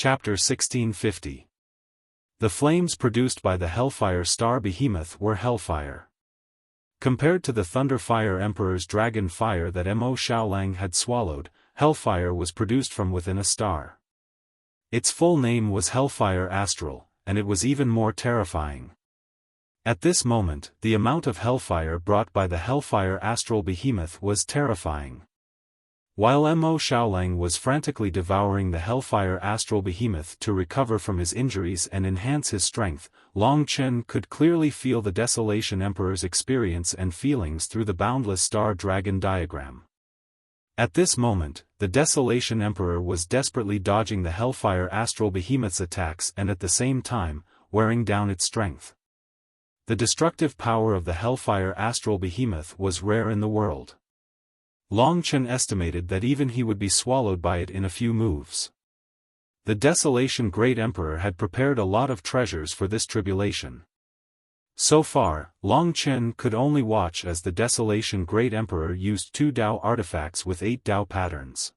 Chapter 1650. The flames produced by the Hellfire Star Behemoth were hellfire. Compared to the Thunderfire Emperor's dragon fire that Mo Xiaolang had swallowed, hellfire was produced from within a star. Its full name was Hellfire Astral, and it was even more terrifying. At this moment, the amount of hellfire brought by the Hellfire Astral Behemoth was terrifying. While Mo Xiaolang was frantically devouring the Hellfire Astral Behemoth to recover from his injuries and enhance his strength, Long Chen could clearly feel the Desolation Emperor's experience and feelings through the Boundless Star Dragon diagram. At this moment, the Desolation Emperor was desperately dodging the Hellfire Astral Behemoth's attacks and at the same time, wearing down its strength. The destructive power of the Hellfire Astral Behemoth was rare in the world. Long Chen estimated that even he would be swallowed by it in a few moves. The Desolation Great Emperor had prepared a lot of treasures for this tribulation. So far, Long Chen could only watch as the Desolation Great Emperor used 2 Dao artifacts with 8 Dao patterns.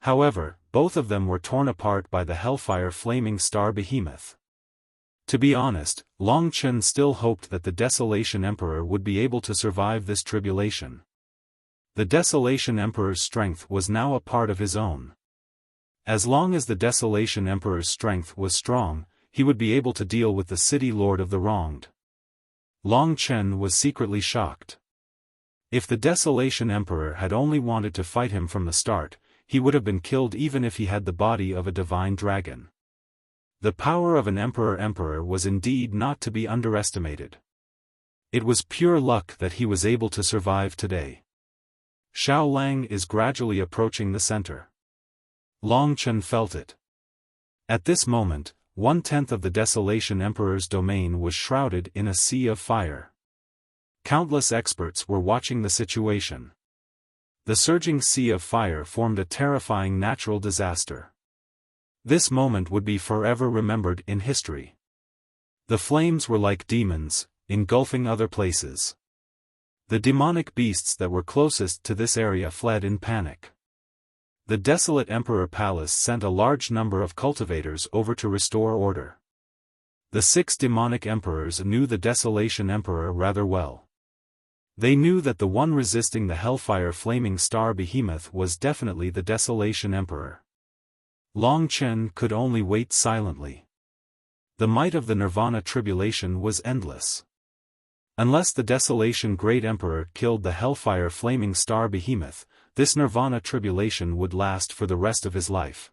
However, both of them were torn apart by the Hellfire Flaming Star Behemoth. To be honest, Long Chen still hoped that the Desolation Emperor would be able to survive this tribulation. The Desolation Emperor's strength was now a part of his own. As long as the Desolation Emperor's strength was strong, he would be able to deal with the City Lord of the Wronged. Long Chen was secretly shocked. If the Desolation Emperor had only wanted to fight him from the start, he would have been killed even if he had the body of a divine dragon. The power of an Emperor was indeed not to be underestimated. It was pure luck that he was able to survive today. Xiaolang is gradually approaching the center. Long Chen felt it. At this moment, 1/10 of the Desolation Emperor's domain was shrouded in a sea of fire. Countless experts were watching the situation. The surging sea of fire formed a terrifying natural disaster. This moment would be forever remembered in history. The flames were like demons, engulfing other places. The demonic beasts that were closest to this area fled in panic. The desolate Emperor Palace sent a large number of cultivators over to restore order. The 6 demonic emperors knew the Desolation Emperor rather well. They knew that the one resisting the Hellfire Flaming Star Behemoth was definitely the Desolation Emperor. Long Chen could only wait silently. The might of the Nirvana tribulation was endless. Unless the Desolation Great Emperor killed the Hellfire Flaming Star Behemoth, this Nirvana tribulation would last for the rest of his life.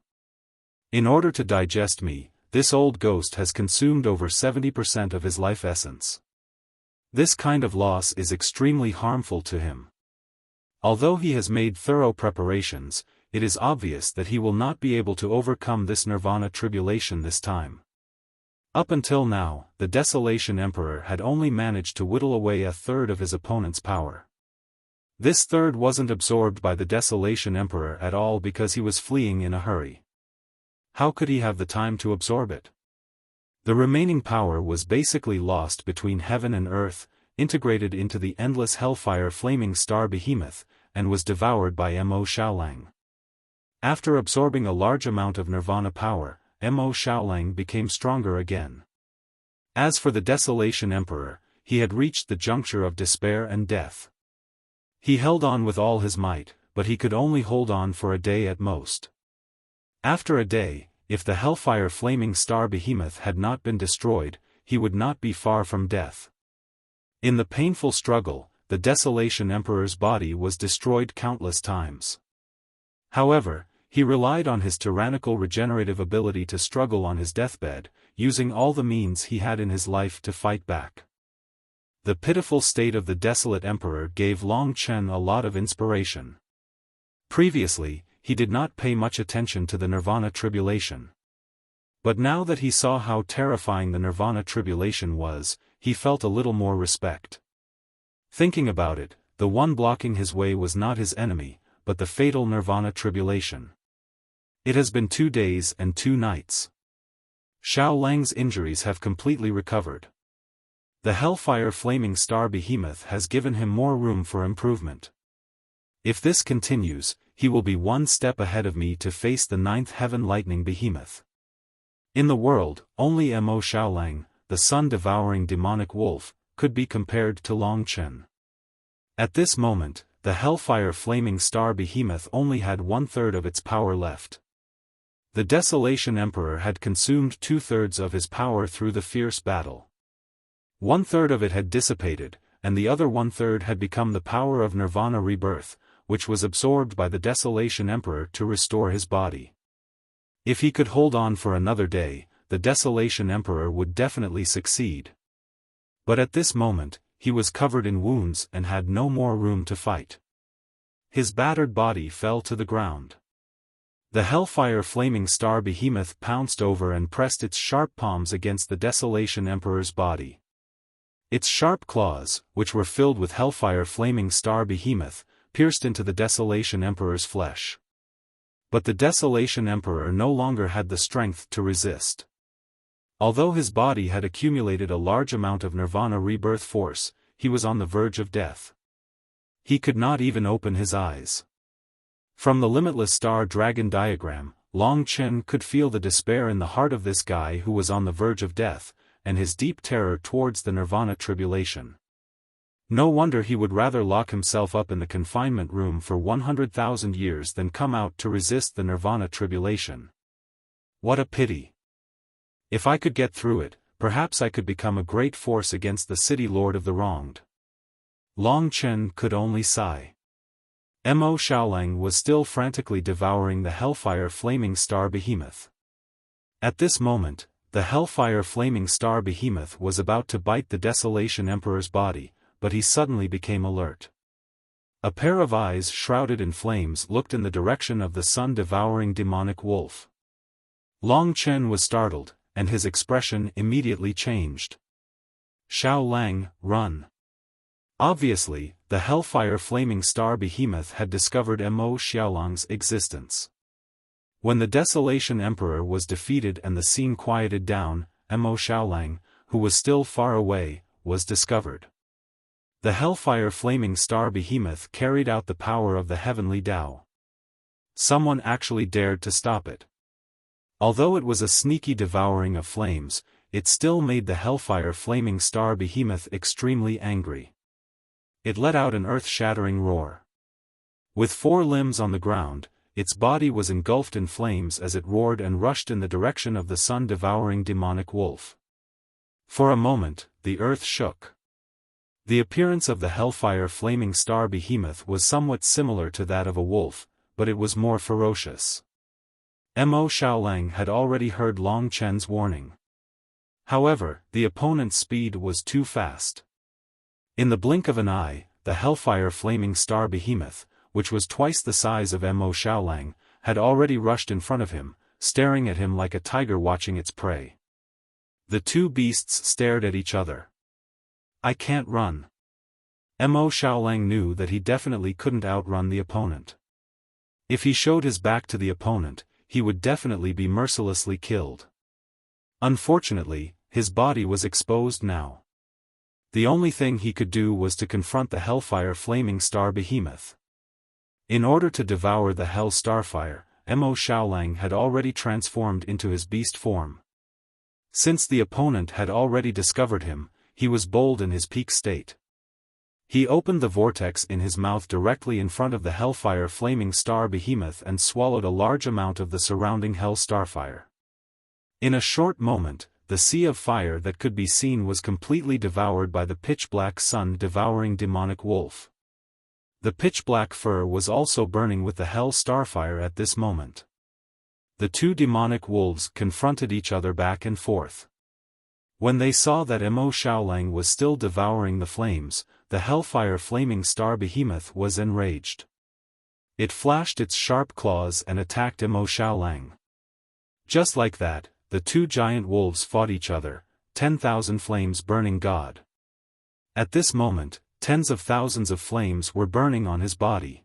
In order to digest me, this old ghost has consumed over 70% of his life essence. This kind of loss is extremely harmful to him. Although he has made thorough preparations, it is obvious that he will not be able to overcome this Nirvana tribulation this time. Up until now, the Desolation Emperor had only managed to whittle away 1/3 of his opponent's power. This third wasn't absorbed by the Desolation Emperor at all because he was fleeing in a hurry. How could he have the time to absorb it? The remaining power was basically lost between heaven and earth, integrated into the endless Hellfire Flaming Star Behemoth, and was devoured by Mo Xiaolang. After absorbing a large amount of Nirvana power, Mo Xiaolang became stronger again. As for the Desolation Emperor, he had reached the juncture of despair and death. He held on with all his might, but he could only hold on for a day at most. After a day, if the Hellfire Flaming Star Behemoth had not been destroyed, he would not be far from death. In the painful struggle, the Desolation Emperor's body was destroyed countless times. However, he relied on his tyrannical regenerative ability to struggle on his deathbed, using all the means he had in his life to fight back. The pitiful state of the Desolate Emperor gave Long Chen a lot of inspiration. Previously, he did not pay much attention to the Nirvana tribulation. But now that he saw how terrifying the Nirvana tribulation was, he felt a little more respect. Thinking about it, the one blocking his way was not his enemy, but the fatal Nirvana tribulation. It has been 2 days and 2 nights. Xiaolang's injuries have completely recovered. The Hellfire Flaming Star Behemoth has given him more room for improvement. If this continues, he will be one step ahead of me to face the 9th Heaven Lightning Behemoth. In the world, only Mo Xiaolang, the sun-devouring demonic wolf, could be compared to Long Chen. At this moment, the Hellfire Flaming Star Behemoth only had 1/3 of its power left. The Desolation Emperor had consumed 2/3 of his power through the fierce battle. 1/3 of it had dissipated, and the other 1/3 had become the power of Nirvana rebirth, which was absorbed by the Desolation Emperor to restore his body. If he could hold on for another day, the Desolation Emperor would definitely succeed. But at this moment, he was covered in wounds and had no more room to fight. His battered body fell to the ground. The Hellfire Flaming Star Behemoth pounced over and pressed its sharp palms against the Desolation Emperor's body. Its sharp claws, which were filled with Hellfire Flaming Star Behemoth, pierced into the Desolation Emperor's flesh. But the Desolation Emperor no longer had the strength to resist. Although his body had accumulated a large amount of Nirvana rebirth force, he was on the verge of death. He could not even open his eyes. From the limitless star dragon diagram, Long Chen could feel the despair in the heart of this guy who was on the verge of death, and his deep terror towards the Nirvana tribulation. No wonder he would rather lock himself up in the confinement room for 100,000 years than come out to resist the Nirvana tribulation. What a pity! If I could get through it, perhaps I could become a great force against the city lord of the wronged. Long Chen could only sigh. Mo Xiaolang was still frantically devouring the Hellfire Flaming Star Behemoth. At this moment, the Hellfire Flaming Star Behemoth was about to bite the Desolation Emperor's body, but he suddenly became alert. A pair of eyes shrouded in flames looked in the direction of the sun-devouring demonic wolf. Long Chen was startled, and his expression immediately changed. Xiaolang, run! Obviously, the Hellfire Flaming Star Behemoth had discovered Mo Xiaolang's existence. When the Desolation Emperor was defeated and the scene quieted down, Mo Xiaolang, who was still far away, was discovered. The Hellfire Flaming Star Behemoth carried out the power of the Heavenly Tao. Someone actually dared to stop it. Although it was a sneaky devouring of flames, it still made the Hellfire Flaming Star Behemoth extremely angry. It let out an earth-shattering roar. With 4 limbs on the ground, its body was engulfed in flames as it roared and rushed in the direction of the sun-devouring demonic wolf. For a moment, the earth shook. The appearance of the Hellfire Flaming Star Behemoth was somewhat similar to that of a wolf, but it was more ferocious. Mo Xiaolang had already heard Long Chen's warning. However, the opponent's speed was too fast. In the blink of an eye, the Hellfire Flaming Star Behemoth, which was twice the size of Mo Xiaolang, had already rushed in front of him, staring at him like a tiger watching its prey. The two beasts stared at each other. I can't run. Mo Xiaolang knew that he definitely couldn't outrun the opponent. If he showed his back to the opponent, he would definitely be mercilessly killed. Unfortunately, his body was exposed now. The only thing he could do was to confront the Hellfire Flaming Star Behemoth. In order to devour the Hell Starfire, Mo Xiaolang had already transformed into his beast form. Since the opponent had already discovered him, he was bold in his peak state. He opened the vortex in his mouth directly in front of the Hellfire Flaming Star Behemoth and swallowed a large amount of the surrounding Hell Starfire. In a short moment, the sea of fire that could be seen was completely devoured by the pitch-black sun-devouring demonic wolf. The pitch-black fur was also burning with the Hell Starfire at this moment. The two demonic wolves confronted each other back and forth. When they saw that Mo Xiaolang was still devouring the flames, the Hellfire Flaming Star Behemoth was enraged. It flashed its sharp claws and attacked Mo Xiaolang. Just like that, the two giant wolves fought each other, 10,000 flames burning God. At this moment, tens of thousands of flames were burning on his body.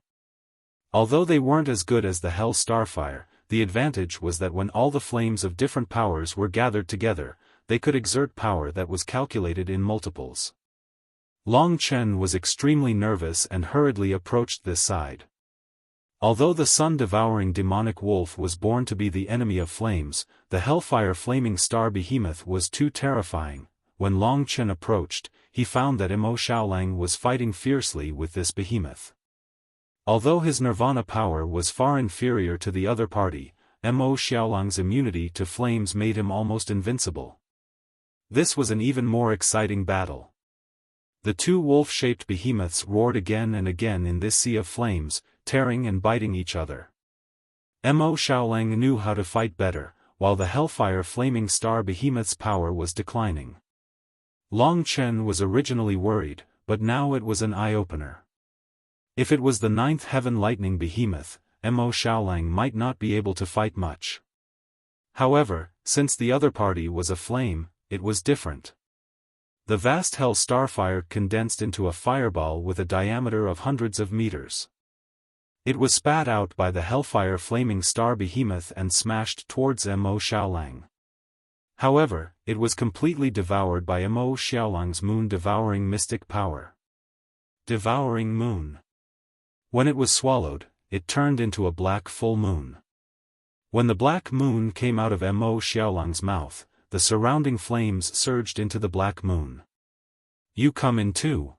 Although they weren't as good as the Hell Starfire, the advantage was that when all the flames of different powers were gathered together, they could exert power that was calculated in multiples. Long Chen was extremely nervous and hurriedly approached this side. Although the sun-devouring demonic wolf was born to be the enemy of flames, the hellfire flaming star behemoth was too terrifying. When Long Chen approached, he found that Mo Xiaolang was fighting fiercely with this behemoth. Although his nirvana power was far inferior to the other party, Mo Xiaolang's immunity to flames made him almost invincible. This was an even more exciting battle. The two wolf-shaped behemoths roared again and again in this sea of flames, tearing and biting each other. Mo Xiaolang knew how to fight better, while the hellfire flaming star behemoth's power was declining. Long Chen was originally worried, but now it was an eye-opener. If it was the ninth heaven lightning behemoth, Mo Xiaolang might not be able to fight much. However, since the other party was a flame, it was different. The vast hell starfire condensed into a fireball with a diameter of hundreds of meters. It was spat out by the hellfire flaming star behemoth and smashed towards Mo Xiaolang. However, it was completely devoured by Mo Xiaolang's moon-devouring mystic power. Devouring moon. When it was swallowed, it turned into a black full moon. When the black moon came out of Mo Xiaolang's mouth, the surrounding flames surged into the black moon. "You come in too."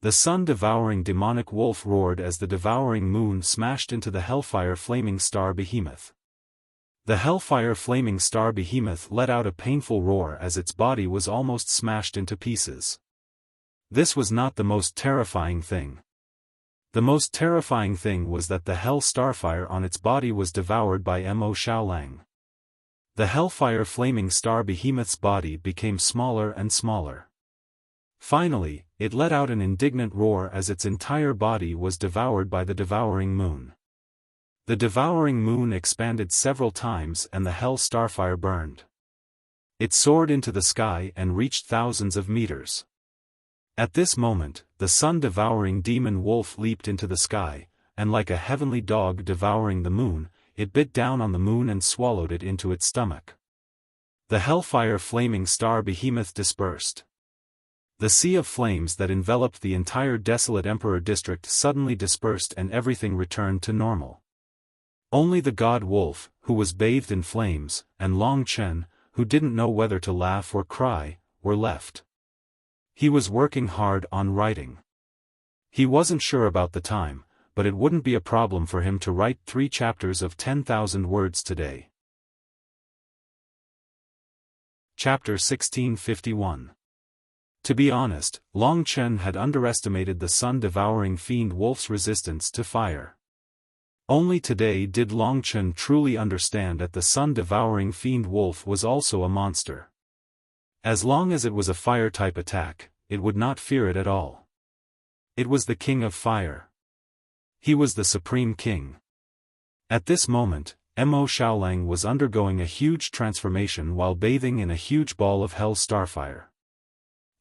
The sun-devouring demonic wolf roared as the devouring moon smashed into the hellfire flaming star behemoth. The hellfire flaming star behemoth let out a painful roar as its body was almost smashed into pieces. This was not the most terrifying thing. The most terrifying thing was that the hell starfire on its body was devoured by Mo Xiaolang. The hellfire flaming star behemoth's body became smaller and smaller. Finally, it let out an indignant roar as its entire body was devoured by the devouring moon. The devouring moon expanded several times and the hell starfire burned. It soared into the sky and reached thousands of meters. At this moment, the sun-devouring demon wolf leaped into the sky, and like a heavenly dog devouring the moon, it bit down on the moon and swallowed it into its stomach. The hellfire flaming star behemoth dispersed. The sea of flames that enveloped the entire desolate Emperor district suddenly dispersed and everything returned to normal. Only the god wolf, who was bathed in flames, and Long Chen, who didn't know whether to laugh or cry, were left. He was working hard on writing. He wasn't sure about the time, but it wouldn't be a problem for him to write 3 chapters of 10,000 words today. Chapter 1651. To be honest, Long Chen had underestimated the sun-devouring fiend wolf's resistance to fire. Only today did Long Chen truly understand that the sun-devouring fiend wolf was also a monster. As long as it was a fire-type attack, it would not fear it at all. It was the king of fire. He was the supreme king. At this moment, Mo Xiaolang was undergoing a huge transformation while bathing in a huge ball of hell starfire.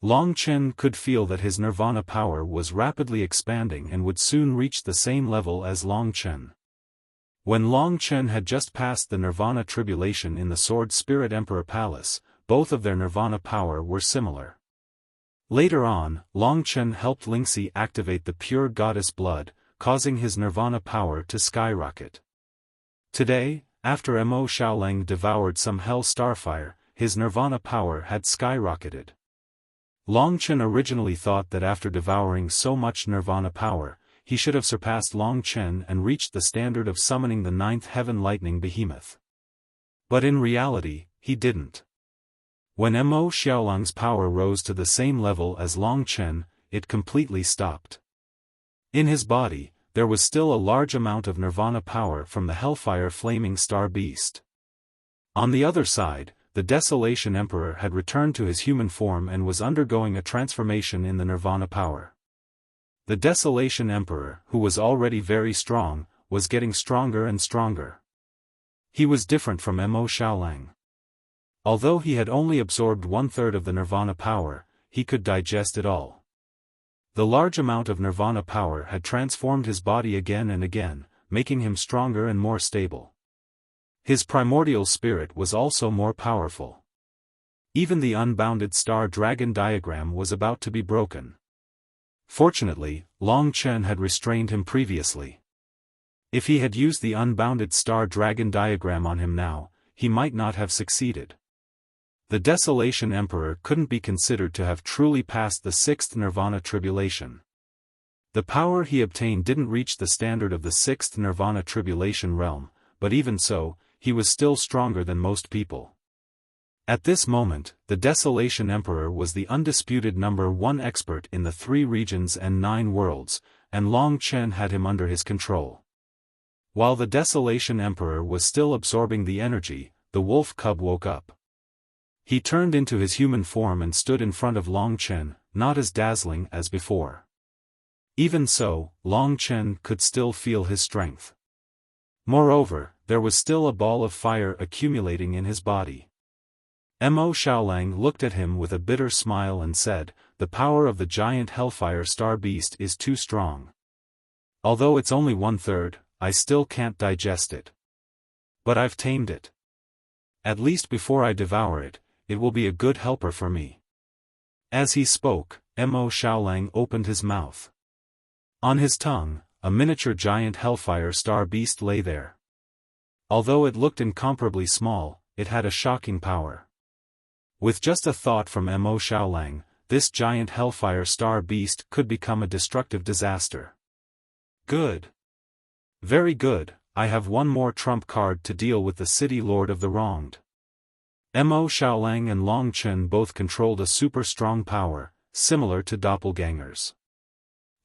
Long Chen could feel that his nirvana power was rapidly expanding and would soon reach the same level as Long Chen. When Long Chen had just passed the nirvana tribulation in the Sword Spirit Emperor Palace, both of their nirvana power were similar. Later on, Long Chen helped Lingxi activate the pure goddess blood, causing his nirvana power to skyrocket. Today, after Mo Xiaolang devoured some hell starfire, his nirvana power had skyrocketed. Long Chen originally thought that after devouring so much nirvana power, he should have surpassed Long Chen and reached the standard of summoning the 9th heaven lightning behemoth. But in reality, he didn't. When Mo Xiaolang's power rose to the same level as Long Chen, it completely stopped. In his body, there was still a large amount of nirvana power from the hellfire flaming star beast. On the other side, the Desolation Emperor had returned to his human form and was undergoing a transformation in the nirvana power. The Desolation Emperor, who was already very strong, was getting stronger and stronger. He was different from Mo Xiaolang. Although he had only absorbed 1/3 of the nirvana power, he could digest it all. The large amount of nirvana power had transformed his body again and again, making him stronger and more stable. His primordial spirit was also more powerful. Even the unbounded star dragon diagram was about to be broken. Fortunately, Long Chen had restrained him previously. If he had used the unbounded star dragon diagram on him now, he might not have succeeded. The Desolation Emperor couldn't be considered to have truly passed the sixth Nirvana tribulation. The power he obtained didn't reach the standard of the sixth Nirvana tribulation realm, but even so, he was still stronger than most people. At this moment, the Desolation Emperor was the undisputed number one expert in the 3 regions and 9 worlds, and Long Chen had him under his control. While the Desolation Emperor was still absorbing the energy, the wolf cub woke up. He turned into his human form and stood in front of Long Chen, not as dazzling as before. Even so, Long Chen could still feel his strength. Moreover, there was still a ball of fire accumulating in his body. Mo Xiaolang looked at him with a bitter smile and said, "The power of the giant Hellfire Star Beast is too strong. Although it's only 1/3, I still can't digest it. But I've tamed it. At least before I devour it, it will be a good helper for me." As he spoke, Mo Xiaolang opened his mouth. On his tongue, a miniature giant Hellfire Star Beast lay there. Although it looked incomparably small, it had a shocking power. With just a thought from Mo Xiaolang, this giant Hellfire Star Beast could become a destructive disaster. Good. Very good, I have one more trump card to deal with the City Lord of the Wronged. Mo Xiaolang and Long Chen both controlled a super strong power, similar to doppelgangers.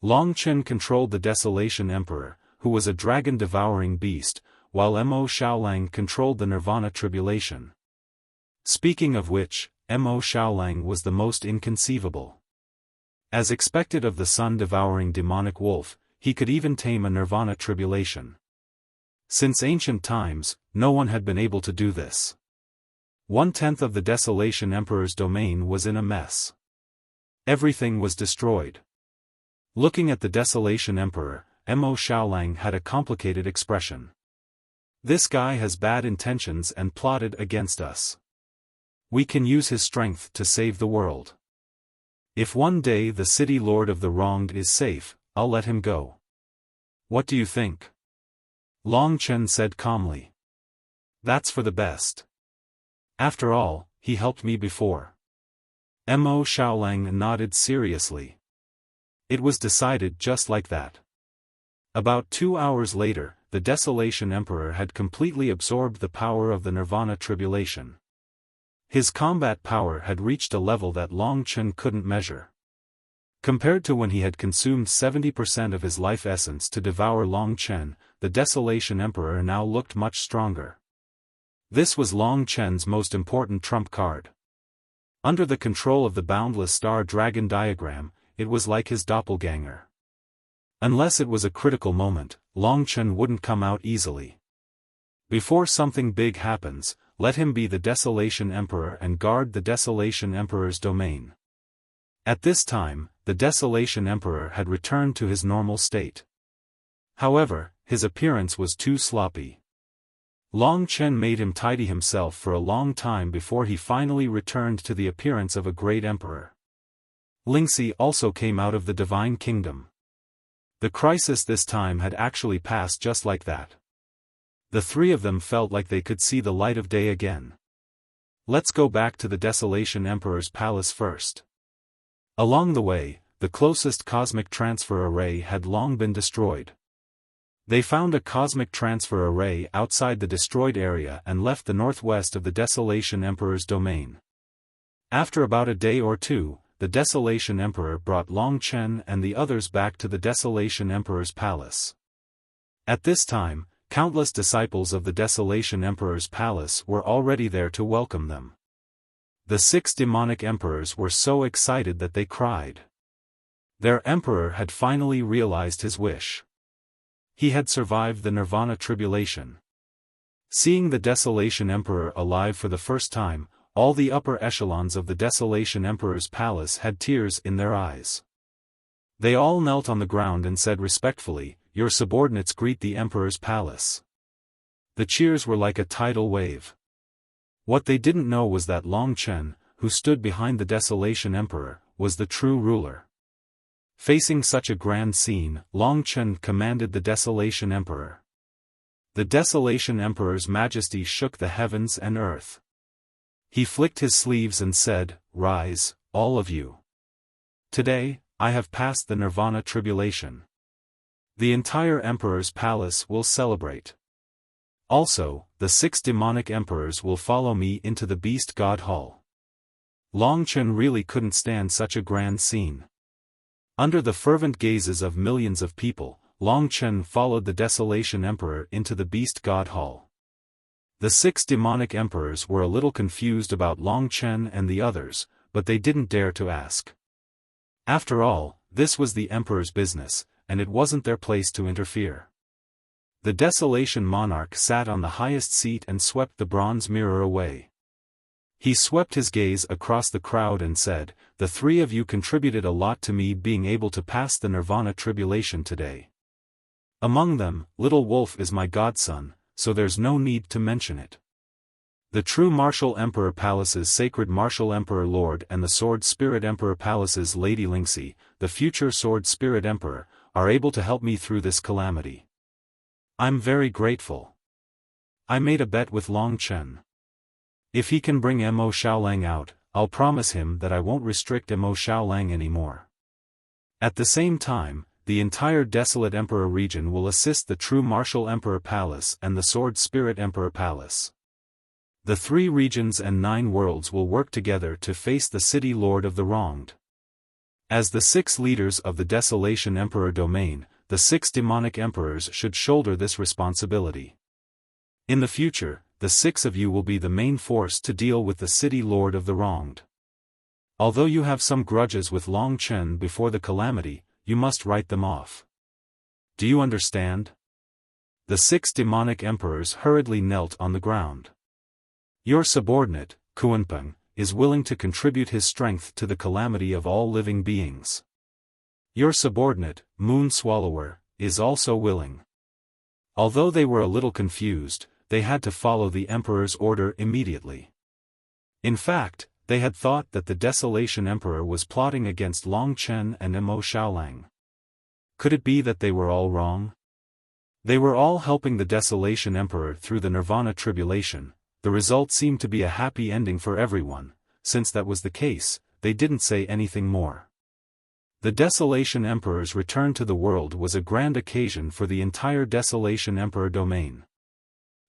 Long Chen controlled the Desolation Emperor, who was a dragon-devouring beast, while Mo Xiaolang controlled the Nirvana tribulation. Speaking of which, Mo Xiaolang was the most inconceivable. As expected of the sun-devouring demonic wolf, he could even tame a Nirvana tribulation. Since ancient times, no one had been able to do this. 1/10 of the Desolation Emperor's domain was in a mess. Everything was destroyed. Looking at the Desolation Emperor, Mo Xiaolang had a complicated expression. This guy has bad intentions and plotted against us. We can use his strength to save the world. If one day the City Lord of the Wronged is safe, I'll let him go. What do you think? Long Chen said calmly. That's for the best. After all, he helped me before. Mo Xiaolang nodded seriously. It was decided just like that. About 2 hours later, the Desolation Emperor had completely absorbed the power of the Nirvana tribulation. His combat power had reached a level that Long Chen couldn't measure. Compared to when he had consumed 70% of his life essence to devour Long Chen, the Desolation Emperor now looked much stronger. This was Long Chen's most important trump card. Under the control of the boundless star dragon diagram, it was like his doppelganger. Unless it was a critical moment, Long Chen wouldn't come out easily. Before something big happens, let him be the Desolation Emperor and guard the Desolation Emperor's domain. At this time, the Desolation Emperor had returned to his normal state. However, his appearance was too sloppy. Long Chen made him tidy himself for a long time before he finally returned to the appearance of a great emperor. Lingxi also came out of the Divine Kingdom. The crisis this time had actually passed just like that. The 3 of them felt like they could see the light of day again. Let's go back to the Desolation Emperor's palace first. Along the way, the closest cosmic transfer array had long been destroyed. They found a cosmic transfer array outside the destroyed area and left the northwest of the Desolation Emperor's domain. After about a day or 2, the Desolation Emperor brought Long Chen and the others back to the Desolation Emperor's palace. At this time, countless disciples of the Desolation Emperor's palace were already there to welcome them. The 6 demonic emperors were so excited that they cried. Their emperor had finally realized his wish. He had survived the Nirvana tribulation. Seeing the Desolation Emperor alive for the first time, all the upper echelons of the Desolation Emperor's palace had tears in their eyes. They all knelt on the ground and said respectfully, "Your subordinates greet the Emperor's palace." The cheers were like a tidal wave. What they didn't know was that Long Chen, who stood behind the Desolation Emperor, was the true ruler. Facing such a grand scene, Long Chen commanded the Desolation Emperor. The Desolation Emperor's majesty shook the heavens and earth. He flicked his sleeves and said, "Rise, all of you. Today, I have passed the Nirvana tribulation. The entire Emperor's palace will celebrate. Also, the 6 demonic emperors will follow me into the Beast God Hall." Long Chen really couldn't stand such a grand scene. Under the fervent gazes of millions of people, Long Chen followed the Desolation Emperor into the Beast God Hall. The 6 demonic emperors were a little confused about Long Chen and the others, but they didn't dare to ask. After all, this was the emperor's business, and it wasn't their place to interfere. The Desolation Monarch sat on the highest seat and swept the bronze mirror away. He swept his gaze across the crowd and said, "The 3 of you contributed a lot to me being able to pass the Nirvana tribulation today. Among them, Little Wolf is my godson, so there's no need to mention it. The True Martial Emperor Palace's Sacred Martial Emperor Lord and the Sword Spirit Emperor Palace's Lady Lingxi, the future Sword Spirit Emperor, are able to help me through this calamity. I'm very grateful. I made a bet with Long Chen. If he can bring Mo Xiaolang out, I'll promise him that I won't restrict Mo Xiaolang anymore. At the same time, the entire Desolate Emperor region will assist the True Martial Emperor Palace and the Sword Spirit Emperor Palace. The 3 regions and 9 worlds will work together to face the City Lord of the Wronged. As the 6 leaders of the Desolation Emperor domain, the 6 demonic emperors should shoulder this responsibility. In the future, the 6 of you will be the main force to deal with the City Lord of the Wronged. Although you have some grudges with Long Chen before the calamity, you must write them off. Do you understand?" The 6 demonic emperors hurriedly knelt on the ground. "Your subordinate, Kuanpeng, is willing to contribute his strength to the calamity of all living beings. Your subordinate, Moon Swallower, is also willing." Although they were a little confused, they had to follow the emperor's order immediately. In fact, they had thought that the Desolation Emperor was plotting against Long Chen and Mo Xiaolang. Could it be that they were all wrong? They were all helping the Desolation Emperor through the Nirvana tribulation. The result seemed to be a happy ending for everyone. Since that was the case, they didn't say anything more. The Desolation Emperor's return to the world was a grand occasion for the entire Desolation Emperor domain.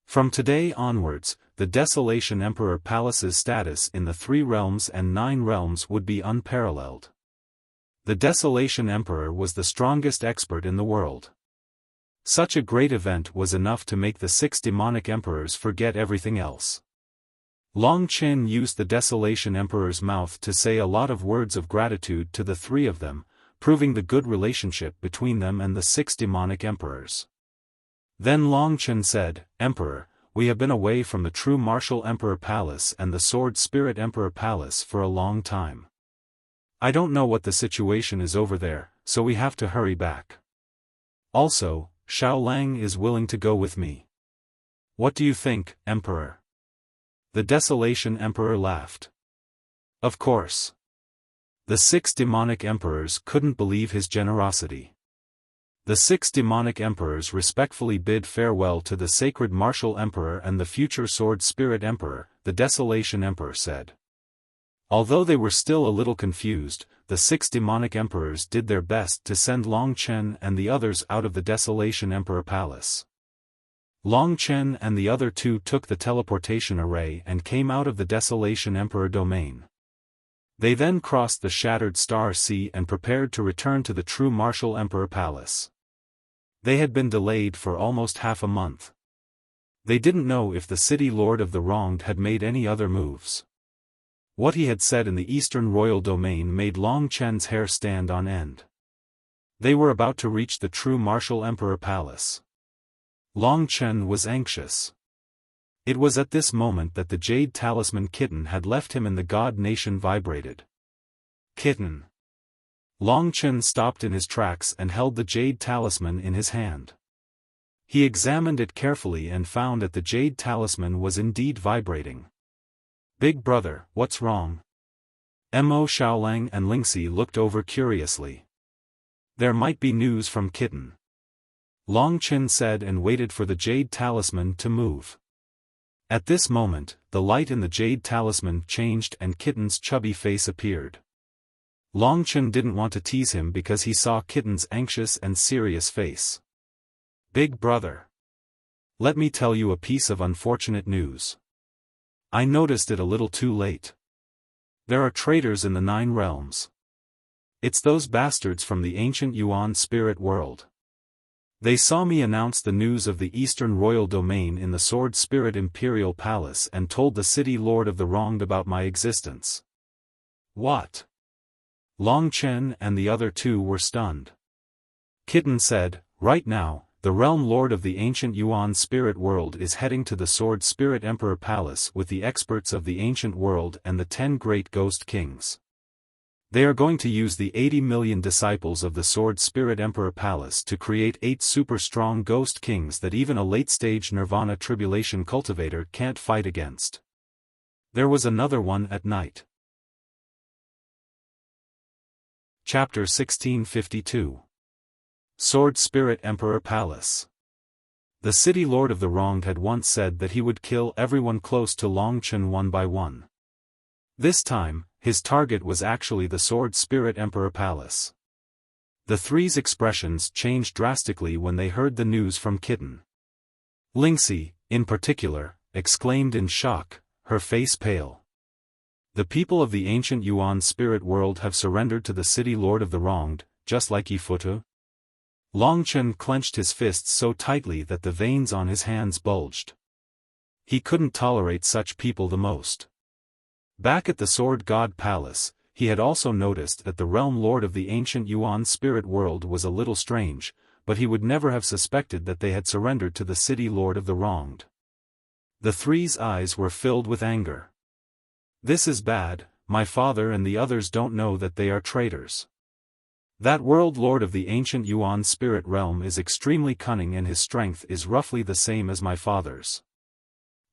From today onwards, the Desolation Emperor Palace's status in the 3 realms and 9 realms would be unparalleled. The Desolation Emperor was the strongest expert in the world. Such a great event was enough to make the 6 demonic emperors forget everything else. Long Chen used the Desolation Emperor's mouth to say a lot of words of gratitude to the 3 of them, proving the good relationship between them and the 6 demonic emperors. Then Long Chen said, "Emperor, we have been away from the True Martial Emperor Palace and the Sword Spirit Emperor Palace for a long time. I don't know what the situation is over there, so we have to hurry back. Also, Xiaolang is willing to go with me. What do you think, Emperor?" The Desolation Emperor laughed. Of course. The 6 demonic emperors couldn't believe his generosity. The 6 demonic emperors respectfully bid farewell to the Sacred Martial Emperor and the future Sword Spirit Emperor, the Desolation Emperor said. Although they were still a little confused, the 6 demonic emperors did their best to send Long Chen and the others out of the Desolation Emperor Palace. Long Chen and the other 2 took the teleportation array and came out of the Desolation Emperor domain. They then crossed the Shattered Star Sea and prepared to return to the True Martial Emperor Palace. They had been delayed for almost half a month. They didn't know if the City Lord of the Wronged had made any other moves. What he had said in the Eastern Royal Domain made Long Chen's hair stand on end. They were about to reach the True Martial Emperor Palace. Long Chen was anxious. It was at this moment that the Jade Talisman Kitten had left him and the God Nation vibrated. Kitten. Long Chen stopped in his tracks and held the Jade Talisman in his hand. He examined it carefully and found that the Jade Talisman was indeed vibrating. Big brother, what's wrong? Mo Xiaolang and Lingxi looked over curiously. There might be news from Kitten. Long Chen said and waited for the jade talisman to move. At this moment, the light in the jade talisman changed and Kitten's chubby face appeared. Long Chen didn't want to tease him because he saw Kitten's anxious and serious face. "Big brother. Let me tell you a piece of unfortunate news. I noticed it a little too late. There are traitors in the 9 realms. It's those bastards from the ancient Yuan spirit world. They saw me announce the news of the Eastern Royal Domain in the Sword Spirit Imperial Palace and told the City Lord of the Wronged about my existence." "What?" Long Chen and the other 2 were stunned. Kitten said, "Right now, the Realm Lord of the ancient Yuan spirit world is heading to the Sword Spirit Emperor Palace with the experts of the ancient world and the 10 great ghost kings. They are going to use the 80 million disciples of the Sword Spirit Emperor Palace to create 8 super strong ghost kings that even a late-stage Nirvana tribulation cultivator can't fight against." There was another one at night. Chapter 1652. Sword Spirit Emperor Palace. The City Lord of the Wronged had once said that he would kill everyone close to Long Chen one by one. This time, his target was actually the Sword Spirit Emperor Palace. The three's expressions changed drastically when they heard the news from Kitten. Lingxi, in particular, exclaimed in shock, her face pale. "The people of the ancient Yuan spirit world have surrendered to the City Lord of the Wronged, just like Yifutu?" Long Chen clenched his fists so tightly that the veins on his hands bulged. He couldn't tolerate such people the most. Back at the Sword God Palace, he had also noticed that the Realm Lord of the ancient Yuan spirit world was a little strange, but he would never have suspected that they had surrendered to the City Lord of the Wronged. The three's eyes were filled with anger. "This is bad. My father and the others don't know that they are traitors. That World Lord of the ancient Yuan spirit realm is extremely cunning and his strength is roughly the same as my father's.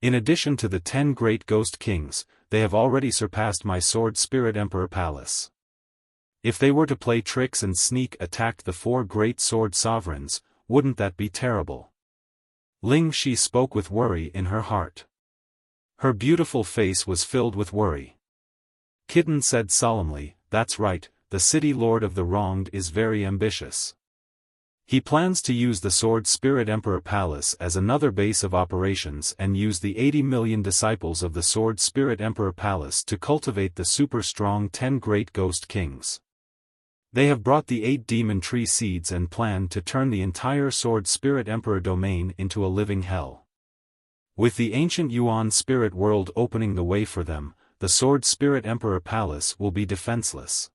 In addition to the 10 great ghost kings, they have already surpassed my Sword Spirit Emperor Palace. If they were to play tricks and sneak attack the 4 great sword sovereigns, wouldn't that be terrible?" Ling Shi spoke with worry in her heart. Her beautiful face was filled with worry. Kitten said solemnly, "That's right, the City Lord of the Wronged is very ambitious. He plans to use the Sword Spirit Emperor Palace as another base of operations and use the 80 million disciples of the Sword Spirit Emperor Palace to cultivate the super strong 10 great ghost kings. They have brought the 8 demon tree seeds and plan to turn the entire Sword Spirit Emperor domain into a living hell. With the ancient Yuan spirit world opening the way for them, the Sword Spirit Emperor Palace will be defenseless.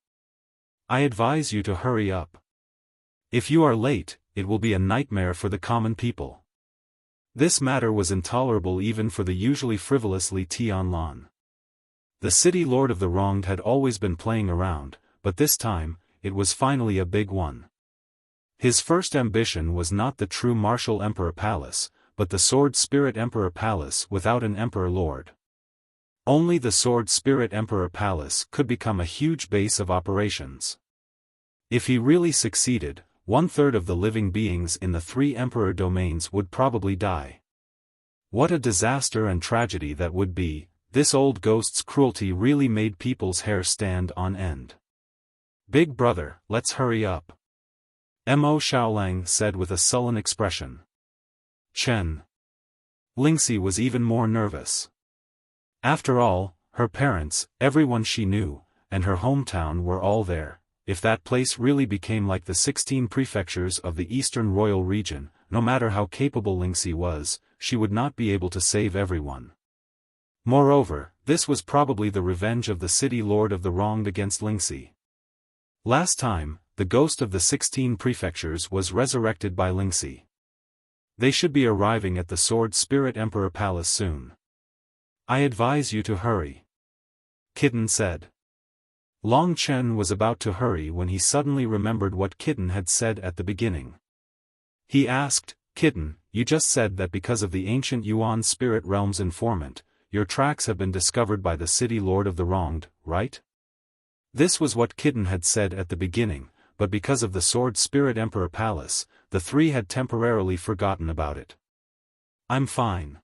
I advise you to hurry up. If you are late, it will be a nightmare for the common people." This matter was intolerable even for the usually frivolous Li Tianlan. The City Lord of the Wronged had always been playing around, but this time, it was finally a big one. His first ambition was not the true martial Emperor Palace, but the Sword Spirit Emperor Palace without an Emperor Lord. Only the Sword Spirit Emperor Palace could become a huge base of operations. If he really succeeded, 1/3 of the living beings in the 3 Emperor domains would probably die. What a disaster and tragedy that would be. This old ghost's cruelty really made people's hair stand on end. "Big brother, let's hurry up," Mo Xiaolang said with a sullen expression. Chen. Lingxi was even more nervous. After all, her parents, everyone she knew, and her hometown were all there. If that place really became like the 16 prefectures of the Eastern Royal Region, no matter how capable Lingxi was, she would not be able to save everyone. Moreover, this was probably the revenge of the City Lord of the Wronged against Lingxi. Last time, the ghost of the 16 prefectures was resurrected by Lingxi. They should be arriving at the Sword Spirit Emperor Palace soon. I advise you to hurry, Kitten said. Long Chen was about to hurry when he suddenly remembered what Kitten had said at the beginning. He asked, Kitten, you just said that because of the ancient Yuan Spirit Realm's informant, your tracks have been discovered by the City Lord of the Wronged, right? This was what Kitten had said at the beginning, but because of the Sword Spirit Emperor Palace, the three had temporarily forgotten about it. "I'm fine.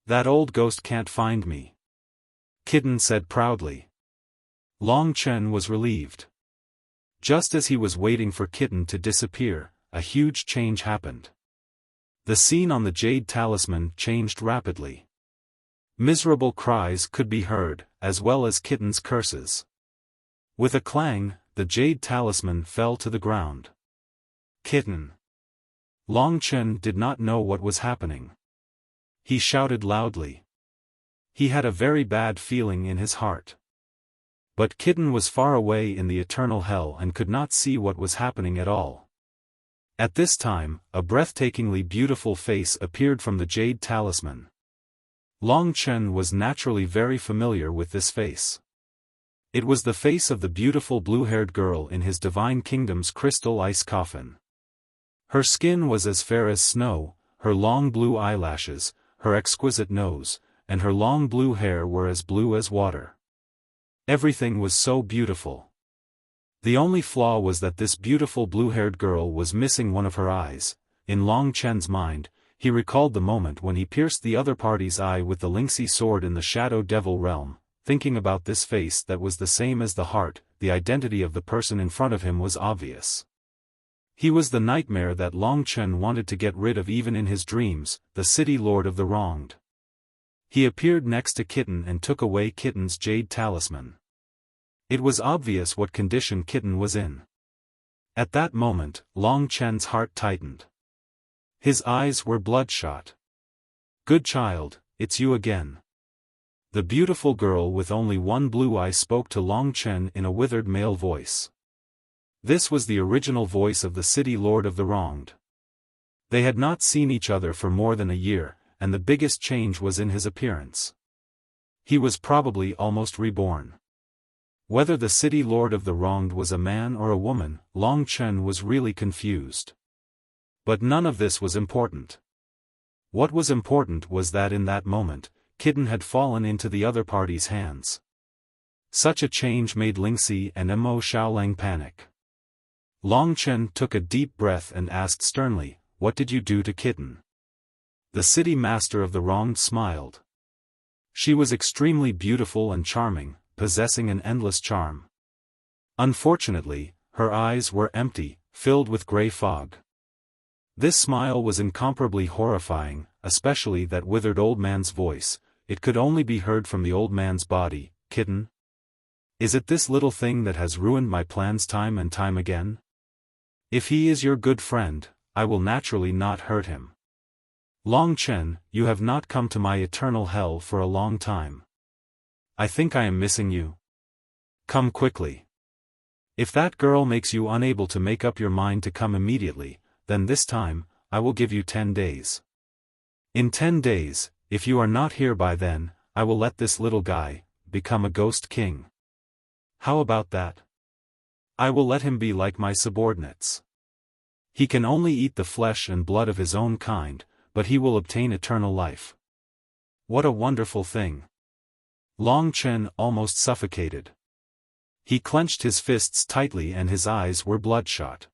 That old ghost can't find me," Kitten said proudly. Long Chen was relieved. Just as he was waiting for Kitten to disappear, a huge change happened. The scene on the jade talisman changed rapidly. Miserable cries could be heard, as well as Kitten's curses. With a clang, the jade talisman fell to the ground. "Kitten!" Long Chen did not know what was happening. He shouted loudly. He had a very bad feeling in his heart. But Kitten was far away in the eternal hell and could not see what was happening at all. At this time, a breathtakingly beautiful face appeared from the jade talisman. Long Chen was naturally very familiar with this face. It was the face of the beautiful blue-haired girl in his divine kingdom's crystal ice coffin. Her skin was as fair as snow, her long blue eyelashes, her exquisite nose, and her long blue hair were as blue as water. Everything was so beautiful. The only flaw was that this beautiful blue-haired girl was missing one of her eyes. In Long Chen's mind, he recalled the moment when he pierced the other party's eye with the Lingxi sword in the Shadow Devil realm. Thinking about this face that was the same as the heart, the identity of the person in front of him was obvious. He was the nightmare that Long Chen wanted to get rid of even in his dreams, the city lord of the wronged. He appeared next to Kitten and took away Kitten's jade talisman. It was obvious what condition Kitten was in. At that moment, Long Chen's heart tightened. His eyes were bloodshot. "Good child, it's you again." The beautiful girl with only one blue eye spoke to Long Chen in a withered male voice. This was the original voice of the city lord of the wronged. They had not seen each other for more than a year, and the biggest change was in his appearance. He was probably almost reborn. Whether the city lord of the wronged was a man or a woman, Long Chen was really confused. But none of this was important. What was important was that in that moment, Kitten had fallen into the other party's hands. Such a change made Lingxi and Mo Xiaolang panic. Long Chen took a deep breath and asked sternly, "What did you do to Kitten?" The city master of the wronged smiled. She was extremely beautiful and charming, possessing an endless charm. Unfortunately, her eyes were empty, filled with gray fog. This smile was incomparably horrifying, especially that withered old man's voice. It could only be heard from the old man's body. "Kitten? Is it this little thing that has ruined my plans time and time again? If he is your good friend, I will naturally not hurt him. Long Chen, you have not come to my eternal hell for a long time. I think I am missing you. Come quickly. If that girl makes you unable to make up your mind to come immediately, then this time, I will give you 10 days. In 10 days, if you are not here by then, I will let this little guy become a ghost king. How about that? I will let him be like my subordinates. He can only eat the flesh and blood of his own kind, but he will obtain eternal life. What a wonderful thing." Long Chen almost suffocated. He clenched his fists tightly and his eyes were bloodshot.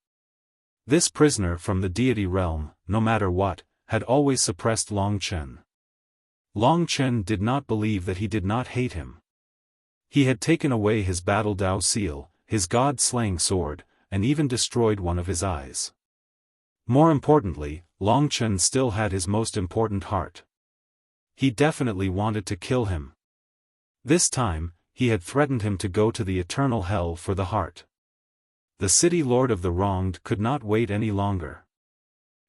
This prisoner from the deity realm, no matter what, had always suppressed Long Chen. Long Chen did not believe that he did not hate him. He had taken away his battle Dao seal, his god-slaying sword, and even destroyed one of his eyes. More importantly, Long Chen still had his most important heart. He definitely wanted to kill him. This time, he had threatened him to go to the eternal hell for the heart. The city lord of the wronged could not wait any longer.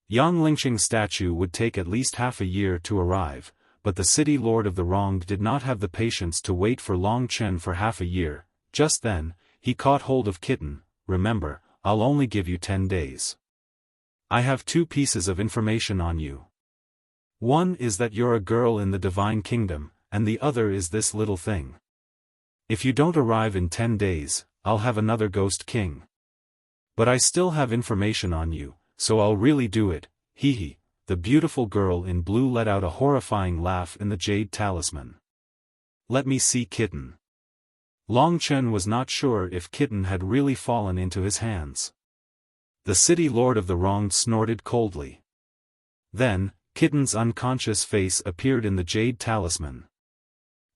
Yang Lingxing's statue would take at least half a year to arrive, but the city lord of the wronged did not have the patience to wait for Long Chen for half a year. Just then, he caught hold of Kitten. "Remember, I'll only give you 10 days. I have 2 pieces of information on you. One is that you're a girl in the divine kingdom, and the other is this little thing. If you don't arrive in 10 days, I'll have another ghost king. But I still have information on you, so I'll really do it." Hee. The beautiful girl in blue let out a horrifying laugh in the jade talisman. "Let me see Kitten." Long Chen was not sure if Kitten had really fallen into his hands. The city lord of the wronged snorted coldly. Then, Kitten's unconscious face appeared in the jade talisman.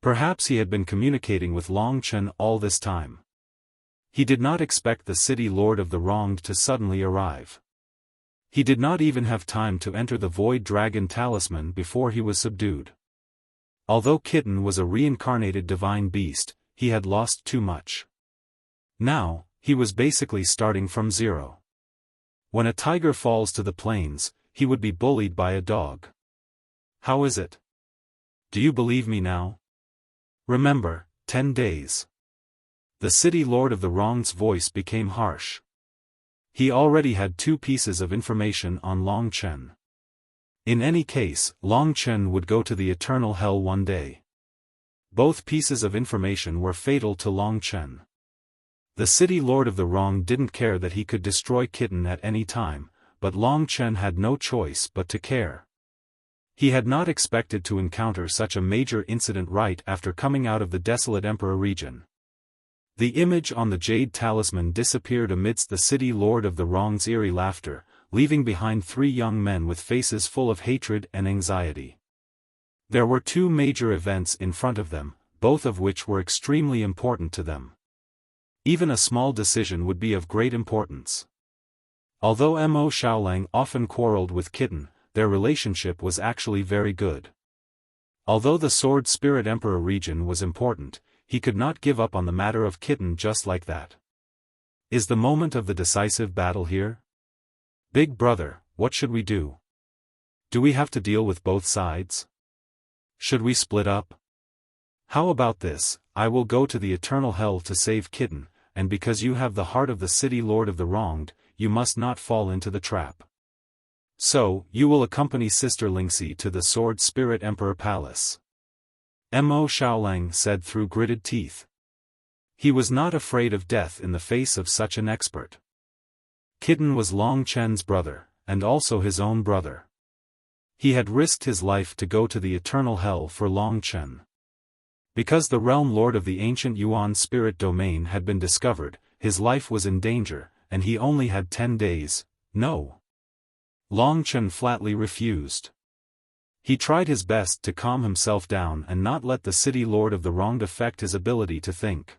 Perhaps he had been communicating with Long Chen all this time. He did not expect the city lord of the wronged to suddenly arrive. He did not even have time to enter the void dragon talisman before he was subdued. Although Kitten was a reincarnated divine beast, he had lost too much. Now, he was basically starting from zero. When a tiger falls to the plains, he would be bullied by a dog. How is it? Do you believe me now? Remember, 10 days. The city lord of the wronged's voice became harsh. He already had 2 pieces of information on Long Chen. In any case, Long Chen would go to the eternal hell one day. Both pieces of information were fatal to Long Chen. The city lord of the wrong didn't care that he could destroy Kitten at any time, but Long Chen had no choice but to care. He had not expected to encounter such a major incident right after coming out of the desolate Emperor region. The image on the jade talisman disappeared amidst the city lord of the wrong's eerie laughter, leaving behind 3 young men with faces full of hatred and anxiety. There were 2 major events in front of them, both of which were extremely important to them. Even a small decision would be of great importance. Although Mo Xiaolang often quarreled with Kitten, their relationship was actually very good. Although the Sword Spirit Emperor region was important, he could not give up on the matter of Kitten just like that. Is the moment of the decisive battle here? Big brother, what should we do? Do we have to deal with both sides? Should we split up? How about this? I will go to the eternal hell to save Kitten, and because you have the heart of the city lord of the wronged, you must not fall into the trap. So, you will accompany Sister Lingxi to the Sword Spirit Emperor Palace. Mo Xiaolang said through gritted teeth. He was not afraid of death in the face of such an expert. Kitten was Long Chen's brother, and also his own brother. He had risked his life to go to the eternal hell for Long Chen. Because the realm lord of the ancient Yuan spirit domain had been discovered, his life was in danger, and he only had 10 days, no. Long Chen flatly refused. He tried his best to calm himself down and not let the city lord of the wronged affect his ability to think.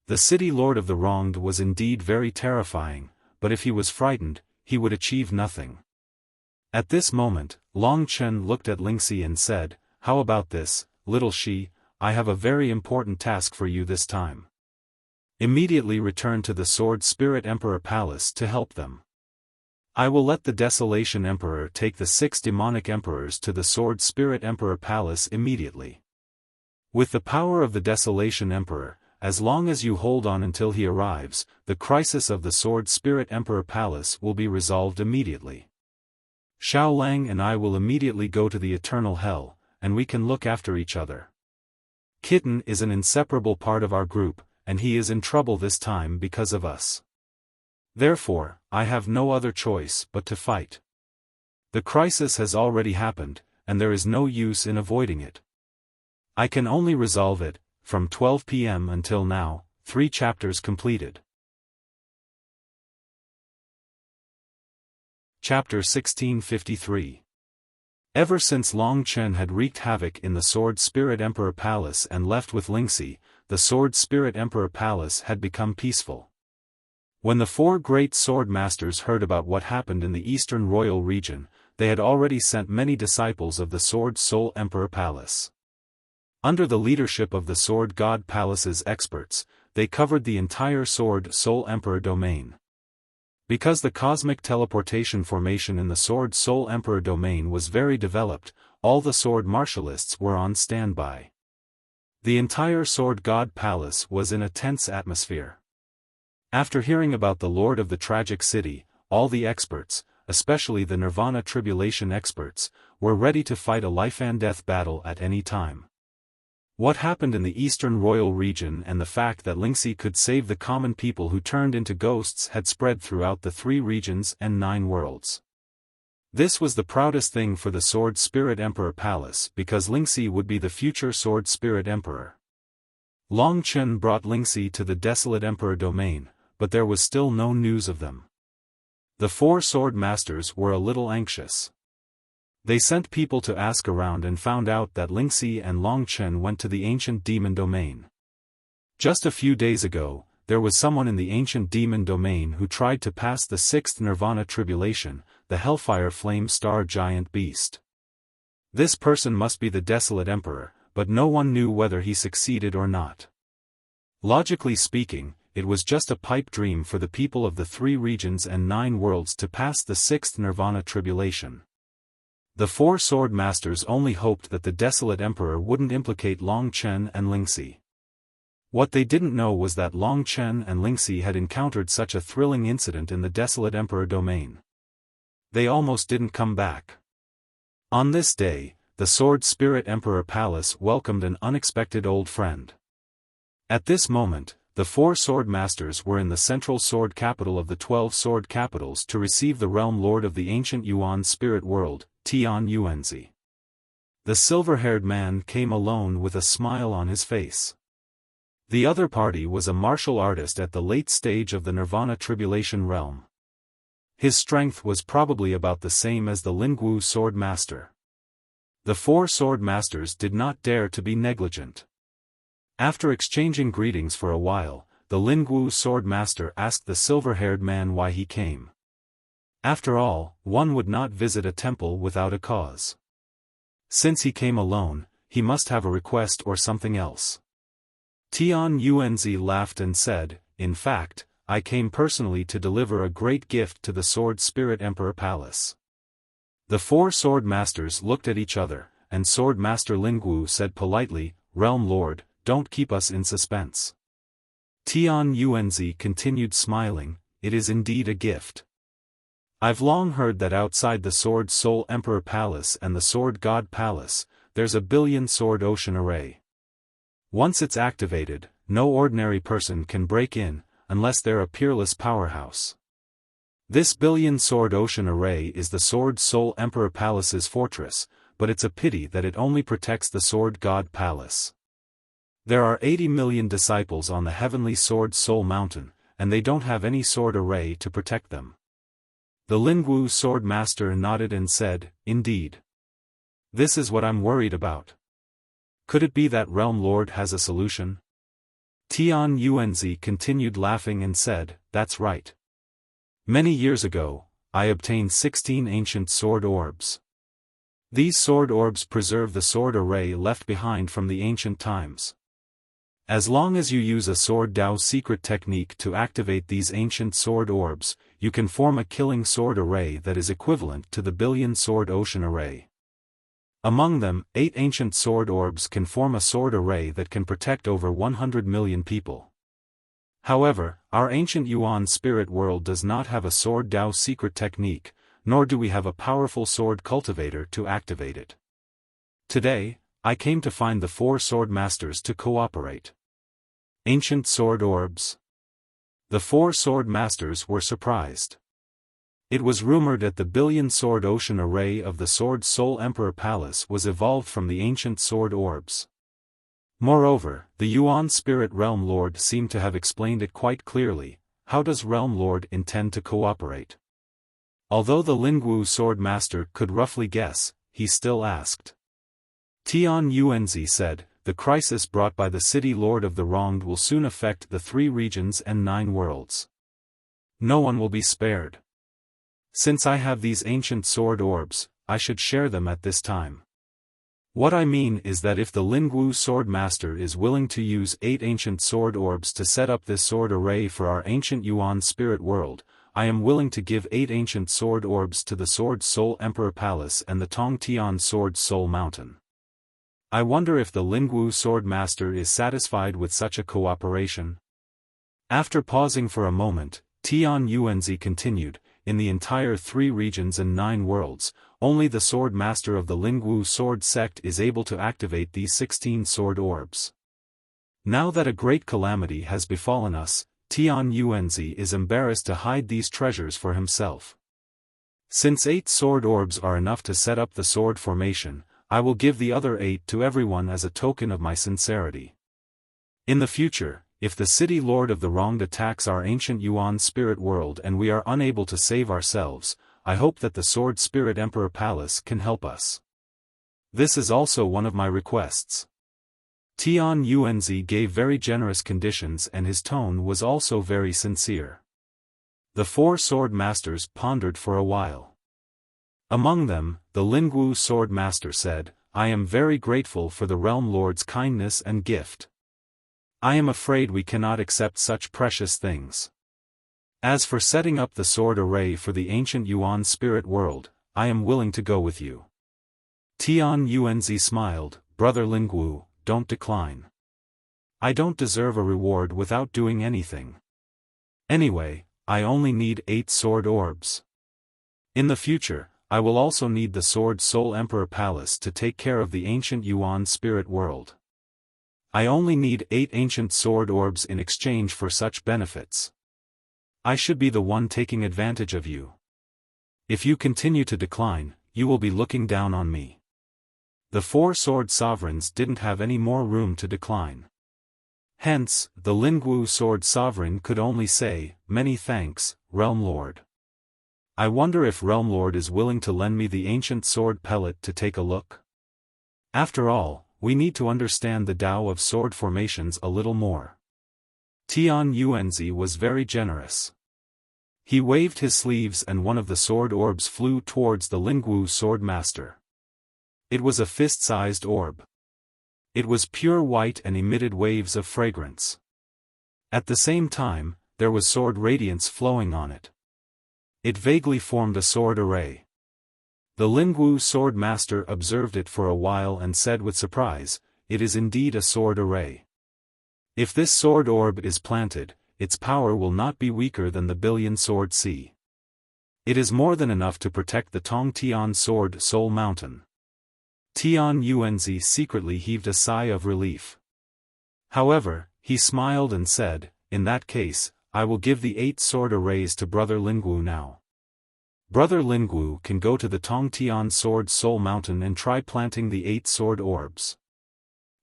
The city lord of the wronged was indeed very terrifying, but if he was frightened, he would achieve nothing. At this moment, Long Chen looked at Lingxi and said, "How about this, little she? I have a very important task for you this time. Immediately return to the Sword Spirit Emperor Palace to help them. I will let the Desolation Emperor take the 6 demonic emperors to the Sword Spirit Emperor Palace immediately. With the power of the Desolation Emperor, as long as you hold on until he arrives, the crisis of the Sword Spirit Emperor Palace will be resolved immediately. Xiaolang and I will immediately go to the eternal hell, and we can look after each other. Kitten is an inseparable part of our group, and he is in trouble this time because of us. Therefore, I have no other choice but to fight. The crisis has already happened, and there is no use in avoiding it. I can only resolve it, from 12 p.m. until now, 3 chapters completed. Chapter 1653. Ever since Long Chen had wreaked havoc in the Sword Spirit Emperor Palace and left with Lingxi, the Sword Spirit Emperor Palace had become peaceful. When the 4 great sword masters heard about what happened in the Eastern Royal region, they had already sent many disciples of the Sword Soul Emperor Palace. Under the leadership of the Sword God Palace's experts, they covered the entire Sword Soul Emperor domain. Because the cosmic teleportation formation in the Sword Soul Emperor domain was very developed, all the sword martialists were on standby. The entire Sword God Palace was in a tense atmosphere. After hearing about the Lord of the Tragic City, all the experts, especially the Nirvana Tribulation experts, were ready to fight a life-and-death battle at any time. What happened in the Eastern Royal region and the fact that Lingxi could save the common people who turned into ghosts had spread throughout the 3 regions and 9 worlds. This was the proudest thing for the Sword Spirit Emperor Palace because Lingxi would be the future Sword Spirit Emperor. Long Chen brought Lingxi to the Desolate Emperor domain, but there was still no news of them. The four sword masters were a little anxious. They sent people to ask around and found out that Lingxi and Long Chen went to the ancient demon domain. Just a few days ago, there was someone in the ancient demon domain who tried to pass the sixth nirvana tribulation, the hellfire flame star giant beast. This person must be the desolate emperor, but no one knew whether he succeeded or not. Logically speaking, it was just a pipe dream for the people of the 3 regions and 9 worlds to pass the sixth nirvana tribulation. The 4 sword masters only hoped that the desolate emperor wouldn't implicate Long Chen and Lingxi. What they didn't know was that Long Chen and Lingxi had encountered such a thrilling incident in the desolate emperor domain. They almost didn't come back. On this day, the Sword Spirit Emperor Palace welcomed an unexpected old friend. At this moment, the 4 sword masters were in the central sword capital of the 12 sword capitals to receive the realm lord of the ancient Yuan spirit world, Tian Yuanzi. The silver-haired man came alone with a smile on his face. The other party was a martial artist at the late stage of the Nirvana Tribulation realm. His strength was probably about the same as the Lingwu sword master. The 4 sword masters did not dare to be negligent. After exchanging greetings for a while, the Lingwu sword master asked the silver-haired man why he came. After all, one would not visit a temple without a cause. Since he came alone, he must have a request or something else. Tian Yuanzi laughed and said, "In fact, I came personally to deliver a great gift to the Sword Spirit Emperor Palace." The 4 sword masters looked at each other, and Sword Master Lingwu said politely, "Realm Lord, don't keep us in suspense." Tian Yuanzi continued smiling, "It is indeed a gift. I've long heard that outside the Sword Soul Emperor Palace and the Sword God Palace, there's a billion sword ocean array. Once it's activated, no ordinary person can break in, unless they're a peerless powerhouse. This billion sword ocean array is the Sword Soul Emperor Palace's fortress, but it's a pity that it only protects the Sword God Palace. There are 80 million disciples on the heavenly Sword Soul Mountain, and they don't have any sword array to protect them." The Lingwu sword master nodded and said, "Indeed. This is what I'm worried about. Could it be that Realm Lord has a solution?" Tian Yuanzi continued laughing and said, "That's right. Many years ago, I obtained 16 ancient sword orbs. These sword orbs preserve the sword array left behind from the ancient times. As long as you use a Sword Dao secret technique to activate these ancient sword orbs, you can form a killing sword array that is equivalent to the billion sword ocean array. Among them, 8 ancient sword orbs can form a sword array that can protect over 100 million people. However, our ancient Yuan spirit world does not have a Sword Dao secret technique, nor do we have a powerful sword cultivator to activate it. Today, I came to find the 4 sword masters to cooperate." Ancient sword orbs. The 4 sword masters were surprised. It was rumored that the billion sword ocean array of the Sword Soul Emperor Palace was evolved from the ancient sword orbs. Moreover, the Yuan Spirit Realm Lord seemed to have explained it quite clearly. How does Realm Lord intend to cooperate? Although the Lingwu sword master could roughly guess, he still asked. Tian Yuanzi said, "The crisis brought by the city lord of the wronged will soon affect the 3 regions and 9 worlds. No one will be spared. Since I have these ancient sword orbs, I should share them at this time. What I mean is that if the Lingwu sword master is willing to use 8 ancient sword orbs to set up this sword array for our ancient Yuan spirit world, I am willing to give 8 ancient sword orbs to the Sword Soul Emperor Palace and the Tongtian Sword Soul Mountain. I wonder if the Lingwu sword master is satisfied with such a cooperation." After pausing for a moment, Tian Yuanzi continued, "In the entire 3 regions and 9 worlds, only the sword master of the Lingwu sword sect is able to activate these 16 sword orbs. Now that a great calamity has befallen us, Tian Yuanzi is embarrassed to hide these treasures for himself. Since 8 sword orbs are enough to set up the sword formation, I will give the other 8 to everyone as a token of my sincerity. In the future, if the city lord of the wronged attacks our ancient Yuan spirit world and we are unable to save ourselves, I hope that the Sword Spirit Emperor Palace can help us. This is also one of my requests. Tian Yuanzi gave very generous conditions and his tone was also very sincere. The four sword masters pondered for a while. Among them, the Lingwu sword master said, I am very grateful for the Realm Lord's kindness and gift. I am afraid we cannot accept such precious things. As for setting up the sword array for the ancient Yuan spirit world, I am willing to go with you. Tian Yuanzi smiled, Brother Lingwu, don't decline. I don't deserve a reward without doing anything. Anyway, I only need 8 sword orbs. In the future, I will also need the Sword Soul Emperor Palace to take care of the ancient Yuan spirit world. I only need 8 ancient sword orbs in exchange for such benefits. I should be the one taking advantage of you. If you continue to decline, you will be looking down on me. The 4 sword sovereigns didn't have any more room to decline. Hence, the Lingwu sword sovereign could only say, many thanks, Realm Lord. I wonder if Realm Lord is willing to lend me the ancient sword pellet to take a look? After all, we need to understand the Tao of sword formations a little more. Tian Yuanzi was very generous. He waved his sleeves and one of the sword orbs flew towards the Lingwu sword master. It was a fist-sized orb. It was pure white and emitted waves of fragrance. At the same time, there was sword radiance flowing on it. It vaguely formed a sword array. The Lingwu sword master observed it for a while and said with surprise, it is indeed a sword array. If this sword orb is planted, its power will not be weaker than the Billion Sword Sea. It is more than enough to protect the Tongtian Sword Soul Mountain. Tian Yuanzi secretly heaved a sigh of relief. However, he smiled and said, in that case, I will give the 8 sword arrays to Brother Lingwu now. Brother Lingwu can go to the Tongtian Sword Soul Mountain and try planting the 8 sword orbs.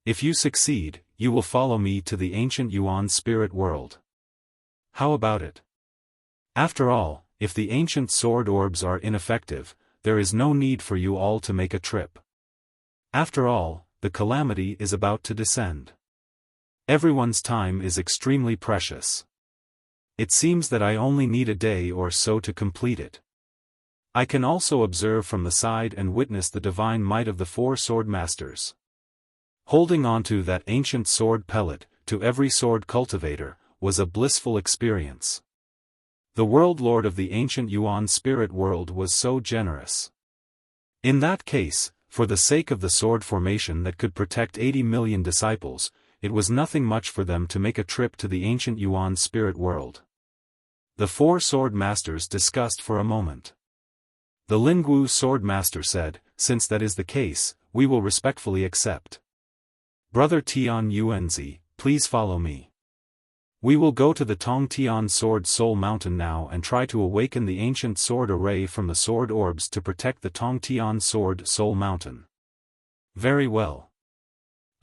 If you succeed, you will follow me to the ancient Yuan spirit world. How about it? After all, if the ancient sword orbs are ineffective, there is no need for you all to make a trip. After all, the calamity is about to descend. Everyone's time is extremely precious. It seems that I only need a day or so to complete it. I can also observe from the side and witness the divine might of the 4 sword masters. Holding onto that ancient sword pellet, to every sword cultivator, was a blissful experience. The world lord of the ancient Yuan spirit world was so generous. In that case, for the sake of the sword formation that could protect 80 million disciples, it was nothing much for them to make a trip to the ancient Yuan spirit world. The 4 sword masters discussed for a moment. The Lingwu sword master said, since that is the case, we will respectfully accept. Brother Tian Yuanzi, please follow me. We will go to the Tongtian Sword Soul Mountain now and try to awaken the ancient sword array from the sword orbs to protect the Tongtian Sword Soul Mountain. Very well.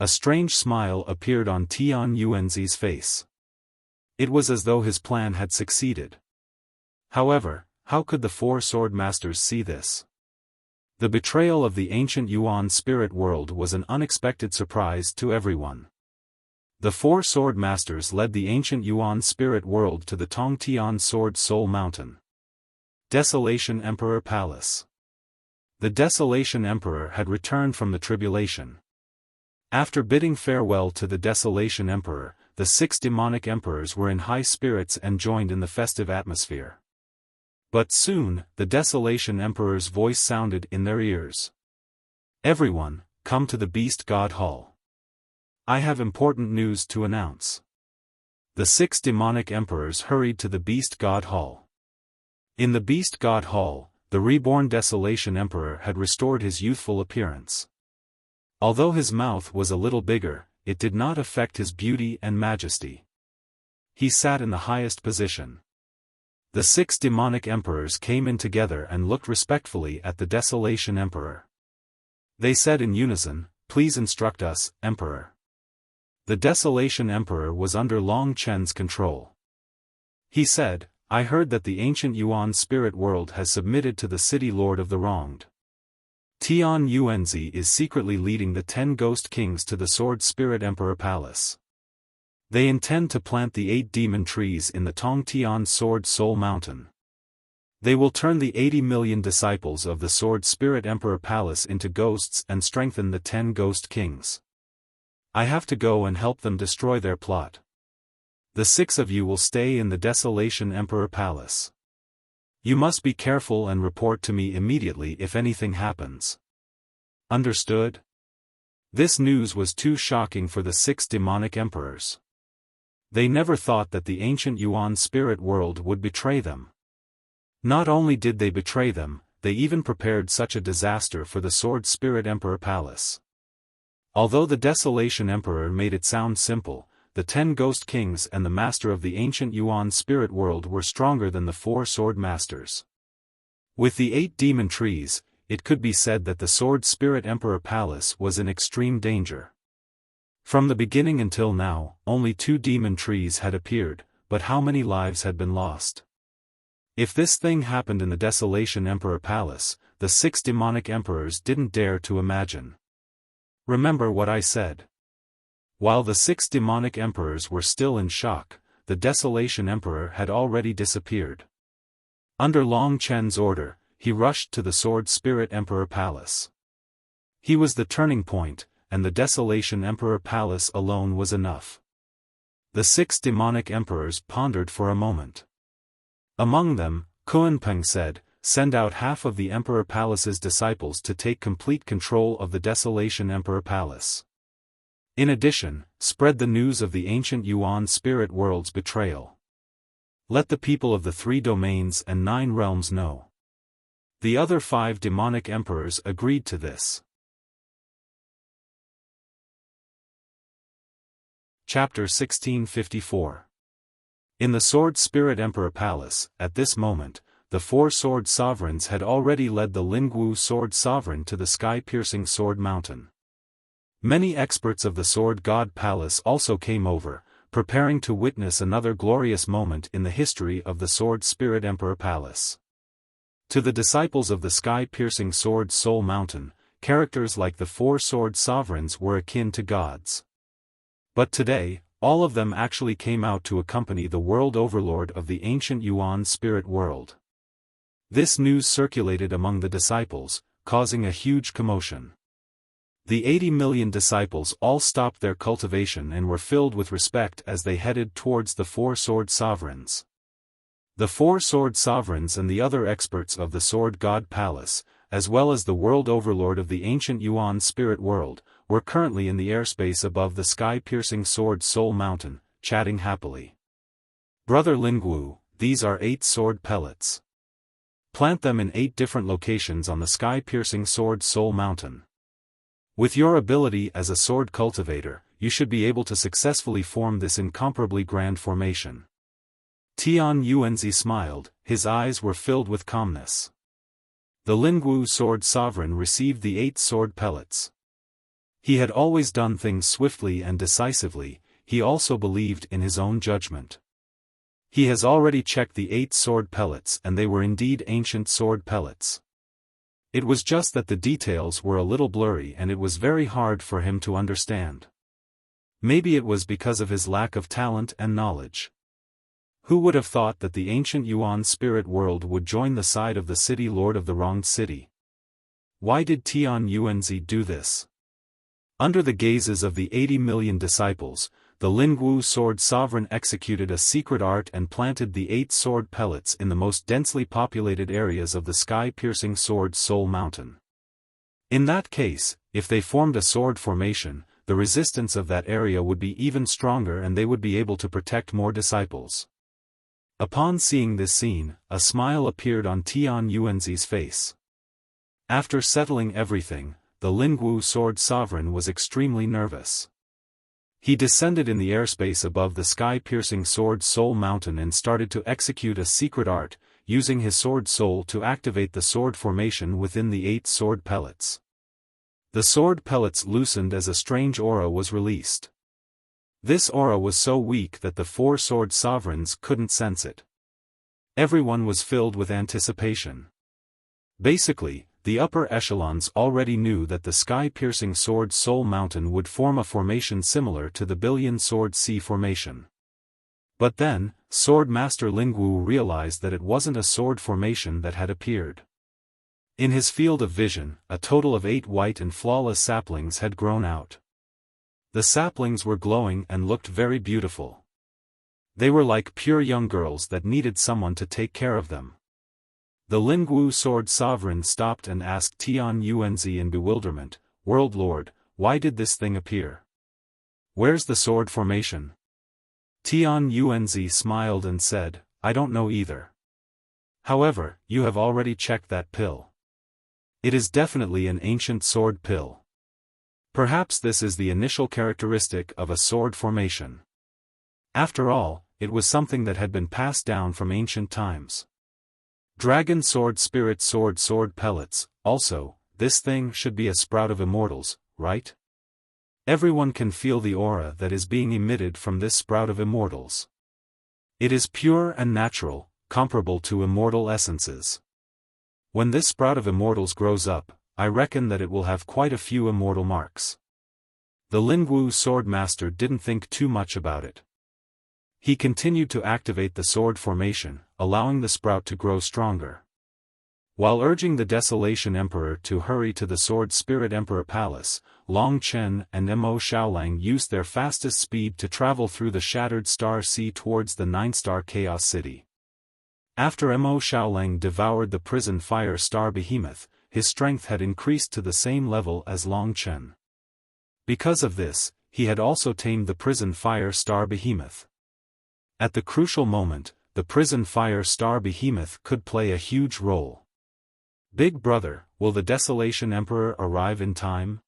A strange smile appeared on Tian Yuanzi's face. It was as though his plan had succeeded. However, how could the 4 sword masters see this? The betrayal of the ancient Yuan spirit world was an unexpected surprise to everyone. The 4 sword masters led the ancient Yuan spirit world to the Tongtian Sword Soul Mountain. Desolation Emperor Palace. The Desolation Emperor had returned from the tribulation. After bidding farewell to the Desolation Emperor, the 6 demonic emperors were in high spirits and joined in the festive atmosphere. But soon, the Desolation Emperor's voice sounded in their ears. Everyone, come to the Beast God Hall. I have important news to announce. The 6 demonic emperors hurried to the Beast God Hall. In the Beast God Hall, the reborn Desolation Emperor had restored his youthful appearance. Although his mouth was a little bigger, it did not affect his beauty and majesty. He sat in the highest position. The 6 demonic emperors came in together and looked respectfully at the Desolation Emperor. They said in unison, please instruct us, Emperor. The Desolation Emperor was under Long Chen's control. He said, "I heard that the ancient Yuan spirit world has submitted to the city lord of the wronged. Tian Yuanzi is secretly leading the 10 ghost kings to the Sword Spirit Emperor Palace. They intend to plant the 8 demon trees in the Tongtian Sword Soul Mountain. They will turn the 80 million disciples of the Sword Spirit Emperor Palace into ghosts and strengthen the 10 ghost kings. I have to go and help them destroy their plot. The 6 of you will stay in the Desolation Emperor Palace. You must be careful and report to me immediately if anything happens. Understood?" This news was too shocking for the 6 demonic emperors. They never thought that the ancient Yuan spirit world would betray them. Not only did they betray them, they even prepared such a disaster for the Sword Spirit Emperor Palace. Although the Desolation Emperor made it sound simple, the 10 Ghost Kings and the Master of the ancient Yuan spirit world were stronger than the 4 Sword Masters. With the 8 demon trees, it could be said that the Sword Spirit Emperor Palace was in extreme danger. From the beginning until now, only 2 demon trees had appeared, but how many lives had been lost? If this thing happened in the Desolation Emperor Palace, the 6 demonic emperors didn't dare to imagine. Remember what I said. While the 6 demonic emperors were still in shock, the Desolation Emperor had already disappeared. Under Long Chen's order, he rushed to the Sword Spirit Emperor Palace. He was the turning point, and the Desolation Emperor Palace alone was enough. The 6 demonic emperors pondered for a moment. Among them, Kuanpeng said, "Send out half of the Emperor Palace's disciples to take complete control of the Desolation Emperor Palace. In addition, spread the news of the ancient Yuan spirit world's betrayal. Let the people of the 3 domains and 9 realms know." The other 5 demonic emperors agreed to this. Chapter 1654. In the Sword Spirit Emperor Palace, at this moment, the 4 sword sovereigns had already led the Lingwu sword sovereign to the sky-piercing Sword Mountain. Many experts of the Sword God Palace also came over, preparing to witness another glorious moment in the history of the Sword Spirit Emperor Palace. To the disciples of the sky-piercing Sword Soul Mountain, characters like the 4 sword sovereigns were akin to gods. But today, all of them actually came out to accompany the world overlord of the ancient Yuan spirit world. This news circulated among the disciples, causing a huge commotion. The 80 million disciples all stopped their cultivation and were filled with respect as they headed towards the 4 sword sovereigns. The 4 sword sovereigns and the other experts of the Sword God Palace, as well as the world overlord of the ancient Yuan spirit world, were currently in the airspace above the sky-piercing Sword Soul Mountain, chatting happily. "Brother Lingwu, these are 8 sword pellets. Plant them in 8 different locations on the sky-piercing Sword Soul Mountain. With your ability as a sword cultivator, you should be able to successfully form this incomparably grand formation." Tian Yuanzi smiled, his eyes were filled with calmness. The Lingwu sword sovereign received the 8 sword pellets. He had always done things swiftly and decisively, he also believed in his own judgment. He has already checked the 8 sword pellets and they were indeed ancient sword pellets. It was just that the details were a little blurry and it was very hard for him to understand. Maybe it was because of his lack of talent and knowledge. Who would have thought that the ancient Yuan spirit world would join the side of the city lord of the wronged city? Why did Tian Yuanzi do this? Under the gazes of the 80 million disciples, the Lingwu sword sovereign executed a secret art and planted the 8 sword pellets in the most densely populated areas of the sky-piercing Sword Soul Mountain. In that case, if they formed a sword formation, the resistance of that area would be even stronger and they would be able to protect more disciples. Upon seeing this scene, a smile appeared on Tian Yuanzi's face. After settling everything, the Lingwu sword sovereign was extremely nervous. He descended in the airspace above the sky-piercing Sword Soul Mountain and started to execute a secret art, using his sword soul to activate the sword formation within the 8 sword pellets. The sword pellets loosened as a strange aura was released. This aura was so weak that the four sword sovereigns couldn't sense it. Everyone was filled with anticipation. Basically, the upper echelons already knew that the sky-piercing Sword Soul Mountain would form a formation similar to the Billion Sword Sea formation. But then, Sword Master Lingwu realized that it wasn't a sword formation that had appeared. In his field of vision, a total of 8 white and flawless saplings had grown out. The saplings were glowing and looked very beautiful. They were like pure young girls that needed someone to take care of them. The Lingwu Sword Sovereign stopped and asked Tian Yuanzi in bewilderment, "World Lord, why did this thing appear? Where's the sword formation?" Tian Yuanzi smiled and said, "I don't know either. However, you have already checked that pill. It is definitely an ancient sword pill. Perhaps this is the initial characteristic of a sword formation. After all, it was something that had been passed down from ancient times. Dragon Sword Spirit Sword pellets, also, this thing should be a sprout of immortals, right? Everyone can feel the aura that is being emitted from this sprout of immortals. It is pure and natural, comparable to immortal essences. When this sprout of immortals grows up, I reckon that it will have quite a few immortal marks." The Lingwu Sword Master didn't think too much about it. He continued to activate the sword formation, allowing the sprout to grow stronger. While urging the Desolation Emperor to hurry to the Sword Spirit Emperor Palace, Long Chen and Mo Xiaolang used their fastest speed to travel through the Shattered Star Sea towards the 9-star Chaos City. After Mo Xiaolang devoured the prison fire star behemoth, his strength had increased to the same level as Long Chen. Because of this, he had also tamed the prison fire star behemoth. At the crucial moment, the prison fire star behemoth could play a huge role. "Big brother, will the Desolation Emperor arrive in time?"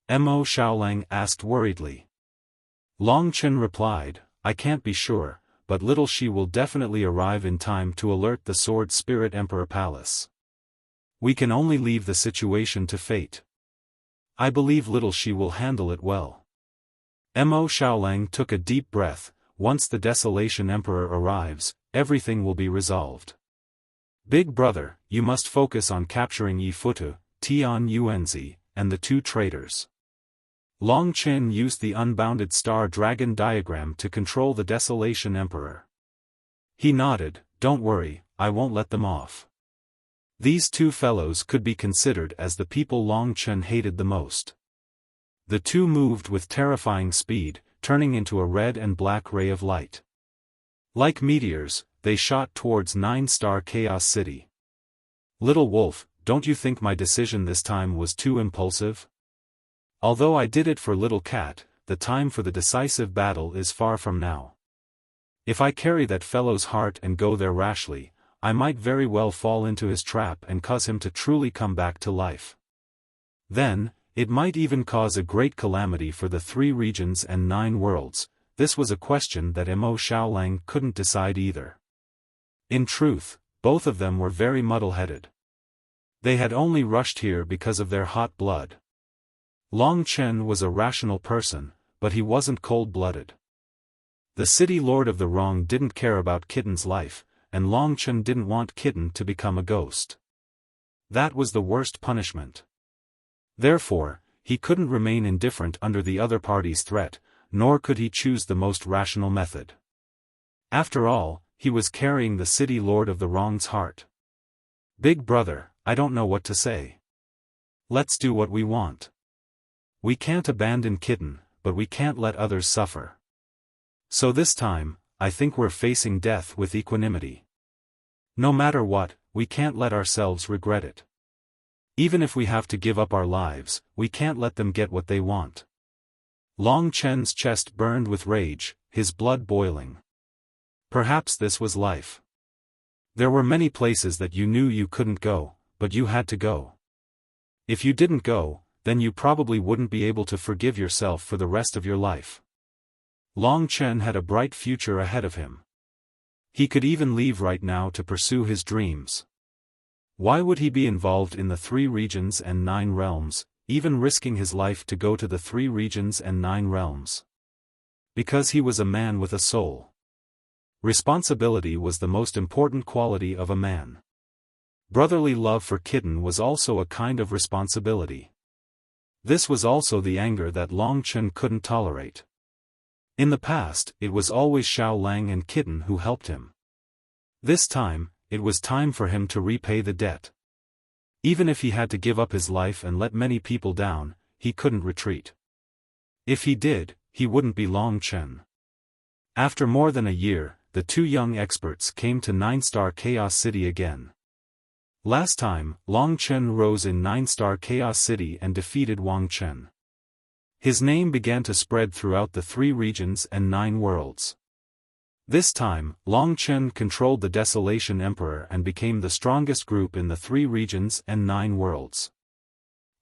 Mo Xiaolang asked worriedly. Long Chen replied, "I can't be sure, but little she will definitely arrive in time to alert the Sword Spirit Emperor Palace. We can only leave the situation to fate. I believe little she will handle it well." Mo Xiaolang took a deep breath. "Once the Desolation Emperor arrives, everything will be resolved. Big brother, you must focus on capturing Yi Futu, Tian Yuanzi, and the 2 traitors." Long Chen used the unbounded star dragon diagram to control the Desolation Emperor. He nodded, "Don't worry, I won't let them off." These 2 fellows could be considered as the people Long Chen hated the most. The 2 moved with terrifying speed, turning into a red and black ray of light. Like meteors, they shot towards 9-star Chaos City. "Little wolf, don't you think my decision this time was too impulsive? Although I did it for Little Cat, the time for the decisive battle is far from now. If I carry that fellow's heart and go there rashly, I might very well fall into his trap and cause him to truly come back to life. Then, it might even cause a great calamity for the 3 regions and 9 worlds." This was a question that Mo Xiaolang couldn't decide either. In truth, both of them were very muddle-headed. They had only rushed here because of their hot blood. Long Chen was a rational person, but he wasn't cold-blooded. The city lord of the wrong didn't care about Kitten's life, and Long Chen didn't want Kitten to become a ghost. That was the worst punishment. Therefore, he couldn't remain indifferent under the other party's threat, nor could he choose the most rational method. After all, he was carrying the city lord of the wrong's heart. "Big brother, I don't know what to say. Let's do what we want. We can't abandon Kitten, but we can't let others suffer. So this time, I think we're facing death with equanimity. No matter what, we can't let ourselves regret it. Even if we have to give up our lives, we can't let them get what they want." Long Chen's chest burned with rage, his blood boiling. Perhaps this was life. There were many places that you knew you couldn't go, but you had to go. If you didn't go, then you probably wouldn't be able to forgive yourself for the rest of your life. Long Chen had a bright future ahead of him. He could even leave right now to pursue his dreams. Why would he be involved in the 3 regions and 9 realms, even risking his life to go to the 3 regions and 9 realms? Because he was a man with a soul. Responsibility was the most important quality of a man. Brotherly love for Kitten was also a kind of responsibility. This was also the anger that Long Chen couldn't tolerate. In the past, it was always Xiao Lang and Kitten who helped him. This time, it was time for him to repay the debt. Even if he had to give up his life and let many people down, he couldn't retreat. If he did, he wouldn't be Long Chen. After more than a year, the two young experts came to 9-Star Chaos City again. Last time, Long Chen rose in 9-Star Chaos City and defeated Wang Chen. His name began to spread throughout the 3 regions and 9 worlds. This time, Long Chen controlled the Desolation Emperor and became the strongest group in the 3 regions and 9 worlds.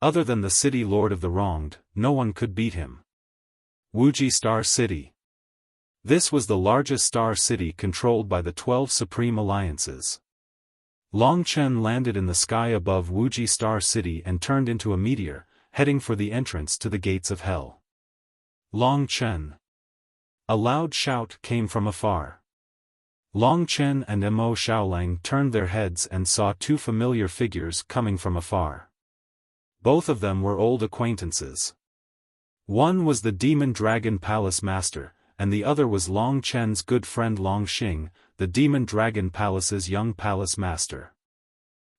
Other than the City Lord of the Wronged, no one could beat him. Wuxia Star City. This was the largest star city controlled by the 12 Supreme Alliances. Long Chen landed in the sky above Wuxia Star City and turned into a meteor, heading for the entrance to the gates of hell. Long Chen. A loud shout came from afar. Long Chen and Mo Xiaolang turned their heads and saw 2 familiar figures coming from afar. Both of them were old acquaintances. One was the Demon Dragon Palace Master, and the other was Long Chen's good friend Long Xing, the Demon Dragon Palace's young palace master.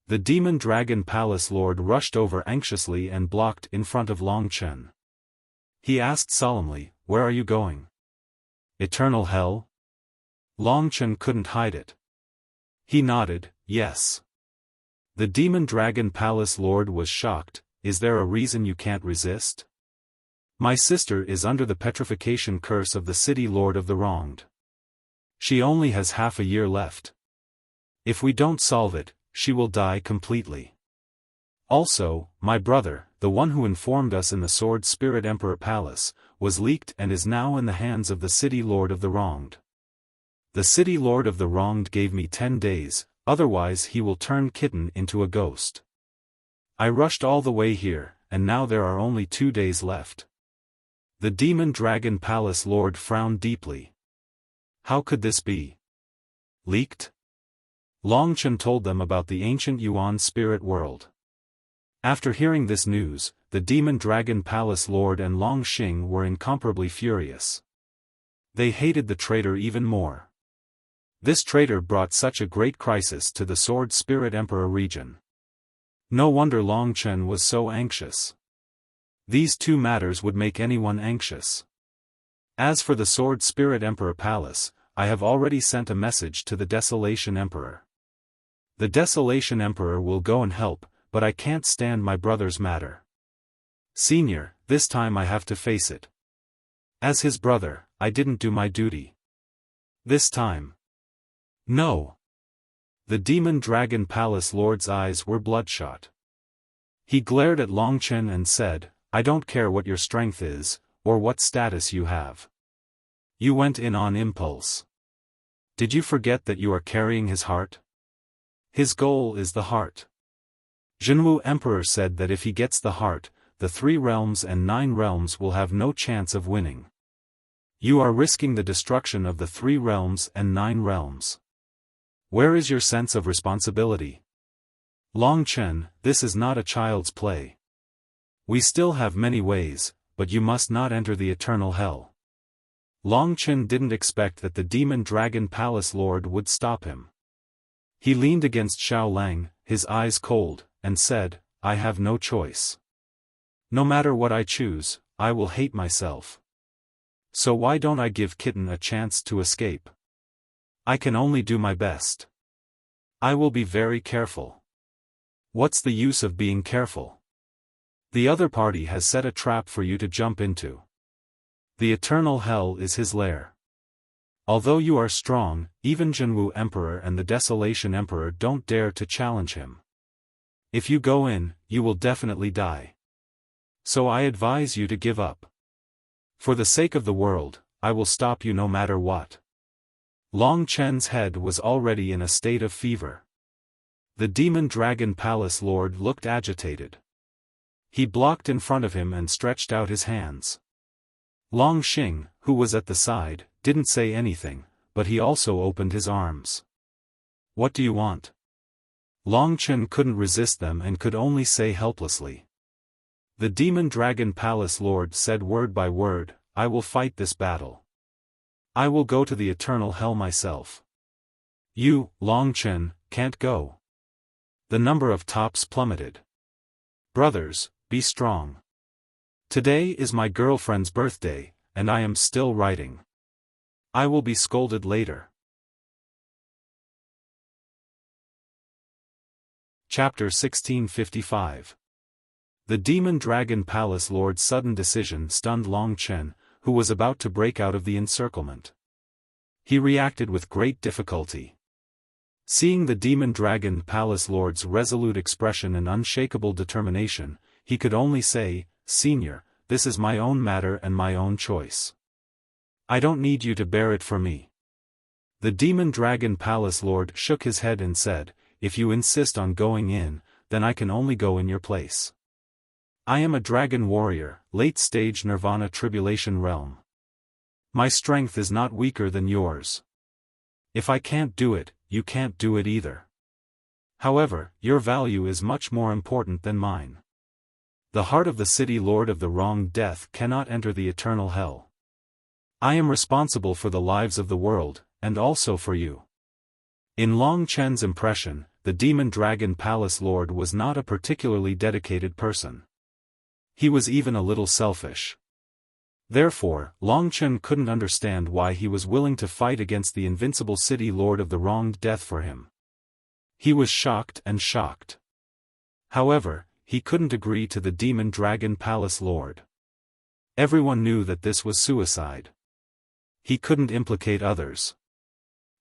The Demon Dragon Palace Lord rushed over anxiously and blocked in front of Long Chen. He asked solemnly, "Where are you going? Eternal hell?" Long Chen couldn't hide it. He nodded, "Yes." The Demon Dragon Palace Lord was shocked. "Is there a reason you can't resist?" "My sister is under the petrification curse of the City Lord of the Wronged. She only has half a year left. If we don't solve it, she will die completely. Also, my brother, the one who informed us in the Sword Spirit Emperor Palace, was leaked and is now in the hands of the City Lord of the Wronged. The City Lord of the Wronged gave me 10 days, otherwise he will turn Kitten into a ghost. I rushed all the way here, and now there are only 2 days left." The Demon Dragon Palace Lord frowned deeply. How could this be? Leaked? Long Chen told them about the ancient Yuan spirit world. After hearing this news, the Demon Dragon Palace Lord and Long Xing were incomparably furious. They hated the traitor even more. This traitor brought such a great crisis to the Sword Spirit Emperor region. No wonder Long Chen was so anxious. These 2 matters would make anyone anxious. As for the Sword Spirit Emperor Palace, I have already sent a message to the Desolation Emperor. The Desolation Emperor will go and help, but I can't stand my brother's matter. Senior, this time I have to face it. As his brother, I didn't do my duty. This time. No. The Demon Dragon Palace Lord's eyes were bloodshot. He glared at Long Chen and said, "I don't care what your strength is, or what status you have. You went in on impulse. Did you forget that you are carrying his heart? His goal is the heart. Zhenwu Emperor said that if he gets the heart, the 3 realms and 9 realms will have no chance of winning. You are risking the destruction of the 3 realms and 9 realms. Where is your sense of responsibility? Long Chen, this is not a child's play. We still have many ways, but you must not enter the eternal hell." Long Chen didn't expect that the Demon Dragon Palace Lord would stop him. He leaned against Xiao Lang, his eyes cold, and said, "I have no choice. No matter what I choose, I will hate myself. So why don't I give Kitten a chance to escape? I can only do my best. I will be very careful." What's the use of being careful? The other party has set a trap for you to jump into. The eternal hell is his lair. Although you are strong, even Zhenwu Emperor and the Desolation Emperor don't dare to challenge him. If you go in, you will definitely die. So I advise you to give up. For the sake of the world, I will stop you no matter what. Long Chen's head was already in a state of fever. The Demon Dragon Palace Lord looked agitated. He blocked in front of him and stretched out his hands. Long Xing, who was at the side, didn't say anything, but he also opened his arms. What do you want? Long Chen couldn't resist them and could only say helplessly. The Demon Dragon Palace Lord said word by word, I will fight this battle. I will go to the eternal hell myself. You, Long Chen, can't go. The number of tops plummeted. Brothers, be strong. Today is my girlfriend's birthday, and I am still writing. I will be scolded later. Chapter 1655. The Demon Dragon Palace Lord's sudden decision stunned Long Chen, who was about to break out of the encirclement. He reacted with great difficulty. Seeing the Demon Dragon Palace Lord's resolute expression and unshakable determination, he could only say, Senior, this is my own matter and my own choice. I don't need you to bear it for me. The Demon Dragon Palace Lord shook his head and said, If you insist on going in, then I can only go in your place. I am a dragon warrior, late-stage Nirvana Tribulation Realm. My strength is not weaker than yours. If I can't do it, you can't do it either. However, your value is much more important than mine. The heart of the city Lord of the Wronged Death cannot enter the eternal hell. I am responsible for the lives of the world, and also for you. In Long Chen's impression, the Demon Dragon Palace Lord was not a particularly dedicated person. He was even a little selfish. Therefore, Long Chen couldn't understand why he was willing to fight against the invincible city Lord of the Wronged Death for him. He was shocked and shocked. However, he couldn't agree to the Demon Dragon Palace Lord. Everyone knew that this was suicide. He couldn't implicate others.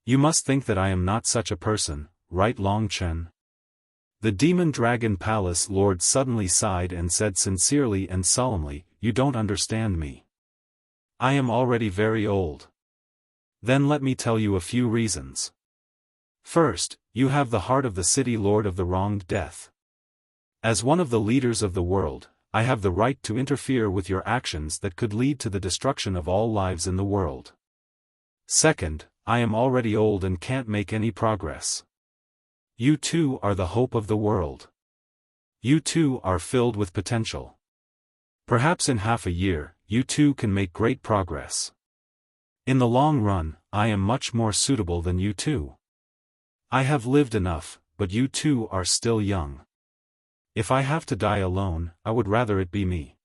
You must think that I am not such a person, right, Long Chen? The Demon Dragon Palace Lord suddenly sighed and said sincerely and solemnly, You don't understand me. I am already very old. Then let me tell you a few reasons. First, you have the heart of the city Lord of the Wronged Death. As one of the leaders of the world, I have the right to interfere with your actions that could lead to the destruction of all lives in the world. Second, I am already old and can't make any progress. You too are the hope of the world. You too are filled with potential. Perhaps in half a year, you too can make great progress. In the long run, I am much more suitable than you too. I have lived enough, but you too are still young. If I have to die alone, I would rather it be me.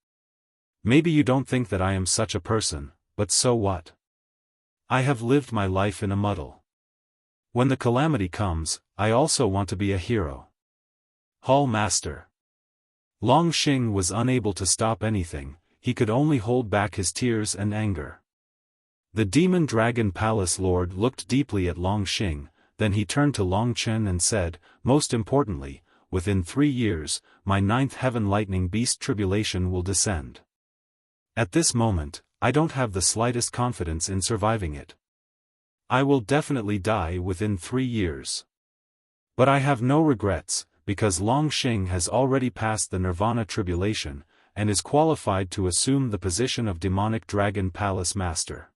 Maybe you don't think that I am such a person, but so what? I have lived my life in a muddle. When the calamity comes, I also want to be a hero. Hall Master. Long Xing was unable to stop anything, he could only hold back his tears and anger. The Demon Dragon Palace Lord looked deeply at Long Xing, then he turned to Long Chen and said, Most importantly, within 3 years, my 9th heaven lightning beast tribulation will descend. At this moment, I don't have the slightest confidence in surviving it. I will definitely die within 3 years. But I have no regrets, because Long Xing has already passed the Nirvana tribulation, and is qualified to assume the position of Demonic Dragon Palace Master.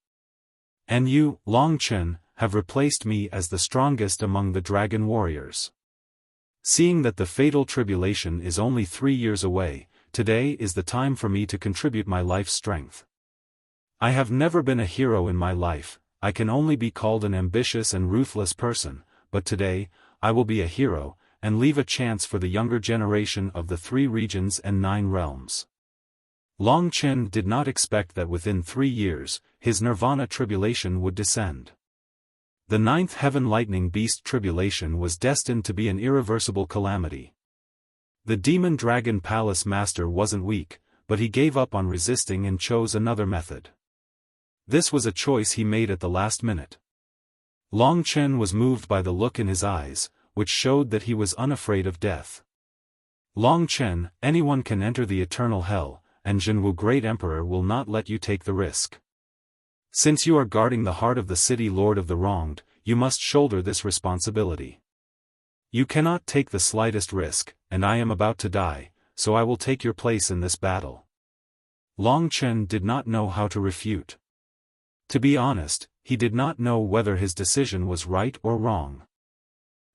And you, Long Chen, have replaced me as the strongest among the dragon warriors. Seeing that the fatal tribulation is only 3 years away, today is the time for me to contribute my life's strength. I have never been a hero in my life, I can only be called an ambitious and ruthless person, but today, I will be a hero, and leave a chance for the younger generation of the 3 regions and 9 realms. Long Chen did not expect that within 3 years, his Nirvana tribulation would descend. The 9th heaven lightning beast tribulation was destined to be an irreversible calamity. The Demon Dragon Palace Master wasn't weak, but he gave up on resisting and chose another method. This was a choice he made at the last minute. Long Chen was moved by the look in his eyes, which showed that he was unafraid of death. Long Chen, anyone can enter the eternal hell, and Jinwu Great Emperor will not let you take the risk. Since you are guarding the heart of the city Lord of the Wronged, you must shoulder this responsibility. You cannot take the slightest risk, and I am about to die, so I will take your place in this battle. Long Chen did not know how to refute. To be honest, he did not know whether his decision was right or wrong.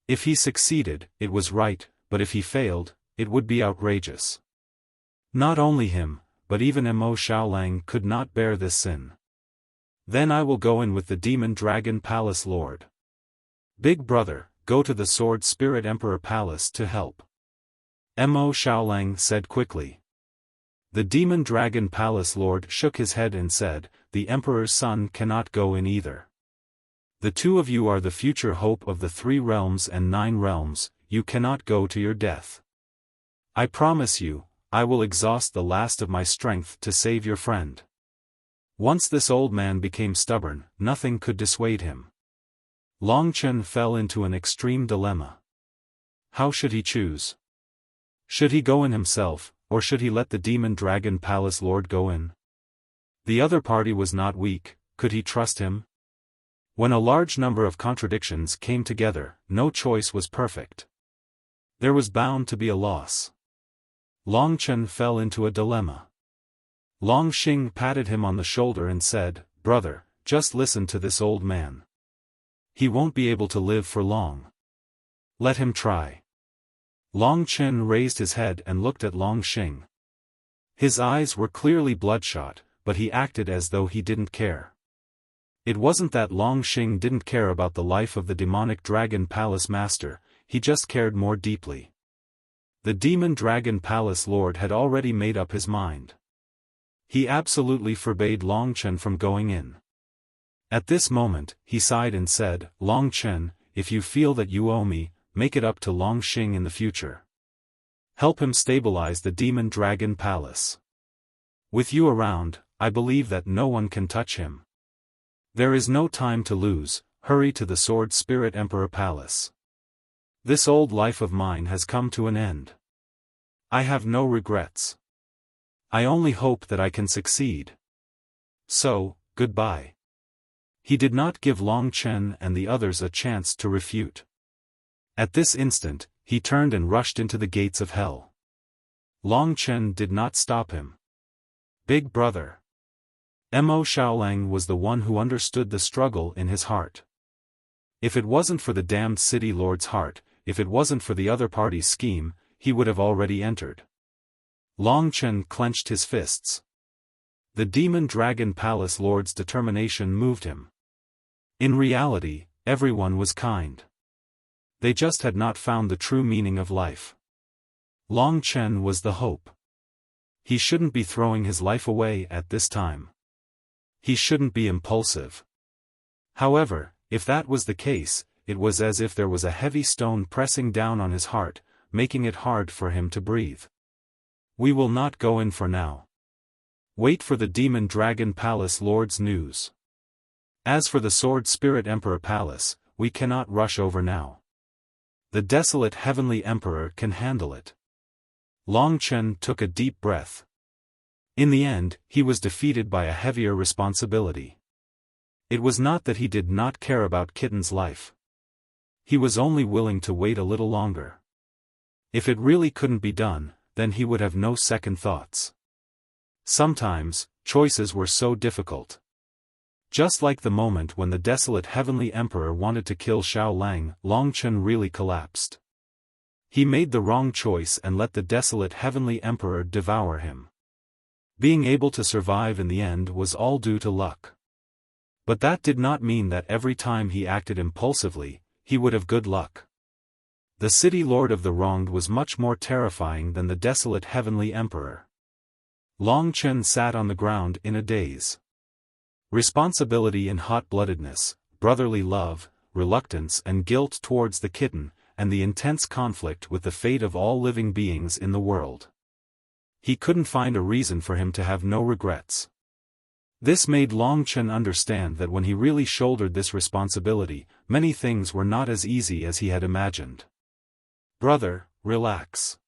If he succeeded, it was right, but if he failed, it would be outrageous. Not only him, but even Mo Xiaolang could not bear this sin. Then I will go in with the Demon Dragon Palace Lord. Big brother, go to the Sword Spirit Emperor Palace to help. Mo Xiaolang said quickly. The Demon Dragon Palace Lord shook his head and said, the Emperor's son cannot go in either. The two of you are the future hope of the 3 realms and 9 realms, you cannot go to your death. I promise you, I will exhaust the last of my strength to save your friend. Once this old man became stubborn, nothing could dissuade him. Long Chen fell into an extreme dilemma. How should he choose? Should he go in himself, or should he let the Demon Dragon Palace Lord go in? The other party was not weak, could he trust him? When a large number of contradictions came together, no choice was perfect. There was bound to be a loss. Long Chen fell into a dilemma. Long Xing patted him on the shoulder and said, brother, just listen to this old man. He won't be able to live for long. Let him try. Long Chen raised his head and looked at Long Xing. His eyes were clearly bloodshot, but he acted as though he didn't care. It wasn't that Long Xing didn't care about the life of the demonic dragon palace master, he just cared more deeply. The Demon Dragon Palace Lord had already made up his mind. He absolutely forbade Long Chen from going in. At this moment, he sighed and said, Long Chen, if you feel that you owe me, make it up to Long Xing in the future. Help him stabilize the Demon Dragon Palace. With you around, I believe that no one can touch him. There is no time to lose, hurry to the Sword Spirit Emperor Palace. This old life of mine has come to an end. I have no regrets. I only hope that I can succeed. So, goodbye. He did not give Long Chen and the others a chance to refute. At this instant, he turned and rushed into the gates of hell. Long Chen did not stop him. Big brother. Mo Xiaolang was the one who understood the struggle in his heart. If it wasn't for the damned city lord's heart, if it wasn't for the other party's scheme, he would have already entered. Long Chen clenched his fists. The Demon Dragon Palace Lord's determination moved him. In reality, everyone was kind. They just had not found the true meaning of life. Long Chen was the hope. He shouldn't be throwing his life away at this time. He shouldn't be impulsive. However, if that was the case, it was as if there was a heavy stone pressing down on his heart, making it hard for him to breathe. We will not go in for now. Wait for the Demon Dragon Palace Lord's news. As for the Sword Spirit Emperor Palace, we cannot rush over now. The desolate Heavenly Emperor can handle it. Long Chen took a deep breath. In the end, he was defeated by a heavier responsibility. It was not that he did not care about Kitten's life. He was only willing to wait a little longer. If it really couldn't be done, then he would have no second thoughts. Sometimes, choices were so difficult. Just like the moment when the desolate Heavenly Emperor wanted to kill Xiaolang, Long Chen really collapsed. He made the wrong choice and let the desolate Heavenly Emperor devour him. Being able to survive in the end was all due to luck. But that did not mean that every time he acted impulsively, he would have good luck. The city lord of the wronged was much more terrifying than the desolate Heavenly Emperor. Long Chen sat on the ground in a daze. Responsibility and hot-bloodedness, brotherly love, reluctance and guilt towards the kitten, and the intense conflict with the fate of all living beings in the world. He couldn't find a reason for him to have no regrets. This made Long Chen understand that when he really shouldered this responsibility, many things were not as easy as he had imagined. Brother, relax.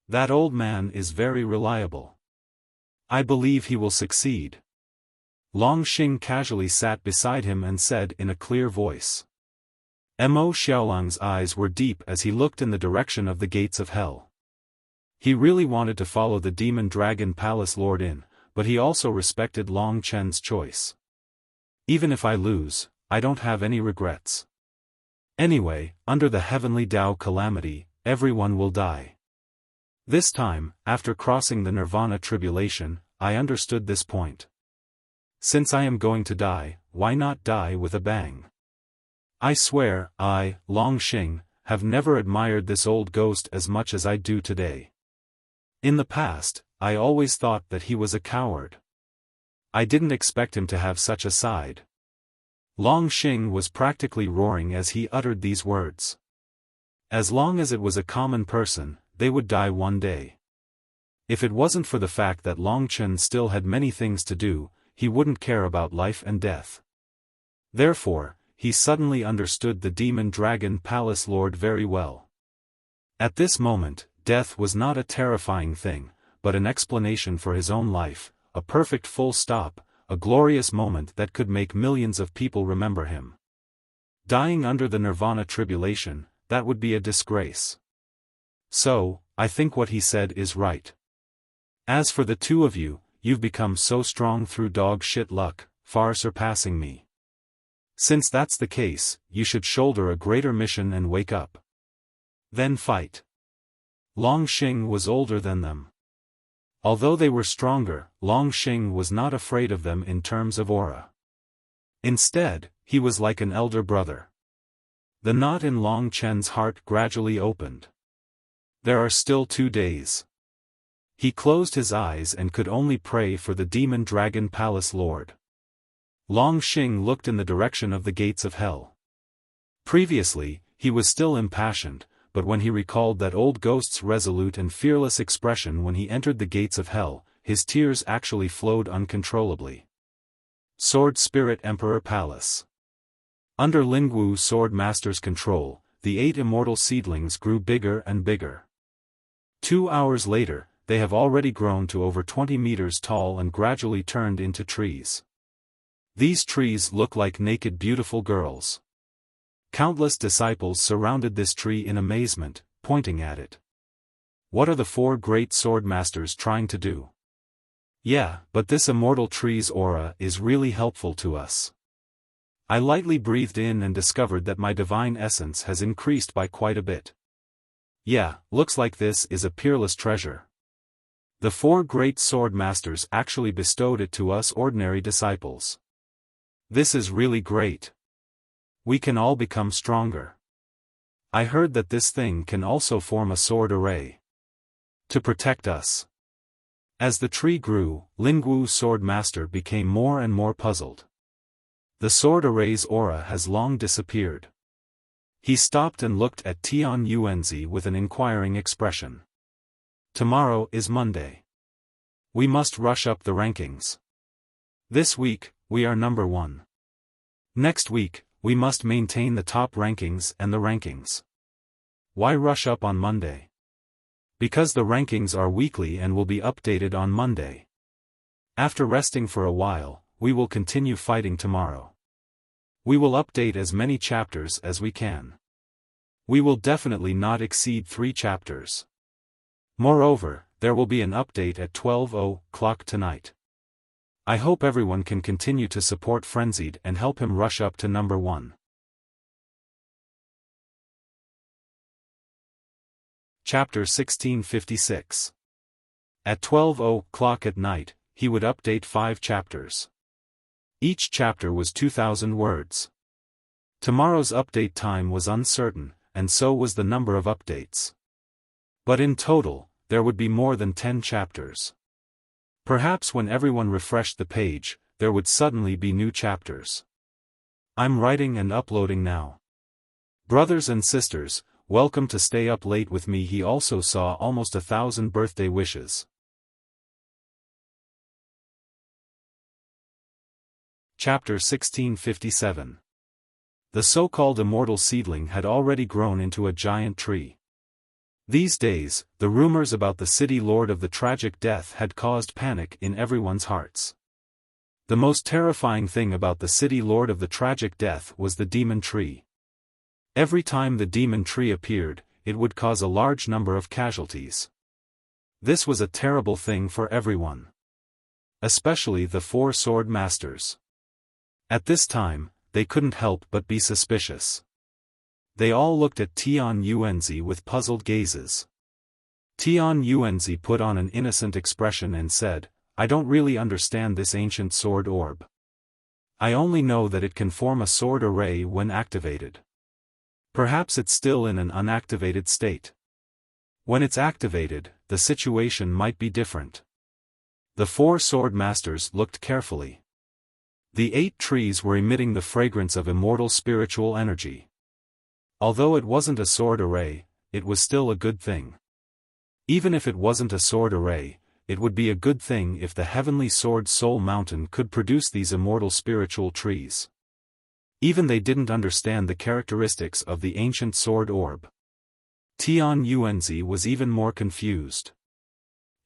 That old man is very reliable. I believe he will succeed. Long Xing casually sat beside him and said in a clear voice. Mo Xiaolang's eyes were deep as he looked in the direction of the gates of hell. He really wanted to follow the Demon Dragon Palace Lord in, but he also respected Long Chen's choice. Even if I lose, I don't have any regrets. Anyway, under the heavenly Tao calamity, everyone will die. This time, after crossing the nirvana tribulation, I understood this point. Since I am going to die, why not die with a bang? I swear, I, Long Xing, have never admired this old ghost as much as I do today. In the past, I always thought that he was a coward. I didn't expect him to have such a side. Long Xing was practically roaring as he uttered these words. As long as it was a common person, they would die one day. If it wasn't for the fact that Long Chen still had many things to do, he wouldn't care about life and death. Therefore, he suddenly understood the demon dragon palace lord very well. At this moment, death was not a terrifying thing, but an explanation for his own life, a perfect full stop, a glorious moment that could make millions of people remember him. Dying under the nirvana tribulation, that would be a disgrace. So, I think what he said is right. As for the two of you, you've become so strong through dog shit luck, far surpassing me. Since that's the case, you should shoulder a greater mission and wake up. Then fight. Long Xing was older than them. Although they were stronger, Long Xing was not afraid of them in terms of aura. Instead, he was like an elder brother. The knot in Long Chen's heart gradually opened. There are still 2 days. He closed his eyes and could only pray for the demon dragon palace lord. Long Xing looked in the direction of the gates of hell. Previously, he was still impassioned, but when he recalled that old ghost's resolute and fearless expression when he entered the gates of hell, his tears actually flowed uncontrollably. Sword Spirit Emperor Palace. Under Lingwu Sword Master's control, the 8 immortal seedlings grew bigger and bigger. 2 hours later, they have already grown to over 20 meters tall and gradually turned into trees. These trees look like naked beautiful girls. Countless disciples surrounded this tree in amazement, pointing at it. What are the 4 great sword masters trying to do? Yeah, but this immortal tree's aura is really helpful to us. I lightly breathed in and discovered that my divine essence has increased by quite a bit. Yeah, looks like this is a peerless treasure. The 4 great sword masters actually bestowed it to us ordinary disciples. This is really great. We can all become stronger. I heard that this thing can also form a sword array to protect us. As the tree grew, Lingwu Sword Master became more and more puzzled. The sword array's aura has long disappeared. He stopped and looked at Tian Yuanzi with an inquiring expression. Tomorrow is Monday. We must rush up the rankings. This week, we are number 1. Next week, we must maintain the top rankings and the rankings. Why rush up on Monday? Because the rankings are weekly and will be updated on Monday. After resting for a while, we will continue fighting tomorrow. We will update as many chapters as we can. We will definitely not exceed 3 chapters. Moreover, there will be an update at 12:00 tonight. I hope everyone can continue to support Frenzied and help him rush up to number 1. Chapter 1656. At 12:00 at night, he would update 5 chapters. Each chapter was 2,000 words. Tomorrow's update time was uncertain, and so was the number of updates. But in total, there would be more than 10 chapters. Perhaps when everyone refreshed the page, there would suddenly be new chapters. I'm writing and uploading now. Brothers and sisters, welcome to stay up late with me. He also saw almost 1,000 birthday wishes. Chapter 1657. The so-called immortal seedling had already grown into a giant tree. These days, the rumors about the city lord of the tragic death had caused panic in everyone's hearts. The most terrifying thing about the city lord of the tragic death was the demon tree. Every time the demon tree appeared, it would cause a large number of casualties. This was a terrible thing for everyone. especially the four sword masters. At this time, they couldn't help but be suspicious. They all looked at Tian Yuanzi with puzzled gazes. Tian Yuanzi put on an innocent expression and said, "I don't really understand this ancient sword orb. I only know that it can form a sword array when activated. Perhaps it's still in an unactivated state. When it's activated, the situation might be different." The four sword masters looked carefully. The 8 trees were emitting the fragrance of immortal spiritual energy. Although it wasn't a sword array, it was still a good thing. Even if it wasn't a sword array, it would be a good thing if the heavenly sword Soul Mountain could produce these immortal spiritual trees. Even they didn't understand the characteristics of the ancient sword orb. Tian Yuanzi was even more confused.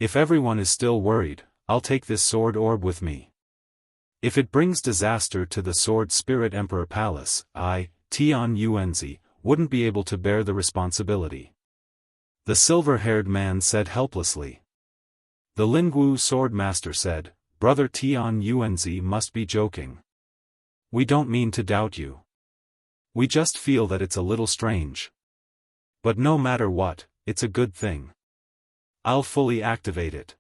"If everyone is still worried, I'll take this sword orb with me. If it brings disaster to the Sword Spirit Emperor Palace, I, Tian Yuanzi, wouldn't be able to bear the responsibility," the silver-haired man said helplessly. The Lingwu sword master said, "Brother Tian Yuanzi must be joking. We don't mean to doubt you. We just feel that it's a little strange. But no matter what, it's a good thing. I'll fully activate it.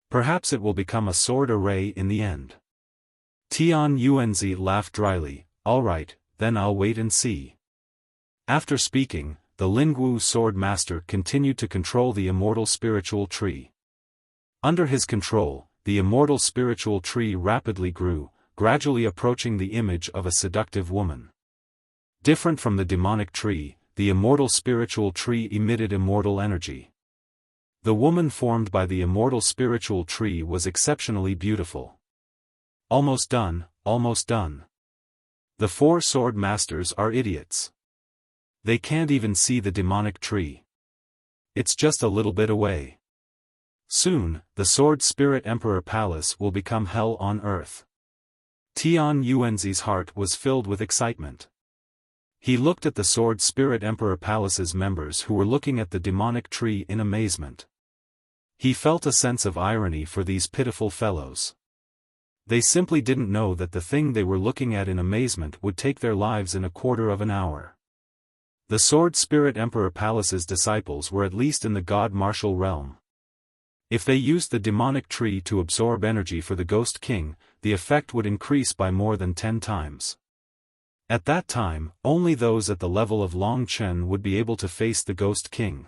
Perhaps it will become a sword array in the end." Tian Yuanzi laughed dryly. "All right, then I'll wait and see." After speaking, the Lingwu sword master continued to control the immortal spiritual tree. Under his control, the immortal spiritual tree rapidly grew, gradually approaching the image of a seductive woman. Different from the demonic tree, the immortal spiritual tree emitted immortal energy. The woman formed by the immortal spiritual tree was exceptionally beautiful. "Almost done, almost done. The four sword masters are idiots. They can't even see the demonic tree. It's just a little bit away. Soon, the Sword Spirit Emperor Palace will become hell on earth." Tian Yuanzi's heart was filled with excitement. He looked at the Sword Spirit Emperor Palace's members who were looking at the demonic tree in amazement. He felt a sense of irony for these pitiful fellows. They simply didn't know that the thing they were looking at in amazement would take their lives in a quarter of an hour. The Sword Spirit Emperor Palace's disciples were at least in the God Martial realm. If they used the demonic tree to absorb energy for the Ghost King, the effect would increase by more than 10 times. At that time, only those at the level of Long Chen would be able to face the Ghost King.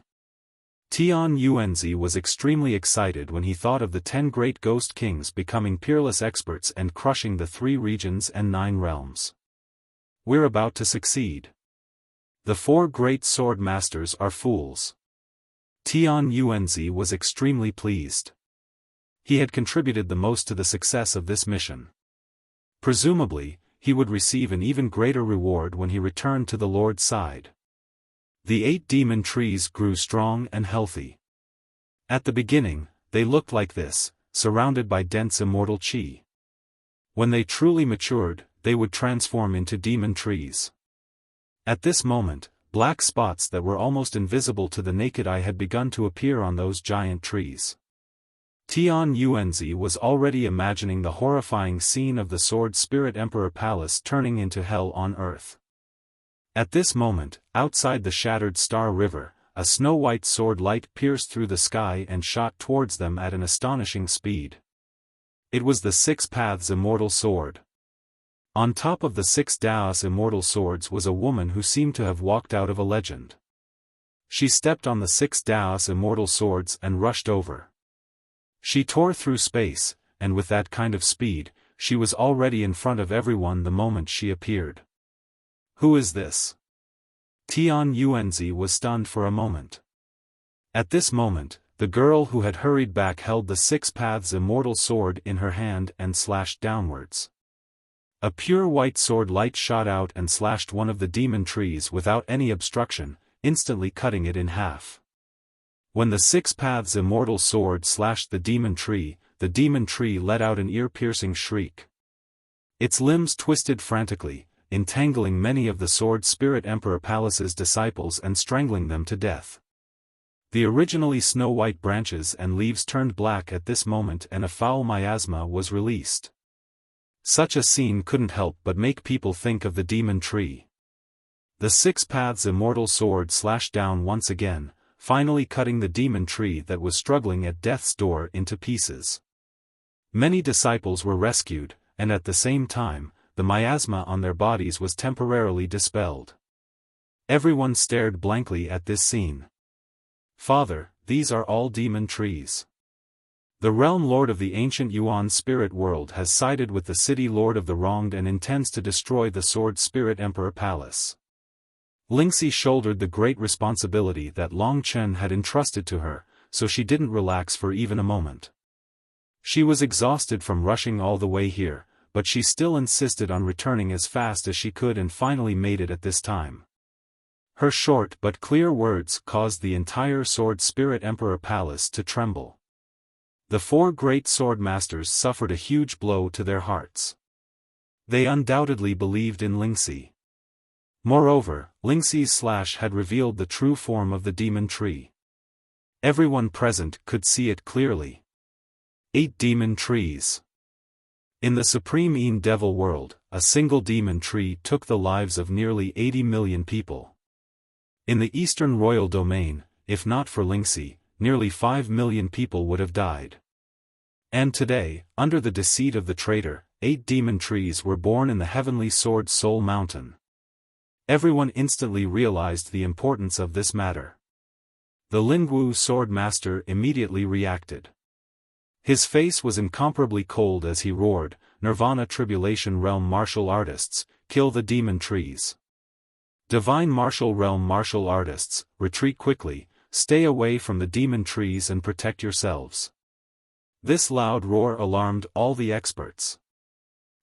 Tian Yuanzi was extremely excited when he thought of the 10 great Ghost Kings becoming peerless experts and crushing the 3 regions and 9 realms. We're about to succeed. The 4 great sword masters are fools. Tian Yuanzi was extremely pleased. He had contributed the most to the success of this mission. Presumably, he would receive an even greater reward when he returned to the Lord's side. The 8 demon trees grew strong and healthy. At the beginning, they looked like this, surrounded by dense immortal qi. When they truly matured, they would transform into demon trees. At this moment, black spots that were almost invisible to the naked eye had begun to appear on those giant trees. Tian Yuanzi was already imagining the horrifying scene of the Sword Spirit Emperor Palace turning into hell on earth. At this moment, outside the shattered Star River, a snow-white sword light pierced through the sky and shot towards them at an astonishing speed. It was the 6 Paths Immortal Sword. On top of the 6 Daos Immortal Swords was a woman who seemed to have walked out of a legend. She stepped on the 6 Daos Immortal Swords and rushed over. She tore through space, and with that kind of speed, she was already in front of everyone the moment she appeared. Who is this? Tian Yuanzi was stunned for a moment. At this moment, the girl who had hurried back held the 6 Paths Immortal Sword in her hand and slashed downwards. A pure white sword light shot out and slashed one of the demon trees without any obstruction, instantly cutting it in half. When the 6 Paths Immortal Sword slashed the demon tree let out an ear-piercing shriek. Its limbs twisted frantically, entangling many of the Sword Spirit Emperor Palace's disciples and strangling them to death. The originally snow-white branches and leaves turned black at this moment and a foul miasma was released. Such a scene couldn't help but make people think of the demon tree. The Six Paths immortal sword slashed down once again, finally cutting the demon tree that was struggling at death's door into pieces. Many disciples were rescued, and at the same time, the miasma on their bodies was temporarily dispelled. Everyone stared blankly at this scene. "Father, these are all demon trees. The realm lord of the ancient Yuan spirit world has sided with the city lord of the wronged and intends to destroy the sword spirit emperor palace." Lingxi shouldered the great responsibility that Long Chen had entrusted to her, so she didn't relax for even a moment. She was exhausted from rushing all the way here, but she still insisted on returning as fast as she could and finally made it at this time. Her short but clear words caused the entire Sword Spirit Emperor Palace to tremble. The four great sword masters suffered a huge blow to their hearts. They undoubtedly believed in Lingxi. Moreover, Lingxi's slash had revealed the true form of the demon tree. Everyone present could see it clearly. 8 demon trees. In the supreme Een Devil world, a single demon tree took the lives of nearly 80 million people. In the Eastern Royal Domain, if not for Lingxi, nearly 5 million people would have died. And today, under the deceit of the traitor, 8 demon trees were born in the heavenly Sword Soul Mountain. Everyone instantly realized the importance of this matter. The Lingwu Sword Master immediately reacted. His face was incomparably cold as he roared, "Nirvana Tribulation Realm Martial Artists, kill the demon trees. Divine Martial Realm Martial Artists, retreat quickly, stay away from the demon trees and protect yourselves." This loud roar alarmed all the experts.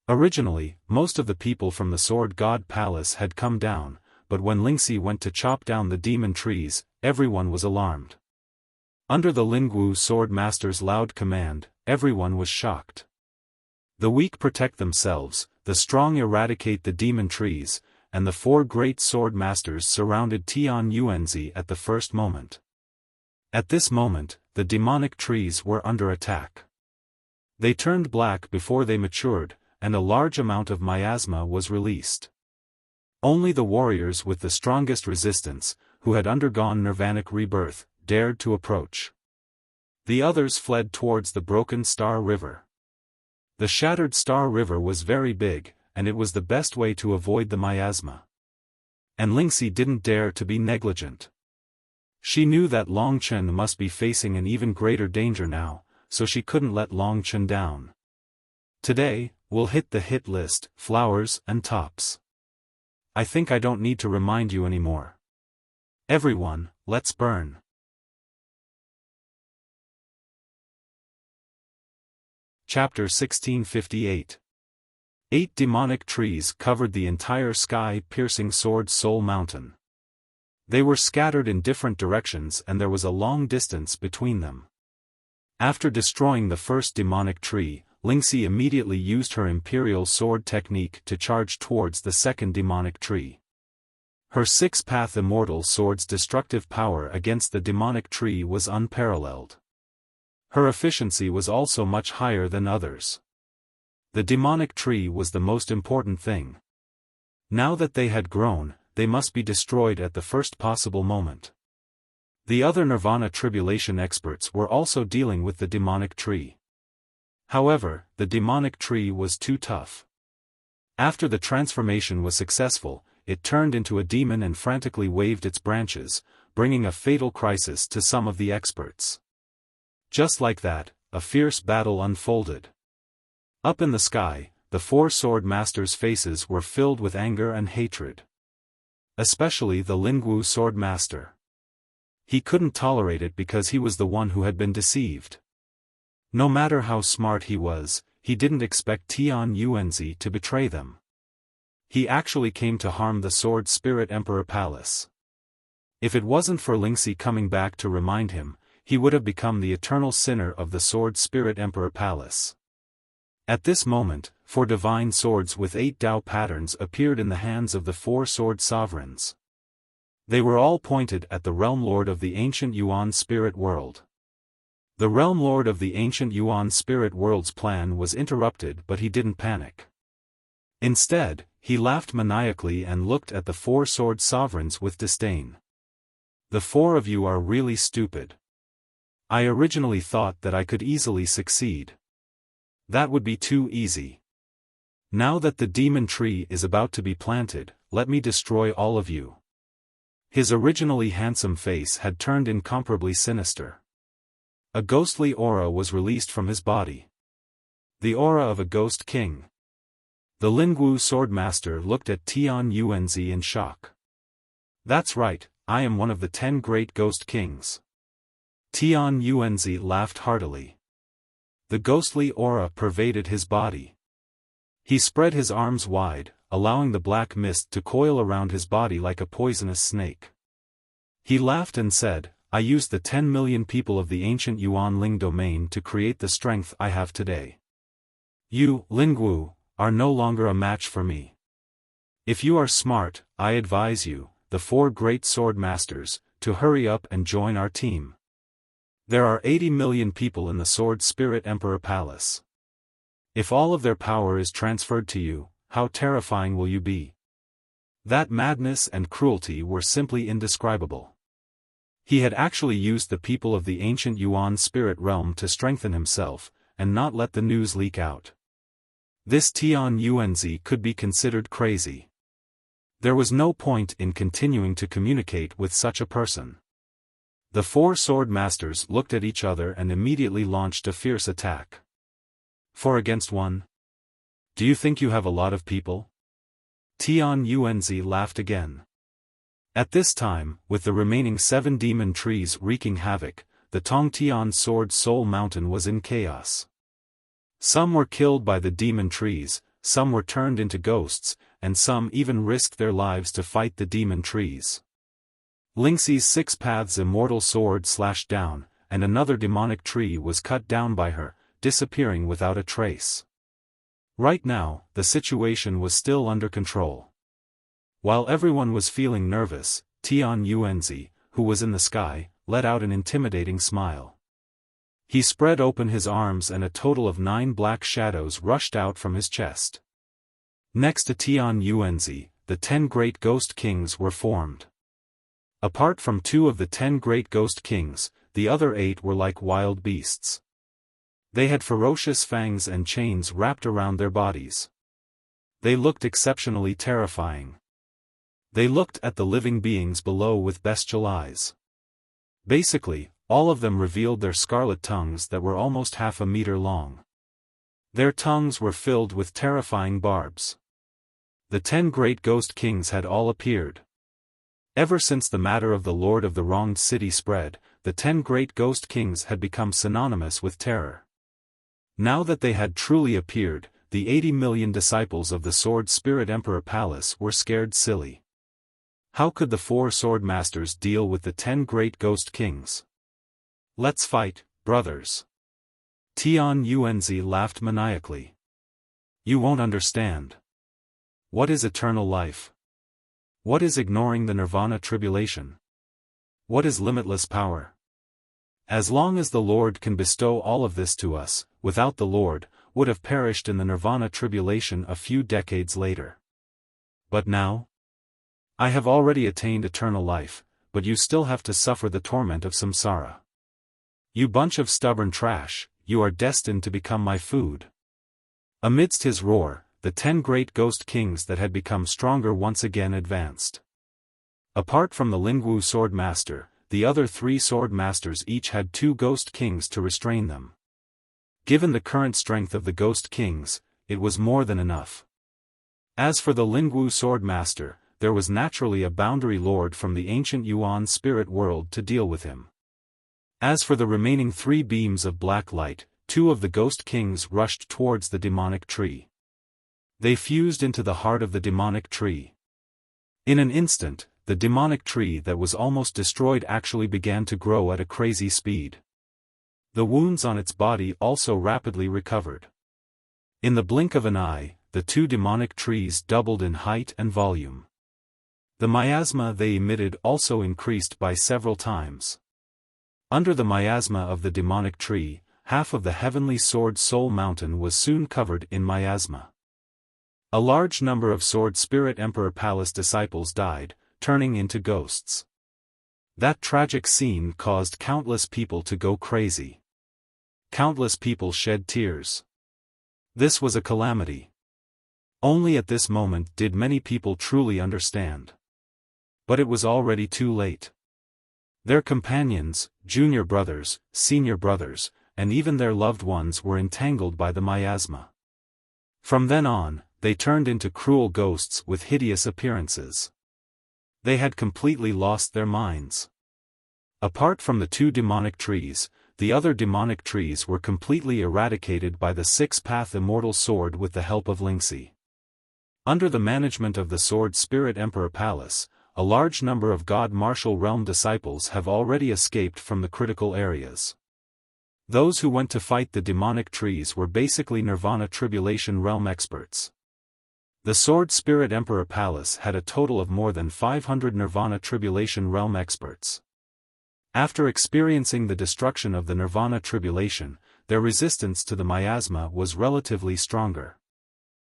Originally, most of the people from the Sword God Palace had come down, but when Lingxi went to chop down the demon trees, everyone was alarmed. Under the Lingwu Sword Master's loud command, everyone was shocked. The weak protect themselves, the strong eradicate the demon trees, and the 4 great sword masters surrounded Tian Yuanzi at the first moment. At this moment, the demonic trees were under attack. They turned black before they matured, and a large amount of miasma was released. Only the warriors with the strongest resistance, who had undergone nirvanic rebirth, dared to approach. The others fled towards the broken Star River. The shattered Star River was very big, and it was the best way to avoid the miasma. And Lingxi didn't dare to be negligent. She knew that Long Chen must be facing an even greater danger now, so she couldn't let Long Chen down. "Today, we'll hit the hit list, flowers and tops. I think I don't need to remind you anymore. Everyone, let's burn." Chapter 1658. 8 demonic trees covered the entire sky-piercing Sword Soul Mountain. They were scattered in different directions and there was a long distance between them. After destroying the first demonic tree, Lingxi immediately used her Imperial Sword technique to charge towards the second demonic tree. Her 6-path immortal sword's destructive power against the demonic tree was unparalleled. Her efficiency was also much higher than others. The demonic tree was the most important thing. Now that they had grown, they must be destroyed at the first possible moment. The other Nirvana Tribulation experts were also dealing with the demonic tree. However, the demonic tree was too tough. After the transformation was successful, it turned into a demon and frantically waved its branches, bringing a fatal crisis to some of the experts. Just like that, a fierce battle unfolded. Up in the sky, the 4 sword masters' faces were filled with anger and hatred. Especially the Lingwu sword master. He couldn't tolerate it because he was the one who had been deceived. No matter how smart he was, he didn't expect Tian Yuanzi to betray them. He actually came to harm the Sword Spirit Emperor Palace. If it wasn't for Lingxi coming back to remind him, he would have become the eternal sinner of the Sword Spirit Emperor Palace. At this moment, 4 divine swords with 8 Dao patterns appeared in the hands of the 4 sword sovereigns. They were all pointed at the Realm Lord of the ancient Yuan spirit world. The Realm Lord of the ancient Yuan spirit world's plan was interrupted, but he didn't panic. Instead, he laughed maniacally and looked at the four sword sovereigns with disdain. The four of you are really stupid. I originally thought that I could easily succeed. That would be too easy. Now that the demon tree is about to be planted, let me destroy all of you. His originally handsome face had turned incomparably sinister. A ghostly aura was released from his body. The aura of a ghost king. The Lingwu Swordmaster looked at Tian Yuanzi in shock. That's right, I am one of the 10 great ghost kings. Tian Yuanzi laughed heartily. The ghostly aura pervaded his body. He spread his arms wide, allowing the black mist to coil around his body like a poisonous snake. He laughed and said, I used the 10 million people of the ancient Yuan Ling domain to create the strength I have today. You, Lingwu, are no longer a match for me. If you are smart, I advise you, the 4 great sword masters, to hurry up and join our team. There are 80 million people in the Sword Spirit Emperor Palace. If all of their power is transferred to you, how terrifying will you be? That madness and cruelty were simply indescribable. He had actually used the people of the ancient Yuan spirit realm to strengthen himself, and not let the news leak out. This Tian Yuanzi could be considered crazy. There was no point in continuing to communicate with such a person. The 4 sword masters looked at each other and immediately launched a fierce attack. 4 against 1? Do you think you have a lot of people? Tian Yuanzi laughed again. At this time, with the remaining 7 demon trees wreaking havoc, the Tongtian Sword Soul Mountain was in chaos. Some were killed by the demon trees, some were turned into ghosts, and some even risked their lives to fight the demon trees. Lingxi's 6 paths immortal sword slashed down, and another demonic tree was cut down by her, disappearing without a trace. Right now, the situation was still under control. While everyone was feeling nervous, Tian Yuanzi, who was in the sky, let out an intimidating smile. He spread open his arms and a total of 9 black shadows rushed out from his chest. Next to Tian Yuanzi, the 10 great ghost kings were formed. Apart from 2 of the 10 great ghost kings, the other 8 were like wild beasts. They had ferocious fangs and chains wrapped around their bodies. They looked exceptionally terrifying. They looked at the living beings below with bestial eyes. Basically, all of them revealed their scarlet tongues that were almost half a meter long. Their tongues were filled with terrifying barbs. The 10 great ghost kings had all appeared. Ever since the matter of the Lord of the Wronged City spread, the 10 great ghost kings had become synonymous with terror. Now that they had truly appeared, the 80 million disciples of the Sword Spirit Emperor Palace were scared silly. How could the 4 sword masters deal with the 10 great ghost kings? Let's fight, brothers. Tian Yuanzi laughed maniacally. You won't understand. What is eternal life? What is ignoring the nirvana tribulation? What is limitless power? As long as the Lord can bestow all of this to us, without the Lord, would have perished in the nirvana tribulation a few decades later. But now? I have already attained eternal life, but you still have to suffer the torment of samsara. You bunch of stubborn trash, you are destined to become my food. Amidst his roar, the 10 great ghost kings that had become stronger once again advanced. Apart from the Lingwu sword master, the other 3 sword masters each had 2 ghost kings to restrain them. Given the current strength of the ghost kings, it was more than enough. As for the Lingwu sword master, there was naturally a boundary lord from the ancient Yuan spirit world to deal with him. As for the remaining 3 beams of black light, 2 of the ghost kings rushed towards the demonic tree. They fused into the heart of the demonic tree. In an instant, the demonic tree that was almost destroyed actually began to grow at a crazy speed. The wounds on its body also rapidly recovered. In the blink of an eye, the 2 demonic trees doubled in height and volume. The miasma they emitted also increased by several times. Under the miasma of the demonic tree, half of the heavenly Sword Soul Mountain was soon covered in miasma. A large number of Sword Spirit Emperor Palace disciples died, turning into ghosts. That tragic scene caused countless people to go crazy. Countless people shed tears. This was a calamity. Only at this moment did many people truly understand. But it was already too late. Their companions, junior brothers, senior brothers, and even their loved ones were entangled by the miasma. From then on, they turned into cruel ghosts with hideous appearances. They had completely lost their minds. Apart from the two demonic trees, the other demonic trees were completely eradicated by the six-path immortal sword with the help of Wuxia. Under the management of the Sword Spirit Emperor Palace, a large number of God Martial Realm disciples have already escaped from the critical areas. Those who went to fight the demonic trees were basically Nirvana Tribulation Realm experts. The Sword Spirit Emperor Palace had a total of more than 500 Nirvana Tribulation Realm experts. After experiencing the destruction of the Nirvana Tribulation, their resistance to the miasma was relatively stronger.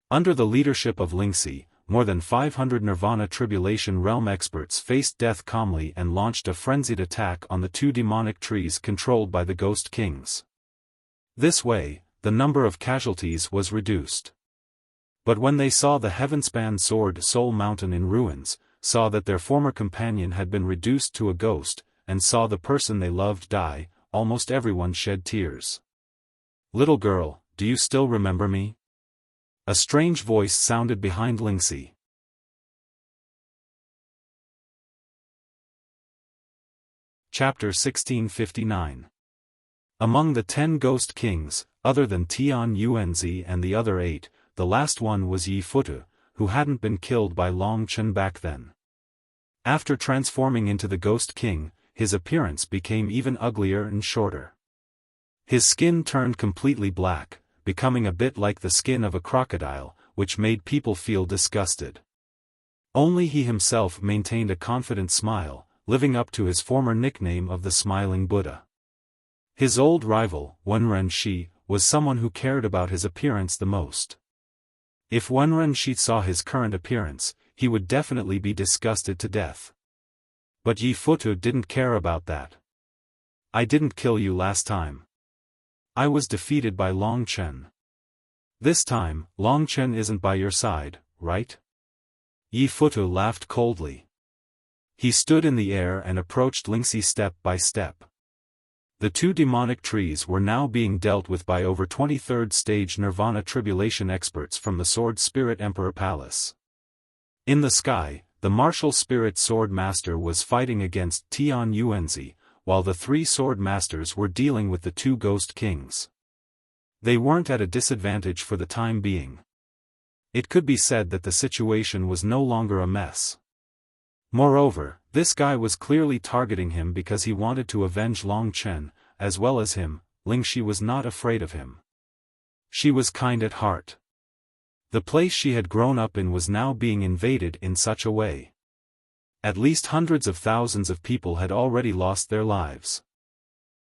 Under the leadership of Wuxia, more than 500 Nirvana Tribulation Realm experts faced death calmly and launched a frenzied attack on the two demonic trees controlled by the Ghost Kings. This way, the number of casualties was reduced. But when they saw the heavenspan Sword Soul Mountain in ruins, saw that their former companion had been reduced to a ghost, and saw the person they loved die, almost everyone shed tears. "Little girl, do you still remember me?" A strange voice sounded behind Wuxia. Chapter 1659. Among the 10 Ghost Kings, other than Tian Yuanzi and the other 8, the last one was Yi Futu, who hadn't been killed by Long Chen back then. After transforming into the Ghost King, his appearance became even uglier and shorter. His skin turned completely black, becoming a bit like the skin of a crocodile, which made people feel disgusted. Only he himself maintained a confident smile, living up to his former nickname of the Smiling Buddha. His old rival, Wenren Shi, was someone who cared about his appearance the most. If Wenren Shi saw his current appearance, he would definitely be disgusted to death. But Yi Futu didn't care about that. "I didn't kill you last time. I was defeated by Long Chen. This time, Long Chen isn't by your side, right?" Yi Futu laughed coldly. He stood in the air and approached Wuxia step by step. The two demonic trees were now being dealt with by over 23rd stage Nirvana Tribulation experts from the Sword Spirit Emperor Palace. In the sky, the Martial Spirit Sword Master was fighting against Tian Yuanzi, while the 3 Sword Masters were dealing with the 2 Ghost Kings. They weren't at a disadvantage for the time being. It could be said that the situation was no longer a mess. Moreover, this guy was clearly targeting him because he wanted to avenge Long Chen, as well as him. Wuxia was not afraid of him. She was kind at heart. The place she had grown up in was now being invaded in such a way. At least hundreds of thousands of people had already lost their lives.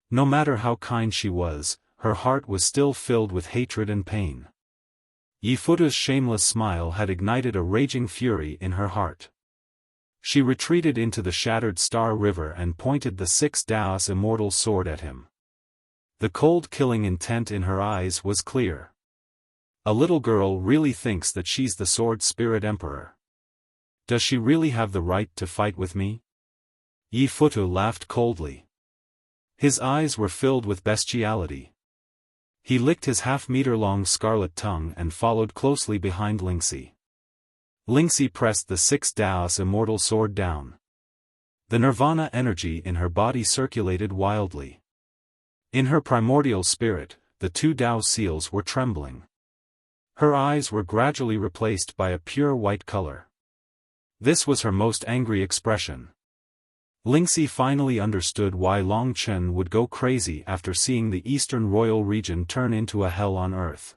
No matter how kind she was, her heart was still filled with hatred and pain. Yi Futu's shameless smile had ignited a raging fury in her heart. She retreated into the shattered Star River and pointed the 6 Daos immortal sword at him. The cold killing intent in her eyes was clear. A little girl really thinks that she's the Sword Spirit Emperor. Does she really have the right to fight with me? Yi Futu laughed coldly. His eyes were filled with bestiality. He licked his half-meter-long scarlet tongue and followed closely behind Wuxia. Wuxia pressed the 6 Daos immortal sword down. The nirvana energy in her body circulated wildly. In her primordial spirit, the 2 Dao seals were trembling. Her eyes were gradually replaced by a pure white color. This was her most angry expression. Wuxia finally understood why Long Chen would go crazy after seeing the eastern royal region turn into a hell on earth.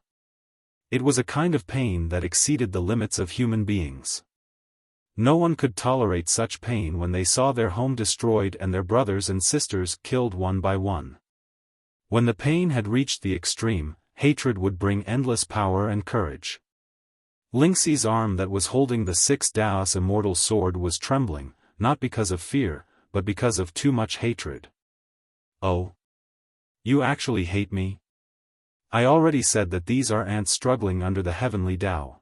It was a kind of pain that exceeded the limits of human beings. No one could tolerate such pain when they saw their home destroyed and their brothers and sisters killed one by one. When the pain had reached the extreme, hatred would bring endless power and courage. Lingxi's arm that was holding the 6 Daos immortal sword was trembling, not because of fear, but because of too much hatred. Oh? You actually hate me? I already said that these are ants struggling under the heavenly Tao.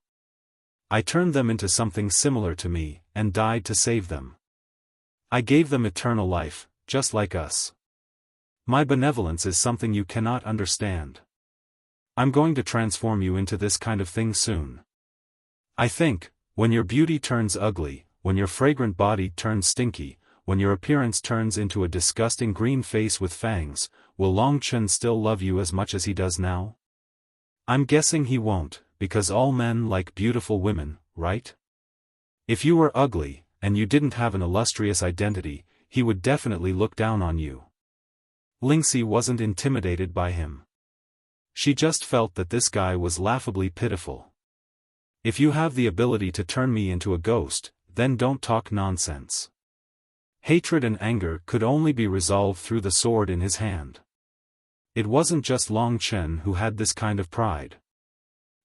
I turned them into something similar to me, and died to save them. I gave them eternal life, just like us. My benevolence is something you cannot understand. I'm going to transform you into this kind of thing soon. I think, when your beauty turns ugly, when your fragrant body turns stinky, when your appearance turns into a disgusting green face with fangs, will Long Chen still love you as much as he does now? I'm guessing he won't, because all men like beautiful women, right? If you were ugly, and you didn't have an illustrious identity, he would definitely look down on you. Lingxi wasn't intimidated by him. She just felt that this guy was laughably pitiful. If you have the ability to turn me into a ghost, then don't talk nonsense. Hatred and anger could only be resolved through the sword in his hand. It wasn't just Long Chen who had this kind of pride.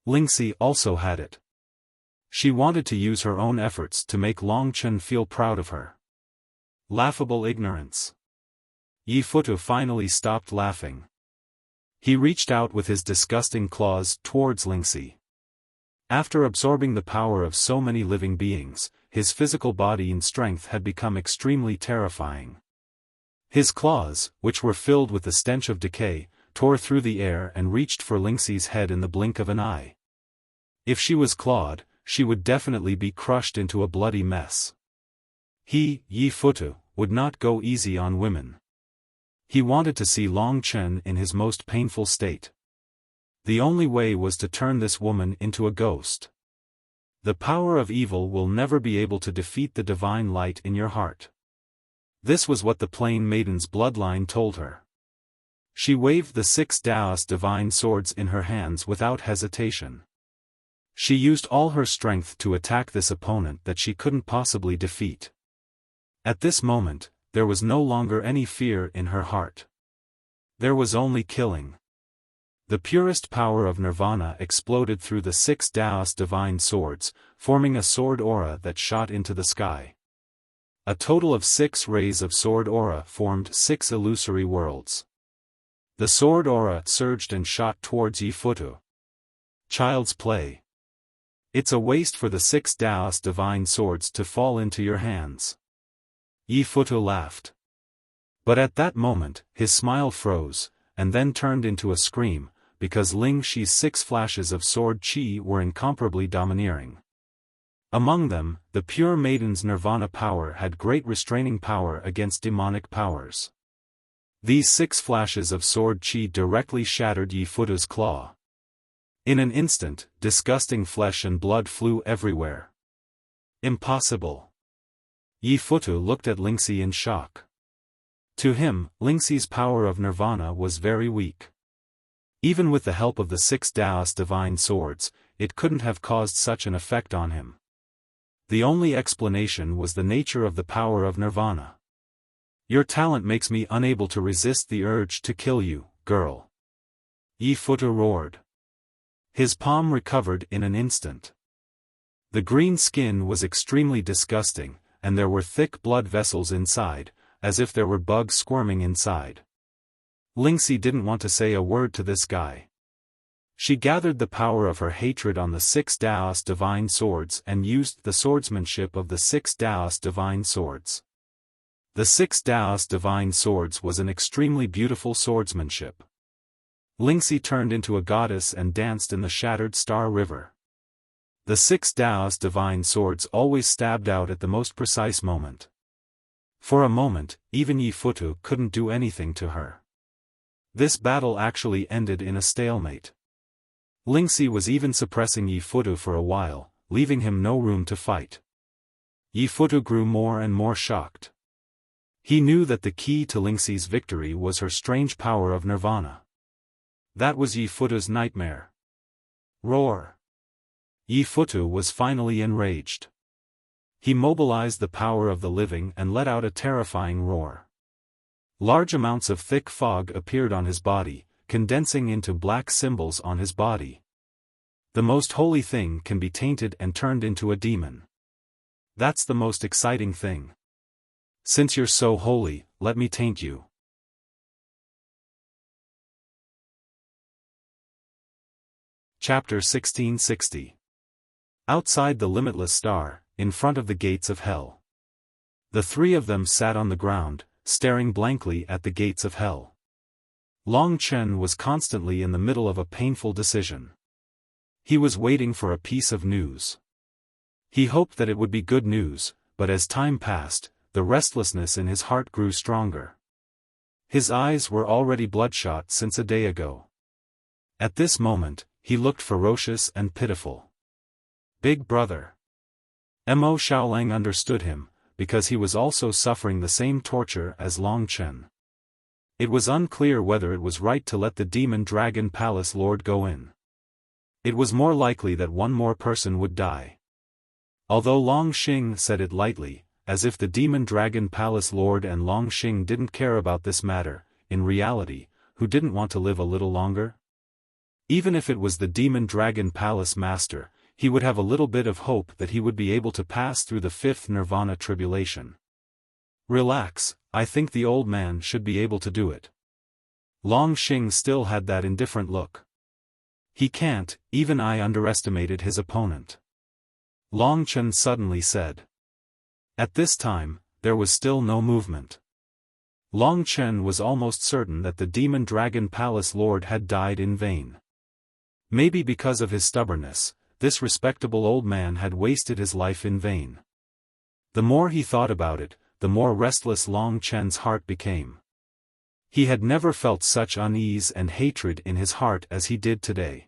Lingxi also had it. She wanted to use her own efforts to make Long Chen feel proud of her. Laughable ignorance. Yi Futu finally stopped laughing. He reached out with his disgusting claws towards Lingxi. After absorbing the power of so many living beings, his physical body and strength had become extremely terrifying. His claws, which were filled with the stench of decay, tore through the air and reached for Lingxi's head in the blink of an eye. If she was clawed, she would definitely be crushed into a bloody mess. He, Yi Futu, would not go easy on women. He wanted to see Long Chen in his most painful state. The only way was to turn this woman into a ghost. The power of evil will never be able to defeat the divine light in your heart. This was what the Plain Maiden's bloodline told her. She waved the 6 Daos divine swords in her hands without hesitation. She used all her strength to attack this opponent that she couldn't possibly defeat. At this moment, there was no longer any fear in her heart. There was only killing. The purest power of nirvana exploded through the 6 Daos divine swords, forming a sword aura that shot into the sky. A total of 6 rays of sword aura formed 6 illusory worlds. The sword aura surged and shot towards Yi Futu. Child's play. It's a waste for the 6 Daos divine swords to fall into your hands. Yi Futu laughed. But at that moment, his smile froze, and then turned into a scream, because Ling Xi's 6 flashes of sword qi were incomparably domineering. Among them, the pure maiden's nirvana power had great restraining power against demonic powers. These 6 flashes of sword qi directly shattered Yi Futu's claw. In an instant, disgusting flesh and blood flew everywhere. Impossible. Yi Futu looked at Lingxi in shock. To him, Lingxi's power of nirvana was very weak. Even with the help of the 6 Daos divine swords, it couldn't have caused such an effect on him. The only explanation was the nature of the power of nirvana. Your talent makes me unable to resist the urge to kill you, girl. Yi Futu roared. His palm recovered in an instant. The green skin was extremely disgusting, and there were thick blood vessels inside, as if there were bugs squirming inside. Lingxi didn't want to say a word to this guy. She gathered the power of her hatred on the 6 Daos divine swords and used the swordsmanship of the 6 Daos divine swords. The 6 Daos divine swords was an extremely beautiful swordsmanship. Lingxi turned into a goddess and danced in the shattered star river. The 6 Daos divine swords always stabbed out at the most precise moment. For a moment, even Yi Futu couldn't do anything to her. This battle actually ended in a stalemate. Lingxi was even suppressing Yi Futu for a while, leaving him no room to fight. Yi Futu grew more and more shocked. He knew that the key to Lingxi's victory was her strange power of nirvana. That was Yi Futu's nightmare. Roar! Yi Futu was finally enraged. He mobilized the power of the living and let out a terrifying roar. Large amounts of thick fog appeared on his body, condensing into black symbols on his body. The most holy thing can be tainted and turned into a demon. That's the most exciting thing. Since you're so holy, let me taint you. Chapter 1660. Outside the limitless star, in front of the gates of hell. The three of them sat on the ground, staring blankly at the gates of hell. Long Chen was constantly in the middle of a painful decision. He was waiting for a piece of news. He hoped that it would be good news, but as time passed, the restlessness in his heart grew stronger. His eyes were already bloodshot since a day ago. At this moment, he looked ferocious and pitiful. Big brother. Mo Xiaolang understood him, because he was also suffering the same torture as Long Chen. It was unclear whether it was right to let the Demon Dragon Palace Lord go in. It was more likely that one more person would die. Although Long Xing said it lightly, as if the Demon Dragon Palace Lord and Long Xing didn't care about this matter, in reality, who didn't want to live a little longer? Even if it was the Demon Dragon Palace Master, he would have a little bit of hope that he would be able to pass through the fifth nirvana tribulation. Relax, I think the old man should be able to do it. Long Xing still had that indifferent look. He can't, even I underestimated his opponent. Long Chen suddenly said. At this time, there was still no movement. Long Chen was almost certain that the Demon Dragon Palace Lord had died in vain. Maybe because of his stubbornness, this respectable old man had wasted his life in vain. The more he thought about it, the more restless Long Chen's heart became. He had never felt such unease and hatred in his heart as he did today.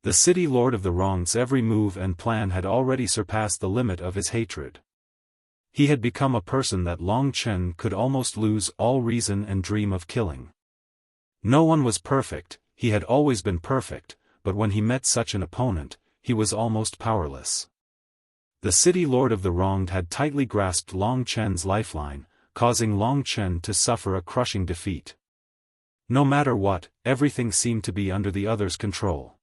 The city lord of the wrong's every move and plan had already surpassed the limit of his hatred. He had become a person that Long Chen could almost lose all reason and dream of killing. No one was perfect, he had always been perfect, but when he met such an opponent, he was almost powerless. The city lord of the wronged had tightly grasped Long Chen's lifeline, causing Long Chen to suffer a crushing defeat. No matter what, everything seemed to be under the other's control.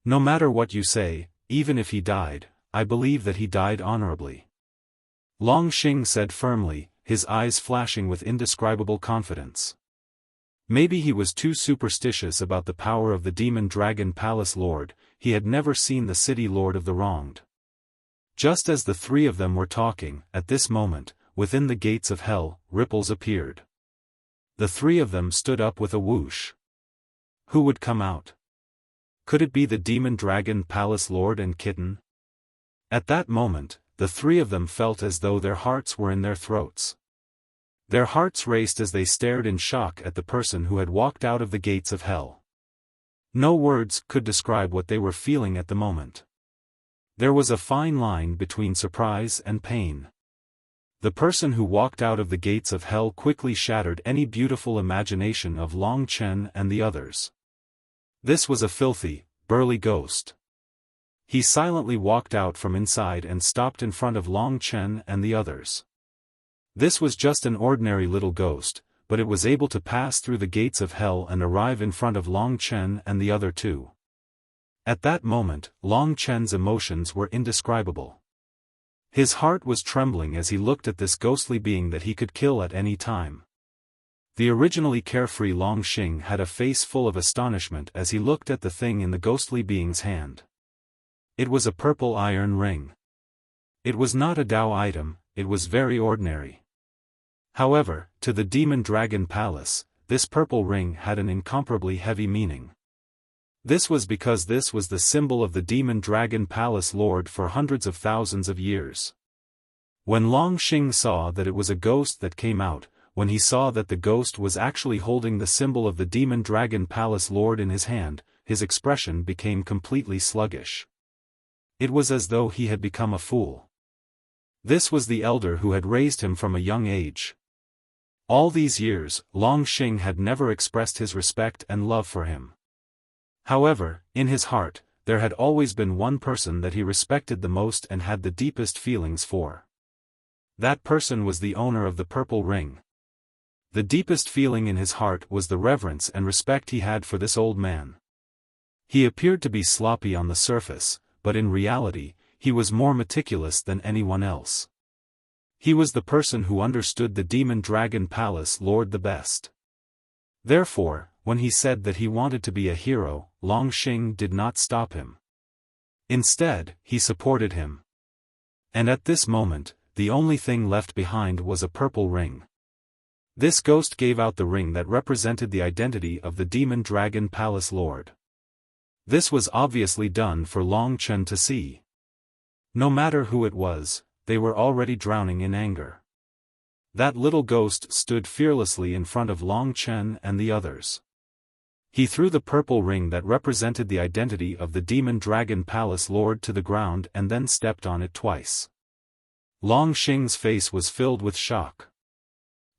No matter what you say, even if he died, I believe that he died honorably. Long Xing said firmly, his eyes flashing with indescribable confidence. Maybe he was too superstitious about the power of the Demon Dragon Palace Lord, he had never seen the city lord of the wronged. Just as the three of them were talking, at this moment, within the gates of hell, ripples appeared. The three of them stood up with a whoosh. Who would come out? Could it be the Demon Dragon Palace Lord and Kitten? At that moment, the three of them felt as though their hearts were in their throats. Their hearts raced as they stared in shock at the person who had walked out of the gates of hell. No words could describe what they were feeling at the moment. There was a fine line between surprise and pain. The person who walked out of the gates of hell quickly shattered any beautiful imagination of Long Chen and the others. This was a filthy, burly ghost. He silently walked out from inside and stopped in front of Long Chen and the others. This was just an ordinary little ghost, but it was able to pass through the gates of hell and arrive in front of Long Chen and the other two. At that moment, Long Chen's emotions were indescribable. His heart was trembling as he looked at this ghostly being that he could kill at any time. The originally carefree Long Xing had a face full of astonishment as he looked at the thing in the ghostly being's hand. It was a purple iron ring. It was not a Dao item, it was very ordinary. However, to the Demon Dragon Palace, this purple ring had an incomparably heavy meaning. This was because this was the symbol of the Demon Dragon Palace Lord for hundreds of thousands of years. When Long Xing saw that it was a ghost that came out, when he saw that the ghost was actually holding the symbol of the Demon Dragon Palace Lord in his hand, his expression became completely sluggish. It was as though he had become a fool. This was the elder who had raised him from a young age. All these years, Long Xing had never expressed his respect and love for him. However, in his heart, there had always been one person that he respected the most and had the deepest feelings for. That person was the owner of the purple ring. The deepest feeling in his heart was the reverence and respect he had for this old man. He appeared to be sloppy on the surface, but in reality, he was more meticulous than anyone else. He was the person who understood the Demon Dragon Palace Lord the best. Therefore, when he said that he wanted to be a hero, Longxing did not stop him. Instead, he supported him. And at this moment, the only thing left behind was a purple ring. This ghost gave out the ring that represented the identity of the Demon Dragon Palace Lord. This was obviously done for Longchen to see. No matter who it was, they were already drowning in anger. That little ghost stood fearlessly in front of Longchen and the others. He threw the purple ring that represented the identity of the Demon Dragon Palace Lord to the ground and then stepped on it twice. Longxing's face was filled with shock.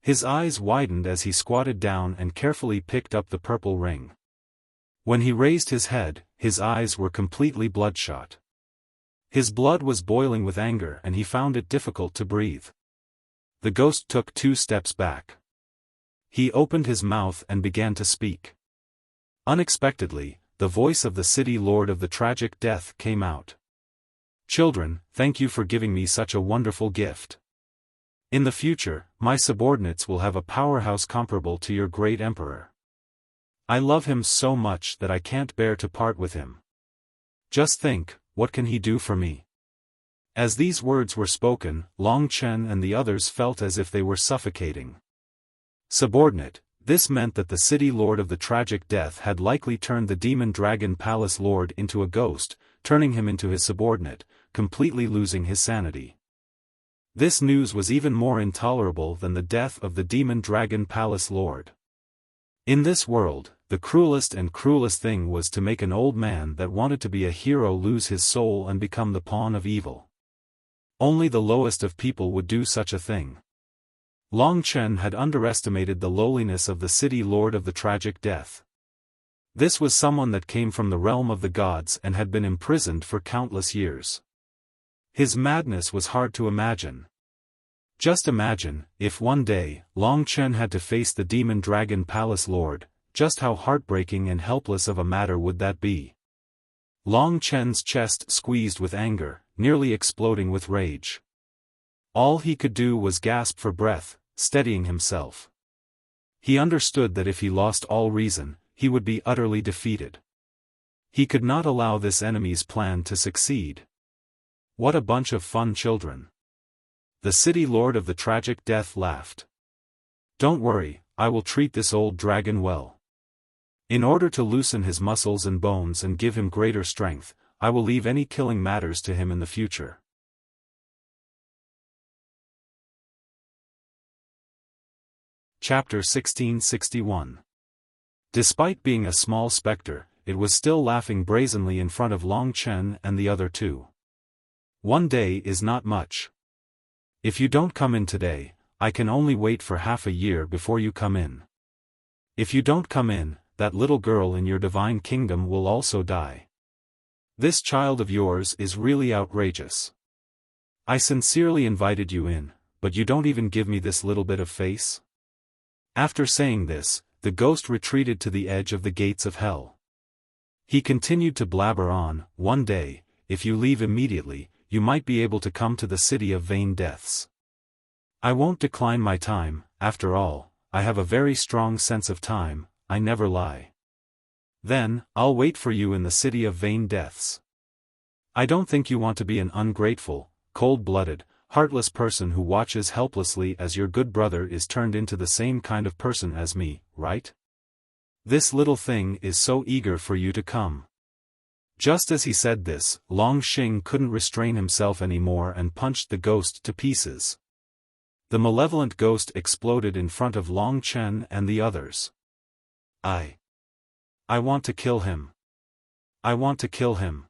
His eyes widened as he squatted down and carefully picked up the purple ring. When he raised his head, his eyes were completely bloodshot. His blood was boiling with anger and he found it difficult to breathe. The ghost took 2 steps back. He opened his mouth and began to speak. Unexpectedly, the voice of the city lord of the tragic death came out. "Children, thank you for giving me such a wonderful gift. In the future, my subordinates will have a powerhouse comparable to your great emperor. I love him so much that I can't bear to part with him. Just think, what can he do for me?" As these words were spoken, Longchen and the others felt as if they were suffocating. Subordinate, this meant that the city lord of the tragic death had likely turned the Demon Dragon Palace Lord into a ghost, turning him into his subordinate, completely losing his sanity. This news was even more intolerable than the death of the Demon Dragon Palace Lord. In this world, the cruelest thing was to make an old man that wanted to be a hero lose his soul and become the pawn of evil. Only the lowest of people would do such a thing. Longchen had underestimated the lowliness of the city lord of the tragic death. This was someone that came from the realm of the gods and had been imprisoned for countless years. His madness was hard to imagine. Just imagine, if one day, Longchen had to face the Demon Dragon Palace Lord, just how heartbreaking and helpless of a matter would that be? Longchen's chest squeezed with anger, nearly exploding with rage. All he could do was gasp for breath, steadying himself. He understood that if he lost all reason, he would be utterly defeated. He could not allow this enemy's plan to succeed. What a bunch of fun children. The city lord of the tragic death laughed. "Don't worry, I will treat this old dragon well. In order to loosen his muscles and bones and give him greater strength, I will leave any killing matters to him in the future." Chapter 1661. Despite being a small spectre, it was still laughing brazenly in front of Longchen and the other two. "One day is not much. If you don't come in today, I can only wait for half a year before you come in. If you don't come in, that little girl in your divine kingdom will also die. This child of yours is really outrageous. I sincerely invited you in, but you don't even give me this little bit of face." After saying this, the ghost retreated to the edge of the gates of hell. He continued to blabber on. "One day, if you leave immediately, you might be able to come to the city of vain deaths. I won't decline my time, after all, I have a very strong sense of time, I never lie. Then, I'll wait for you in the city of vain deaths. I don't think you want to be an ungrateful, cold-blooded, heartless person who watches helplessly as your good brother is turned into the same kind of person as me, right? This little thing is so eager for you to come." Just as he said this, Longxing couldn't restrain himself anymore and punched the ghost to pieces. The malevolent ghost exploded in front of Longchen and the others. I want to kill him. I want to kill him.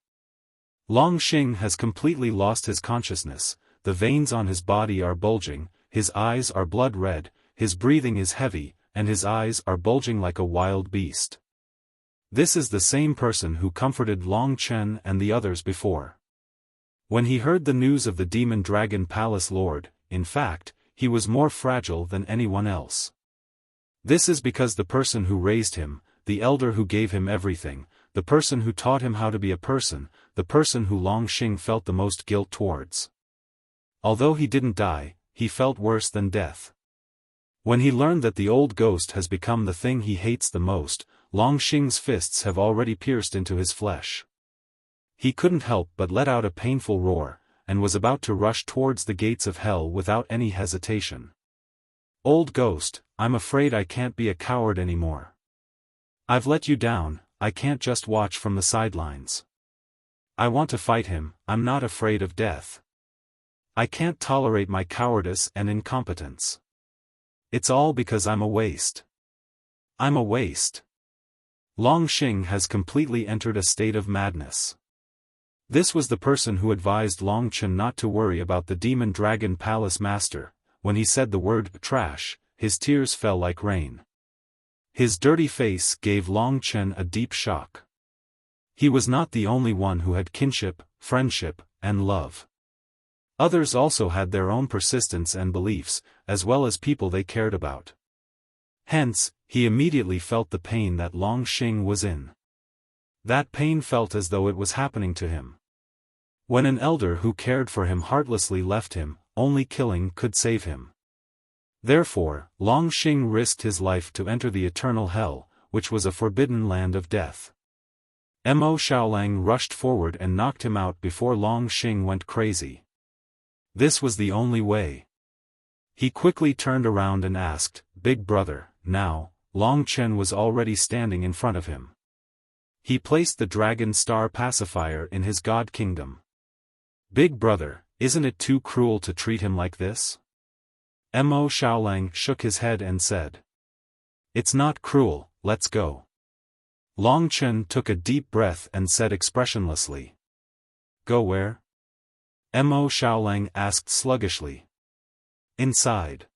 Longxing has completely lost his consciousness, the veins on his body are bulging, his eyes are blood red, his breathing is heavy, and his eyes are bulging like a wild beast. This is the same person who comforted Long Chen and the others before. When he heard the news of the Demon Dragon Palace Lord, in fact, he was more fragile than anyone else. This is because the person who raised him, the elder who gave him everything, the person who taught him how to be a person, the person who Long Xing felt the most guilt towards. Although he didn't die, he felt worse than death. When he learned that the old ghost has become the thing he hates the most, Long Xing's fists have already pierced into his flesh. He couldn't help but let out a painful roar, and was about to rush towards the gates of hell without any hesitation. Old ghost, I'm afraid I can't be a coward anymore. I've let you down, I can't just watch from the sidelines. I want to fight him, I'm not afraid of death. I can't tolerate my cowardice and incompetence. It's all because I'm a waste. I'm a waste. Long Xing has completely entered a state of madness. This was the person who advised Long Chen not to worry about the Demon Dragon Palace Master. When he said the word trash, his tears fell like rain. His dirty face gave Long Chen a deep shock. He was not the only one who had kinship, friendship, and love. Others also had their own persistence and beliefs, as well as people they cared about. Hence, he immediately felt the pain that Long Xing was in. That pain felt as though it was happening to him. When an elder who cared for him heartlessly left him, only killing could save him. Therefore, Long Xing risked his life to enter the eternal hell, which was a forbidden land of death. Mo Xiaolang rushed forward and knocked him out before Long Xing went crazy. This was the only way. He quickly turned around and asked, "Big brother," now, Long Chen was already standing in front of him. He placed the Dragon Star pacifier in his God Kingdom. "Big brother, isn't it too cruel to treat him like this?" Mo Xiaolang shook his head and said, "It's not cruel, let's go." Long Chen took a deep breath and said expressionlessly, "Go where?" Mo Xiaolang asked sluggishly. "Inside."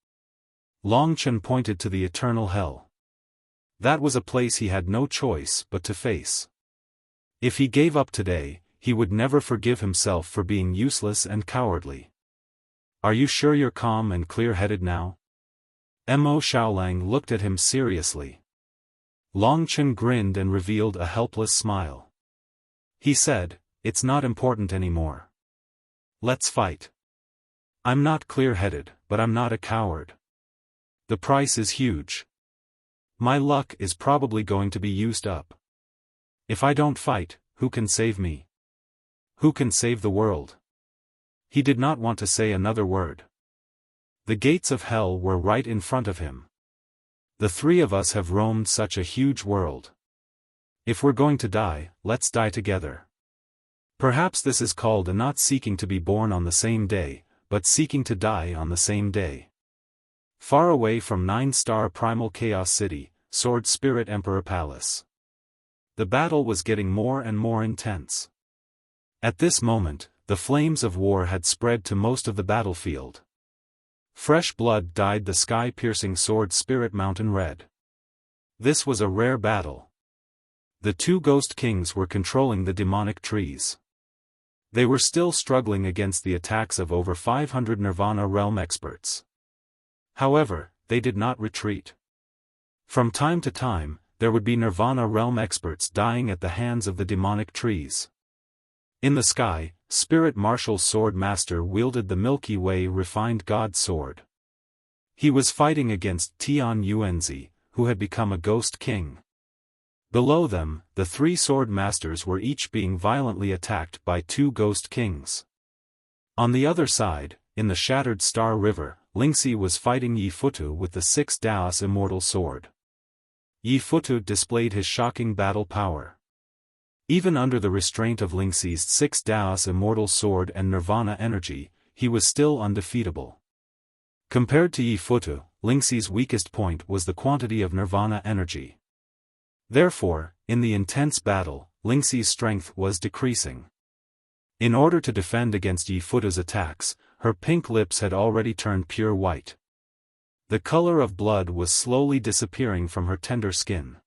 Long Chen pointed to the eternal hell. That was a place he had no choice but to face. If he gave up today, he would never forgive himself for being useless and cowardly. "Are you sure you're calm and clear-headed now?" Mo Xiaolang looked at him seriously. Long Chen grinned and revealed a helpless smile. He said, "It's not important anymore. Let's fight. I'm not clear-headed, but I'm not a coward. The price is huge. My luck is probably going to be used up. If I don't fight, who can save me? Who can save the world?" He did not want to say another word. The gates of hell were right in front of him. The three of us have roamed such a huge world. If we're going to die, let's die together. Perhaps this is called a not seeking to be born on the same day, but seeking to die on the same day. Far away from 9-star Primal Chaos City, Sword Spirit Emperor Palace. The battle was getting more and more intense. At this moment, the flames of war had spread to most of the battlefield. Fresh blood dyed the sky-piercing Sword Spirit Mountain red. This was a rare battle. The two ghost kings were controlling the demonic trees. They were still struggling against the attacks of over 500 Nirvana realm experts. However, they did not retreat. From time to time, there would be Nirvana realm experts dying at the hands of the demonic trees. In the sky, Spirit Martial Sword Master wielded the Milky Way refined God Sword. He was fighting against Tian Yuanzi, who had become a ghost king. Below them, the three sword masters were each being violently attacked by two ghost kings. On the other side, in the Shattered Star River, Lingxi was fighting Yi Futu with the 6 Daos Immortal Sword. Yi Futu displayed his shocking battle power. Even under the restraint of Lingxi's 6 Daos Immortal Sword and Nirvana energy, he was still undefeatable. Compared to Yi Futu, Lingxi's weakest point was the quantity of Nirvana energy. Therefore, in the intense battle, Lingxi's strength was decreasing. In order to defend against Yi Futu's attacks, her pink lips had already turned pure white. The color of blood was slowly disappearing from her tender skin.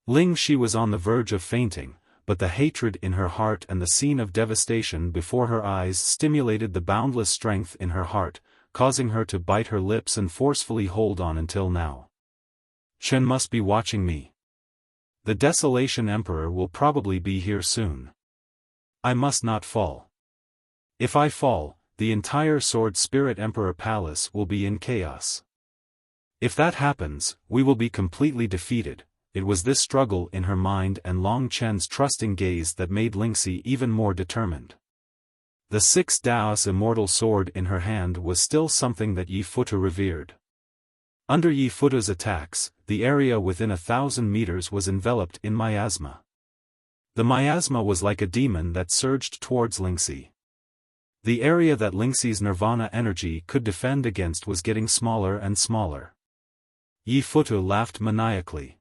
Ling Shi was on the verge of fainting, but the hatred in her heart and the scene of devastation before her eyes stimulated the boundless strength in her heart, causing her to bite her lips and forcefully hold on until now. Chen must be watching me. The Desolation Emperor will probably be here soon. I must not fall. If I fall, the entire Sword Spirit Emperor Palace will be in chaos. If that happens, we will be completely defeated. It was this struggle in her mind and Long Chen's trusting gaze that made Lingxi even more determined. The 6 Daos immortal sword in her hand was still something that Yi Futu revered. Under Yi Futu's attacks, the area within 1,000 meters was enveloped in miasma. The miasma was like a demon that surged towards Lingxi. The area that Lingxi's nirvana energy could defend against was getting smaller and smaller. Yi Futu laughed maniacally.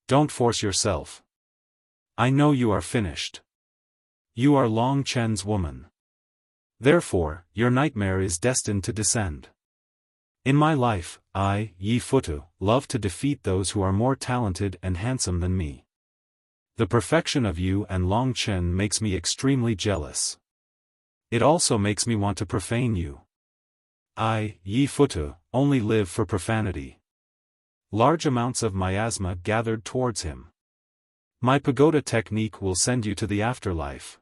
Don't force yourself. I know you are finished. You are Long Chen's woman. Therefore, your nightmare is destined to descend. In my life, I, Yi Futu, love to defeat those who are more talented and handsome than me. The perfection of you and Long Chen makes me extremely jealous. It also makes me want to profane you. I, Yi Futu, only live for profanity. Large amounts of miasma gathered towards him. My pagoda technique will send you to the afterlife.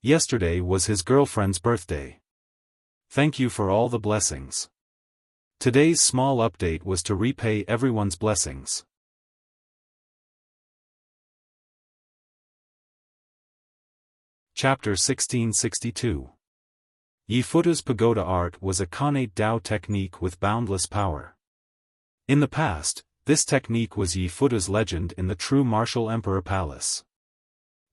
Yesterday was his girlfriend's birthday. Thank you for all the blessings. Today's small update was to repay everyone's blessings. Chapter 1662. Yi Futu's pagoda art was a connate Dao technique with boundless power. In the past, this technique was Yi Futu's legend in the true martial emperor palace.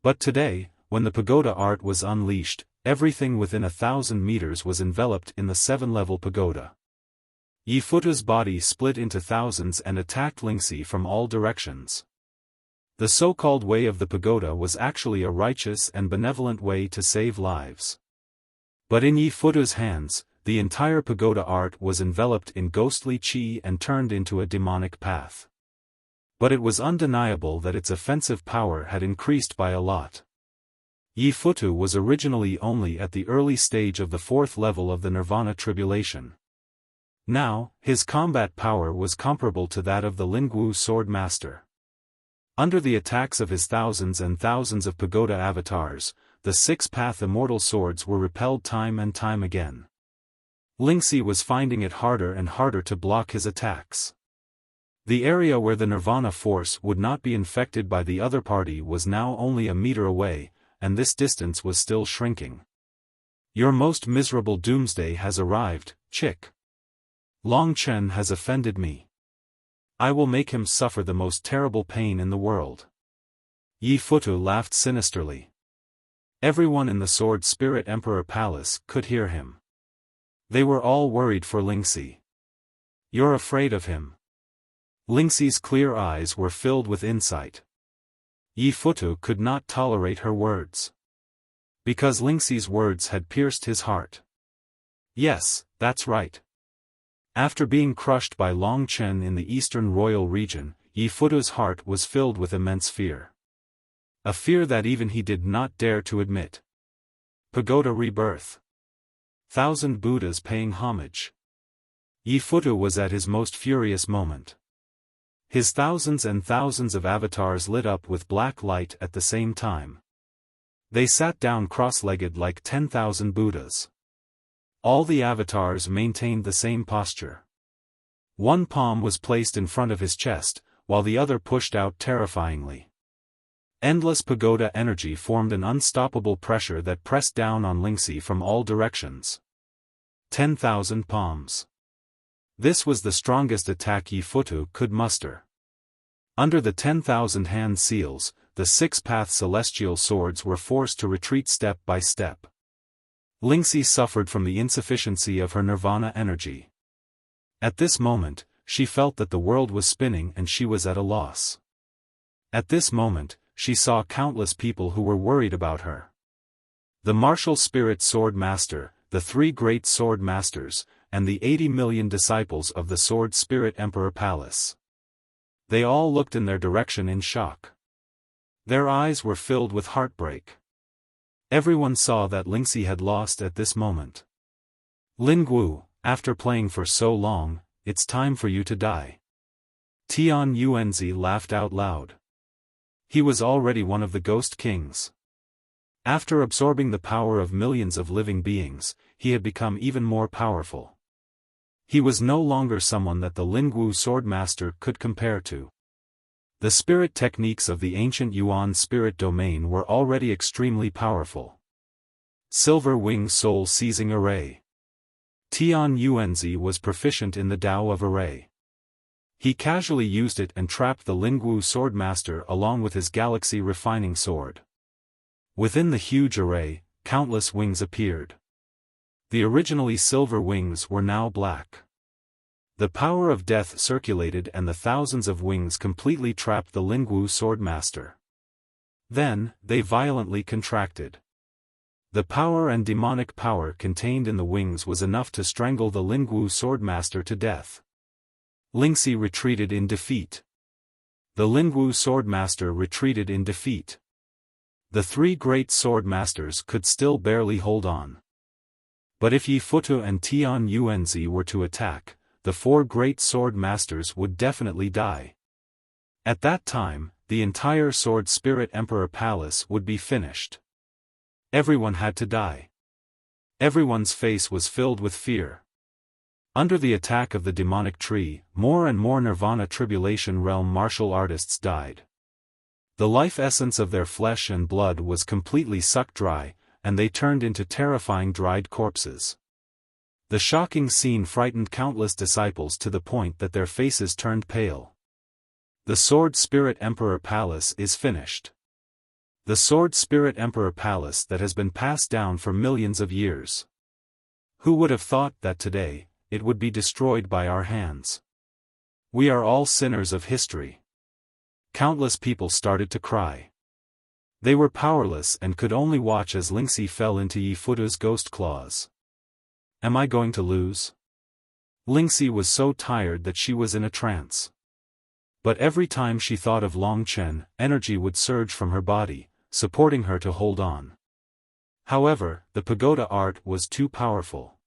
But today, when the pagoda art was unleashed, everything within 1,000 meters was enveloped in the 7-level pagoda. Yi Futu's body split into thousands and attacked Lingxi from all directions. The so-called way of the pagoda was actually a righteous and benevolent way to save lives. But in Yi Futu's hands, the entire pagoda art was enveloped in ghostly qi and turned into a demonic path. But it was undeniable that its offensive power had increased by a lot. Yi Futu was originally only at the early stage of the 4th level of the Nirvana Tribulation. Now, his combat power was comparable to that of the Lingwu Sword Master. Under the attacks of his thousands and thousands of pagoda avatars, the 6-path immortal swords were repelled time and time again. Lingxi was finding it harder and harder to block his attacks. The area where the Nirvana force would not be infected by the other party was now only a meter away, and this distance was still shrinking. Your most miserable doomsday has arrived, chick. Long Chen has offended me. I will make him suffer the most terrible pain in the world. Yi Futu laughed sinisterly. Everyone in the Sword Spirit Emperor Palace could hear him. They were all worried for Lingxi. You're afraid of him. Lingxi's clear eyes were filled with insight. Yi Futu could not tolerate her words. Because Lingxi's words had pierced his heart. Yes, that's right. After being crushed by Long Chen in the eastern royal region, Yi Futu's heart was filled with immense fear. A fear that even he did not dare to admit. Pagoda rebirth. 1,000 Buddhas paying homage. Yi Futu was at his most furious moment. His thousands and thousands of avatars lit up with black light at the same time. They sat down cross-legged like 10,000 Buddhas. All the avatars maintained the same posture. One palm was placed in front of his chest, while the other pushed out terrifyingly. Endless pagoda energy formed an unstoppable pressure that pressed down on Lingxi from all directions. 10,000 palms. This was the strongest attack Yi Futu could muster. Under the 10,000 hand seals, the 6-path celestial swords were forced to retreat step by step. Lingxi suffered from the insufficiency of her nirvana energy. At this moment, she felt that the world was spinning and she was at a loss. At this moment, she saw countless people who were worried about her. The martial spirit sword master, the 3 great sword masters, and the 80 million disciples of the Sword Spirit Emperor Palace. They all looked in their direction in shock. Their eyes were filled with heartbreak. Everyone saw that Lingxi had lost at this moment. Lin Guo, after playing for so long, it's time for you to die. Tian Yuanzi laughed out loud. He was already one of the Ghost Kings. After absorbing the power of millions of living beings, he had become even more powerful. He was no longer someone that the Lin Guo Swordmaster could compare to. The spirit techniques of the ancient Yuan spirit domain were already extremely powerful. Silver Wing Soul Seizing Array. Tian Yuanzi was proficient in the Tao of Array. He casually used it and trapped the Lin Guo Swordmaster along with his Galaxy Refining Sword. Within the huge array, countless wings appeared. The originally silver wings were now black. The power of death circulated and the thousands of wings completely trapped the Lin Guo Swordmaster. Then, they violently contracted. The power and demonic power contained in the wings was enough to strangle the Lin Guo Swordmaster to death. Lingxi retreated in defeat. The Lin Guo Swordmaster retreated in defeat. The three great Swordmasters could still barely hold on. But if Yi Futu and Tian Yuanzi were to attack, the four great Sword Masters would definitely die. At that time, the entire Sword Spirit Emperor Palace would be finished. Everyone had to die. Everyone's face was filled with fear. Under the attack of the demonic tree, more and more Nirvana Tribulation Realm martial artists died. The life essence of their flesh and blood was completely sucked dry, and they turned into terrifying dried corpses. The shocking scene frightened countless disciples to the point that their faces turned pale. The Sword Spirit Emperor Palace is finished. The Sword Spirit Emperor Palace that has been passed down for millions of years. Who would have thought that today, it would be destroyed by our hands? We are all sinners of history. Countless people started to cry. They were powerless and could only watch as Lingxi fell into Yi Futu's ghost claws. Am I going to lose? Lingxi was so tired that she was in a trance. But every time she thought of Long Chen, energy would surge from her body, supporting her to hold on. However, the pagoda art was too powerful.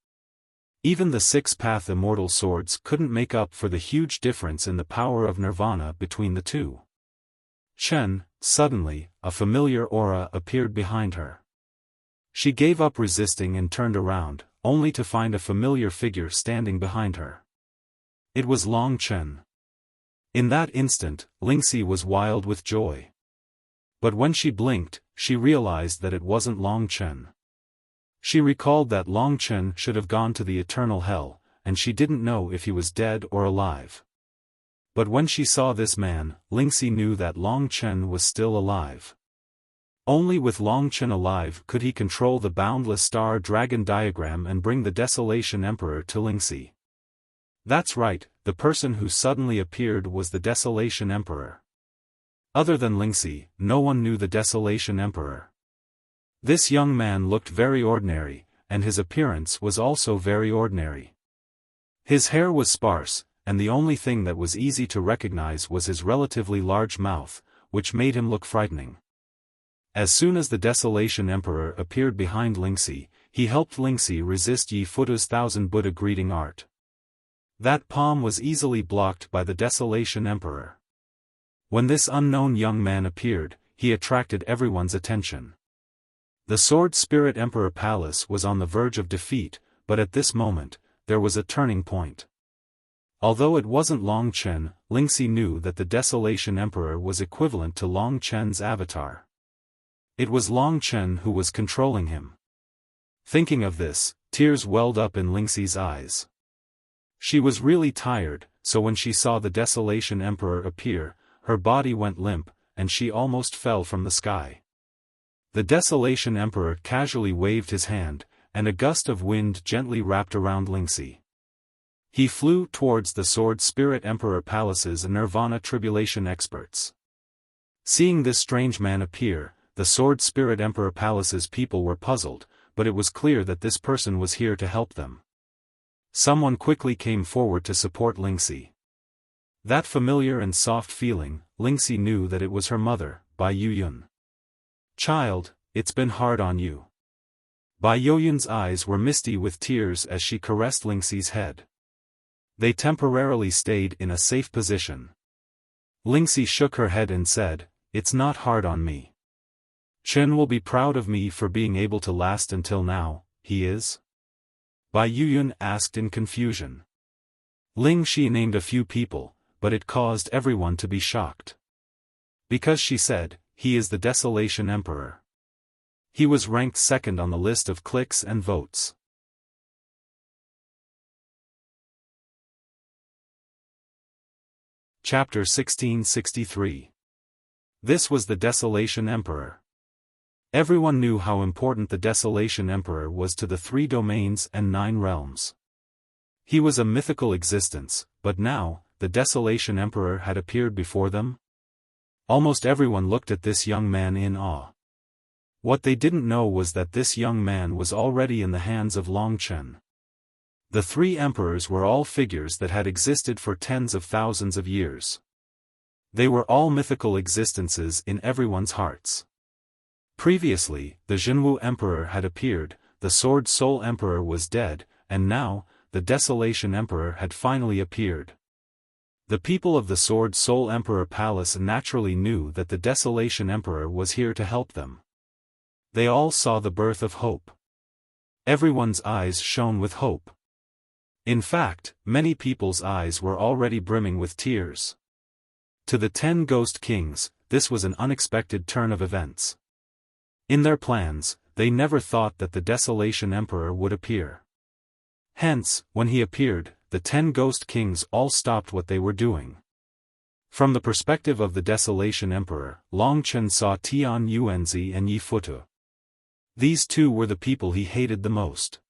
Even the six-path immortal swords couldn't make up for the huge difference in the power of nirvana between the two. Chen, suddenly, a familiar aura appeared behind her. She gave up resisting and turned around, only to find a familiar figure standing behind her. It was Long Chen. In that instant, Lingxi was wild with joy. But when she blinked, she realized that it wasn't Long Chen. She recalled that Long Chen should have gone to the eternal hell, and she didn't know if he was dead or alive. But when she saw this man, Lingxi knew that Long Chen was still alive. Only with Long Chen alive could he control the boundless star dragon diagram and bring the Desolation Emperor to Lingxi. That's right, the person who suddenly appeared was the Desolation Emperor. Other than Lingxi, no one knew the Desolation Emperor. This young man looked very ordinary, and his appearance was also very ordinary. His hair was sparse, and the only thing that was easy to recognize was his relatively large mouth, which made him look frightening. As soon as the Desolation Emperor appeared behind Lingxi, he helped Lingxi resist Yi Futu's Thousand Buddha greeting art. That palm was easily blocked by the Desolation Emperor. When this unknown young man appeared, he attracted everyone's attention. The Sword Spirit Emperor Palace was on the verge of defeat, but at this moment, there was a turning point. Although it wasn't Long Chen, Lingxi knew that the Desolation Emperor was equivalent to Long Chen's avatar. It was Long Chen who was controlling him. Thinking of this, tears welled up in Lingxi's eyes. She was really tired, so when she saw the Desolation Emperor appear, her body went limp, and she almost fell from the sky. The Desolation Emperor casually waved his hand, and a gust of wind gently wrapped around Lingxi. He flew towards the Sword Spirit Emperor Palace's Nirvana Tribulation experts. Seeing this strange man appear, the Sword Spirit Emperor Palace's people were puzzled, but it was clear that this person was here to help them. Someone quickly came forward to support Lingxi. That familiar and soft feeling, Lingxi knew that it was her mother, Bai Yuyun. "Child, it's been hard on you." Bai Yoyun's eyes were misty with tears as she caressed Lingxi's head. They temporarily stayed in a safe position. Lingxi shook her head and said, "It's not hard on me. Chen will be proud of me for being able to last until now." "He is?" Bai Yuyun asked in confusion. Lingxi named a few people, but it caused everyone to be shocked. Because she said, "He is the Desolation Emperor." He was ranked second on the list of clicks and votes. Chapter 1663. This was the Desolation Emperor. Everyone knew how important the Desolation Emperor was to the 3 domains and 9 realms. He was a mythical existence, but now, the Desolation Emperor had appeared before them? Almost everyone looked at this young man in awe. What they didn't know was that this young man was already in the hands of Longchen. The 3 emperors were all figures that had existed for tens of thousands of years. They were all mythical existences in everyone's hearts. Previously, the Jinwu Emperor had appeared, the Sword Soul Emperor was dead, and now, the Desolation Emperor had finally appeared. The people of the Sword Soul Emperor Palace naturally knew that the Desolation Emperor was here to help them. They all saw the birth of hope. Everyone's eyes shone with hope. In fact, many people's eyes were already brimming with tears. To the 10 Ghost Kings, this was an unexpected turn of events. In their plans, they never thought that the Desolation Emperor would appear. Hence, when he appeared, the 10 Ghost Kings all stopped what they were doing. From the perspective of the Desolation Emperor, Longchen saw Tian Yuanzi and Yi Futu. These 2 were the people he hated the most.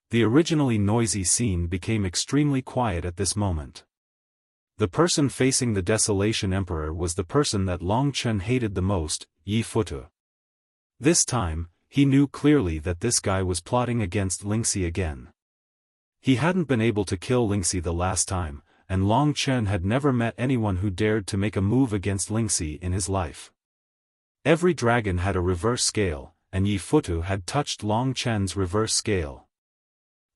The originally noisy scene became extremely quiet at this moment. The person facing the Desolation Emperor was the person that Longchen hated the most, Yi Futu. This time, he knew clearly that this guy was plotting against Lingxi again. He hadn't been able to kill Lingxi the last time, and Longchen had never met anyone who dared to make a move against Lingxi in his life. Every dragon had a reverse scale, and Yi Futu had touched Longchen's reverse scale.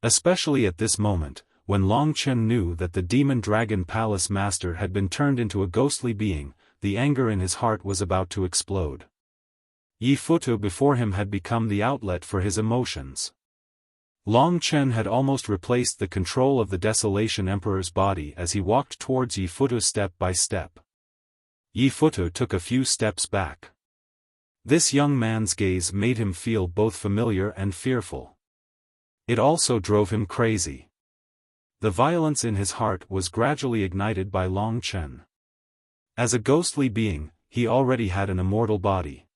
Especially at this moment, when Longchen knew that the Demon Dragon Palace Master had been turned into a ghostly being, the anger in his heart was about to explode. Yi Futu before him had become the outlet for his emotions. Longchen had almost replaced the control of the Desolation Emperor's body as he walked towards Yi Futu step by step. Yi Futu took a few steps back. This young man's gaze made him feel both familiar and fearful. It also drove him crazy. The violence in his heart was gradually ignited by Longchen. As a ghostly being, he already had an immortal body.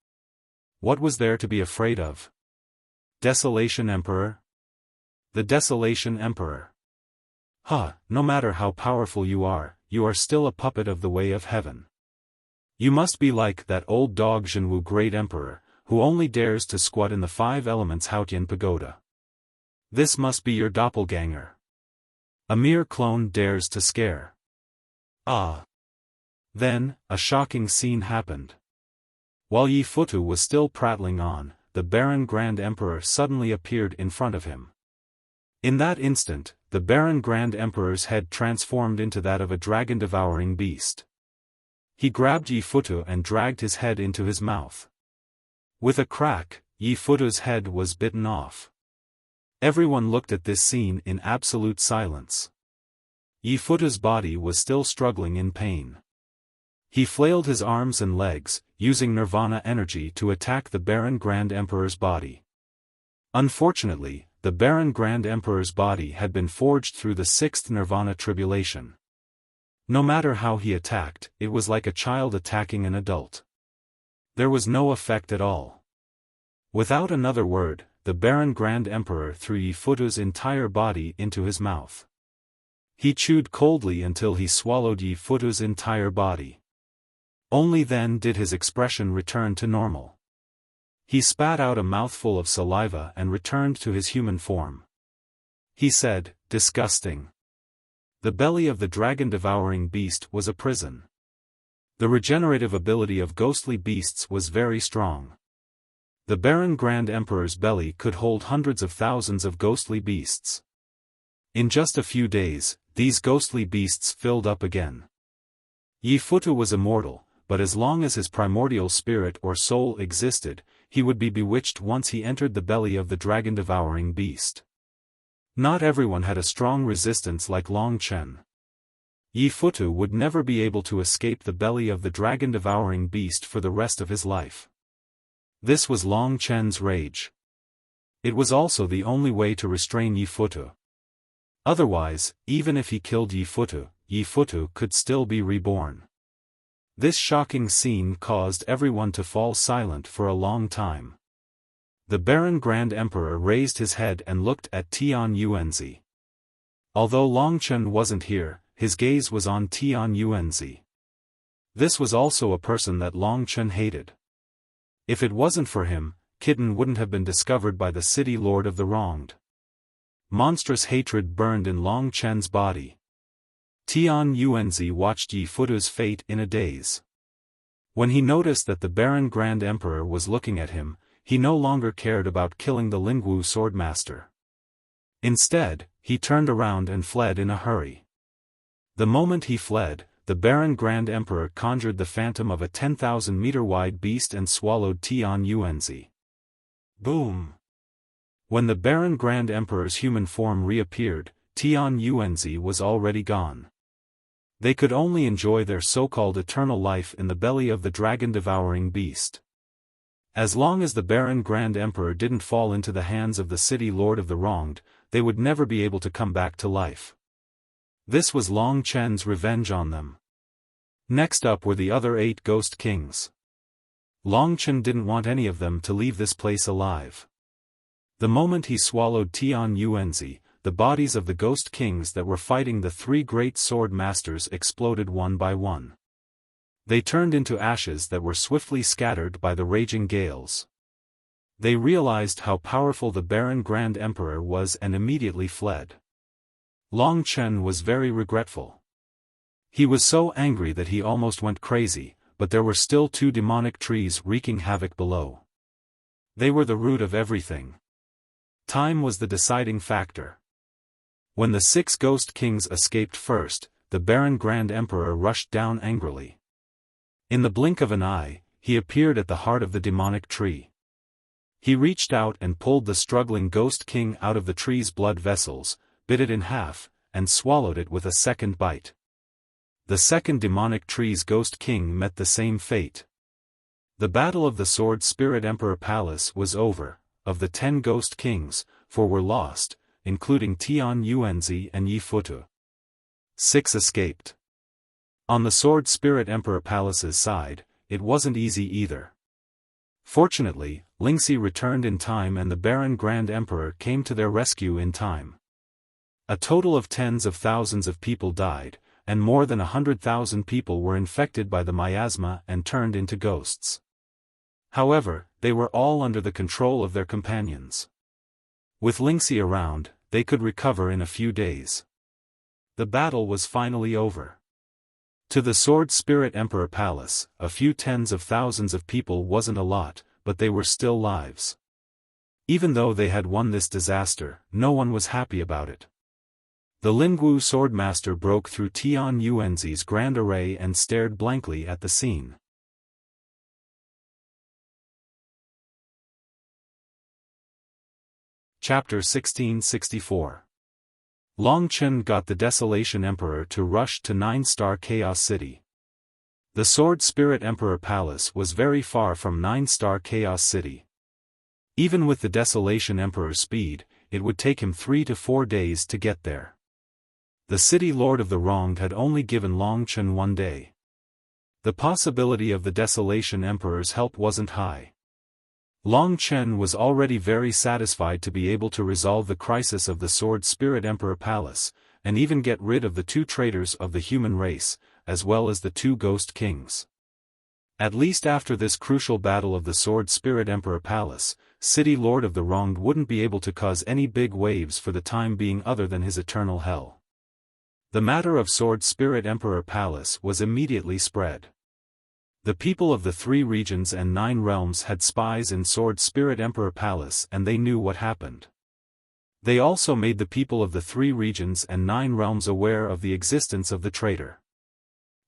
What was there to be afraid of? Desolation Emperor? The Desolation Emperor. No matter how powerful you are still a puppet of the way of heaven. You must be like that old dog Jinwu Great Emperor, who only dares to squat in the 5 elements Haotian Pagoda. This must be your doppelganger. A mere clone dares to scare. Then, a shocking scene happened. While Yi Futu was still prattling on, the Baron Grand Emperor suddenly appeared in front of him. In that instant, the Baron Grand Emperor's head transformed into that of a dragon-devouring beast. He grabbed Yi Futu and dragged his head into his mouth. With a crack, Yi Futu's head was bitten off. Everyone looked at this scene in absolute silence. Yi Futu's body was still struggling in pain. He flailed his arms and legs, using Nirvana energy to attack the Baron Grand Emperor's body. Unfortunately, the Baron Grand Emperor's body had been forged through the 6th Nirvana tribulation. No matter how he attacked, it was like a child attacking an adult. There was no effect at all. Without another word, the Baron Grand Emperor threw Yi Futu's entire body into his mouth. He chewed coldly until he swallowed Yi Futu's entire body. Only then did his expression return to normal. He spat out a mouthful of saliva and returned to his human form. He said, "Disgusting. The belly of the dragon-devouring beast was a prison. The regenerative ability of ghostly beasts was very strong. The barren Grand Emperor's belly could hold hundreds of thousands of ghostly beasts. In just a few days, these ghostly beasts filled up again. Yifutu was immortal, but as long as his primordial spirit or soul existed, he would be bewitched once he entered the belly of the dragon-devouring beast. Not everyone had a strong resistance like Long Chen. Yifutu would never be able to escape the belly of the dragon-devouring beast for the rest of his life. This was Long Chen's rage. It was also the only way to restrain Yifutu. Otherwise, even if he killed Yifutu, Yifutu could still be reborn. This shocking scene caused everyone to fall silent for a long time. The barren Grand Emperor raised his head and looked at Tian Yuanzi. Although Long Chen wasn't here, his gaze was on Tian Yuanzi. This was also a person that Long Chen hated. If it wasn't for him, Kitten wouldn't have been discovered by the city lord of the wronged. Monstrous hatred burned in Long Chen's body. Tian Yuanzi watched Yifutu's fate in a daze. When he noticed that the barren Grand Emperor was looking at him, he no longer cared about killing the Lingwu swordmaster. Instead, he turned around and fled in a hurry. The moment he fled, the barren Grand Emperor conjured the phantom of a 10,000-meter-wide beast and swallowed Tian Yuanzi. Boom! When the barren Grand Emperor's human form reappeared, Tian Yuanzi was already gone. They could only enjoy their so-called eternal life in the belly of the dragon-devouring beast. As long as the barren Grand Emperor didn't fall into the hands of the city lord of the wronged, they would never be able to come back to life. This was Long Chen's revenge on them. Next up were the other 8 ghost kings. Long Chen didn't want any of them to leave this place alive. The moment he swallowed Tian Yuanzi, the bodies of the ghost kings that were fighting the 3 great sword masters exploded one by one. They turned into ashes that were swiftly scattered by the raging gales. They realized how powerful the barren Grand Emperor was and immediately fled. Long Chen was very regretful. He was so angry that he almost went crazy, but there were still 2 demonic trees wreaking havoc below. They were the root of everything. Time was the deciding factor. When the 6 ghost kings escaped first, the barren Grand Emperor rushed down angrily. In the blink of an eye, he appeared at the heart of the demonic tree. He reached out and pulled the struggling ghost king out of the tree's blood vessels, bit it in half, and swallowed it with a second bite. The second demonic tree's ghost king met the same fate. The battle of the Sword Spirit Emperor Palace was over. Of the 10 ghost kings, 4 were lost, including Tian Yuanzi and Yifutu. 6 escaped. On the Sword Spirit Emperor Palace's side, it wasn't easy either. Fortunately, Lingxi returned in time and the barren Grand Emperor came to their rescue in time. A total of tens of thousands of people died, and more than 100,000 people were infected by the miasma and turned into ghosts. However, they were all under the control of their companions. With Lingxi around, they could recover in a few days. The battle was finally over. To the Sword Spirit Emperor Palace, a few tens of thousands of people wasn't a lot, but they were still lives. Even though they had won this disaster, no one was happy about it. The Lingwu swordmaster broke through Tian Yuanzi's grand array and stared blankly at the scene. Chapter 1664. Long Chen got the Desolation Emperor to rush to 9-star Chaos City. The Sword Spirit Emperor Palace was very far from 9-star Chaos City. Even with the Desolation Emperor's speed, it would take him 3 to 4 days to get there. The city lord of the wronged had only given Long Chen 1 day. The possibility of the Desolation Emperor's help wasn't high. Long Chen was already very satisfied to be able to resolve the crisis of the Sword Spirit Emperor Palace, and even get rid of the 2 traitors of the human race, as well as the 2 ghost kings. At least after this crucial battle of the Sword Spirit Emperor Palace, City Lord of the Wronged wouldn't be able to cause any big waves for the time being other than his eternal hell. The matter of Sword Spirit Emperor Palace was immediately spread. The people of the 3 regions and 9 realms had spies in Sword Spirit Emperor Palace, and they knew what happened. They also made the people of the 3 regions and 9 realms aware of the existence of the traitor.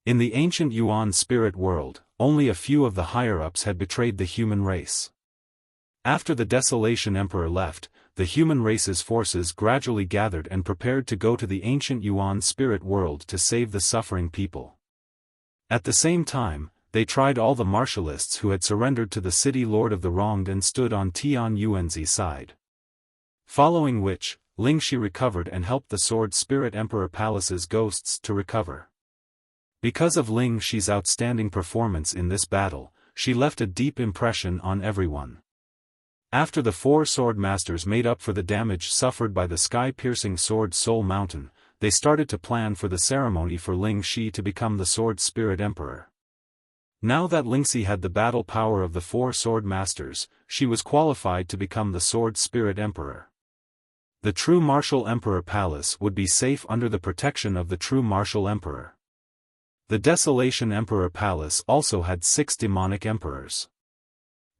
In the ancient Yuan spirit world, only a few of the higher-ups had betrayed the human race. After the Desolation Emperor left, the human race's forces gradually gathered and prepared to go to the ancient Yuan spirit world to save the suffering people. At the same time, they tried all the martialists who had surrendered to the city lord of the wronged and stood on Tian Yuanzi's side. Following which, Ling Shi recovered and helped the Sword Spirit Emperor Palace's ghosts to recover. Because of Ling Shi's outstanding performance in this battle, she left a deep impression on everyone. After the 4 sword masters made up for the damage suffered by the sky-piercing sword Soul Mountain, they started to plan for the ceremony for Ling Shi to become the Sword Spirit Emperor. Now that Ling Shi had the battle power of the 4 sword masters, she was qualified to become the Sword Spirit Emperor. The true Martial Emperor Palace would be safe under the protection of the true Martial Emperor. The Desolation Emperor Palace also had 6 demonic emperors.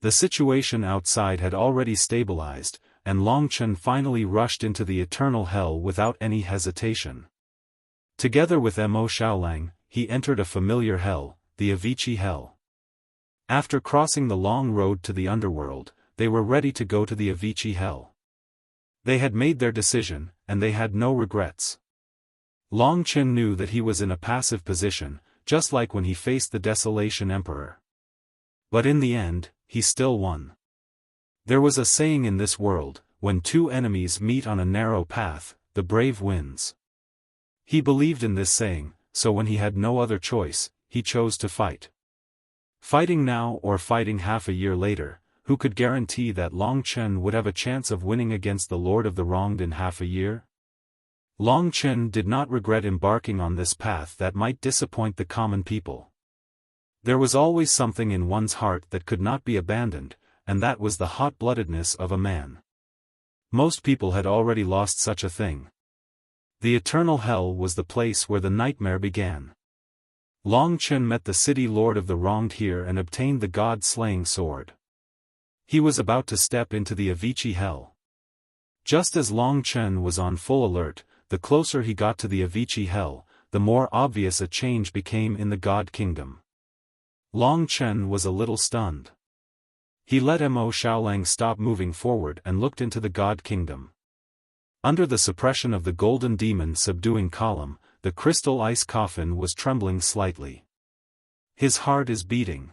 The situation outside had already stabilized, and Long Chen finally rushed into the eternal hell without any hesitation. Together with Mo Xiaolang, he entered a familiar hell, the Avicii Hell. After crossing the long road to the underworld, they were ready to go to the Avicii Hell. They had made their decision, and they had no regrets. Long Chen knew that he was in a passive position, just like when he faced the Desolation Emperor. But in the end, he still won. There was a saying in this world, when 2 enemies meet on a narrow path, the brave wins. He believed in this saying, so when he had no other choice, he chose to fight. Fighting now or fighting half a year later, who could guarantee that Long Chen would have a chance of winning against the Lord of the Wronged in half a year? Long Chen did not regret embarking on this path that might disappoint the common people. There was always something in one's heart that could not be abandoned, and that was the hot-bloodedness of a man. Most people had already lost such a thing. The eternal hell was the place where the nightmare began. Long Chen met the city lord of the wronged here and obtained the god-slaying sword. He was about to step into the Avicii Hell. Just as Long Chen was on full alert, the closer he got to the Avicii Hell, the more obvious a change became in the God Kingdom. Long Chen was a little stunned. He let Mo Xiaolang stop moving forward and looked into the God Kingdom. Under the suppression of the golden demon subduing column, the crystal ice coffin was trembling slightly. His heart is beating.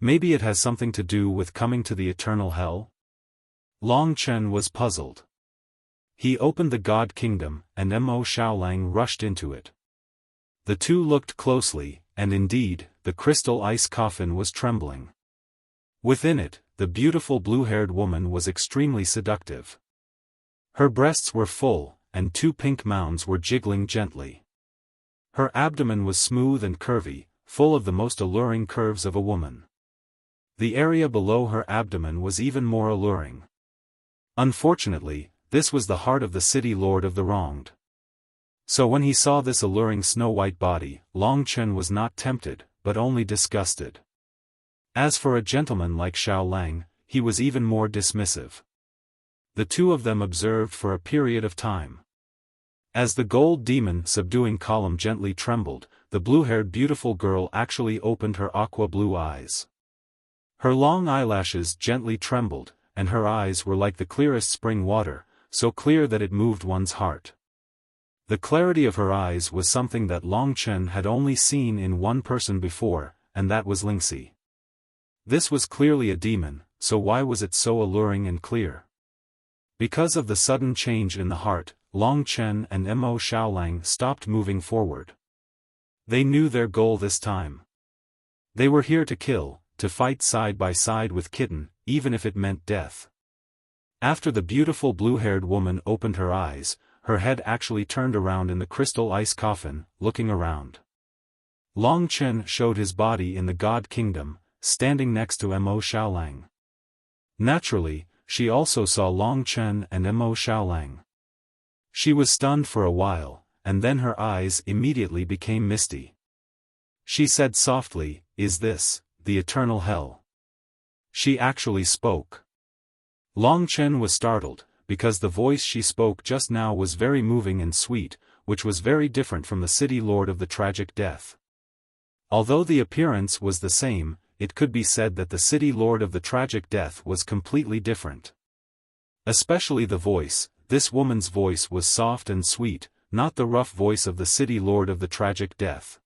Maybe it has something to do with coming to the eternal hell? Long Chen was puzzled. He opened the God Kingdom, and Mo Xiaolang rushed into it. The two looked closely, and indeed, the crystal ice coffin was trembling. Within it, the beautiful blue-haired woman was extremely seductive. Her breasts were full, and 2 pink mounds were jiggling gently. Her abdomen was smooth and curvy, full of the most alluring curves of a woman. The area below her abdomen was even more alluring. Unfortunately, this was the heart of the city lord of the wronged. So when he saw this alluring snow-white body, Long Chen was not tempted, but only disgusted. As for a gentleman like Xiaolang, he was even more dismissive. The two of them observed for a period of time. As the gold demon subduing column gently trembled, the blue-haired beautiful girl actually opened her aqua-blue eyes. Her long eyelashes gently trembled, and her eyes were like the clearest spring water, so clear that it moved one's heart. The clarity of her eyes was something that Long Chen had only seen in one person before, and that was Ling Shi. This was clearly a demon, so why was it so alluring and clear? Because of the sudden change in the heart, Long Chen and Mo Xiaolang stopped moving forward. They knew their goal this time. They were here to kill, to fight side by side with Kitten, even if it meant death. After the beautiful blue-haired woman opened her eyes, her head actually turned around in the crystal ice coffin, looking around. Long Chen showed his body in the God Kingdom, standing next to Mo Xiaolang. Naturally, she also saw Long Chen and Mo Xiaolang. She was stunned for a while, and then her eyes immediately became misty. She said softly, "Is this the eternal hell?" She actually spoke. Long Chen was startled, because the voice she spoke just now was very moving and sweet, which was very different from the city lord of the tragic death. Although the appearance was the same, it could be said that the city lord of the tragic death was completely different. Especially the voice. This woman's voice was soft and sweet, not the rough voice of the city lord of the tragic death.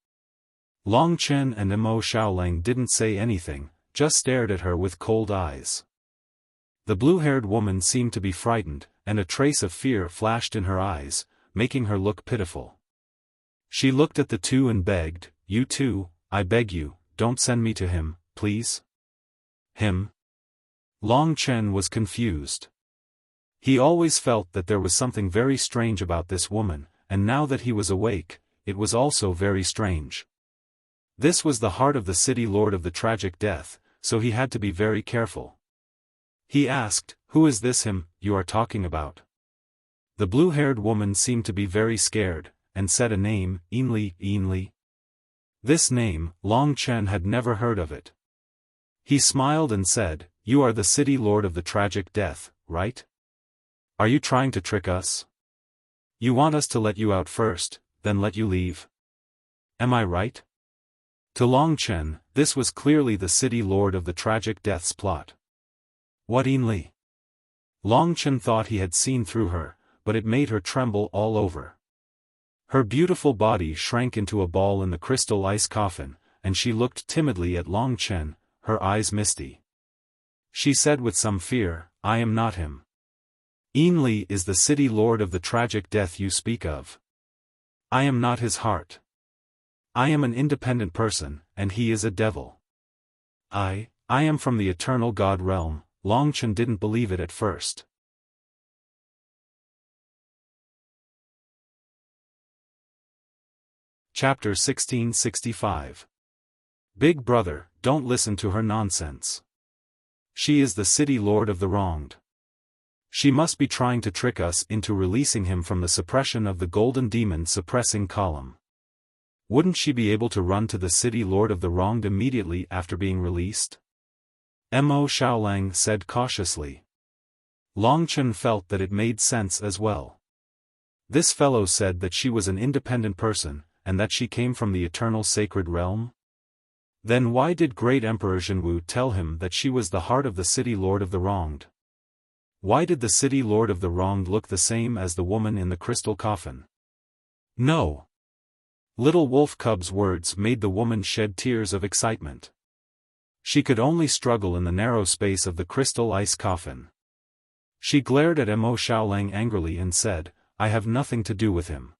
Long Chen and Mo Xiaolang didn't say anything, just stared at her with cold eyes. The blue-haired woman seemed to be frightened, and a trace of fear flashed in her eyes, making her look pitiful. She looked at the two and begged, "You two, I beg you, don't send me to him, please." Him? Long Chen was confused. He always felt that there was something very strange about this woman, and now that he was awake, it was also very strange. This was the heart of the city lord of the tragic death, so he had to be very careful. He asked, "Who is this him you are talking about?" The blue-haired woman seemed to be very scared, and said a name, Yinli. This name, Long Chen had never heard of it. He smiled and said, "You are the city lord of the tragic death, right? Are you trying to trick us? You want us to let you out first, then let you leave? Am I right?" To Long Chen, this was clearly the city lord of the tragic death's plot. What Yinli? Long Chen thought he had seen through her, but it made her tremble all over. Her beautiful body shrank into a ball in the crystal ice coffin, and she looked timidly at Long Chen, her eyes misty. She said with some fear, "I am not him. Yinli is the city lord of the tragic death you speak of. I am not his heart. I am an independent person, and he is a devil. I am from the eternal God realm." Long Chen didn't believe it at first. Chapter 1665. Big brother, don't listen to her nonsense. She is the city lord of the wronged. She must be trying to trick us into releasing him from the suppression of the golden demon suppressing column. Wouldn't she be able to run to the city lord of the wronged immediately after being released? Mo Xiaolang said cautiously. Long Chen felt that it made sense as well. This fellow said that she was an independent person, and that she came from the eternal sacred realm? Then why did great Emperor Zhenwu tell him that she was the heart of the city lord of the wronged? Why did the city lord of the wronged look the same as the woman in the crystal coffin? No. Little wolf cub's words made the woman shed tears of excitement. She could only struggle in the narrow space of the crystal ice coffin. She glared at Mo Xiaolang angrily and said, "I have nothing to do with him.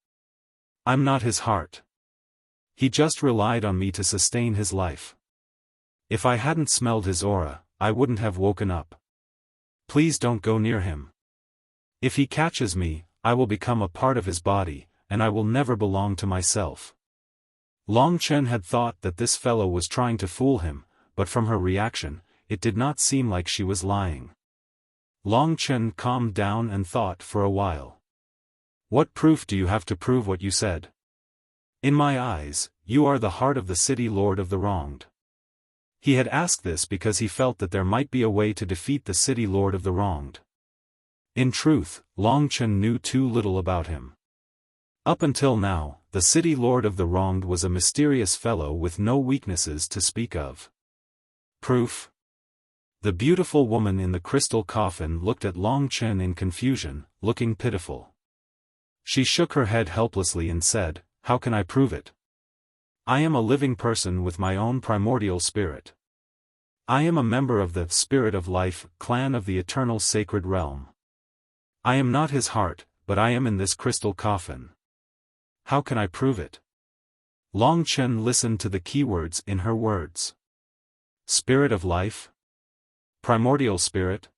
I'm not his heart. He just relied on me to sustain his life. If I hadn't smelled his aura, I wouldn't have woken up. Please don't go near him. If he catches me, I will become a part of his body, and I will never belong to myself." Long Chen had thought that this fellow was trying to fool him, but from her reaction, it did not seem like she was lying. Long Chen calmed down and thought for a while. "What proof do you have to prove what you said? In my eyes, you are the heart of the city lord of the wronged." He had asked this because he felt that there might be a way to defeat the city lord of the wronged. In truth, Long Chen knew too little about him. Up until now, the city lord of the wronged was a mysterious fellow with no weaknesses to speak of. Proof? The beautiful woman in the crystal coffin looked at Long Chen in confusion, looking pitiful. She shook her head helplessly and said, "How can I prove it? I am a living person with my own primordial spirit. I am a member of the Spirit of Life clan of the eternal sacred realm. I am not his heart, but I am in this crystal coffin. How can I prove it?" Long Chen listened to the keywords in her words. Spirit of life? Primordial spirit?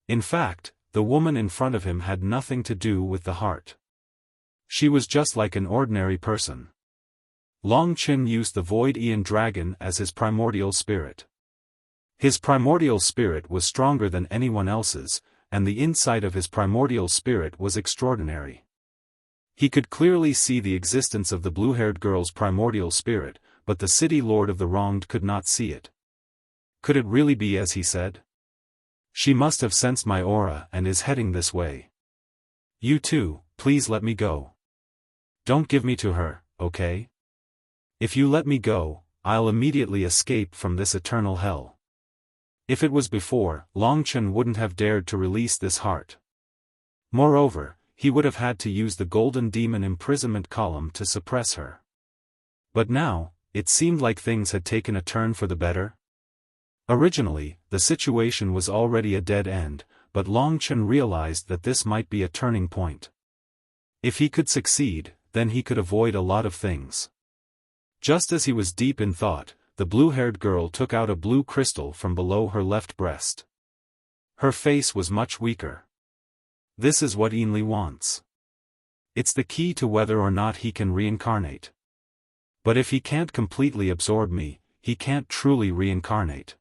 In fact, the woman in front of him had nothing to do with the heart. She was just like an ordinary person. Long Chen used the Void Aeon Dragon as his primordial spirit. His primordial spirit was stronger than anyone else's, and the insight of his primordial spirit was extraordinary. He could clearly see the existence of the blue-haired girl's primordial spirit, but the city lord of the wronged could not see it. Could it really be as he said? She must have sensed my aura and is heading this way. You too, please let me go. Don't give me to her, okay? If you let me go, I'll immediately escape from this eternal hell. If it was before, Longchen wouldn't have dared to release this heart. Moreover, he would have had to use the golden demon imprisonment column to suppress her. But now, it seemed like things had taken a turn for the better. Originally, the situation was already a dead end, but Longchen realized that this might be a turning point. If he could succeed, then he could avoid a lot of things. Just as he was deep in thought, the blue-haired girl took out a blue crystal from below her left breast. Her face was much weaker. This is what Ainli wants. It's the key to whether or not he can reincarnate. But if he can't completely absorb me, he can't truly reincarnate.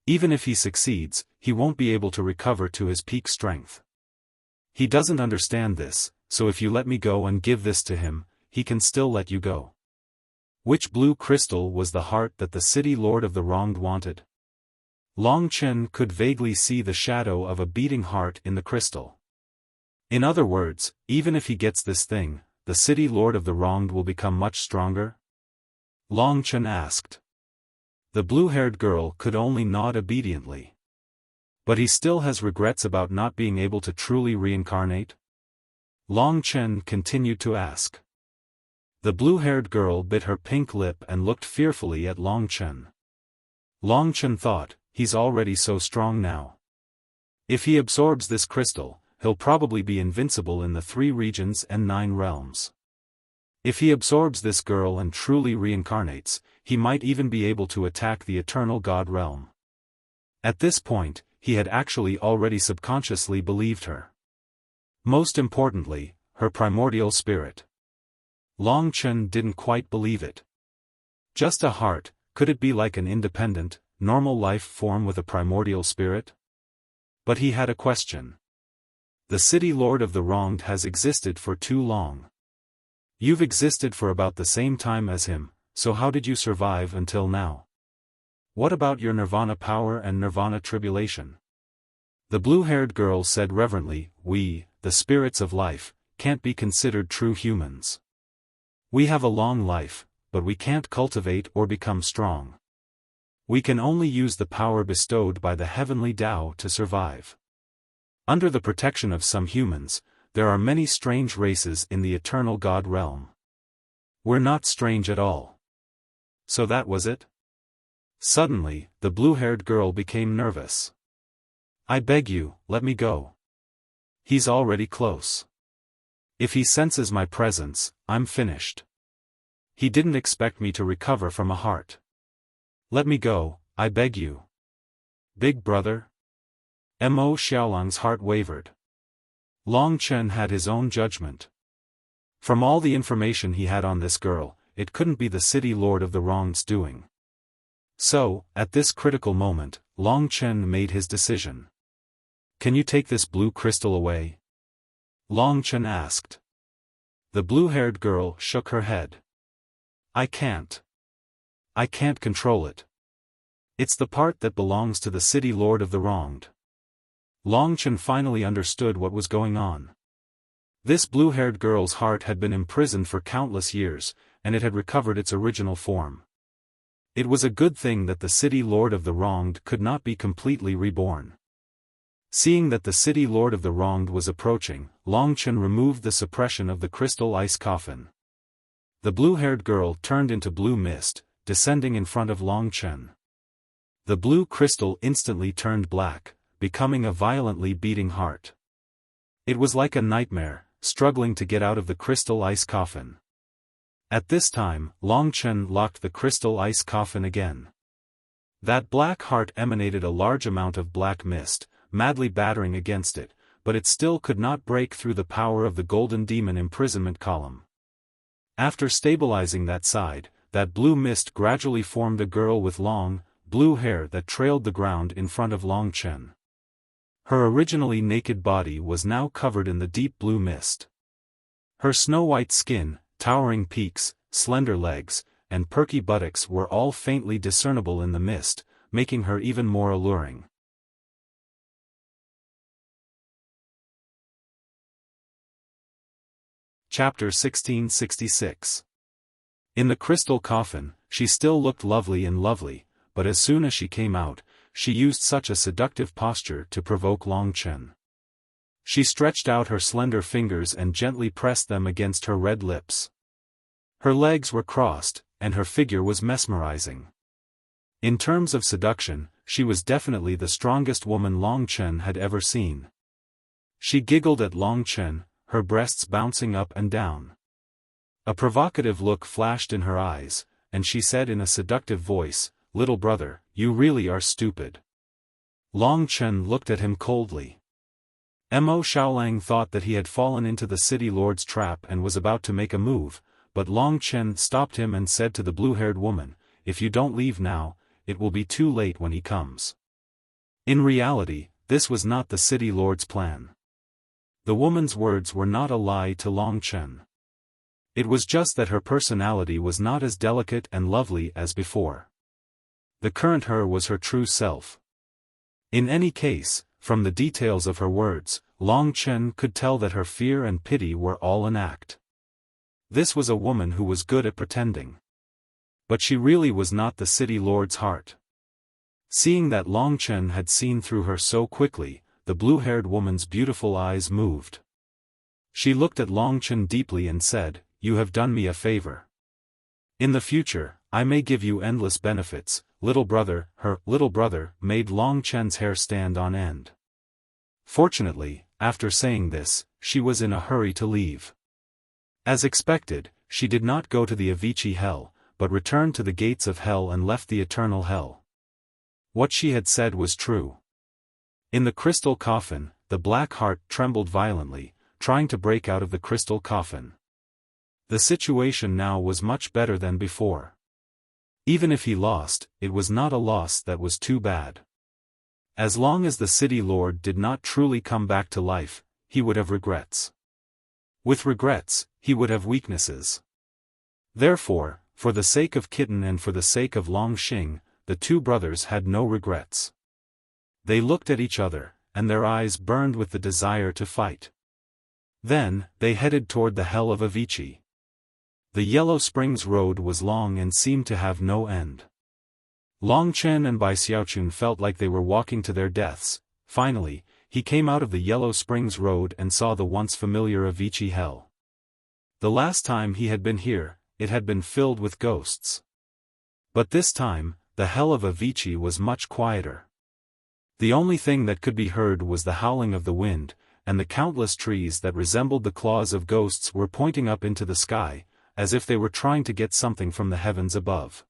Even if he succeeds, he won't be able to recover to his peak strength. He doesn't understand this, so if you let me go and give this to him, he can still let you go. Which blue crystal was the heart that the city lord of the wronged wanted? Longchen could vaguely see the shadow of a beating heart in the crystal. In other words, even if he gets this thing, the city lord of the wronged will become much stronger? Longchen asked. The blue-haired girl could only nod obediently. But he still has regrets about not being able to truly reincarnate? Longchen continued to ask. The blue-haired girl bit her pink lip and looked fearfully at Longchen. Longchen thought, he's already so strong now. If he absorbs this crystal, he'll probably be invincible in the 3 regions and 9 realms. If he absorbs this girl and truly reincarnates, he might even be able to attack the eternal god realm. At this point, he had actually already subconsciously believed her. Most importantly, her primordial spirit. Longchen didn't quite believe it. Just a heart, could it be like an independent, normal life form with a primordial spirit? But he had a question. The city lord of the wronged has existed for too long. You've existed for about the same time as him, so how did you survive until now? What about your nirvana power and nirvana tribulation? The blue-haired girl said reverently, we, the spirits of life, can't be considered true humans. We have a long life, but we can't cultivate or become strong. We can only use the power bestowed by the heavenly Tao to survive. Under the protection of some humans, there are many strange races in the eternal God realm. We're not strange at all. So that was it? Suddenly, the blue-haired girl became nervous. I beg you, let me go. He's already close. If he senses my presence, I'm finished. He didn't expect me to recover from a heart. Let me go, I beg you. Big brother? Mo Xiaolang's heart wavered. Longchen had his own judgment. From all the information he had on this girl, it couldn't be the city lord of the wronged's doing. So, at this critical moment, Longchen made his decision. Can you take this blue crystal away? Longchen asked. The blue-haired girl shook her head. I can't. I can't control it. It's the part that belongs to the city lord of the wronged. Longchen finally understood what was going on. This blue-haired girl's heart had been imprisoned for countless years, and it had recovered its original form. It was a good thing that the city lord of the wronged could not be completely reborn. Seeing that the city lord of the wronged was approaching, Longchen removed the suppression of the crystal ice coffin. The blue-haired girl turned into blue mist, descending in front of Longchen. The blue crystal instantly turned black, becoming a violently beating heart. It was like a nightmare, struggling to get out of the crystal ice coffin. At this time, Longchen locked the crystal ice coffin again. That black heart emanated a large amount of black mist, madly battering against it, but it still could not break through the power of the golden demon imprisonment column. After stabilizing that side, that blue mist gradually formed a girl with long, blue hair that trailed the ground in front of Longchen. Her originally naked body was now covered in the deep blue mist. Her snow-white skin, towering peaks, slender legs, and perky buttocks were all faintly discernible in the mist, making her even more alluring. Chapter 1666. In the crystal coffin, she still looked lovely, but as soon as she came out, she used such a seductive posture to provoke Long Chen. She stretched out her slender fingers and gently pressed them against her red lips. Her legs were crossed, and her figure was mesmerizing. In terms of seduction, she was definitely the strongest woman Long Chen had ever seen. She giggled at Long Chen, her breasts bouncing up and down. A provocative look flashed in her eyes, and she said in a seductive voice, "Little brother, you really are stupid." Long Chen looked at him coldly. Mo Xiaolang thought that he had fallen into the city lord's trap and was about to make a move, but Long Chen stopped him and said to the blue-haired woman, "If you don't leave now, it will be too late when he comes." In reality, this was not the city lord's plan. The woman's words were not a lie to Long Chen. It was just that her personality was not as delicate and lovely as before. The current her was her true self. In any case, from the details of her words, Long Chen could tell that her fear and pity were all an act. This was a woman who was good at pretending. But she really was not the city lord's heart. Seeing that Long Chen had seen through her so quickly, the blue-haired woman's beautiful eyes moved. She looked at Long Chen deeply and said, "You have done me a favor. In the future, I may give you endless benefits, little brother." Her little brother made Long Chen's hair stand on end. Fortunately, after saying this, she was in a hurry to leave. As expected, she did not go to the Avicii hell, but returned to the gates of hell and left the eternal hell. What she had said was true. In the crystal coffin, the black heart trembled violently, trying to break out of the crystal coffin. The situation now was much better than before. Even if he lost, it was not a loss that was too bad. As long as the city lord did not truly come back to life, he would have regrets. With regrets, he would have weaknesses. Therefore, for the sake of Kitten and for the sake of Long Xing, the two brothers had no regrets. They looked at each other, and their eyes burned with the desire to fight. Then, they headed toward the hell of Avicii. The Yellow Springs road was long and seemed to have no end. Long Chen and Bai Xiaochun felt like they were walking to their deaths. Finally, he came out of the Yellow Springs road and saw the once familiar Avicii hell. The last time he had been here, it had been filled with ghosts. But this time, the hell of Avicii was much quieter. The only thing that could be heard was the howling of the wind, and the countless trees that resembled the claws of ghosts were pointing up into the sky, as if they were trying to get something from the heavens above.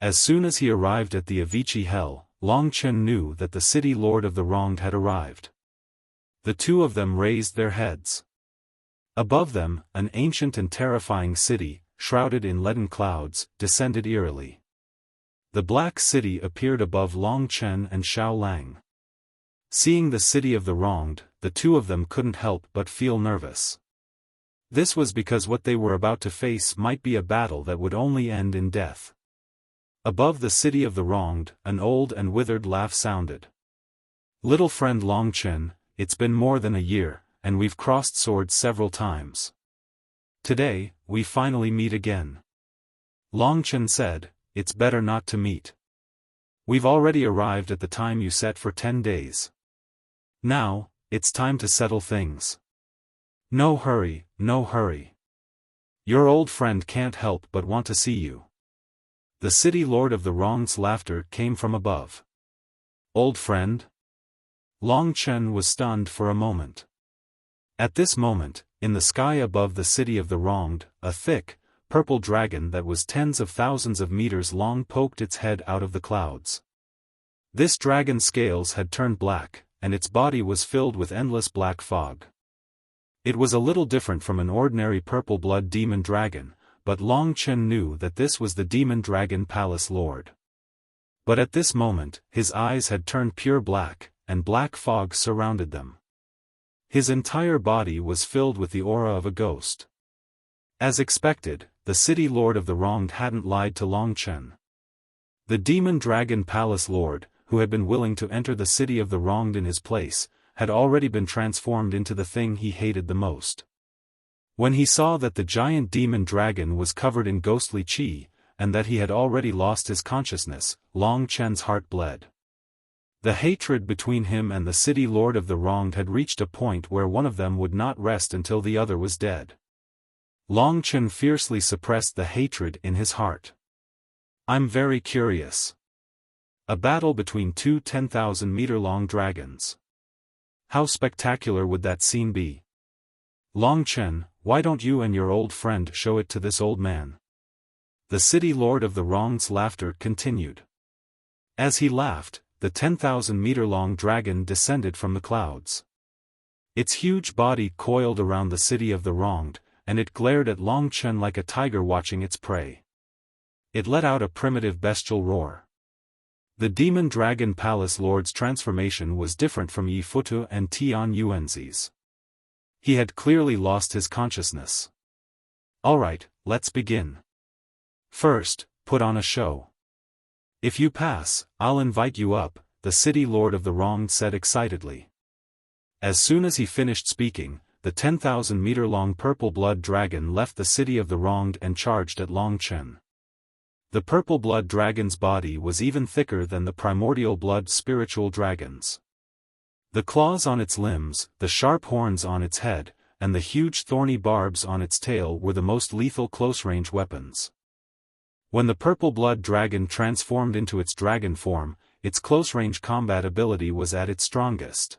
As soon as he arrived at the Avicii hell, Long Chen knew that the city lord of the wronged had arrived. The two of them raised their heads. Above them, an ancient and terrifying city, shrouded in leaden clouds, descended eerily. The Black City appeared above Long Chen and Xiao Lang. Seeing the city of the wronged, the two of them couldn't help but feel nervous. This was because what they were about to face might be a battle that would only end in death. Above the city of the wronged, an old and withered laugh sounded. "Little friend Long Chen, it's been more than a year, and we've crossed swords several times. Today, we finally meet again." Long Chen said, "It's better not to meet. We've already arrived at the time you set for 10 days. Now, it's time to settle things. No hurry, no hurry. Your old friend can't help but want to see you." The city lord of the wronged's laughter came from above. "Old friend?" Long Chen was stunned for a moment. At this moment, in the sky above the city of the wronged, a thick, purple dragon that was tens of thousands of meters long poked its head out of the clouds. This dragon's scales had turned black, and its body was filled with endless black fog. It was a little different from an ordinary purple blood demon dragon, but Long Chen knew that this was the demon dragon palace lord. But at this moment, his eyes had turned pure black, and black fog surrounded them. His entire body was filled with the aura of a ghost. As expected, the city lord of the wronged hadn't lied to Long Chen. The demon dragon palace lord, who had been willing to enter the city of the wronged in his place, had already been transformed into the thing he hated the most. When he saw that the giant demon dragon was covered in ghostly qi, and that he had already lost his consciousness, Long Chen's heart bled. The hatred between him and the city lord of the wronged had reached a point where one of them would not rest until the other was dead. Long Chen fiercely suppressed the hatred in his heart. I'm very curious. A battle between two 10,000-meter-long dragons. How spectacular would that scene be? Long Chen, why don't you and your old friend show it to this old man? The city lord of the wronged's laughter continued. As he laughed, the 10,000-meter-long dragon descended from the clouds. Its huge body coiled around the city of the wronged, and it glared at Long Chen like a tiger watching its prey. It let out a primitive bestial roar. The demon dragon palace lord's transformation was different from Yi Futu and Tian Yuanzi's. He had clearly lost his consciousness. Alright, let's begin. First, put on a show. If you pass, I'll invite you up, the city lord of the wronged said excitedly. As soon as he finished speaking, the 10,000-meter-long purple blood dragon left the city of the wronged and charged at Long Chen. The purple blood dragon's body was even thicker than the primordial blood spiritual dragon's. The claws on its limbs, the sharp horns on its head, and the huge thorny barbs on its tail were the most lethal close-range weapons. When the purple blood dragon transformed into its dragon form, its close-range combat ability was at its strongest.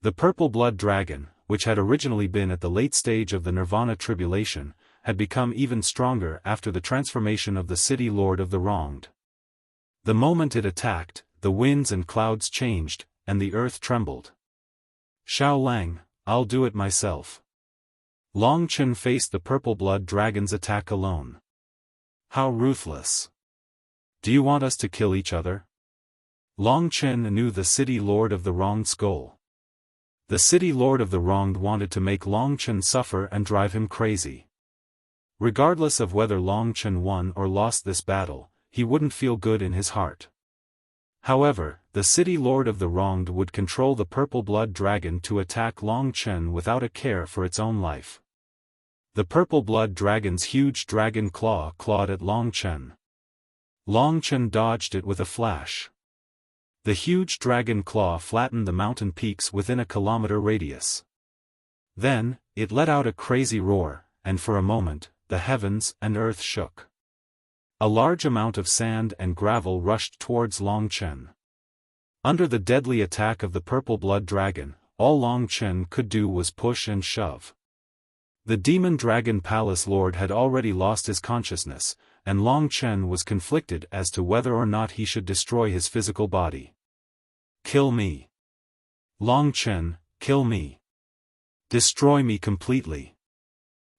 The purple blood dragon, which had originally been at the late stage of the Nirvana tribulation, had become even stronger after the transformation of the city lord of the wronged. The moment it attacked, the winds and clouds changed, and the earth trembled. Xiao Lang, I'll do it myself. Long Chen faced the purple blood dragon's attack alone. How ruthless. Do you want us to kill each other? Long Chen knew the city lord of the wronged's goal. The city lord of the wronged wanted to make Long Chen suffer and drive him crazy. Regardless of whether Long Chen won or lost this battle, he wouldn't feel good in his heart. However, the city lord of the wronged would control the purple blood dragon to attack Long Chen without a care for its own life. The purple blood dragon's huge dragon claw clawed at Long Chen. Long Chen dodged it with a flash. The huge dragon claw flattened the mountain peaks within a kilometer radius. Then, it let out a crazy roar, and for a moment, the heavens and earth shook. A large amount of sand and gravel rushed towards Long Chen. Under the deadly attack of the purple blood dragon, all Long Chen could do was push and shove. The demon dragon palace lord had already lost his consciousness, and Long Chen was conflicted as to whether or not he should destroy his physical body. Kill me. Long Chen, kill me. Destroy me completely.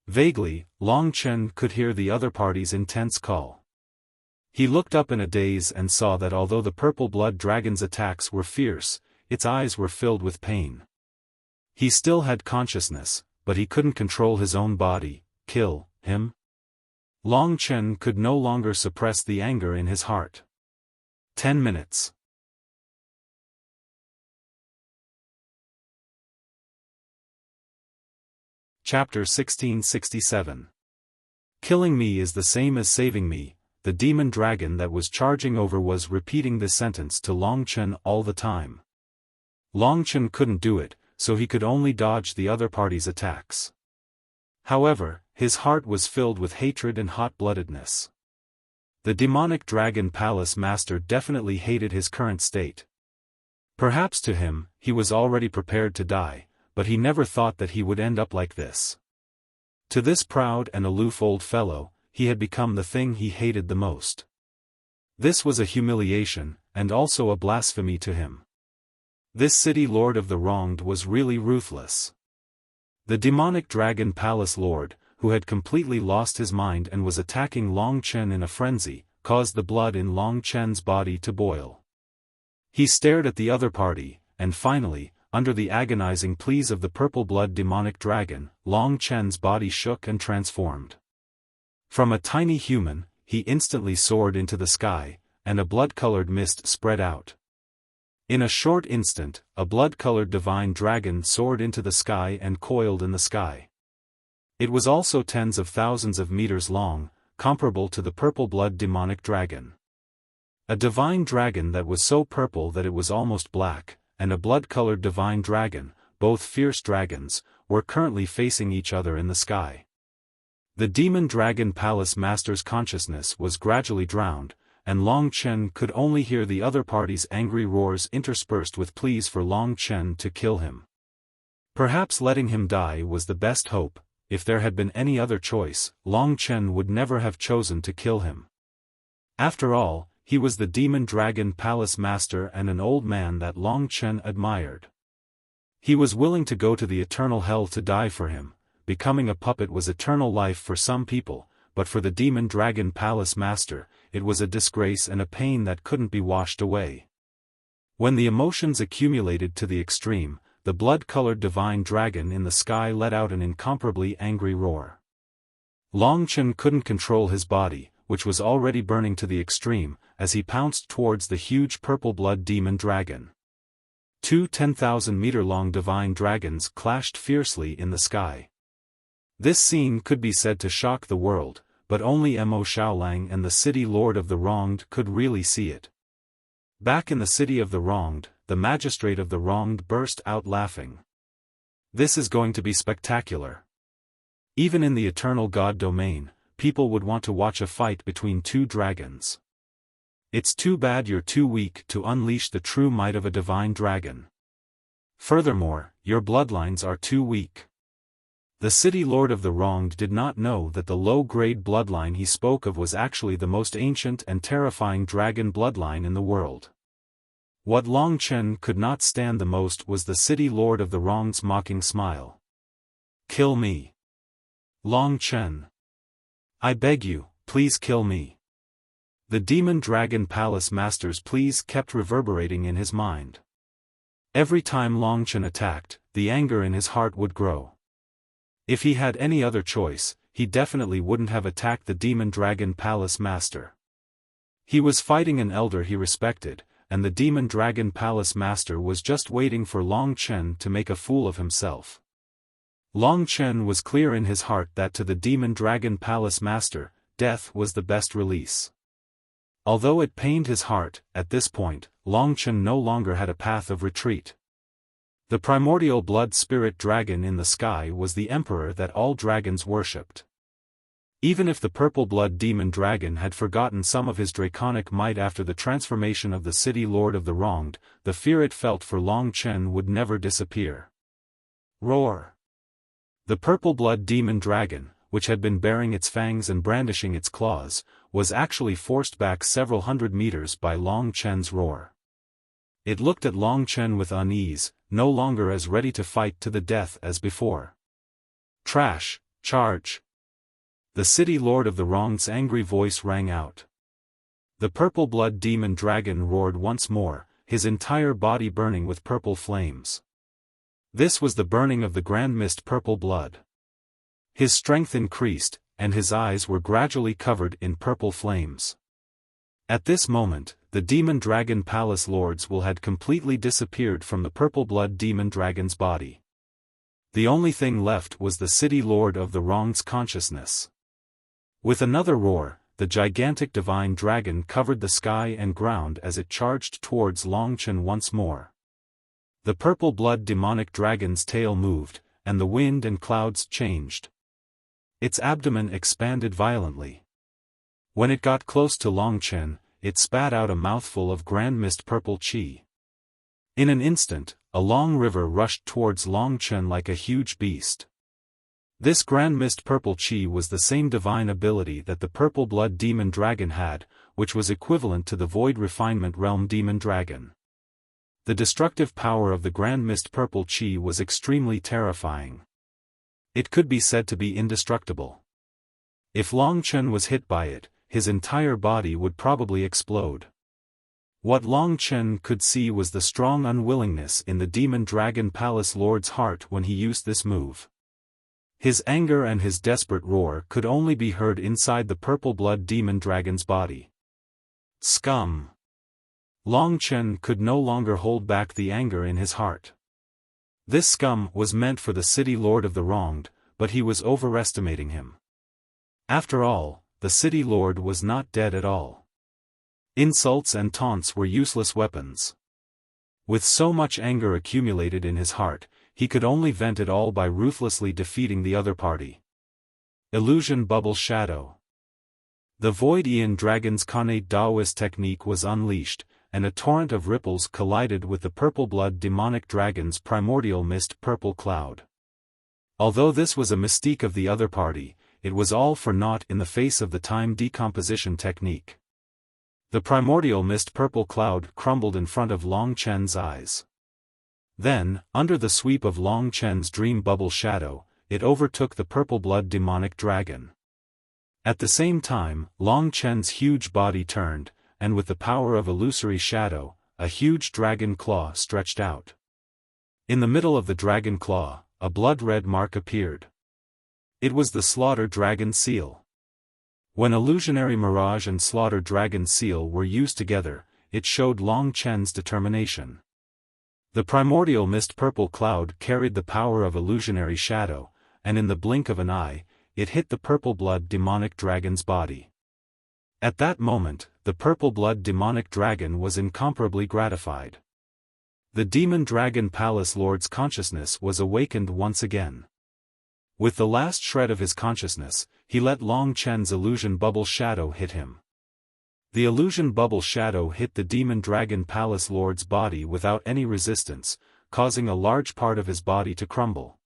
Vaguely, Long Chen could hear the other party's intense call. He looked up in a daze and saw that although the purple blood dragon's attacks were fierce, its eyes were filled with pain. He still had consciousness, but he couldn't control his own body. Kill him? Long Chen could no longer suppress the anger in his heart. 10 minutes. Chapter 1667. Killing me is the same as saving me. The demon dragon that was charging over was repeating this sentence to Long Chen all the time. Long Chen couldn't do it, so he could only dodge the other party's attacks. However, his heart was filled with hatred and hot-bloodedness. The demonic dragon palace master definitely hated his current state. Perhaps to him, he was already prepared to die, but he never thought that he would end up like this. To this proud and aloof old fellow, he had become the thing he hated the most. This was a humiliation, and also a blasphemy to him. This city lord of the wronged was really ruthless. The demonic dragon palace lord, who had completely lost his mind and was attacking Long Chen in a frenzy, caused the blood in Long Chen's body to boil. He stared at the other party, and finally, under the agonizing pleas of the purple blood demonic dragon, Long Chen's body shook and transformed. From a tiny human, he instantly soared into the sky, and a blood-colored mist spread out. In a short instant, a blood-colored divine dragon soared into the sky and coiled in the sky. It was also tens of thousands of meters long, comparable to the purple blood demonic dragon. A divine dragon that was so purple that it was almost black, and a blood-colored divine dragon, both fierce dragons, were currently facing each other in the sky. The demon dragon palace master's consciousness was gradually drowned, and Long Chen could only hear the other party's angry roars interspersed with pleas for Long Chen to kill him. Perhaps letting him die was the best hope. If there had been any other choice, Long Chen would never have chosen to kill him. After all, he was the demon dragon palace master and an old man that Long Chen admired. He was willing to go to the eternal hell to die for him. Becoming a puppet was eternal life for some people, but for the demon dragon palace master, it was a disgrace and a pain that couldn't be washed away. When the emotions accumulated to the extreme, the blood-colored divine dragon in the sky let out an incomparably angry roar. Long Chen couldn't control his body, which was already burning to the extreme, as he pounced towards the huge purple blood demon dragon. Two 10,000-meter-long divine dragons clashed fiercely in the sky. This scene could be said to shock the world, but only Mo Xiaolang and the city lord of the wronged could really see it. Back in the city of the wronged, the magistrate of the wronged burst out laughing. This is going to be spectacular. Even in the eternal god domain, people would want to watch a fight between two dragons. It's too bad you're too weak to unleash the true might of a divine dragon. Furthermore, your bloodlines are too weak. The city lord of the wronged did not know that the low-grade bloodline he spoke of was actually the most ancient and terrifying dragon bloodline in the world. What Long Chen could not stand the most was the city lord of the wronged's mocking smile. Kill me. Long Chen. I beg you, please kill me. The demon dragon palace master's pleas kept reverberating in his mind. Every time Long Chen attacked, the anger in his heart would grow. If he had any other choice, he definitely wouldn't have attacked the demon dragon palace master. He was fighting an elder he respected, and the demon dragon palace master was just waiting for Long Chen to make a fool of himself. Long Chen was clear in his heart that to the demon dragon palace master, death was the best release. Although it pained his heart, at this point, Long Chen no longer had a path of retreat. The primordial blood spirit dragon in the sky was the emperor that all dragons worshipped. Even if the purple blood demon dragon had forgotten some of his draconic might after the transformation of the city lord of the wronged, the fear it felt for Long Chen would never disappear. Roar! The purple blood demon dragon, which had been baring its fangs and brandishing its claws, was actually forced back several hundred meters by Long Chen's roar. It looked at Long Chen with unease, no longer as ready to fight to the death as before. Trash, charge! The city lord of the wronged's angry voice rang out. The purple blood demon dragon roared once more, his entire body burning with purple flames. This was the burning of the grand mist purple blood. His strength increased, and his eyes were gradually covered in purple flames. At this moment, the demon dragon palace lord's will had completely disappeared from the purple blood demon dragon's body. The only thing left was the city lord of the wronged's consciousness. With another roar, the gigantic divine dragon covered the sky and ground as it charged towards Long Chen once more. The purple blood demonic dragon's tail moved, and the wind and clouds changed. Its abdomen expanded violently. When it got close to Long Chen, it spat out a mouthful of grand mist purple qi. In an instant, a long river rushed towards Long Chen like a huge beast. This grand mist purple qi was the same divine ability that the purple blood demon dragon had, which was equivalent to the void refinement realm demon dragon. The destructive power of the grand mist purple qi was extremely terrifying. It could be said to be indestructible. If Long Chen was hit by it, his entire body would probably explode. What Long Chen could see was the strong unwillingness in the Demon Dragon Palace Lord's heart when he used this move. His anger and his desperate roar could only be heard inside the purple blood demon dragon's body. Scum! Long Chen could no longer hold back the anger in his heart. This scum was meant for the city lord of the wronged, but he was overestimating him. After all, the city lord was not dead at all. Insults and taunts were useless weapons. With so much anger accumulated in his heart, he could only vent it all by ruthlessly defeating the other party. Illusion Bubble Shadow. The Void Aeon Dragon's Connate Daoist technique was unleashed, and a torrent of ripples collided with the purple blood demonic dragon's primordial mist purple cloud. Although this was a mystique of the other party, it was all for naught in the face of the time decomposition technique. The primordial mist purple cloud crumbled in front of Long Chen's eyes. Then, under the sweep of Long Chen's dream bubble shadow, it overtook the purple blood demonic dragon. At the same time, Long Chen's huge body turned, and with the power of illusory shadow, a huge dragon claw stretched out. In the middle of the dragon claw, a blood-red mark appeared. It was the Slaughter Dragon Seal. When Illusionary Mirage and Slaughter Dragon Seal were used together, it showed Long Chen's determination. The primordial mist purple cloud carried the power of illusionary shadow, and in the blink of an eye, it hit the purple blood demonic dragon's body. At that moment, the purple blood demonic dragon was incomparably gratified. The Demon Dragon Palace Lord's consciousness was awakened once again. With the last shred of his consciousness, he let Long Chen's illusion bubble shadow hit him. The illusion bubble shadow hit the Demon Dragon Palace Lord's body without any resistance, causing a large part of his body to crumble.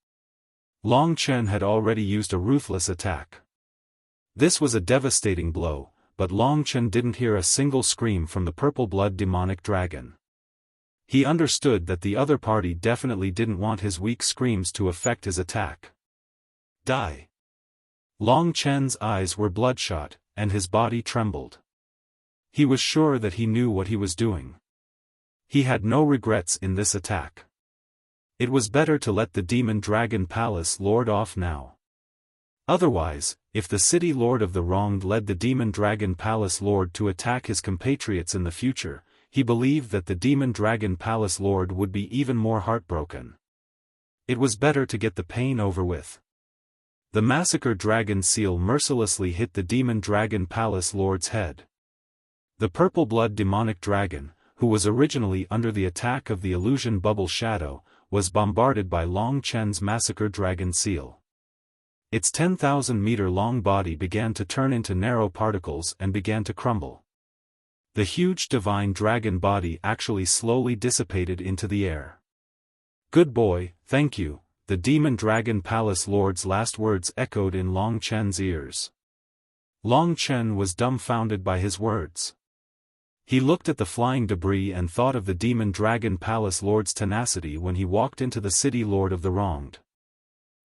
Long Chen had already used a ruthless attack. This was a devastating blow, but Long Chen didn't hear a single scream from the purple blood demonic dragon. He understood that the other party definitely didn't want his weak screams to affect his attack. Die! Long Chen's eyes were bloodshot, and his body trembled. He was sure that he knew what he was doing. He had no regrets in this attack. It was better to let the Demon Dragon Palace Lord off now. Otherwise, if the City Lord of the Wronged led the Demon Dragon Palace Lord to attack his compatriots in the future, he believed that the Demon Dragon Palace Lord would be even more heartbroken. It was better to get the pain over with. The Massacre Dragon Seal mercilessly hit the Demon Dragon Palace Lord's head. The purple blood demonic dragon, who was originally under the attack of the illusion bubble shadow, was bombarded by Long Chen's Massacre Dragon Seal. Its 10,000-meter-long body began to turn into narrow particles and began to crumble. The huge divine dragon body actually slowly dissipated into the air. "Good boy, thank you," the Demon Dragon Palace Lord's last words echoed in Long Chen's ears. Long Chen was dumbfounded by his words. He looked at the flying debris and thought of the Demon Dragon Palace Lord's tenacity when he walked into the City Lord of the Wronged.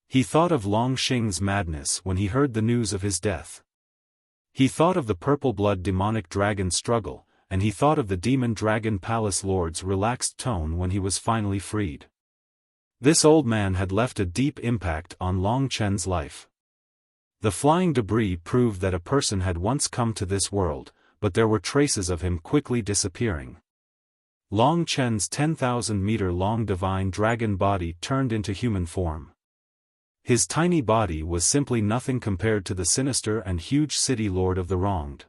He thought of Long Xing's madness when he heard the news of his death. He thought of the purple blood demonic dragon's struggle, and he thought of the Demon Dragon Palace Lord's relaxed tone when he was finally freed. This old man had left a deep impact on Long Chen's life. The flying debris proved that a person had once come to this world, but there were traces of him quickly disappearing. Long Chen's 10,000-meter-long divine dragon body turned into human form. His tiny body was simply nothing compared to the sinister and huge City Lord of the Wronged.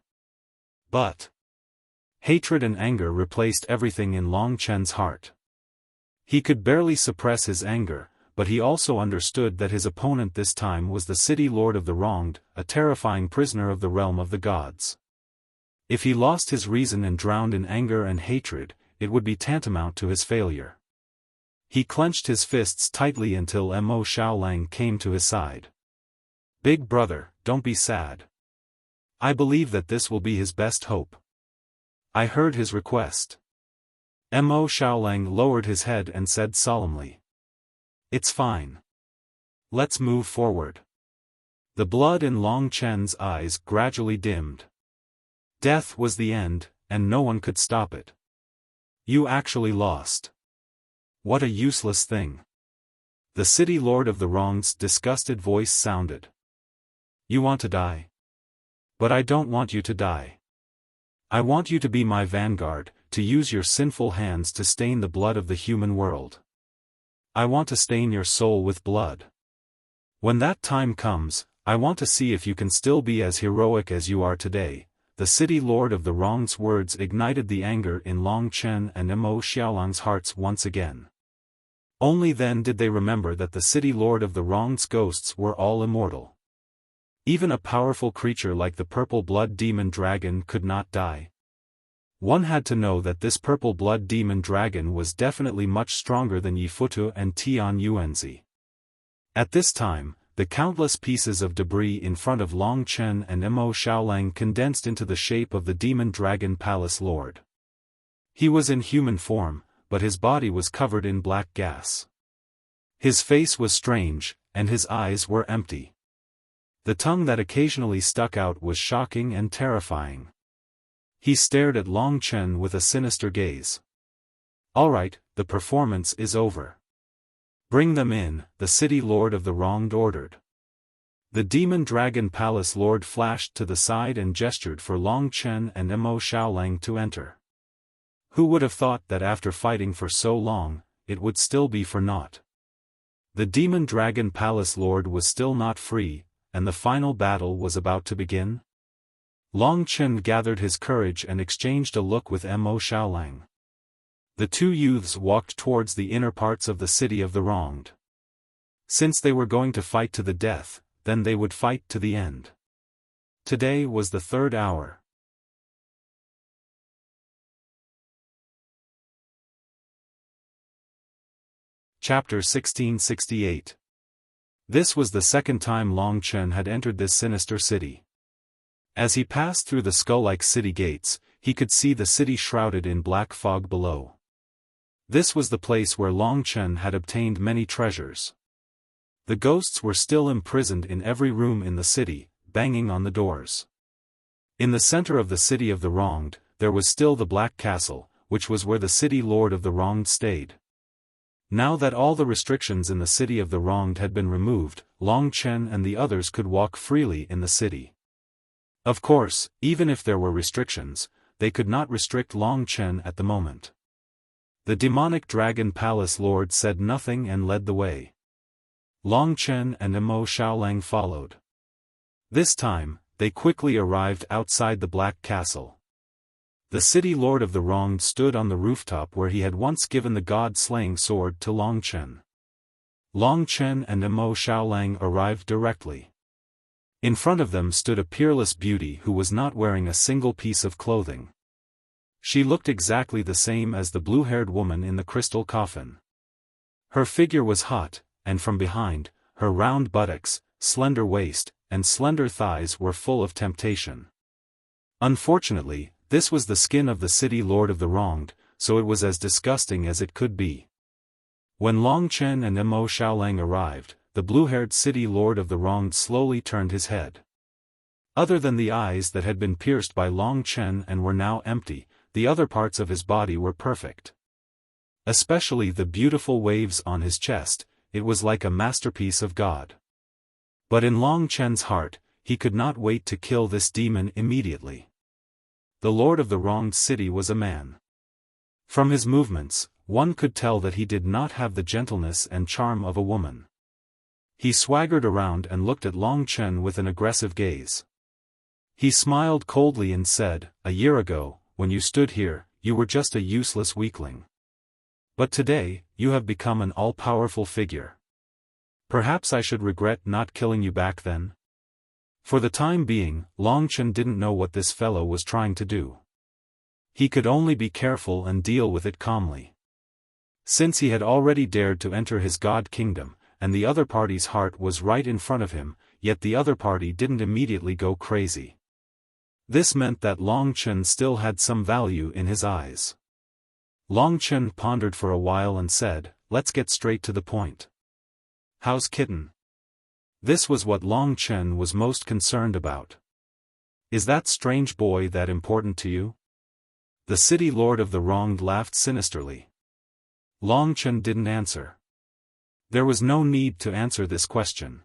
But hatred and anger replaced everything in Long Chen's heart. He could barely suppress his anger, but he also understood that his opponent this time was the City Lord of the Wronged, a terrifying prisoner of the realm of the gods. If he lost his reason and drowned in anger and hatred, it would be tantamount to his failure. He clenched his fists tightly until Mo Xiaolang came to his side. "Big brother, don't be sad. I believe that this will be his best hope." I heard his request. Mo Xiaolang lowered his head and said solemnly, "It's fine. Let's move forward." The blood in Long Chen's eyes gradually dimmed. Death was the end, and no one could stop it. You actually lost. What a useless thing. The city lord of the wrong's disgusted voice sounded. You want to die? But I don't want you to die. I want you to be my vanguard, to use your sinful hands to stain the blood of the human world. I want to stain your soul with blood. When that time comes, I want to see if you can still be as heroic as you are today. The city lord of the wrong's words ignited the anger in Long Chen and Mo Xiaolang's hearts once again. Only then did they remember that the city lord of the wrong's ghosts were all immortal. Even a powerful creature like the purple blood demon dragon could not die. One had to know that this purple blood demon dragon was definitely much stronger than Yifutu and Tian Yuanzi. At this time, the countless pieces of debris in front of Long Chen and Mo Xiaolang condensed into the shape of the demon dragon palace lord. He was in human form, but his body was covered in black gas. His face was strange, and his eyes were empty. The tongue that occasionally stuck out was shocking and terrifying. He stared at Long Chen with a sinister gaze. All right, the performance is over. Bring them in, the city lord of the wronged ordered. The demon dragon palace lord flashed to the side and gestured for Long Chen and Mo Xiaolang to enter. Who would have thought that after fighting for so long, it would still be for naught? The demon dragon palace lord was still not free, and the final battle was about to begin? Long Chen gathered his courage and exchanged a look with Mo Xiaolang. The two youths walked towards the inner parts of the city of the wronged. Since they were going to fight to the death, then they would fight to the end. Today was the third hour. Chapter 1668. This was the second time Long Chen had entered this sinister city. As he passed through the skull-like city gates, he could see the city shrouded in black fog below. This was the place where Long Chen had obtained many treasures. The ghosts were still imprisoned in every room in the city, banging on the doors. In the center of the city of the wronged, there was still the Black Castle, which was where the city lord of the wronged stayed. Now that all the restrictions in the city of the wronged had been removed, Long Chen and the others could walk freely in the city. Of course, even if there were restrictions, they could not restrict Long Chen at the moment. The demonic dragon palace lord said nothing and led the way. Long Chen and Mo Xiaolang followed. This time, they quickly arrived outside the Black Castle. The city lord of the wronged stood on the rooftop where he had once given the god-slaying sword to Long Chen. Long Chen and Mo Xiaolang arrived directly. In front of them stood a peerless beauty who was not wearing a single piece of clothing. She looked exactly the same as the blue-haired woman in the crystal coffin. Her figure was hot, and from behind, her round buttocks, slender waist, and slender thighs were full of temptation. Unfortunately, this was the skin of the city lord of the wronged, so it was as disgusting as it could be. When Long Chen and Mo Xiaolang arrived, the blue-haired city lord of the wronged slowly turned his head. Other than the eyes that had been pierced by Long Chen and were now empty, the other parts of his body were perfect. Especially the beautiful waves on his chest, it was like a masterpiece of God. But in Long Chen's heart, he could not wait to kill this demon immediately. The lord of the wronged city was a man. From his movements, one could tell that he did not have the gentleness and charm of a woman. He swaggered around and looked at Long Chen with an aggressive gaze. He smiled coldly and said, "A year ago, when you stood here, you were just a useless weakling. But today, you have become an all-powerful figure. Perhaps I should regret not killing you back then?" For the time being, Long Chen didn't know what this fellow was trying to do. He could only be careful and deal with it calmly. Since he had already dared to enter his god kingdom, and the other party's heart was right in front of him, yet the other party didn't immediately go crazy. This meant that Long Chen still had some value in his eyes. Long Chen pondered for a while and said, "Let's get straight to the point. How's Kitten?" This was what Long Chen was most concerned about. "Is that strange boy that important to you?" The city lord of the wronged laughed sinisterly. Long Chen didn't answer. There was no need to answer this question.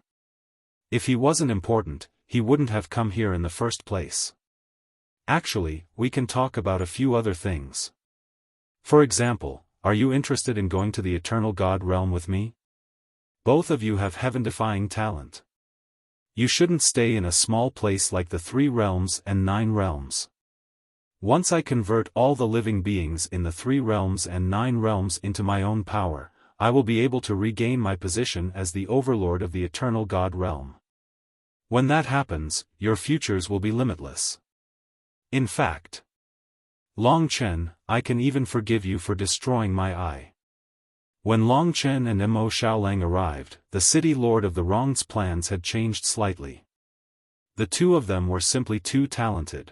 If he wasn't important, he wouldn't have come here in the first place. Actually, we can talk about a few other things. For example, are you interested in going to the Eternal God realm with me? Both of you have heaven-defying talent. You shouldn't stay in a small place like the 3 realms and 9 realms. Once I convert all the living beings in the 3 realms and 9 realms into my own power, I will be able to regain my position as the overlord of the Eternal God realm. When that happens, your futures will be limitless. In fact, Long Chen, I can even forgive you for destroying my eye. When Long Chen and Mo Xiaolang arrived, the city lord of the wronged's plans had changed slightly. The two of them were simply too talented.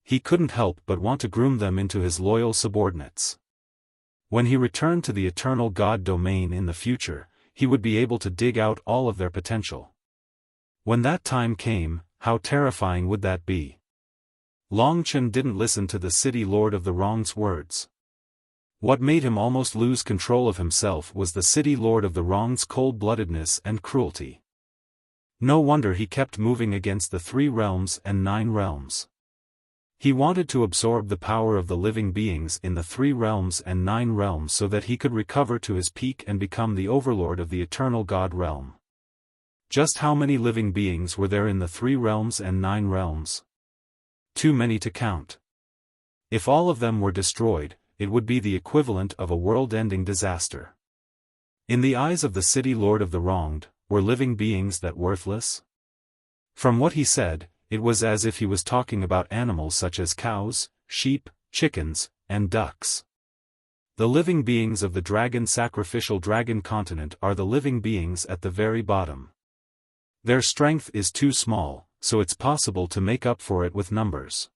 He couldn't help but want to groom them into his loyal subordinates. When he returned to the Eternal God domain in the future, he would be able to dig out all of their potential. When that time came, how terrifying would that be? Long Chen didn't listen to the city lord of the wronged's words. What made him almost lose control of himself was the city lord of the wronged's cold-bloodedness and cruelty. No wonder he kept moving against the 3 realms and 9 realms. He wanted to absorb the power of the living beings in the 3 realms and 9 realms so that he could recover to his peak and become the overlord of the Eternal God realm. Just how many living beings were there in the 3 realms and 9 realms? Too many to count. If all of them were destroyed, it would be the equivalent of a world-ending disaster. In the eyes of the city lord of the wronged, were living beings that worthless? From what he said, it was as if he was talking about animals such as cows, sheep, chickens, and ducks. The living beings of the sacrificial dragon continent are the living beings at the very bottom. Their strength is too small, so it's possible to make up for it with numbers.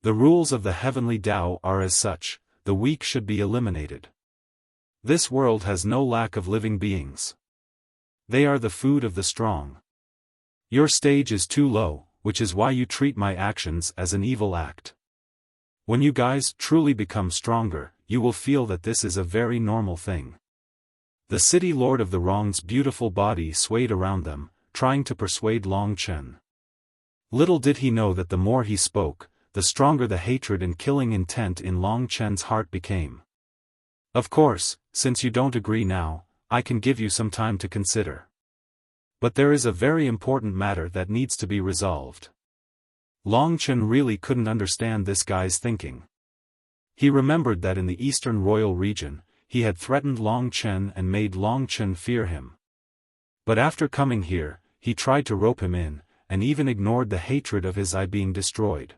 The rules of the heavenly Tao are as such: the weak should be eliminated. This world has no lack of living beings. They are the food of the strong. Your stage is too low, which is why you treat my actions as an evil act. When you guys truly become stronger, you will feel that this is a very normal thing. The city lord of the wronged's beautiful body swayed around them, trying to persuade Long Chen. Little did he know that the more he spoke, the stronger the hatred and killing intent in Long Chen's heart became. Of course, since you don't agree now, I can give you some time to consider. But there is a very important matter that needs to be resolved. Long Chen really couldn't understand this guy's thinking. He remembered that in the Eastern Royal region, he had threatened Long Chen and made Long Chen fear him. But after coming here, he tried to rope him in, and even ignored the hatred of his eye being destroyed.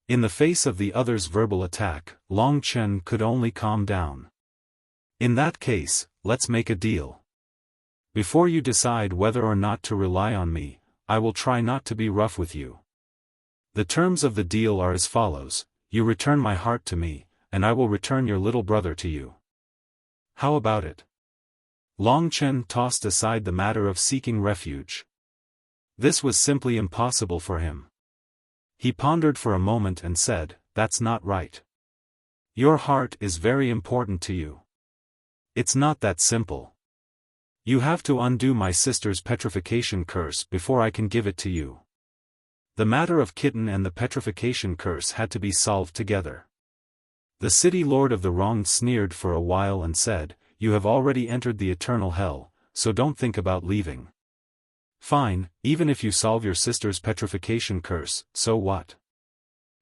In the face of the other's verbal attack, Long Chen could only calm down. In that case, let's make a deal. Before you decide whether or not to rely on me, I will try not to be rough with you. The terms of the deal are as follows: you return my heart to me, and I will return your little brother to you. How about it? Long Chen tossed aside the matter of seeking refuge. This was simply impossible for him. He pondered for a moment and said, "That's not right. Your heart is very important to you. It's not that simple. You have to undo my sister's petrification curse before I can give it to you." The matter of Kitten and the petrification curse had to be solved together. The city lord of the wronged sneered for a while and said, "You have already entered the eternal hell, so don't think about leaving." "Fine, even if you solve your sister's petrification curse, so what?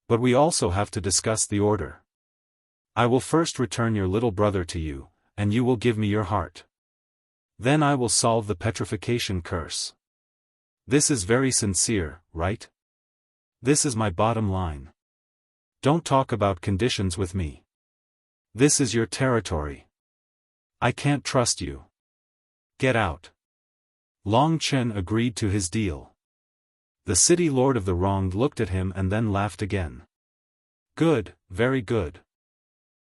But we also have to discuss the order. I will first return your little brother to you, and you will give me your heart. Then I will solve the petrification curse. This is very sincere, right? This is my bottom line. Don't talk about conditions with me. This is your territory. I can't trust you. Get out." Long Chen agreed to his deal. The city lord of the wronged looked at him and then laughed again. "Good, very good.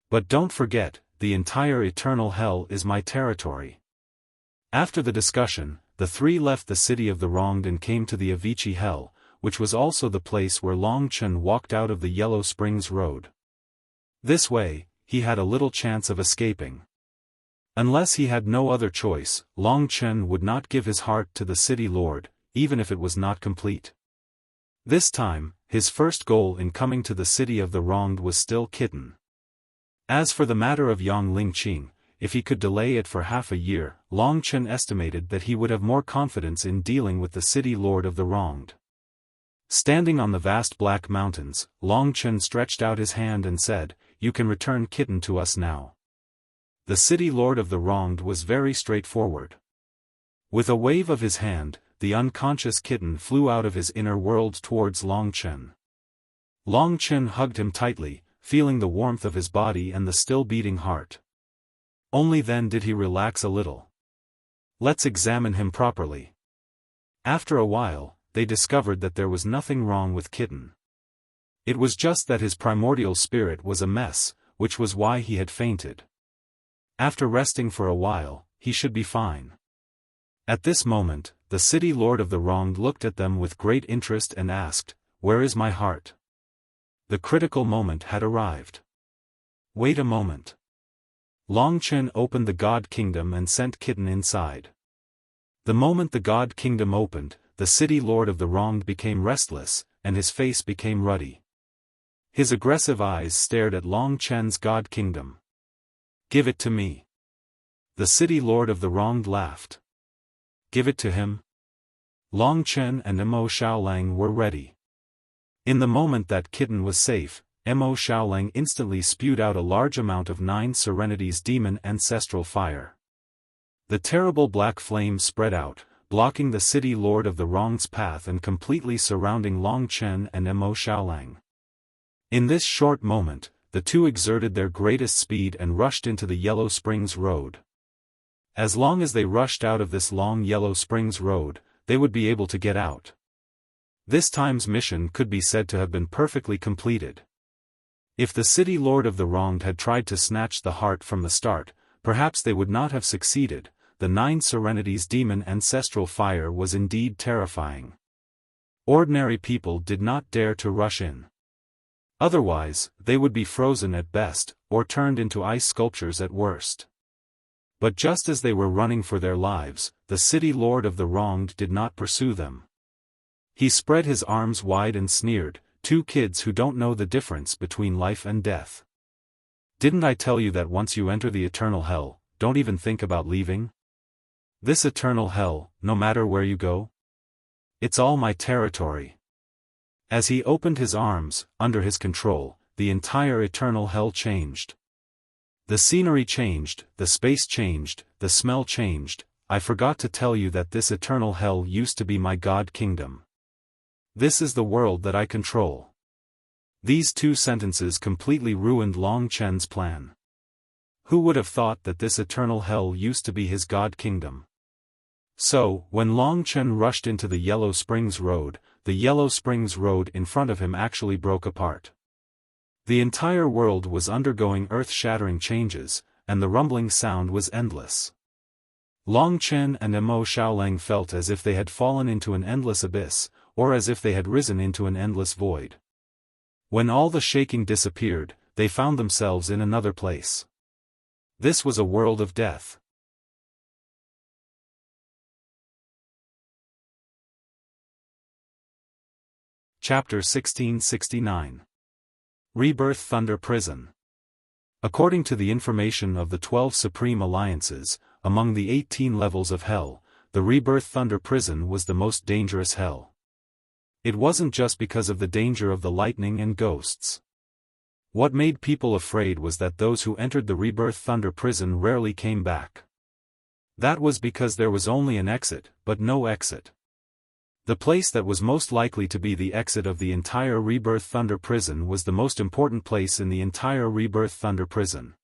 But don't forget, the entire eternal hell is my territory." After the discussion, the three left the city of the wronged and came to the Avicii Hell, which was also the place where Long Chen walked out of the Yellow Springs Road. This way, he had a little chance of escaping. Unless he had no other choice, Long Chen would not give his heart to the city lord, even if it was not complete. This time, his first goal in coming to the city of the wronged was still Kitten. As for the matter of Yang Lingqing, if he could delay it for half a year, Long Chen estimated that he would have more confidence in dealing with the city lord of the wronged. Standing on the vast black mountains, Long Chen stretched out his hand and said, "You can return Kitten to us now." The city lord of the wronged was very straightforward. With a wave of his hand, the unconscious Kitten flew out of his inner world towards Long Chen. Long Chen hugged him tightly, feeling the warmth of his body and the still beating heart. Only then did he relax a little. Let's examine him properly. After a while, they discovered that there was nothing wrong with Kitten. It was just that his primordial spirit was a mess, which was why he had fainted. After resting for a while, he should be fine. At this moment, the city lord of the wronged looked at them with great interest and asked, "Where is my heart?" The critical moment had arrived. Wait a moment. Long Chen opened the God Kingdom and sent Kitten inside. The moment the God Kingdom opened, the city lord of the wronged became restless, and his face became ruddy. His aggressive eyes stared at Long Chen's God Kingdom. "Give it to me." The city lord of the wronged laughed. "Give it to him?" Long Chen and Mo Xiaolang were ready. In the moment that Kitten was safe, Mo Xiaolang instantly spewed out a large amount of 9 Serenity's demon ancestral fire. The terrible black flame spread out, blocking the city lord of the wronged's path and completely surrounding Long Chen and Mo Xiaolang. In this short moment, the two exerted their greatest speed and rushed into the Yellow Springs Road. As long as they rushed out of this long Yellow Springs Road, they would be able to get out. This time's mission could be said to have been perfectly completed. If the city lord of the wronged had tried to snatch the heart from the start, perhaps they would not have succeeded. The 9 Serenity's demon ancestral fire was indeed terrifying. Ordinary people did not dare to rush in. Otherwise, they would be frozen at best, or turned into ice sculptures at worst. But just as they were running for their lives, the city lord of the wronged did not pursue them. He spread his arms wide and sneered, "Two kids who don't know the difference between life and death. Didn't I tell you that once you enter the eternal hell, don't even think about leaving? This eternal hell, no matter where you go? It's all my territory." As he opened his arms, under his control, the entire eternal hell changed. The scenery changed, the space changed, the smell changed. I forgot to tell you that this eternal hell used to be my God Kingdom. This is the world that I control. These 2 sentences completely ruined Long Chen's plan. Who would have thought that this eternal hell used to be his God Kingdom? So, when Long Chen rushed into the Yellow Springs Road, the Yellow Springs Road in front of him actually broke apart. The entire world was undergoing earth-shattering changes, and the rumbling sound was endless. Long Chen and Mo Xiaolang felt as if they had fallen into an endless abyss, or as if they had risen into an endless void. When all the shaking disappeared, they found themselves in another place. This was a world of death. Chapter 1669. Rebirth Thunder Prison. According to the information of the 12 Supreme Alliances, among the 18 levels of hell, the Rebirth Thunder Prison was the most dangerous hell. It wasn't just because of the danger of the lightning and ghosts. What made people afraid was that those who entered the Rebirth Thunder Prison rarely came back. That was because there was only an exit, but no exit. The place that was most likely to be the exit of the entire Rebirth Thunder Prison was the most important place in the entire Rebirth Thunder Prison.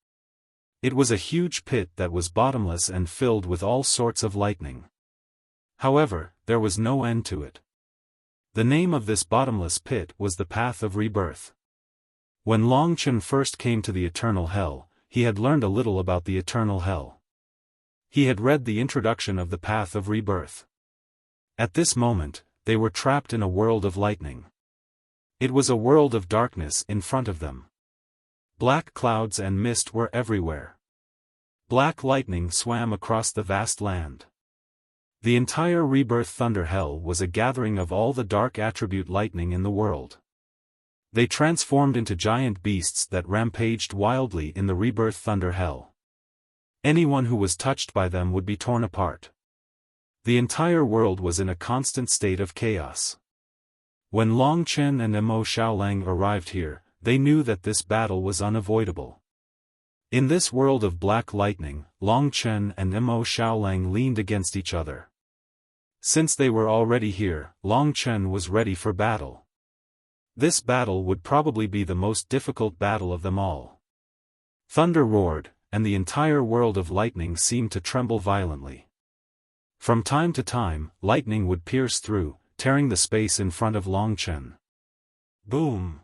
It was a huge pit that was bottomless and filled with all sorts of lightning. However, there was no end to it. The name of this bottomless pit was the Path of Rebirth. When Long Chen first came to the Eternal Hell, he had learned a little about the Eternal Hell. He had read the introduction of the Path of Rebirth. At this moment, they were trapped in a world of lightning. It was a world of darkness in front of them. Black clouds and mist were everywhere. Black lightning swam across the vast land. The entire rebirth thunder hell was a gathering of all the dark attribute lightning in the world. They transformed into giant beasts that rampaged wildly in the rebirth thunder hell. Anyone who was touched by them would be torn apart. The entire world was in a constant state of chaos. When Long Chen and Mo Xiaolang arrived here, they knew that this battle was unavoidable. In this world of black lightning, Long Chen and Mo Xiaolang leaned against each other. Since they were already here, Long Chen was ready for battle. This battle would probably be the most difficult battle of them all. Thunder roared, and the entire world of lightning seemed to tremble violently. From time to time, lightning would pierce through, tearing the space in front of Long Chen. Boom!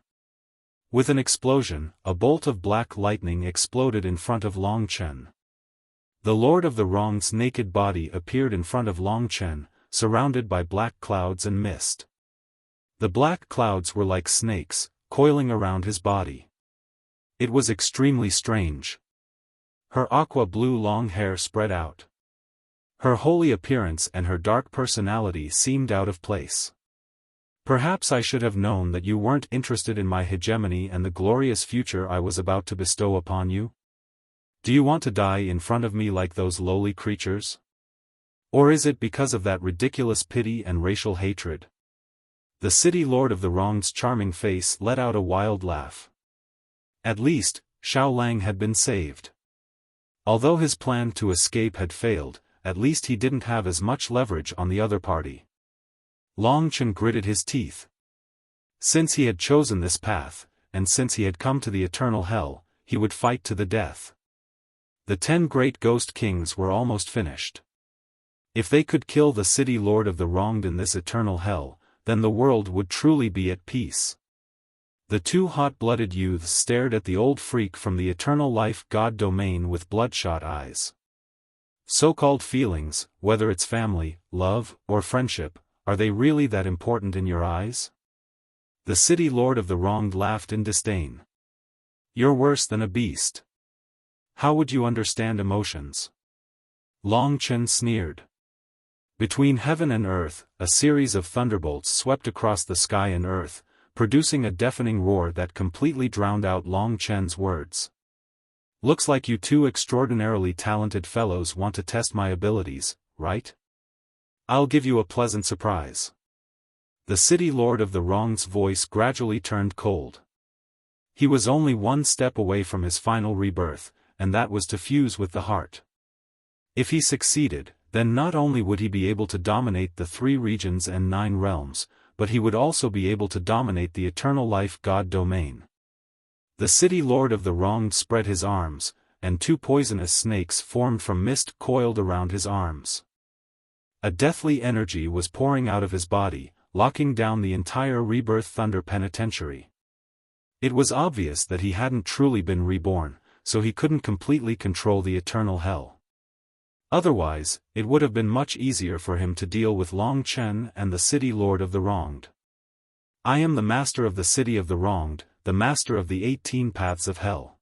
With an explosion, a bolt of black lightning exploded in front of Long Chen. The Lord of the Wrong's naked body appeared in front of Long Chen, surrounded by black clouds and mist. The black clouds were like snakes, coiling around his body. It was extremely strange. Her aqua-blue long hair spread out. Her holy appearance and her dark personality seemed out of place. Perhaps I should have known that you weren't interested in my hegemony and the glorious future I was about to bestow upon you. Do you want to die in front of me like those lowly creatures? Or is it because of that ridiculous pity and racial hatred? The city lord of the Wrong's charming face let out a wild laugh. At least, Xiaolang had been saved. Although his plan to escape had failed, at least he didn't have as much leverage on the other party. Long Chen gritted his teeth. Since he had chosen this path, and since he had come to the eternal hell, he would fight to the death. The 10 great ghost kings were almost finished. If they could kill the city lord of the Wronged in this eternal hell, then the world would truly be at peace. The 2 hot-blooded youths stared at the old freak from the eternal life god domain with bloodshot eyes. So-called feelings, whether it's family, love, or friendship, are they really that important in your eyes? The city lord of the Wronged laughed in disdain. You're worse than a beast. How would you understand emotions? Long Chen sneered. Between heaven and earth, a series of thunderbolts swept across the sky and earth, producing a deafening roar that completely drowned out Long Chen's words. Looks like you 2 extraordinarily talented fellows want to test my abilities, right? I'll give you a pleasant surprise. The city lord of the Wrong's voice gradually turned cold. He was only 1 step away from his final rebirth, and that was to fuse with the heart. If he succeeded, then not only would he be able to dominate the 3 regions and 9 realms, but he would also be able to dominate the eternal life god domain. The city lord of the Wronged spread his arms, and 2 poisonous snakes formed from mist coiled around his arms. A deathly energy was pouring out of his body, locking down the entire rebirth thunder penitentiary. It was obvious that he hadn't truly been reborn, so he couldn't completely control the eternal hell. Otherwise, it would have been much easier for him to deal with Long Chen and the city lord of the Wronged. I am the master of the city of the Wronged, the master of the 18 paths of hell.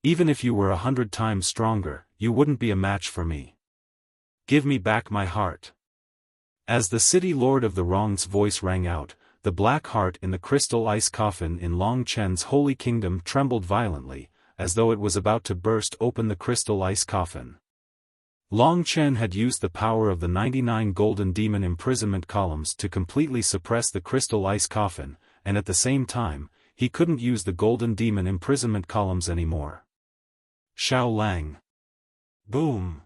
Even if you were 100 times stronger, you wouldn't be a match for me. Give me back my heart. As the city lord of the Wronged's voice rang out, the black heart in the crystal ice coffin in Long Chen's holy kingdom trembled violently, as though it was about to burst open the crystal ice coffin. Long Chen had used the power of the 99 golden demon imprisonment columns to completely suppress the crystal ice coffin, and at the same time, he couldn't use the golden demon imprisonment columns anymore. Xiaolang. Boom!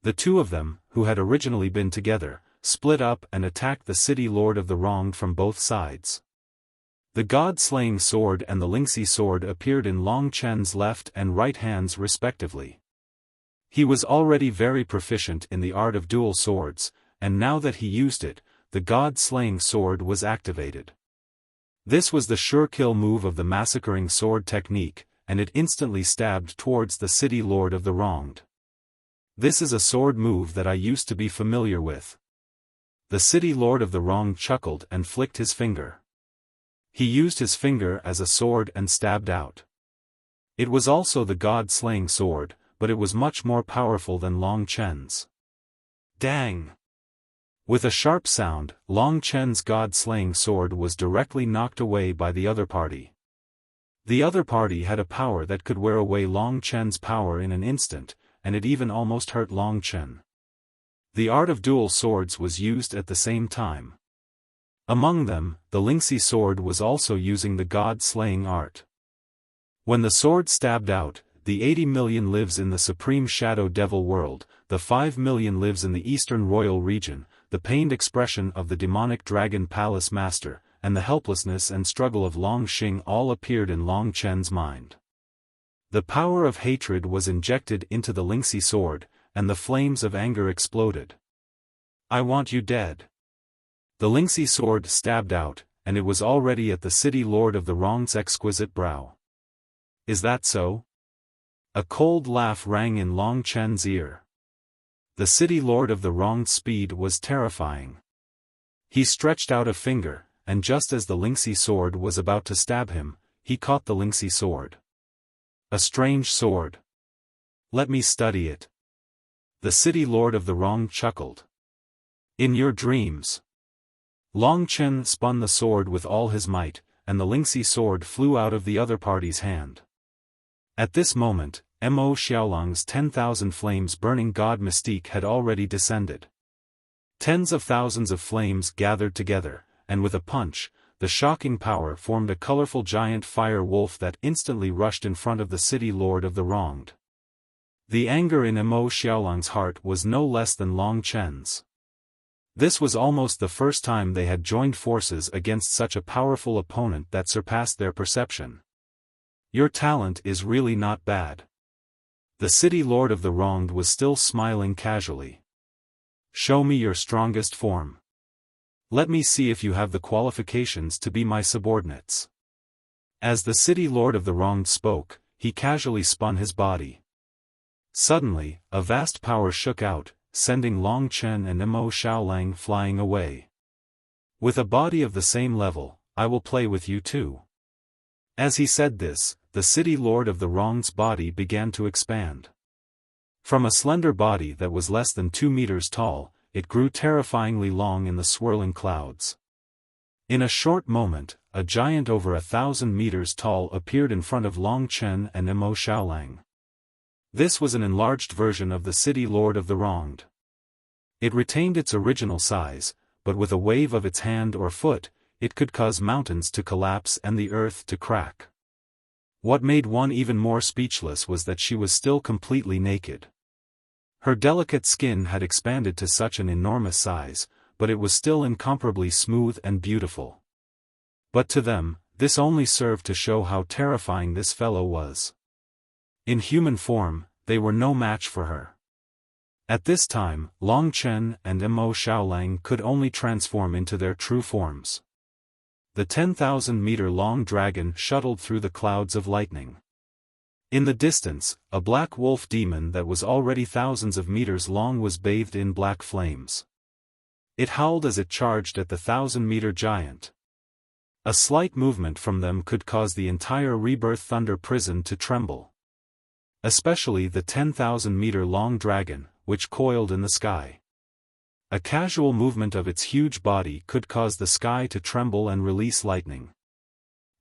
The 2 of them, who had originally been together, split up and attacked the city lord of the Wronged from both sides. The god-slaying sword and the Lingxi sword appeared in Long Chen's left and right hands respectively. He was already very proficient in the art of dual swords, and now that he used it, the god-slaying sword was activated. This was the sure kill move of the massacring sword technique, and it instantly stabbed towards the city lord of the Wronged. This is a sword move that I used to be familiar with. The city lord of the Wronged chuckled and flicked his finger. He used his finger as a sword and stabbed out. It was also the god-slaying sword, but it was much more powerful than Long Chen's. Dang! With a sharp sound, Long Chen's god-slaying sword was directly knocked away by the other party. The other party had a power that could wear away Long Chen's power in an instant, and it even almost hurt Long Chen. The art of dual swords was used at the same time. Among them, the Lingxi sword was also using the god-slaying art. When the sword stabbed out, the 80 million lives in the Supreme Shadow Devil world, the 5 million lives in the Eastern Royal region, the pained expression of the demonic Dragon Palace Master, and the helplessness and struggle of Long Xing all appeared in Long Chen's mind. The power of hatred was injected into the Lingxi sword, and the flames of anger exploded. I want you dead. The Lingxi sword stabbed out, and it was already at the city lord of the Wrong's exquisite brow. Is that so? A cold laugh rang in Long Chen's ear. The city lord of the Wrong's speed was terrifying. He stretched out a finger, and just as the Lingxi sword was about to stab him, he caught the Lingxi sword. A strange sword. Let me study it. The city lord of the Wrong chuckled. In your dreams. Long Chen spun the sword with all his might, and the Lingxi sword flew out of the other party's hand. At this moment, Mo Xiaolang's 10,000 flames burning god mystique had already descended. Tens of thousands of flames gathered together, and with a punch, the shocking power formed a colorful giant fire wolf that instantly rushed in front of the city lord of the Wronged. The anger in Mo Xiaolang's heart was no less than Long Chen's. This was almost the first time they had joined forces against such a powerful opponent that surpassed their perception. Your talent is really not bad. The city lord of the Wronged was still smiling casually. Show me your strongest form. Let me see if you have the qualifications to be my subordinates. As the city lord of the Wronged spoke, he casually spun his body. Suddenly, a vast power shook out, sending Long Chen and Mo Xiaolang flying away. With a body of the same level, I will play with you too. As he said this, the city lord of the Wronged's body began to expand. From a slender body that was less than 2 meters tall, it grew terrifyingly long in the swirling clouds. In a short moment, a giant over 1,000 meters tall appeared in front of Long Chen and Mo Xiaolang. This was an enlarged version of the city lord of the Wronged. It retained its original size, but with a wave of its hand or foot, it could cause mountains to collapse and the earth to crack. What made one even more speechless was that she was still completely naked. Her delicate skin had expanded to such an enormous size, but it was still incomparably smooth and beautiful. But to them, this only served to show how terrifying this fellow was. In human form, they were no match for her. At this time, Long Chen and Mo Xiaolang could only transform into their true forms. The 10,000-meter-long dragon shuttled through the clouds of lightning. In the distance, a black wolf demon that was already thousands of meters long was bathed in black flames. It howled as it charged at the 1,000-meter giant. A slight movement from them could cause the entire Rebirth Thunder prison to tremble. Especially the 10,000-meter-long dragon, which coiled in the sky. A casual movement of its huge body could cause the sky to tremble and release lightning.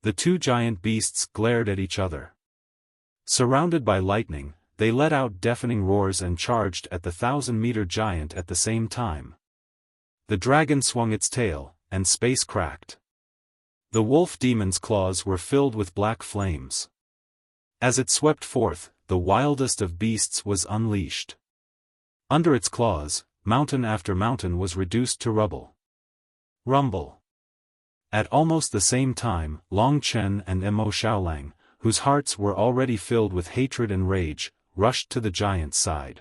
The two giant beasts glared at each other. Surrounded by lightning, they let out deafening roars and charged at the 1,000-meter giant at the same time. The dragon swung its tail, and space cracked. The wolf demon's claws were filled with black flames. As it swept forth, the wildest of beasts was unleashed. Under its claws, mountain after mountain was reduced to rubble. Rumble. At almost the same time, Long Chen and Mo Xiaolang, whose hearts were already filled with hatred and rage, rushed to the giant's side.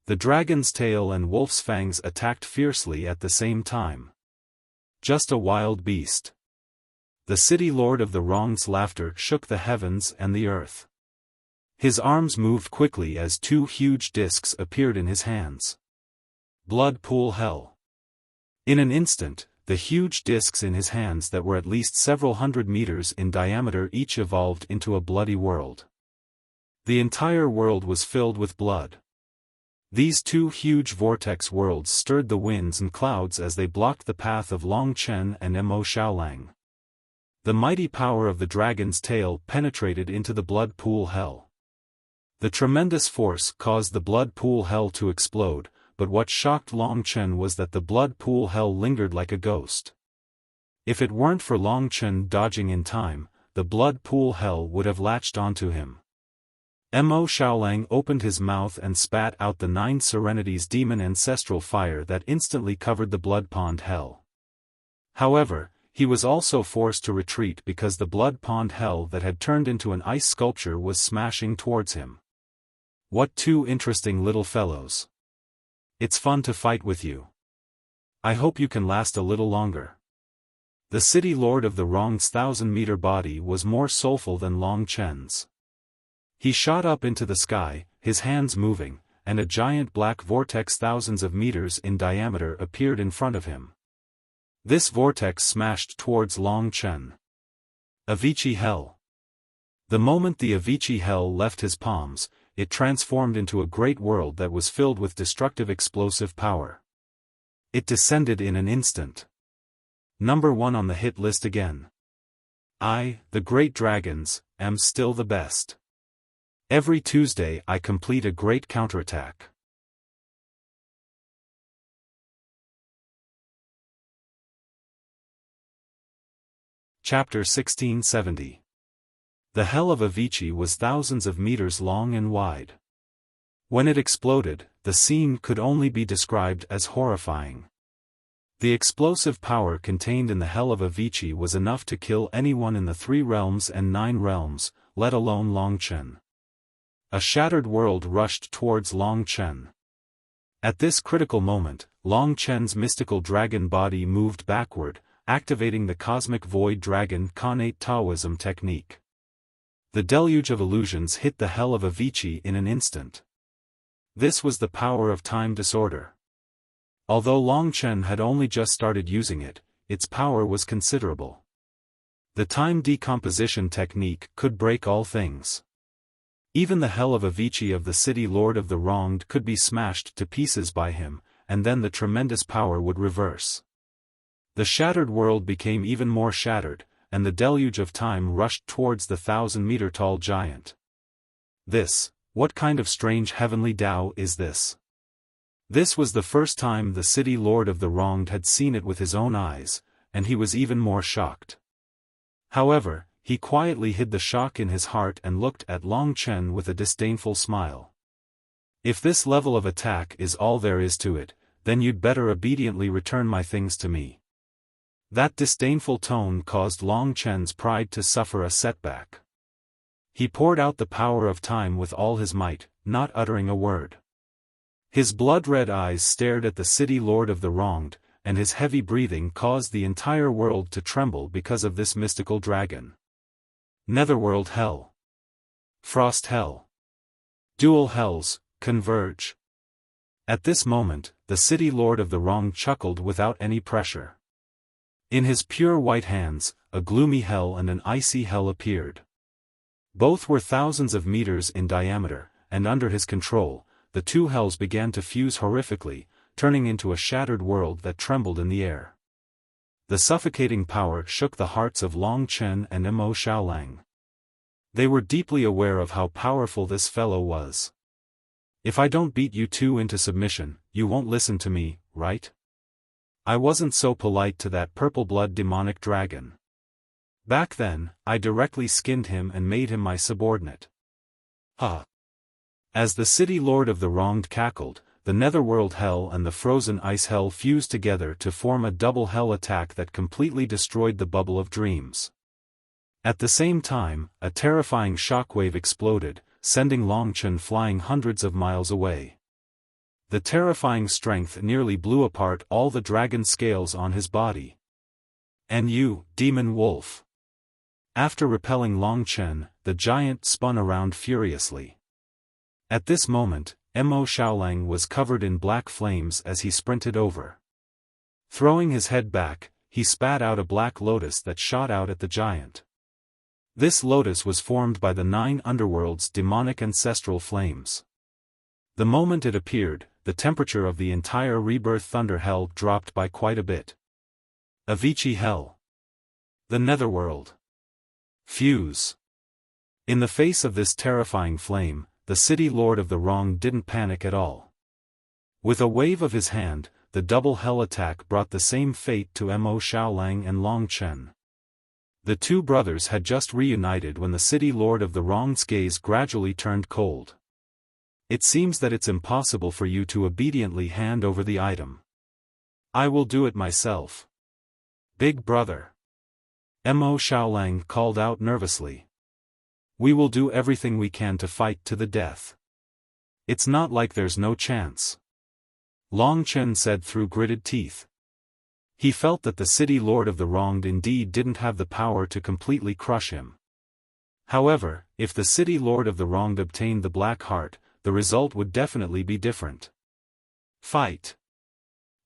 The dragon's tail and wolf's fangs attacked fiercely at the same time. Just a wild beast. The city lord of the Wrong's laughter shook the heavens and the earth. His arms moved quickly as two huge discs appeared in his hands. Blood pool hell. In an instant, the huge discs in his hands that were at least several hundred meters in diameter each evolved into a bloody world. The entire world was filled with blood. These two huge vortex worlds stirred the winds and clouds as they blocked the path of Long Chen and Mo Xiaolang. The mighty power of the dragon's tail penetrated into the blood pool hell. The tremendous force caused the blood pool hell to explode, but what shocked Long Chen was that the blood pool hell lingered like a ghost. If it weren't for Long Chen dodging in time, the blood pool hell would have latched onto him. Mo Xiaolang opened his mouth and spat out the 9 Serenities demon ancestral fire that instantly covered the blood pond hell. However, he was also forced to retreat because the blood pond hell that had turned into an ice sculpture was smashing towards him. What two interesting little fellows. It's fun to fight with you. I hope you can last a little longer. The city lord of the Wrong's 1,000-meter body was more soulful than Long Chen's. He shot up into the sky, his hands moving, and a giant black vortex thousands of meters in diameter appeared in front of him. This vortex smashed towards Long Chen. Avicii Hell. The moment the Avicii Hell left his palms, it transformed into a great world that was filled with destructive explosive power. It descended in an instant. Number 1 on the hit list again. I, the Great Dragons, am still the best. Every Tuesday I complete a great counterattack. Chapter 1670. The Hell of Avicii was thousands of meters long and wide. When it exploded, the scene could only be described as horrifying. The explosive power contained in the Hell of Avicii was enough to kill anyone in the 3 realms and 9 realms, let alone Long Chen. A shattered world rushed towards Long Chen. At this critical moment, Long Chen's mystical dragon body moved backward, activating the Cosmic Void Dragon Khanate Taoism technique. The deluge of illusions hit the Hell of Avicii in an instant. This was the power of time disorder. Although Long Chen had only just started using it, its power was considerable. The time decomposition technique could break all things. Even the Hell of Avicii of the City Lord of the Wronged could be smashed to pieces by him, and then the tremendous power would reverse. The shattered world became even more shattered, and the deluge of time rushed towards the 1,000-meter-tall giant. What kind of strange heavenly Tao is this? This was the first time the City Lord of the Wronged had seen it with his own eyes, and he was even more shocked. However, he quietly hid the shock in his heart and looked at Long Chen with a disdainful smile. If this level of attack is all there is to it, then you'd better obediently return my things to me. That disdainful tone caused Long Chen's pride to suffer a setback. He poured out the power of time with all his might, not uttering a word. His blood-red eyes stared at the City Lord of the Wronged, and his heavy breathing caused the entire world to tremble because of this mystical dragon. Netherworld Hell. Frost Hell. Dual Hells, converge. At this moment, the City Lord of the Wronged chuckled without any pressure. In his pure white hands, a gloomy hell and an icy hell appeared. Both were thousands of meters in diameter, and under his control, the two hells began to fuse horrifically, turning into a shattered world that trembled in the air. The suffocating power shook the hearts of Long Chen and Mo Xiaolang. They were deeply aware of how powerful this fellow was. If I don't beat you two into submission, you won't listen to me, right? I wasn't so polite to that purple-blood demonic dragon. Back then, I directly skinned him and made him my subordinate. Ha! As the City Lord of the Wronged cackled, the Netherworld Hell and the Frozen Ice Hell fused together to form a double hell attack that completely destroyed the bubble of dreams. At the same time, a terrifying shockwave exploded, sending Long Chen flying hundreds of miles away. The terrifying strength nearly blew apart all the dragon scales on his body. And you, demon wolf! After repelling Long Chen, the giant spun around furiously. At this moment, Mo Xiaolang was covered in black flames as he sprinted over. Throwing his head back, he spat out a black lotus that shot out at the giant. This lotus was formed by the 9 underworld's demonic ancestral flames. The moment it appeared, the temperature of the entire rebirth thunder hell dropped by quite a bit. Avicii Hell. The Netherworld. Fuse. In the face of this terrifying flame, the city lord of the wrong didn't panic at all. With a wave of his hand, the double hell attack brought the same fate to Mo Xiaolang and Long Chen. The two brothers had just reunited when the city lord of the wrong's gaze gradually turned cold. It seems that it's impossible for you to obediently hand over the item. I will do it myself. Big brother. Mo Xiaolang called out nervously. We will do everything we can to fight to the death. It's not like there's no chance. Long Chen said through gritted teeth. He felt that the city lord of the wronged indeed didn't have the power to completely crush him. However, if the city lord of the wronged obtained the Black Heart, the result would definitely be different. Fight.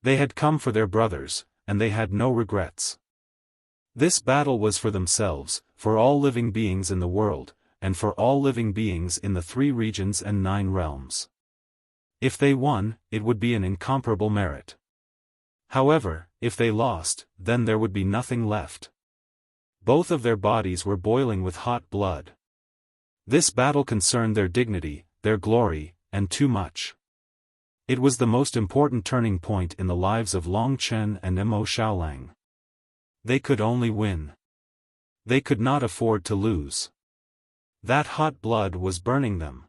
They had come for their brothers, and they had no regrets. This battle was for themselves, for all living beings in the world, and for all living beings in the 3 regions and 9 realms. If they won, it would be an incomparable merit. However, if they lost, then there would be nothing left. Both of their bodies were boiling with hot blood. This battle concerned their dignity, their glory, and too much. It was the most important turning point in the lives of Long Chen and Mo Xiaolang. They could only win. They could not afford to lose. That hot blood was burning them.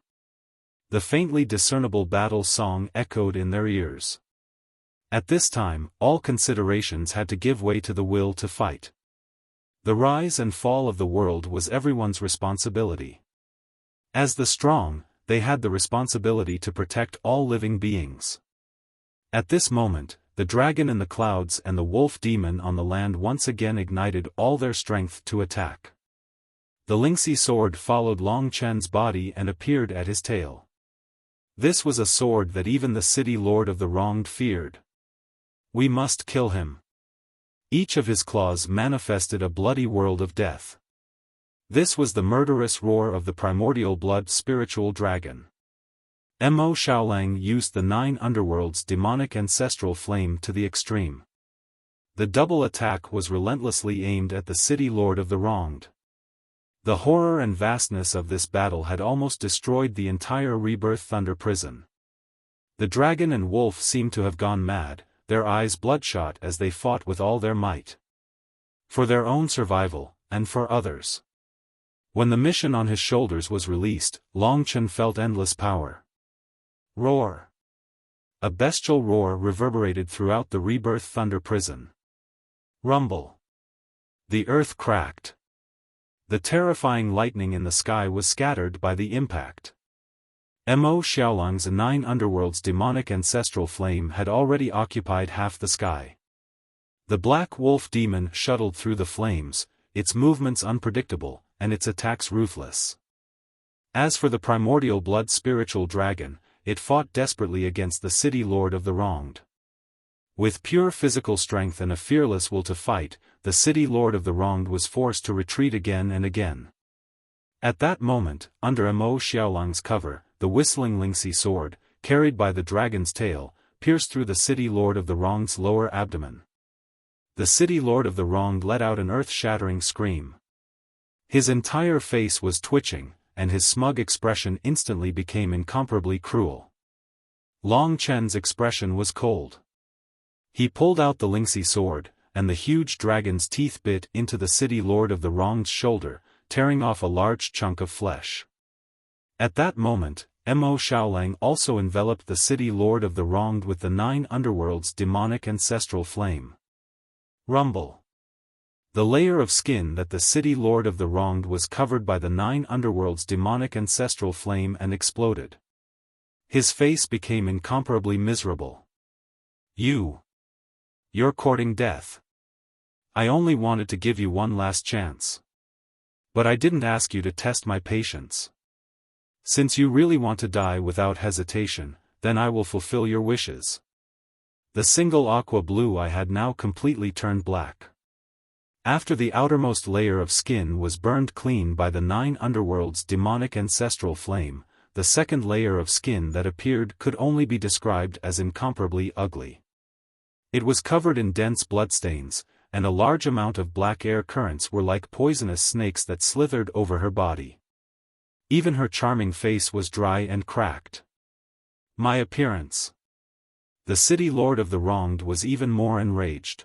The faintly discernible battle song echoed in their ears. At this time, all considerations had to give way to the will to fight. The rise and fall of the world was everyone's responsibility. As the strong, they had the responsibility to protect all living beings. At this moment, the dragon in the clouds and the wolf demon on the land once again ignited all their strength to attack. The Lingxi sword followed Long Chen's body and appeared at his tail. This was a sword that even the city lord of the wronged feared. We must kill him. Each of his claws manifested a bloody world of death. This was the murderous roar of the primordial blood spiritual dragon. Mo Xiaolang used the 9 underworld's demonic ancestral flame to the extreme. The double attack was relentlessly aimed at the city lord of the wronged. The horror and vastness of this battle had almost destroyed the entire rebirth thunder prison. The dragon and wolf seemed to have gone mad, their eyes bloodshot as they fought with all their might. For their own survival, and for others. When the mission on his shoulders was released, Long Chen felt endless power. Roar. A bestial roar reverberated throughout the rebirth thunder prison. Rumble. The earth cracked. The terrifying lightning in the sky was scattered by the impact. Mo Xiaolang's 9 underworld's demonic ancestral flame had already occupied half the sky. The black wolf demon shuttled through the flames, its movements unpredictable, and its attacks ruthless. As for the primordial blood spiritual dragon, it fought desperately against the city lord of the wronged. With pure physical strength and a fearless will to fight, the city lord of the wronged was forced to retreat again and again. At that moment, under Mo Xiaolang's cover, the whistling Lingxi sword, carried by the dragon's tail, pierced through the city lord of the wronged's lower abdomen. The city lord of the wronged let out an earth-shattering scream. His entire face was twitching, and his smug expression instantly became incomparably cruel. Long Chen's expression was cold. He pulled out the Lingxi sword, and the huge dragon's teeth bit into the city lord of the wronged's shoulder, tearing off a large chunk of flesh. At that moment, Mo Xiaolang also enveloped the city lord of the wronged with the 9 underworld's demonic ancestral flame. Rumble. The layer of skin that the city lord of the wronged was covered by the 9 underworld's demonic ancestral flame and exploded. His face became incomparably miserable. You're courting death. I only wanted to give you one last chance. But I didn't ask you to test my patience. Since you really want to die without hesitation, then I will fulfill your wishes. The single aqua blue eye had now completely turned black. After the outermost layer of skin was burned clean by the 9 underworld's demonic ancestral flame, the second layer of skin that appeared could only be described as incomparably ugly. It was covered in dense bloodstains, and a large amount of black air currents were like poisonous snakes that slithered over her body. Even her charming face was dry and cracked. My appearance. The city lord of the wronged was even more enraged.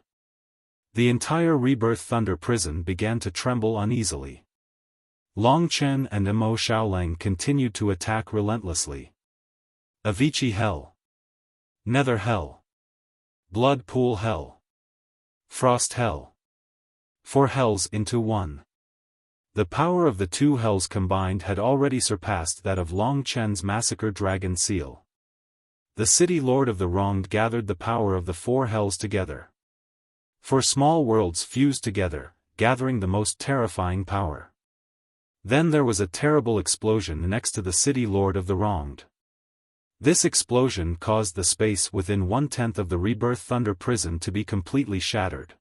The entire Rebirth Thunder prison began to tremble uneasily. Long Chen and Mo Xiaolang continued to attack relentlessly. Avicii Hell. Nether Hell. Blood Pool Hell. Frost Hell. 4 hells into one. The power of the 2 hells combined had already surpassed that of Long Chen's massacre dragon seal. The city lord of the wronged gathered the power of the 4 hells together. 4 small worlds fused together, gathering the most terrifying power. Then there was a terrible explosion next to the city lord of the wronged. This explosion caused the space within 1/10 of the Rebirth Thunder prison to be completely shattered.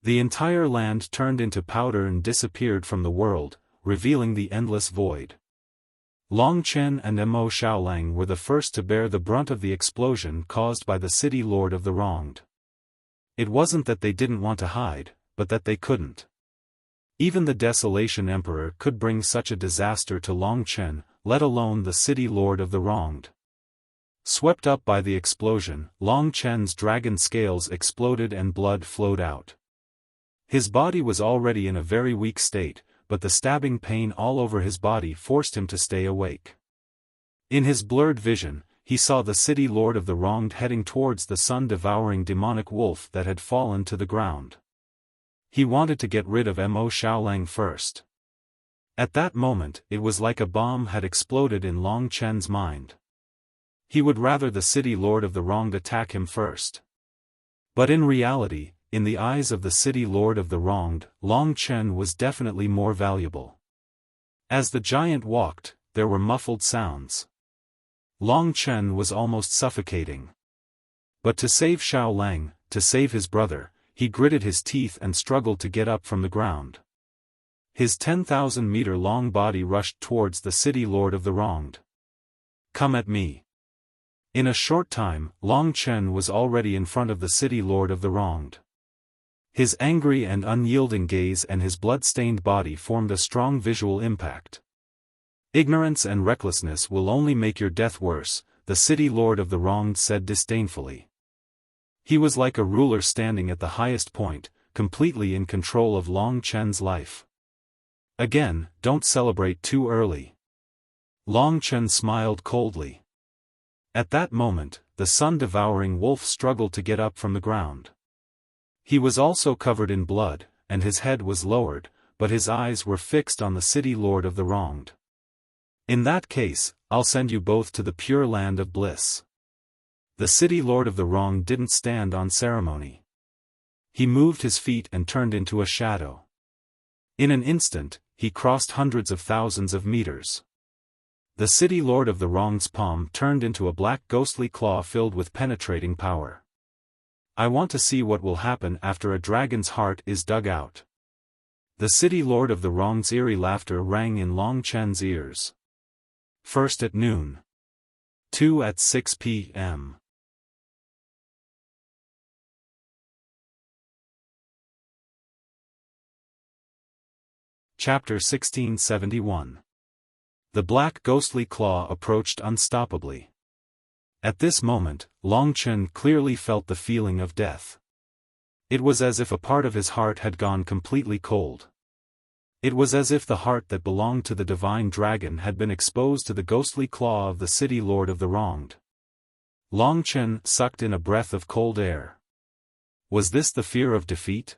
The entire land turned into powder and disappeared from the world, revealing the endless void. Long Chen and Mo Xiaolang were the first to bear the brunt of the explosion caused by the city lord of the wronged. It wasn't that they didn't want to hide, but that they couldn't. Even the Desolation Emperor could bring such a disaster to Long Chen, let alone the city lord of the wronged. Swept up by the explosion, Long Chen's dragon scales exploded and blood flowed out. His body was already in a very weak state, but the stabbing pain all over his body forced him to stay awake. In his blurred vision, he saw the city lord of the wronged heading towards the sun-devouring demonic wolf that had fallen to the ground. He wanted to get rid of Mo Xiaolang first. At that moment, it was like a bomb had exploded in Long Chen's mind. He would rather the city lord of the wronged attack him first. But in reality, in the eyes of the city lord of the wronged, Long Chen was definitely more valuable. As the giant walked, there were muffled sounds. Long Chen was almost suffocating. But to save Xiaolang, to save his brother, he gritted his teeth and struggled to get up from the ground. His 10,000-meter-long body rushed towards the city lord of the wronged. Come at me. In a short time, Long Chen was already in front of the city lord of the wronged. His angry and unyielding gaze and his blood-stained body formed a strong visual impact. Ignorance and recklessness will only make your death worse, the city lord of the wronged said disdainfully. He was like a ruler standing at the highest point, completely in control of Long Chen's life. Again, don't celebrate too early. Long Chen smiled coldly. At that moment, the sun-devouring wolf struggled to get up from the ground. He was also covered in blood, and his head was lowered, but his eyes were fixed on the city lord of the wronged. In that case, I'll send you both to the pure land of bliss. The city lord of the wronged didn't stand on ceremony. He moved his feet and turned into a shadow. In an instant, he crossed hundreds of thousands of meters. The city lord of the wronged's palm turned into a black ghostly claw filled with penetrating power. I want to see what will happen after a dragon's heart is dug out. The city lord of the wronged's eerie laughter rang in Long Chen's ears. First at noon. 2 at 6 p.m. Chapter 1671. The black ghostly claw approached unstoppably. At this moment, Long Chen clearly felt the feeling of death. It was as if a part of his heart had gone completely cold. It was as if the heart that belonged to the divine dragon had been exposed to the ghostly claw of the city lord of the wronged. Long Chen sucked in a breath of cold air. Was this the fear of defeat?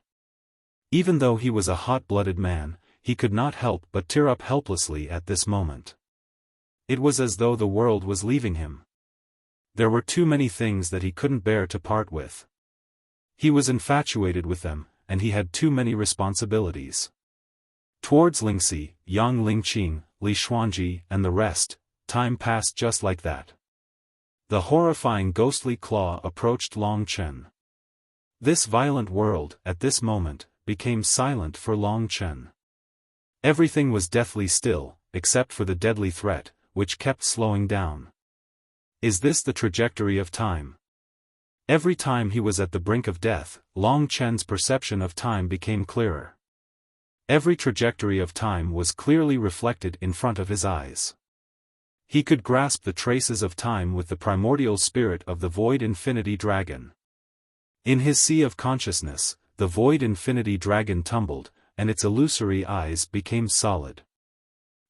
Even though he was a hot-blooded man, he could not help but tear up helplessly at this moment. It was as though the world was leaving him. There were too many things that he couldn't bear to part with. He was infatuated with them, and he had too many responsibilities. Towards Lingxi, Yang Lingqing, Li Xuanji, and the rest, time passed just like that. The horrifying ghostly claw approached Long Chen. This violent world, at this moment, became silent for Long Chen. Everything was deathly still, except for the deadly threat, which kept slowing down. Is this the trajectory of time? Every time he was at the brink of death, Long Chen's perception of time became clearer. Every trajectory of time was clearly reflected in front of his eyes. He could grasp the traces of time with the primordial spirit of the Void Infinity Dragon. In his sea of consciousness, the Void Infinity Dragon tumbled, and its illusory eyes became solid.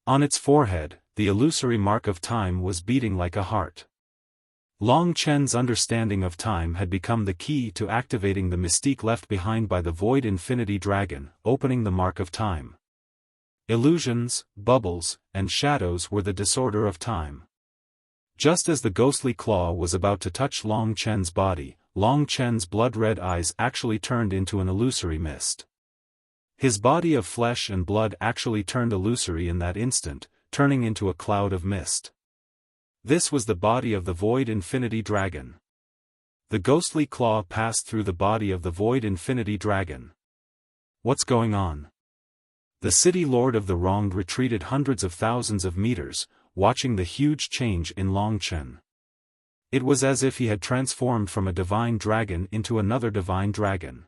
On its forehead, the illusory mark of time was beating like a heart. Long Chen's understanding of time had become the key to activating the mystique left behind by the Void Infinity Dragon, opening the mark of time. Illusions, bubbles, and shadows were the disorder of time. Just as the ghostly claw was about to touch Long Chen's body, Long Chen's blood-red eyes actually turned into an illusory mist. His body of flesh and blood actually turned illusory in that instant, turning into a cloud of mist. This was the body of the Void Infinity Dragon. The ghostly claw passed through the body of the Void Infinity Dragon. What's going on? The city lord of the wronged retreated hundreds of thousands of meters, watching the huge change in Long Chen. It was as if he had transformed from a divine dragon into another divine dragon.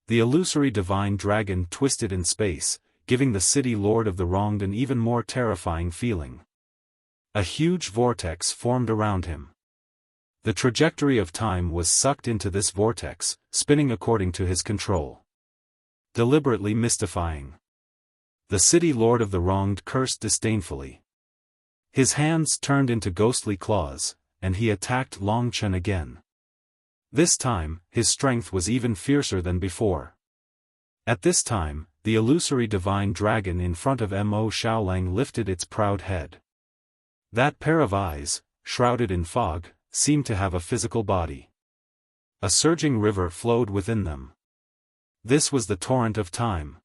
The illusory divine dragon twisted in space, giving the city lord of the wronged an even more terrifying feeling. A huge vortex formed around him. The trajectory of time was sucked into this vortex, spinning according to his control. Deliberately mystifying. The city lord of the wronged cursed disdainfully. His hands turned into ghostly claws, and he attacked Long Chen again. This time, his strength was even fiercer than before. At this time, the illusory divine dragon in front of Mo Xiaolang lifted its proud head. That pair of eyes, shrouded in fog, seemed to have a physical body. A surging river flowed within them. This was the torrent of time.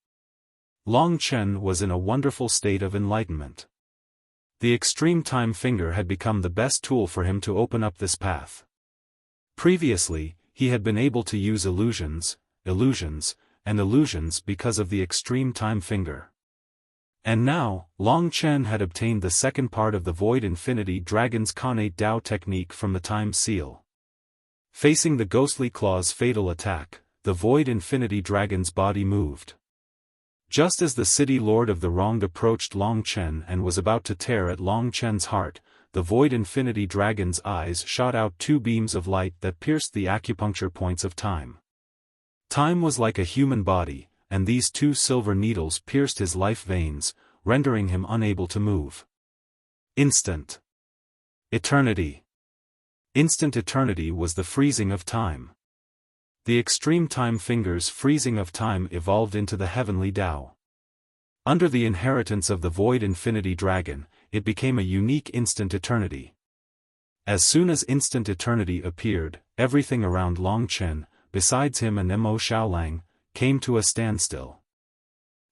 Long Chen was in a wonderful state of enlightenment. The extreme time finger had become the best tool for him to open up this path. Previously, he had been able to use illusions because of the extreme time finger. And now, Long Chen had obtained the second part of the Void Infinity Dragon's Connate Dao technique from the Time Seal. Facing the ghostly claw's fatal attack, the Void Infinity Dragon's body moved. Just as the city lord of the wronged approached Long Chen and was about to tear at Long Chen's heart, the Void Infinity Dragon's eyes shot out two beams of light that pierced the acupuncture points of time. Time was like a human body, and these two silver needles pierced his life veins, rendering him unable to move. Instant eternity. Instant eternity was the freezing of time. The extreme time finger's freezing of time evolved into the heavenly Tao. Under the inheritance of the Void Infinity Dragon, it became a unique instant eternity. As soon as instant eternity appeared, everything around Long Chen, besides him and Mo Xiaolang, came to a standstill.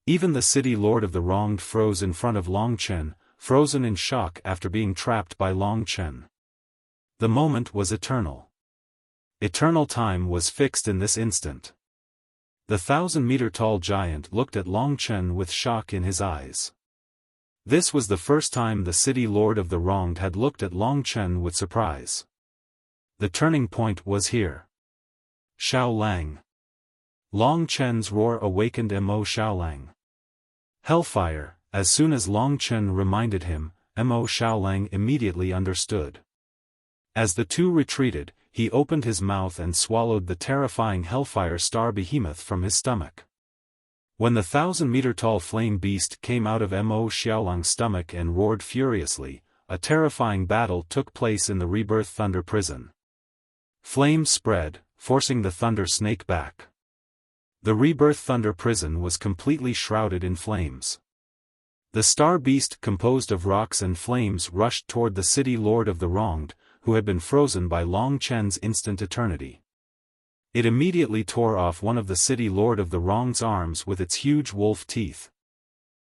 Even the city lord of the wronged froze in front of Long Chen, frozen in shock after being trapped by Long Chen. The moment was eternal. Eternal time was fixed in this instant. The 1,000-meter-tall giant looked at Long Chen with shock in his eyes. This was the first time the city lord of the wronged had looked at Long Chen with surprise. The turning point was here. Xiaolang. Long Chen's roar awakened Mo Xiaolang. Hellfire. As soon as Long Chen reminded him, Mo Xiaolang immediately understood. As the two retreated, he opened his mouth and swallowed the terrifying Hellfire star behemoth from his stomach. When the 1,000-meter-tall flame beast came out of Mo Xiaolang's stomach and roared furiously, a terrifying battle took place in the Rebirth Thunder Prison. Flames spread, forcing the Thunder Snake back. The Rebirth Thunder Prison was completely shrouded in flames. The star beast composed of rocks and flames rushed toward the city lord of the wronged, who had been frozen by Long Chen's instant eternity. It immediately tore off one of the city lord of the wronged's arms with its huge wolf teeth.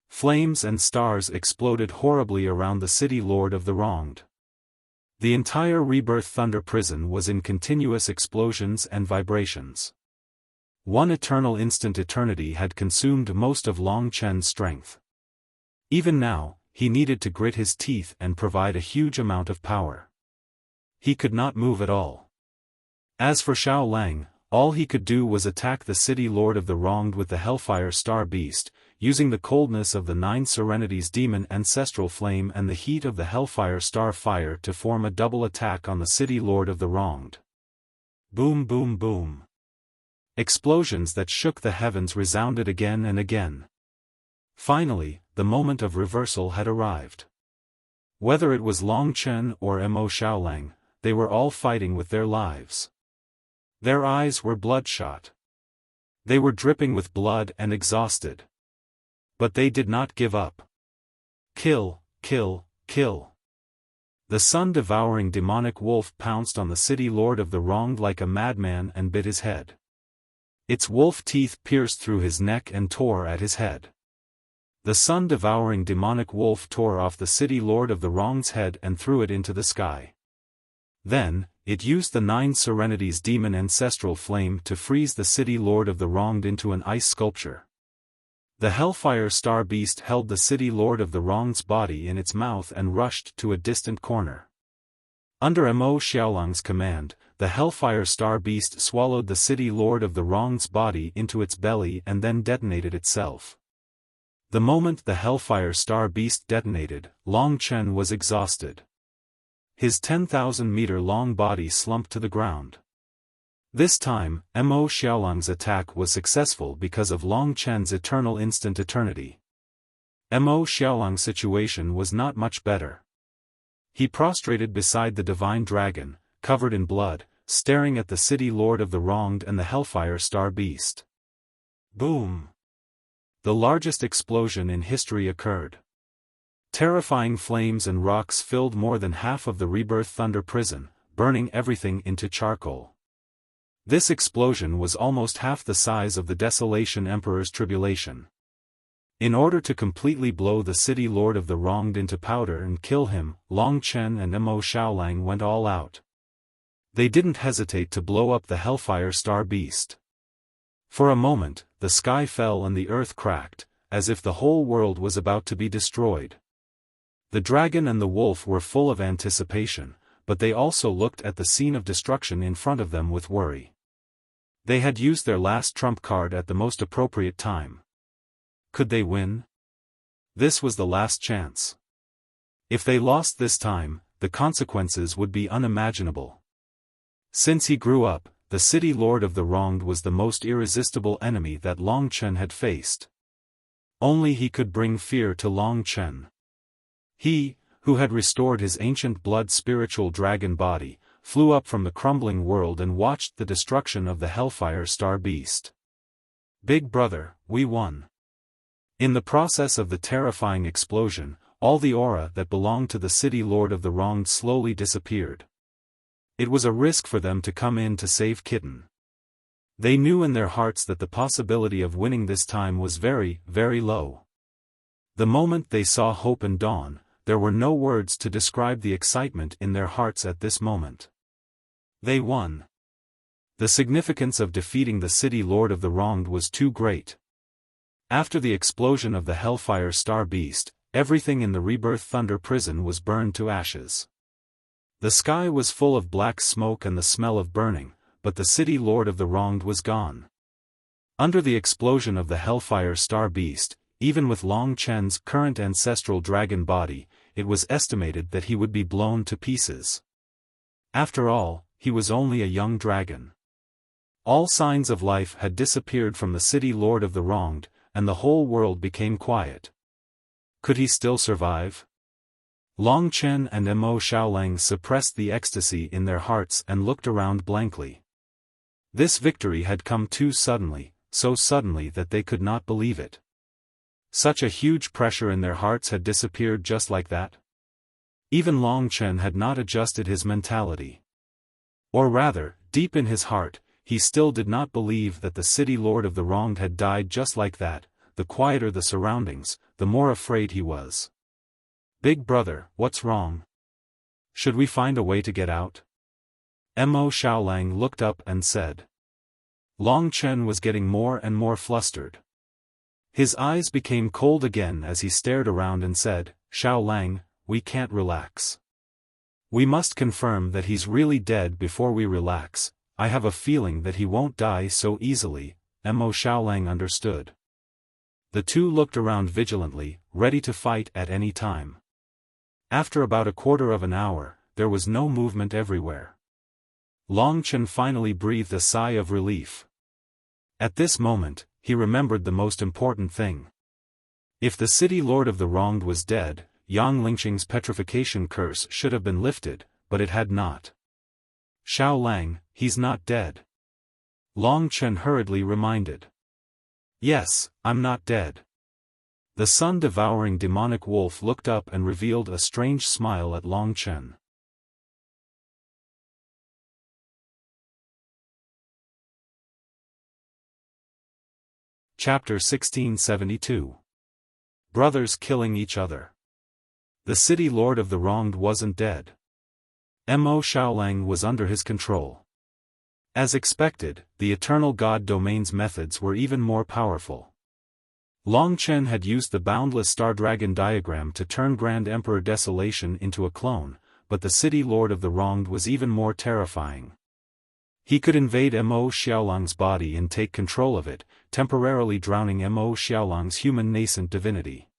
Flames and stars exploded horribly around the city lord of the wronged. The entire Rebirth Thunder Prison was in continuous explosions and vibrations. One eternal instant eternity had consumed most of Long Chen's strength. Even now, he needed to grit his teeth and provide a huge amount of power. He could not move at all. As for Xiao Lang, all he could do was attack the city lord of the wronged with the Hellfire Star Beast, using the coldness of the Nine Serenities Demon Ancestral Flame and the heat of the Hellfire Star Fire to form a double attack on the city lord of the wronged. Boom boom boom. Explosions that shook the heavens resounded again and again. Finally, the moment of reversal had arrived. Whether it was Long Chen or Mo Xiaolang, they were all fighting with their lives. Their eyes were bloodshot. They were dripping with blood and exhausted. But they did not give up. Kill, kill, kill. The sun-devouring demonic wolf pounced on the city lord of the wronged like a madman and bit his head. Its wolf teeth pierced through his neck and tore at his head. The sun-devouring demonic wolf tore off the city lord of the wronged's head and threw it into the sky. Then, it used the Nine Serenities Demon Ancestral Flame to freeze the city lord of the wronged into an ice sculpture. The Hellfire Star Beast held the city lord of the wronged's body in its mouth and rushed to a distant corner. Under Mo Xiaolang's command, the Hellfire Star Beast swallowed the city lord of the wronged's body into its belly and then detonated itself. The moment the Hellfire Star Beast detonated, Long Chen was exhausted. His 10,000-meter-long body slumped to the ground. This time, Mo Xiaolang's attack was successful because of Long Chen's eternal instant eternity. Mo Xiaolang's situation was not much better. He prostrated beside the divine dragon, covered in blood, staring at the city lord of the wronged and the Hellfire Star Beast. Boom! The largest explosion in history occurred. Terrifying flames and rocks filled more than half of the Rebirth Thunder prison, burning everything into charcoal. This explosion was almost half the size of the Desolation Emperor's tribulation. In order to completely blow the city lord of the wronged into powder and kill him, Long Chen and Mo Xiaolang went all out. They didn't hesitate to blow up the Hellfire Star Beast. For a moment, the sky fell and the earth cracked, as if the whole world was about to be destroyed. The dragon and the wolf were full of anticipation, but they also looked at the scene of destruction in front of them with worry. They had used their last trump card at the most appropriate time. Could they win? This was the last chance. If they lost this time, the consequences would be unimaginable. Since he grew up, the city lord of the wronged was the most irresistible enemy that Long Chen had faced. Only he could bring fear to Long Chen. He, who had restored his ancient blood spiritual dragon body, flew up from the crumbling world and watched the destruction of the Hellfire Star Beast. Big brother, we won. In the process of the terrifying explosion, all the aura that belonged to the city lord of the wronged slowly disappeared. It was a risk for them to come in to save Kitten. They knew in their hearts that the possibility of winning this time was very, very low. The moment they saw hope and dawn, there were no words to describe the excitement in their hearts at this moment. They won. The significance of defeating the city lord of the wronged was too great. After the explosion of the Hellfire Star Beast, everything in the Rebirth Thunder prison was burned to ashes. The sky was full of black smoke and the smell of burning, but the city lord of the wronged was gone. Under the explosion of the Hellfire Star Beast, even with Long Chen's current ancestral dragon body, it was estimated that he would be blown to pieces. After all, he was only a young dragon. All signs of life had disappeared from the city lord of the wronged, and the whole world became quiet. Could he still survive? Long Chen and Mo Xiaolang suppressed the ecstasy in their hearts and looked around blankly. This victory had come too suddenly, so suddenly that they could not believe it. Such a huge pressure in their hearts had disappeared just like that. Even Long Chen had not adjusted his mentality. Or rather, deep in his heart, he still did not believe that the city lord of the wronged had died just like that. The quieter the surroundings, the more afraid he was. Big brother, what's wrong? Should we find a way to get out? Mo Xiaolang looked up and said. Long Chen was getting more and more flustered. His eyes became cold again as he stared around and said, "Xiao Lang, we can't relax. We must confirm that he's really dead before we relax. I have a feeling that he won't die so easily." Xiaolang understood. The two looked around vigilantly, ready to fight at any time. After about a quarter of an hour, there was no movement everywhere. Long Chen finally breathed a sigh of relief. At this moment, he remembered the most important thing. If the city lord of the wronged was dead, Yang Lingqing's petrification curse should have been lifted, but it had not. "Xiao Lang, he's not dead," Long Chen hurriedly reminded. "Yes, I'm not dead." The sun-devouring demonic wolf looked up and revealed a strange smile at Long Chen. Chapter 1672. Brothers killing each other. The city lord of the wronged wasn't dead. Xiaolang was under his control. As expected, the eternal god domain's methods were even more powerful. Long Chen had used the boundless star dragon diagram to turn Grand Emperor Desolation into a clone, but the city lord of the wronged was even more terrifying. He could invade Xiaolang's body and take control of it, temporarily drowning Xiaolang's human nascent divinity.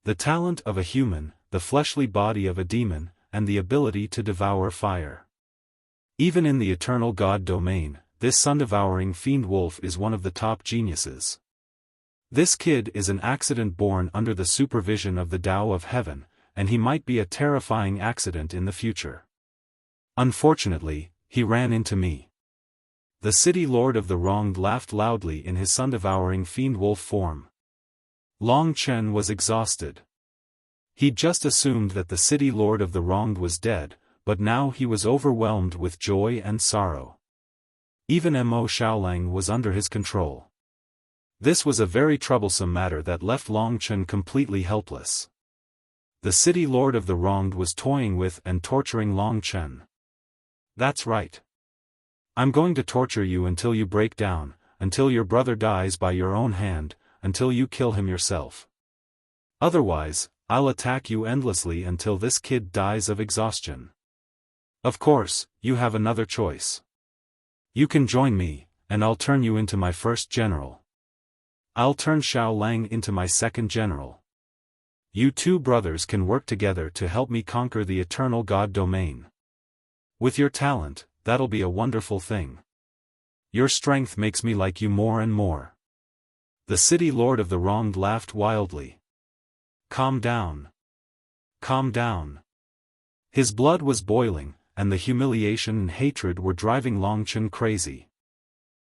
The talent of a human, the fleshly body of a demon, and the ability to devour fire. Even in the eternal god domain, this sun-devouring fiend wolf is one of the top geniuses. This kid is an accident born under the supervision of the Tao of Heaven, and he might be a terrifying accident in the future. Unfortunately, he ran into me. The city lord of the wronged laughed loudly in his sun-devouring fiend wolf form. Long Chen was exhausted. He'd just assumed that the city lord of the wronged was dead, but now he was overwhelmed with joy and sorrow. Even Xiaolang was under his control. This was a very troublesome matter that left Long Chen completely helpless. The city lord of the wronged was toying with and torturing Long Chen. "That's right. I'm going to torture you until you break down, until your brother dies by your own hand, until you kill him yourself. Otherwise, I'll attack you endlessly until this kid dies of exhaustion. Of course, you have another choice. You can join me, and I'll turn you into my first general. I'll turn Xiao Lang into my second general. You two brothers can work together to help me conquer the eternal god domain. With your talent, that'll be a wonderful thing. Your strength makes me like you more and more." The city lord of the wronged laughed wildly. "Calm down. Calm down." His blood was boiling, and the humiliation and hatred were driving Long Chen crazy.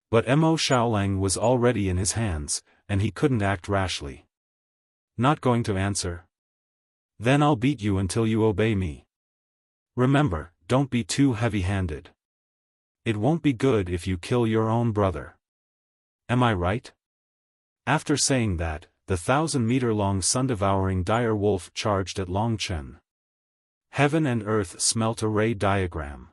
But Xiaolang was already in his hands, and he couldn't act rashly. "Not going to answer? Then I'll beat you until you obey me. Remember, don't be too heavy-handed. It won't be good if you kill your own brother. Am I right?" After saying that, the 1,000-meter-long sun-devouring dire wolf charged at Long Chen. Heaven and earth smelt a ray diagram.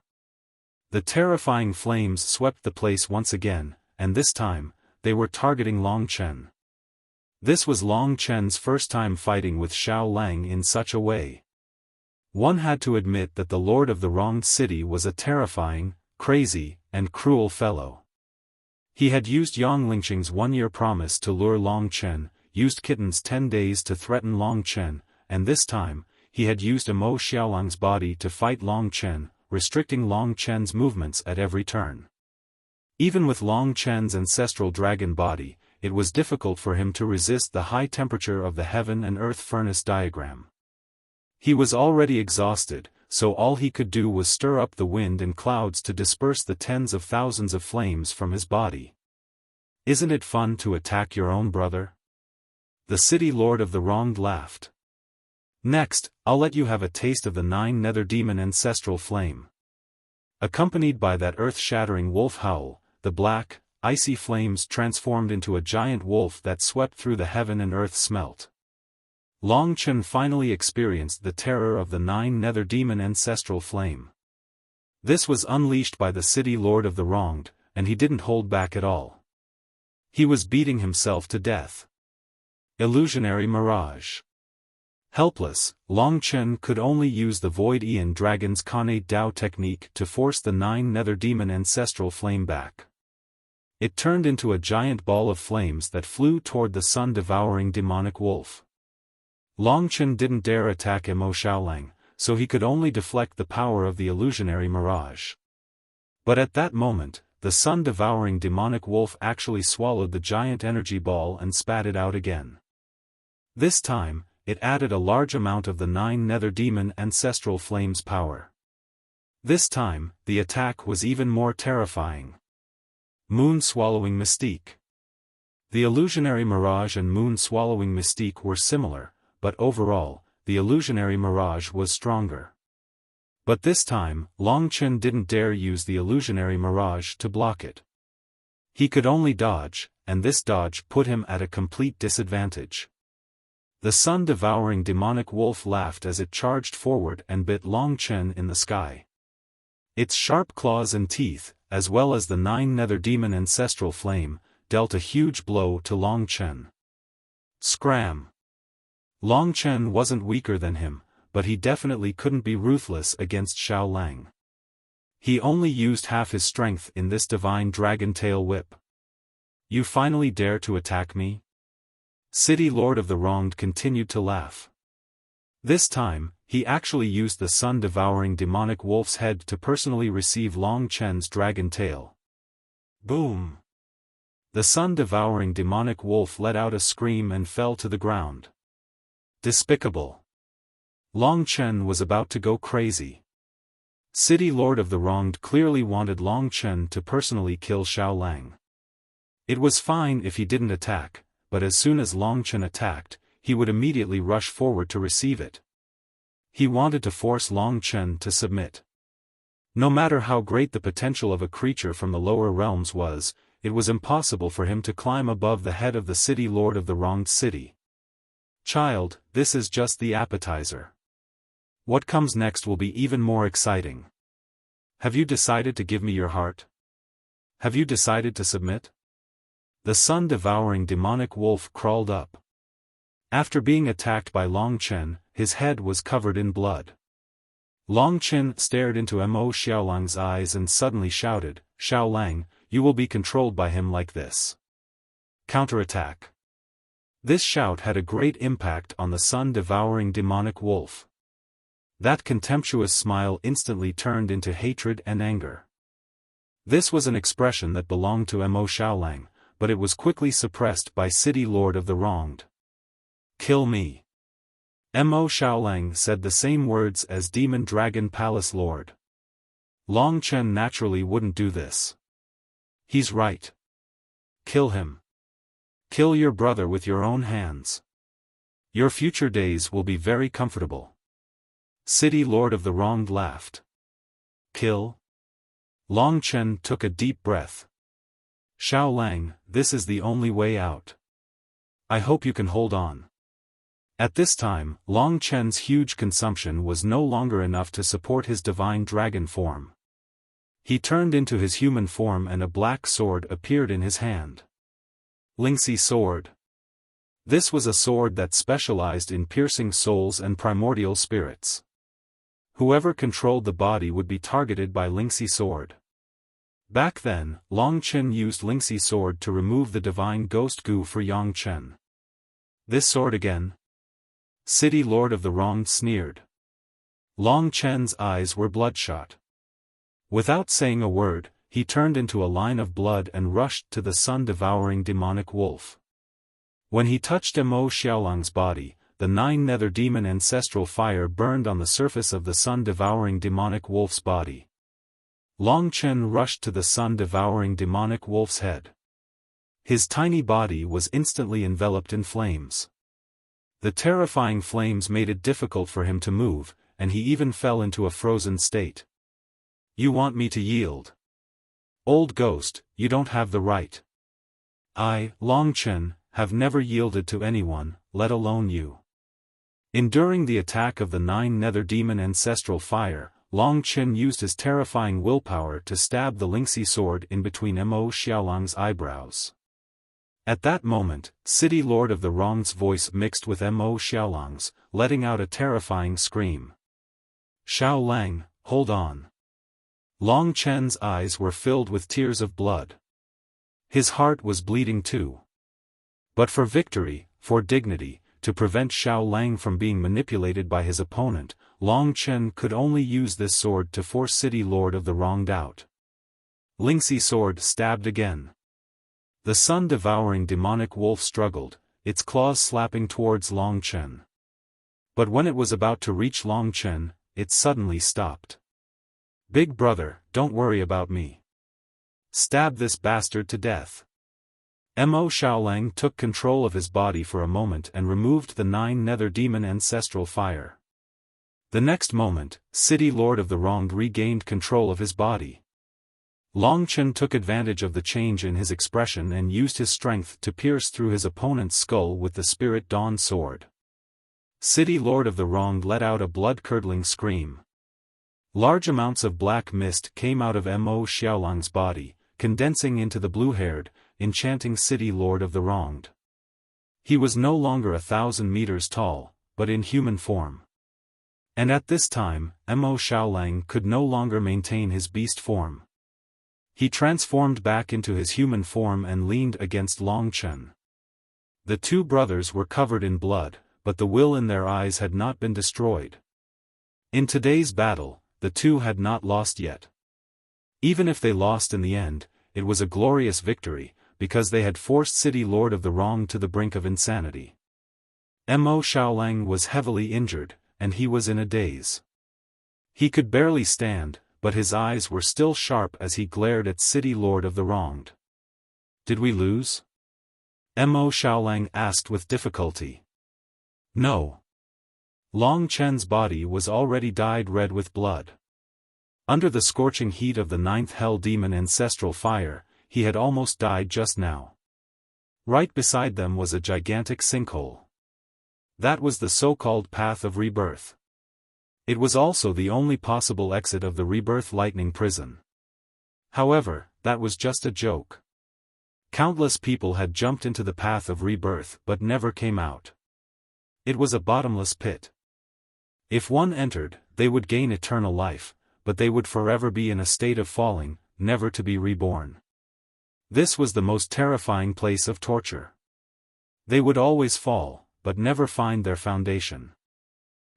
The terrifying flames swept the place once again, and this time, they were targeting Long Chen. This was Long Chen's first time fighting with Xiao Lang in such a way. One had to admit that the lord of the wronged city was a terrifying, crazy, and cruel fellow. He had used Yang Lingqing's 1-year promise to lure Long Chen, used Kitten's 10 days to threaten Long Chen, and this time, he had used Xiaolang's body to fight Long Chen, restricting Long Chen's movements at every turn. Even with Long Chen's ancestral dragon body, it was difficult for him to resist the high temperature of the heaven and earth furnace diagram. He was already exhausted, so all he could do was stir up the wind and clouds to disperse the tens of thousands of flames from his body. "Isn't it fun to attack your own brother?" The city lord of the wronged laughed. "Next, I'll let you have a taste of the 9 nether demon ancestral flame." Accompanied by that earth-shattering wolf howl, the black, icy flames transformed into a giant wolf that swept through the heaven and earth smelt. Long Chen finally experienced the terror of the 9 nether demon ancestral flame. This was unleashed by the city lord of the wronged, and he didn't hold back at all. He was beating himself to death. Illusionary mirage. Helpless, Long Chen could only use the Void Aeon Dragon's Khanate Dao technique to force the 9 Nether Demon ancestral flame back. It turned into a giant ball of flames that flew toward the sun-devouring demonic wolf. Long Chen didn't dare attack Mo Xiaolang, so he could only deflect the power of the illusionary mirage. But at that moment, the sun-devouring demonic wolf actually swallowed the giant energy ball and spat it out again. This time, it added a large amount of the 9 Nether Demon ancestral flames power. This time, the attack was even more terrifying. Moon-swallowing mystique. The illusionary mirage and moon-swallowing mystique were similar, but overall, the illusionary mirage was stronger. But this time, Long Chen didn't dare use the illusionary mirage to block it. He could only dodge, and this dodge put him at a complete disadvantage. The sun-devouring demonic wolf laughed as it charged forward and bit Long Chen in the sky. Its sharp claws and teeth, as well as the 9 Nether Demon ancestral flame, dealt a huge blow to Long Chen. Scram! Long Chen wasn't weaker than him, but he definitely couldn't be ruthless against Xiaolang. He only used half his strength in this divine dragon tail whip. You finally dare to attack me? City Lord of the Wronged continued to laugh. This time, he actually used the sun-devouring demonic wolf's head to personally receive Long Chen's dragon tail. Boom! The sun-devouring demonic wolf let out a scream and fell to the ground. Despicable! Long Chen was about to go crazy. City Lord of the Wronged clearly wanted Long Chen to personally kill Xiaolang. It was fine if he didn't attack, but as soon as Long Chen attacked, he would immediately rush forward to receive it. He wanted to force Long Chen to submit. No matter how great the potential of a creature from the lower realms was, it was impossible for him to climb above the head of the City Lord of the Wronged City. Child, this is just the appetizer. What comes next will be even more exciting. Have you decided to give me your heart? Have you decided to submit? The sun-devouring demonic wolf crawled up. After being attacked by Long Chen, his head was covered in blood. Long Chen stared into Mo Xiaolang's eyes and suddenly shouted, "Xiaolang, you will be controlled by him like this." Counterattack. This shout had a great impact on the sun-devouring demonic wolf. That contemptuous smile instantly turned into hatred and anger. This was an expression that belonged to Mo Xiaolang, but it was quickly suppressed by City Lord of the Wronged. Kill me. Mo Xiaolang said the same words as Demon Dragon Palace Lord. Long Chen naturally wouldn't do this. He's right. Kill him. Kill your brother with your own hands. Your future days will be very comfortable. City Lord of the Wronged laughed. Kill? Long Chen took a deep breath. Xiaolang, this is the only way out. I hope you can hold on. At this time, Long Chen's huge consumption was no longer enough to support his divine dragon form. He turned into his human form and a black sword appeared in his hand. Lingxi sword. This was a sword that specialized in piercing souls and primordial spirits. Whoever controlled the body would be targeted by Lingxi sword. Back then, Long Chen used Lingxi sword to remove the divine ghost goo for Yang Chen. This sword again? City Lord of the Wronged sneered. Long Chen's eyes were bloodshot. Without saying a word, he turned into a line of blood and rushed to the sun-devouring demonic wolf. When he touched Mo Xiaolang's body, the 9 Nether Demon ancestral fire burned on the surface of the sun-devouring demonic wolf's body. Long Chen rushed to the sun-devouring demonic wolf's head. His tiny body was instantly enveloped in flames. The terrifying flames made it difficult for him to move, and he even fell into a frozen state. You want me to yield? Old ghost, you don't have the right. I, Long Chen, have never yielded to anyone, let alone you. Enduring the attack of the 9 Nether Demon ancestral fire, Long Chen used his terrifying willpower to stab the Lingxi sword in between Mo Xiaolang's eyebrows. At that moment, City Lord of the Wrong's voice mixed with Mo Xiaolang's, letting out a terrifying scream. "Xiao Lang, hold on." Long Chen's eyes were filled with tears of blood. His heart was bleeding too. But for victory, for dignity, to prevent Xiao Lang from being manipulated by his opponent, Long Chen could only use this sword to force City Lord of the Wrong out. Lingxi sword stabbed again. The sun-devouring demonic wolf struggled, its claws slapping towards Long Chen. But when it was about to reach Long Chen, it suddenly stopped. "Big brother, don't worry about me. Stab this bastard to death." Mo Xiaolang took control of his body for a moment and removed the 9 nether demon ancestral fire. The next moment, City Lord of the Wronged regained control of his body. Long Chen took advantage of the change in his expression and used his strength to pierce through his opponent's skull with the Spirit Dawn sword. City Lord of the Wronged let out a blood-curdling scream. Large amounts of black mist came out of Mo Xiaolang's body, condensing into the blue-haired, enchanting City Lord of the Wronged. He was no longer 1,000 meters tall, but in human form. And at this time, Mo Xiaolang could no longer maintain his beast form. He transformed back into his human form and leaned against Long Chen. The two brothers were covered in blood, but the will in their eyes had not been destroyed. In today's battle, the two had not lost yet. Even if they lost in the end, it was a glorious victory, because they had forced City Lord of the Wrong to the brink of insanity. Mo Xiaolang was heavily injured, and he was in a daze. He could barely stand, but his eyes were still sharp as he glared at City Lord of the Wronged. "Did we lose?" Mo Xiaolang asked with difficulty. "No." Long Chen's body was already dyed red with blood. Under the scorching heat of the 9th Hell Demon ancestral fire, he had almost died just now. Right beside them was a gigantic sinkhole. That was the so-called Path of Rebirth. It was also the only possible exit of the Rebirth Lightning Prison. However, that was just a joke. Countless people had jumped into the Path of Rebirth but never came out. It was a bottomless pit. If one entered, they would gain eternal life, but they would forever be in a state of falling, never to be reborn. This was the most terrifying place of torture. They would always fall, but never find their foundation.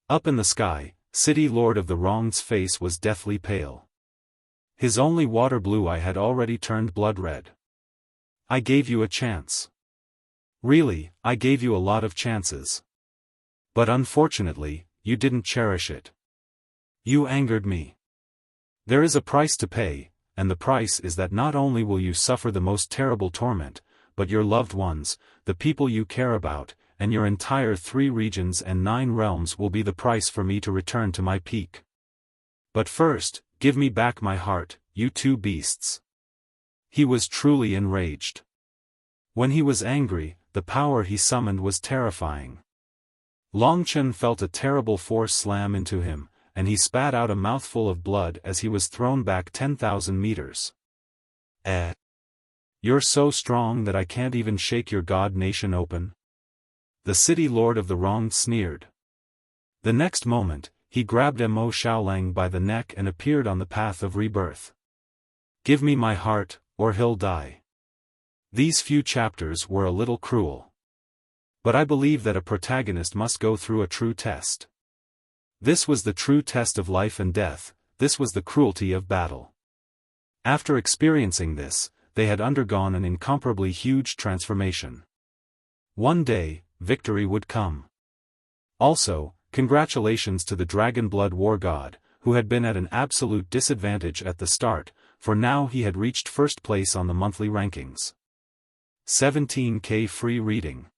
Up in the sky, City Lord of the Wronged's face was deathly pale. His only water blue eye had already turned blood red. "I gave you a chance. Really, I gave you a lot of chances. But unfortunately, you didn't cherish it. You angered me. There is a price to pay, and the price is that not only will you suffer the most terrible torment, but your loved ones, the people you care about, and your entire 3 regions and 9 realms will be the price for me to return to my peak. But first, give me back my heart, you two beasts." He was truly enraged. When he was angry, the power he summoned was terrifying. Long Chen felt a terrible force slam into him, and he spat out a mouthful of blood as he was thrown back 10,000 meters. You're so strong that I can't even shake your god nation open?" The City Lord of the Wronged sneered. The next moment, he grabbed Mo Xiaolang by the neck and appeared on the Path of Rebirth. "Give me my heart, or he'll die." These few chapters were a little cruel. But I believe that a protagonist must go through a true test. This was the true test of life and death, this was the cruelty of battle. After experiencing this, they had undergone an incomparably huge transformation. One day, victory would come. Also, congratulations to the Dragon Blood War God, who had been at an absolute disadvantage at the start, for now he had reached first place on the monthly rankings. 17K free reading.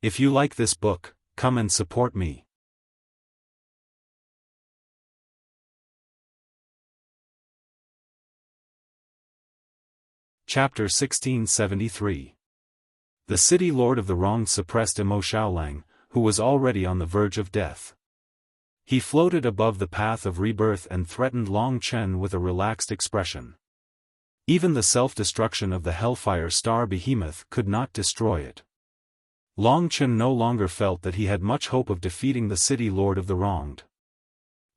If you like this book, come and support me. Chapter 1673. The City Lord of the Wronged suppressed Mo Xiaolang, who was already on the verge of death. He floated above the path of rebirth and threatened Long Chen with a relaxed expression. Even the self-destruction of the Hellfire Star Behemoth could not destroy it. Long Chen no longer felt that he had much hope of defeating the City Lord of the Wronged.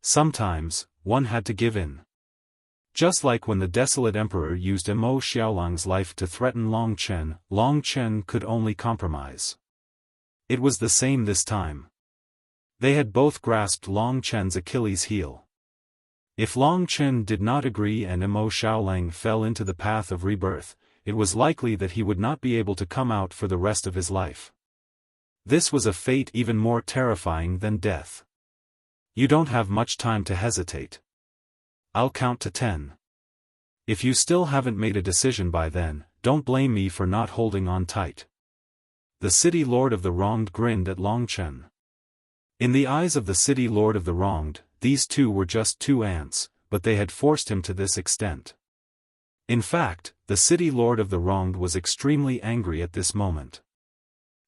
Sometimes, one had to give in. Just like when the desolate emperor used Mo Xiaolang's life to threaten Long Chen could only compromise. It was the same this time. They had both grasped Long Chen's Achilles heel. If Long Chen did not agree and Mo Xiaolang fell into the path of rebirth, it was likely that he would not be able to come out for the rest of his life. This was a fate even more terrifying than death. You don't have much time to hesitate. I'll count to 10. If you still haven't made a decision by then, don't blame me for not holding on tight. The City Lord of the Wronged grinned at Long Chen. In the eyes of the City Lord of the Wronged, these two were just two ants, but they had forced him to this extent. In fact, the City Lord of the Wronged was extremely angry at this moment.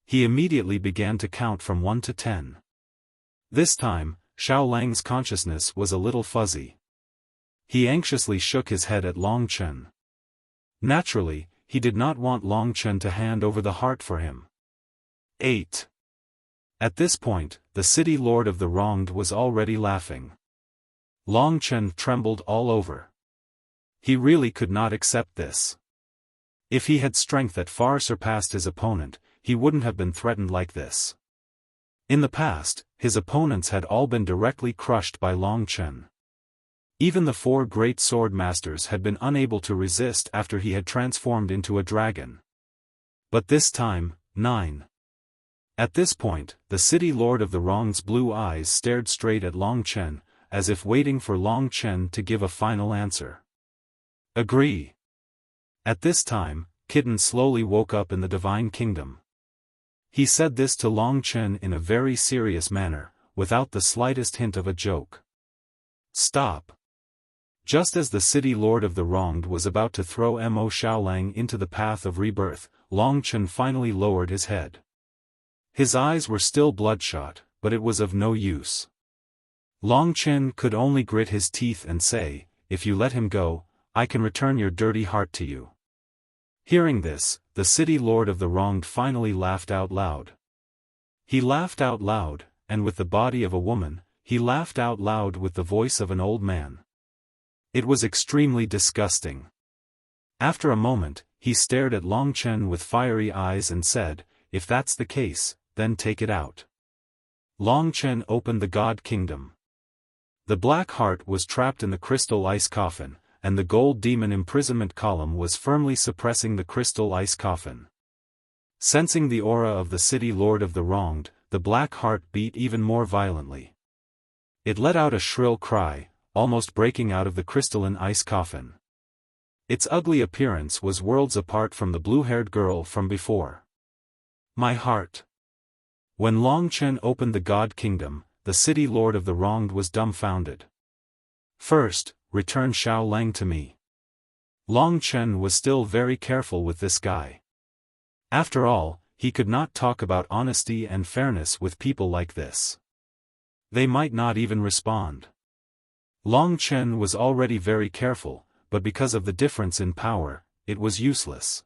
He immediately began to count from 1 to 10. This time, Xiaolang's consciousness was a little fuzzy. He anxiously shook his head at Long Chen. Naturally, he did not want Long Chen to hand over the heart for him. 8. At this point, the City Lord of the Wronged was already laughing. Long Chen trembled all over. He really could not accept this. If he had strength that far surpassed his opponent, he wouldn't have been threatened like this. In the past, his opponents had all been directly crushed by Long Chen. Even the 4 great sword masters had been unable to resist after he had transformed into a dragon. But this time, 9. At this point, the City Lord of the Wronged's blue eyes stared straight at Long Chen, as if waiting for Long Chen to give a final answer. Agree. At this time, Kitten slowly woke up in the Divine Kingdom. He said this to Long Chen in a very serious manner, without the slightest hint of a joke. Stop. Just as the City Lord of the Wronged was about to throw Mo Xiaolang into the path of rebirth, Long Chen finally lowered his head. His eyes were still bloodshot, but it was of no use. Long Chen could only grit his teeth and say, "If you let him go, I can return your dirty heart to you." Hearing this, the City Lord of the Wronged finally laughed out loud. He laughed out loud, and with the body of a woman, he laughed out loud with the voice of an old man. It was extremely disgusting. After a moment, he stared at Long Chen with fiery eyes and said, "If that's the case, then take it out." Long Chen opened the God Kingdom. The black heart was trapped in the crystal ice coffin, and the gold demon imprisonment column was firmly suppressing the crystal ice coffin. Sensing the aura of the City Lord of the Wronged, the black heart beat even more violently. It let out a shrill cry, almost breaking out of the crystalline ice coffin. Its ugly appearance was worlds apart from the blue-haired girl from before. My heart. When Long Chen opened the God Kingdom, the City Lord of the Wronged was dumbfounded. First, return Xiaolang to me. Long Chen was still very careful with this guy. After all, he could not talk about honesty and fairness with people like this. They might not even respond. Long Chen was already very careful, but because of the difference in power, it was useless.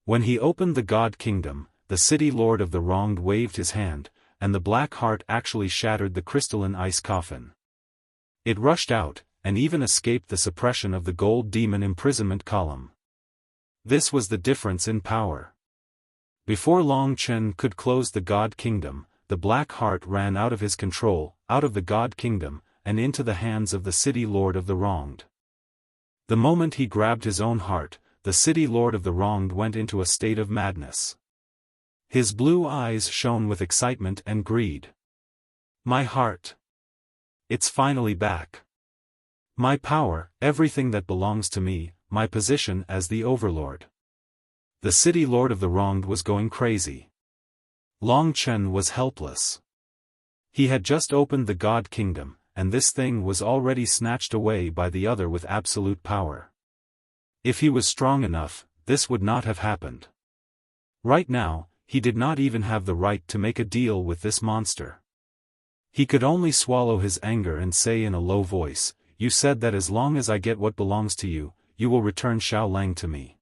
When he opened the God Kingdom, the City Lord of the Wronged waved his hand, and the black heart actually shattered the crystalline ice coffin. It rushed out, and even escaped the suppression of the gold demon imprisonment column. This was the difference in power. Before Long Chen could close the God Kingdom, the black heart ran out of his control, out of the God Kingdom, and into the hands of the City Lord of the Wronged. The moment he grabbed his own heart, the City Lord of the Wronged went into a state of madness. His blue eyes shone with excitement and greed. My heart. It's finally back. My power, everything that belongs to me, my position as the Overlord. The City Lord of the Wronged was going crazy. Long Chen was helpless. He had just opened the God Kingdom, and this thing was already snatched away by the other with absolute power. If he was strong enough, this would not have happened. Right now, he did not even have the right to make a deal with this monster. He could only swallow his anger and say in a low voice, "You said that as long as I get what belongs to you, you will return Xiaolang to me."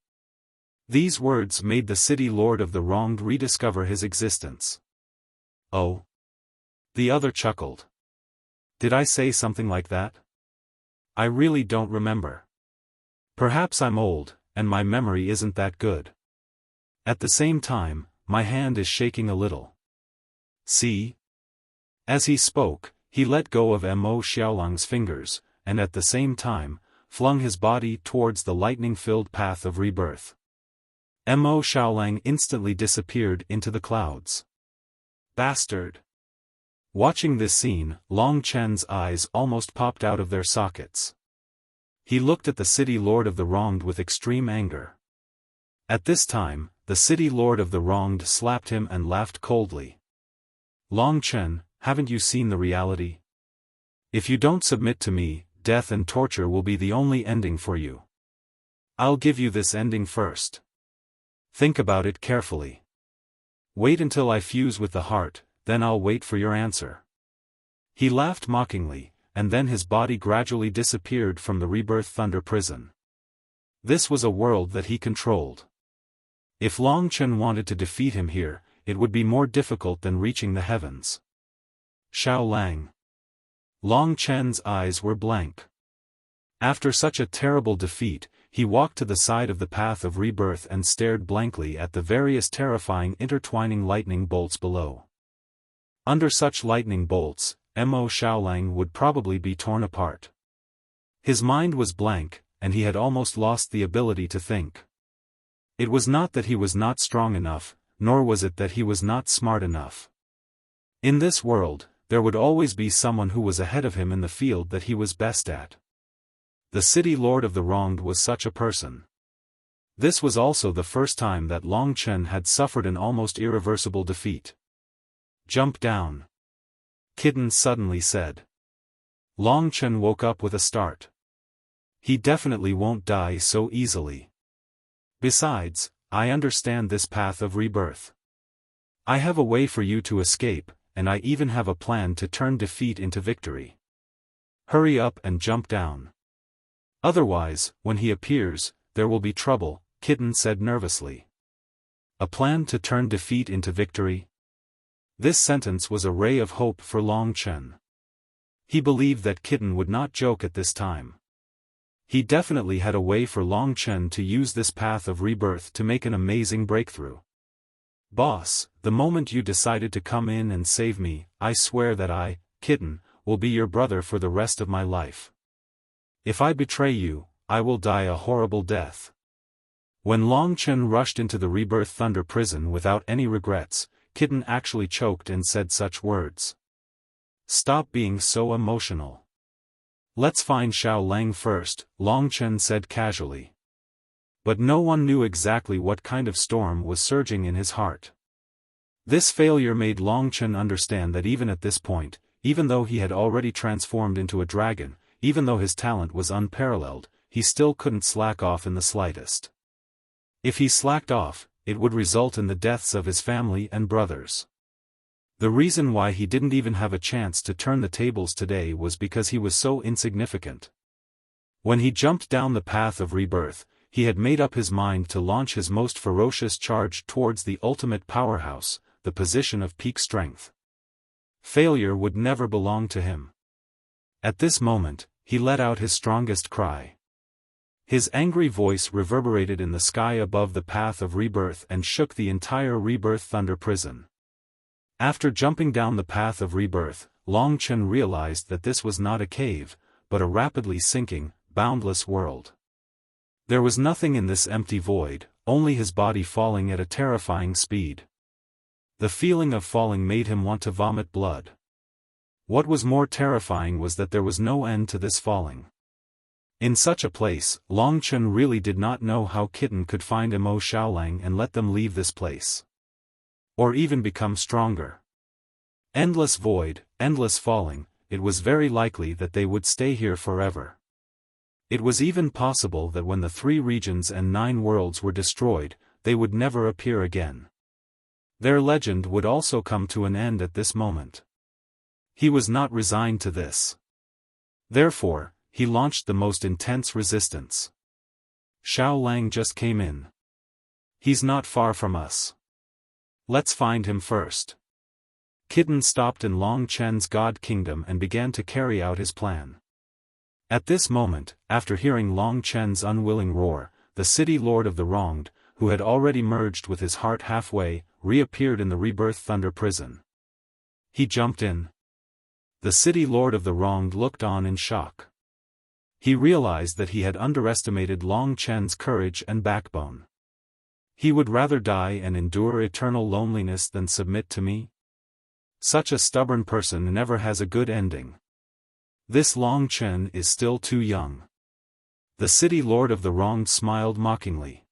These words made the city lord of the wronged rediscover his existence. "Oh?" The other chuckled. "Did I say something like that? I really don't remember. Perhaps I'm old, and my memory isn't that good. At the same time, my hand is shaking a little. See?" As he spoke, he let go of Mo Xiaolang's fingers, and at the same time, flung his body towards the lightning-filled path of rebirth. Mo Xiaolang instantly disappeared into the clouds. "Bastard!" Watching this scene, Long Chen's eyes almost popped out of their sockets. He looked at the city lord of the wronged with extreme anger. At this time, the city lord of the wronged slapped him and laughed coldly. "Long Chen, haven't you seen the reality? If you don't submit to me, death and torture will be the only ending for you. I'll give you this ending first. Think about it carefully. Wait until I fuse with the heart, then I'll wait for your answer." He laughed mockingly, and then his body gradually disappeared from the Rebirth Thunder prison. This was a world that he controlled. If Long Chen wanted to defeat him here, it would be more difficult than reaching the heavens. Xiaolang. Long Chen's eyes were blank. After such a terrible defeat, he walked to the side of the path of rebirth and stared blankly at the various terrifying intertwining lightning bolts below. Under such lightning bolts, Mo Xiaolang would probably be torn apart. His mind was blank, and he had almost lost the ability to think. It was not that he was not strong enough, nor was it that he was not smart enough. In this world, there would always be someone who was ahead of him in the field that he was best at. The city lord of the wronged was such a person. This was also the first time that Long Chen had suffered an almost irreversible defeat. "Jump down," Kitten suddenly said. Long Chen woke up with a start. He definitely won't die so easily. Besides, I understand this path of rebirth. I have a way for you to escape, and I even have a plan to turn defeat into victory. Hurry up and jump down. Otherwise, when he appears, there will be trouble, Kitten said nervously. A plan to turn defeat into victory? This sentence was a ray of hope for Long Chen. He believed that Kitten would not joke at this time. He definitely had a way for Long Chen to use this path of rebirth to make an amazing breakthrough. "Boss, the moment you decided to come in and save me, I swear that I, Kitten, will be your brother for the rest of my life. If I betray you, I will die a horrible death." When Long Chen rushed into the Rebirth Thunder prison without any regrets, Kitten actually choked and said such words. "Stop being so emotional. Let's find Xiaolang first," Long Chen said casually. But no one knew exactly what kind of storm was surging in his heart. This failure made Long Chen understand that even at this point, even though he had already transformed into a dragon, even though his talent was unparalleled, he still couldn't slack off in the slightest. If he slacked off, it would result in the deaths of his family and brothers. The reason why he didn't even have a chance to turn the tables today was because he was so insignificant. When he jumped down the path of rebirth, he had made up his mind to launch his most ferocious charge towards the ultimate powerhouse, the position of peak strength. Failure would never belong to him. At this moment, he let out his strongest cry. His angry voice reverberated in the sky above the path of rebirth and shook the entire Rebirth Thunder prison. After jumping down the path of rebirth, Long Chen realized that this was not a cave, but a rapidly sinking, boundless world. There was nothing in this empty void, only his body falling at a terrifying speed. The feeling of falling made him want to vomit blood. What was more terrifying was that there was no end to this falling. In such a place, Long Chen really did not know how Kitten could find Mo Xiaolang and let them leave this place. Or even become stronger. Endless void, endless falling, it was very likely that they would stay here forever. It was even possible that when the 3 regions and 9 worlds were destroyed, they would never appear again. Their legend would also come to an end at this moment. He was not resigned to this. Therefore, he launched the most intense resistance. Xiaolang just came in. He's not far from us. Let's find him first. Kitten stopped in Long Chen's God Kingdom and began to carry out his plan. At this moment, after hearing Long Chen's unwilling roar, the city lord of the wronged, who had already merged with his heart halfway, reappeared in the Rebirth Thunder prison. He jumped in. The city lord of the wronged looked on in shock. He realized that he had underestimated Long Chen's courage and backbone. He would rather die and endure eternal loneliness than submit to me? Such a stubborn person never has a good ending. This Long Chen is still too young. The city lord of the wronged smiled mockingly.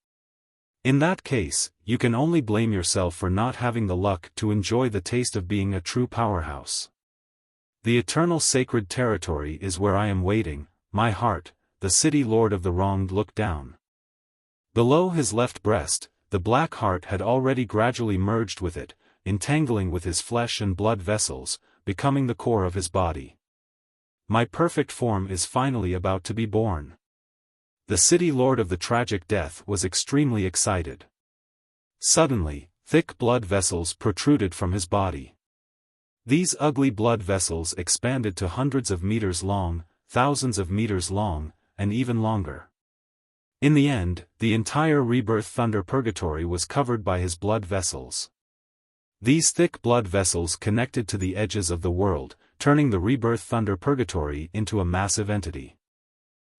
In that case, you can only blame yourself for not having the luck to enjoy the taste of being a true powerhouse. The eternal sacred territory is where I am waiting, my heart. The city lord of the wronged looked down. Below his left breast, the black heart had already gradually merged with it, entangling with his flesh and blood vessels, becoming the core of his body. My perfect form is finally about to be born. The city lord of the tragic death was extremely excited. Suddenly, thick blood vessels protruded from his body. These ugly blood vessels expanded to hundreds of meters long, thousands of meters long, and even longer. In the end, the entire Rebirth Thunder Purgatory was covered by his blood vessels. These thick blood vessels connected to the edges of the world, turning the Rebirth Thunder Purgatory into a massive entity.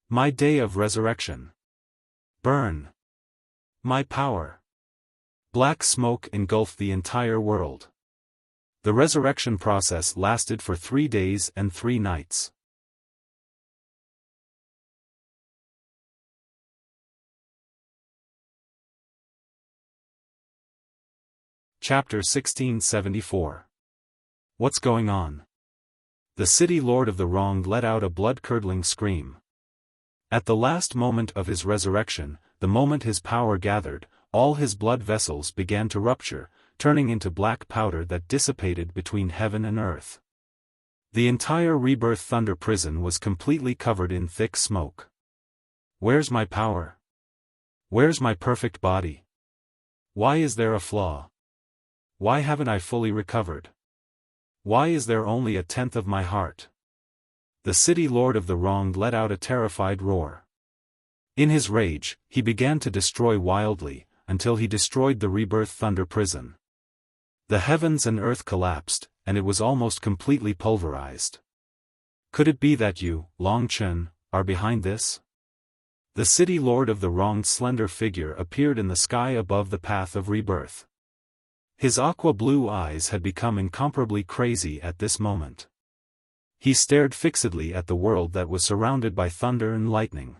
My day of resurrection. Burn. My power. Black smoke engulfed the entire world. The resurrection process lasted for 3 days and 3 nights. Chapter 1674. What's going on? The city lord of the wronged let out a blood-curdling scream. At the last moment of his resurrection, the moment his power gathered, all his blood vessels began to rupture, turning into black powder that dissipated between heaven and earth. The entire Rebirth Thunder prison was completely covered in thick smoke. Where's my power? Where's my perfect body? Why is there a flaw? Why haven't I fully recovered? Why is there only 1/10 of my heart? The city lord of the wronged let out a terrified roar. In his rage, he began to destroy wildly, until he destroyed the Rebirth Thunder prison. The heavens and earth collapsed, and it was almost completely pulverized. Could it be that you, Long Chen, are behind this? The city lord of the wronged slender figure appeared in the sky above the path of rebirth. His aqua-blue eyes had become incomparably crazy at this moment. He stared fixedly at the world that was surrounded by thunder and lightning.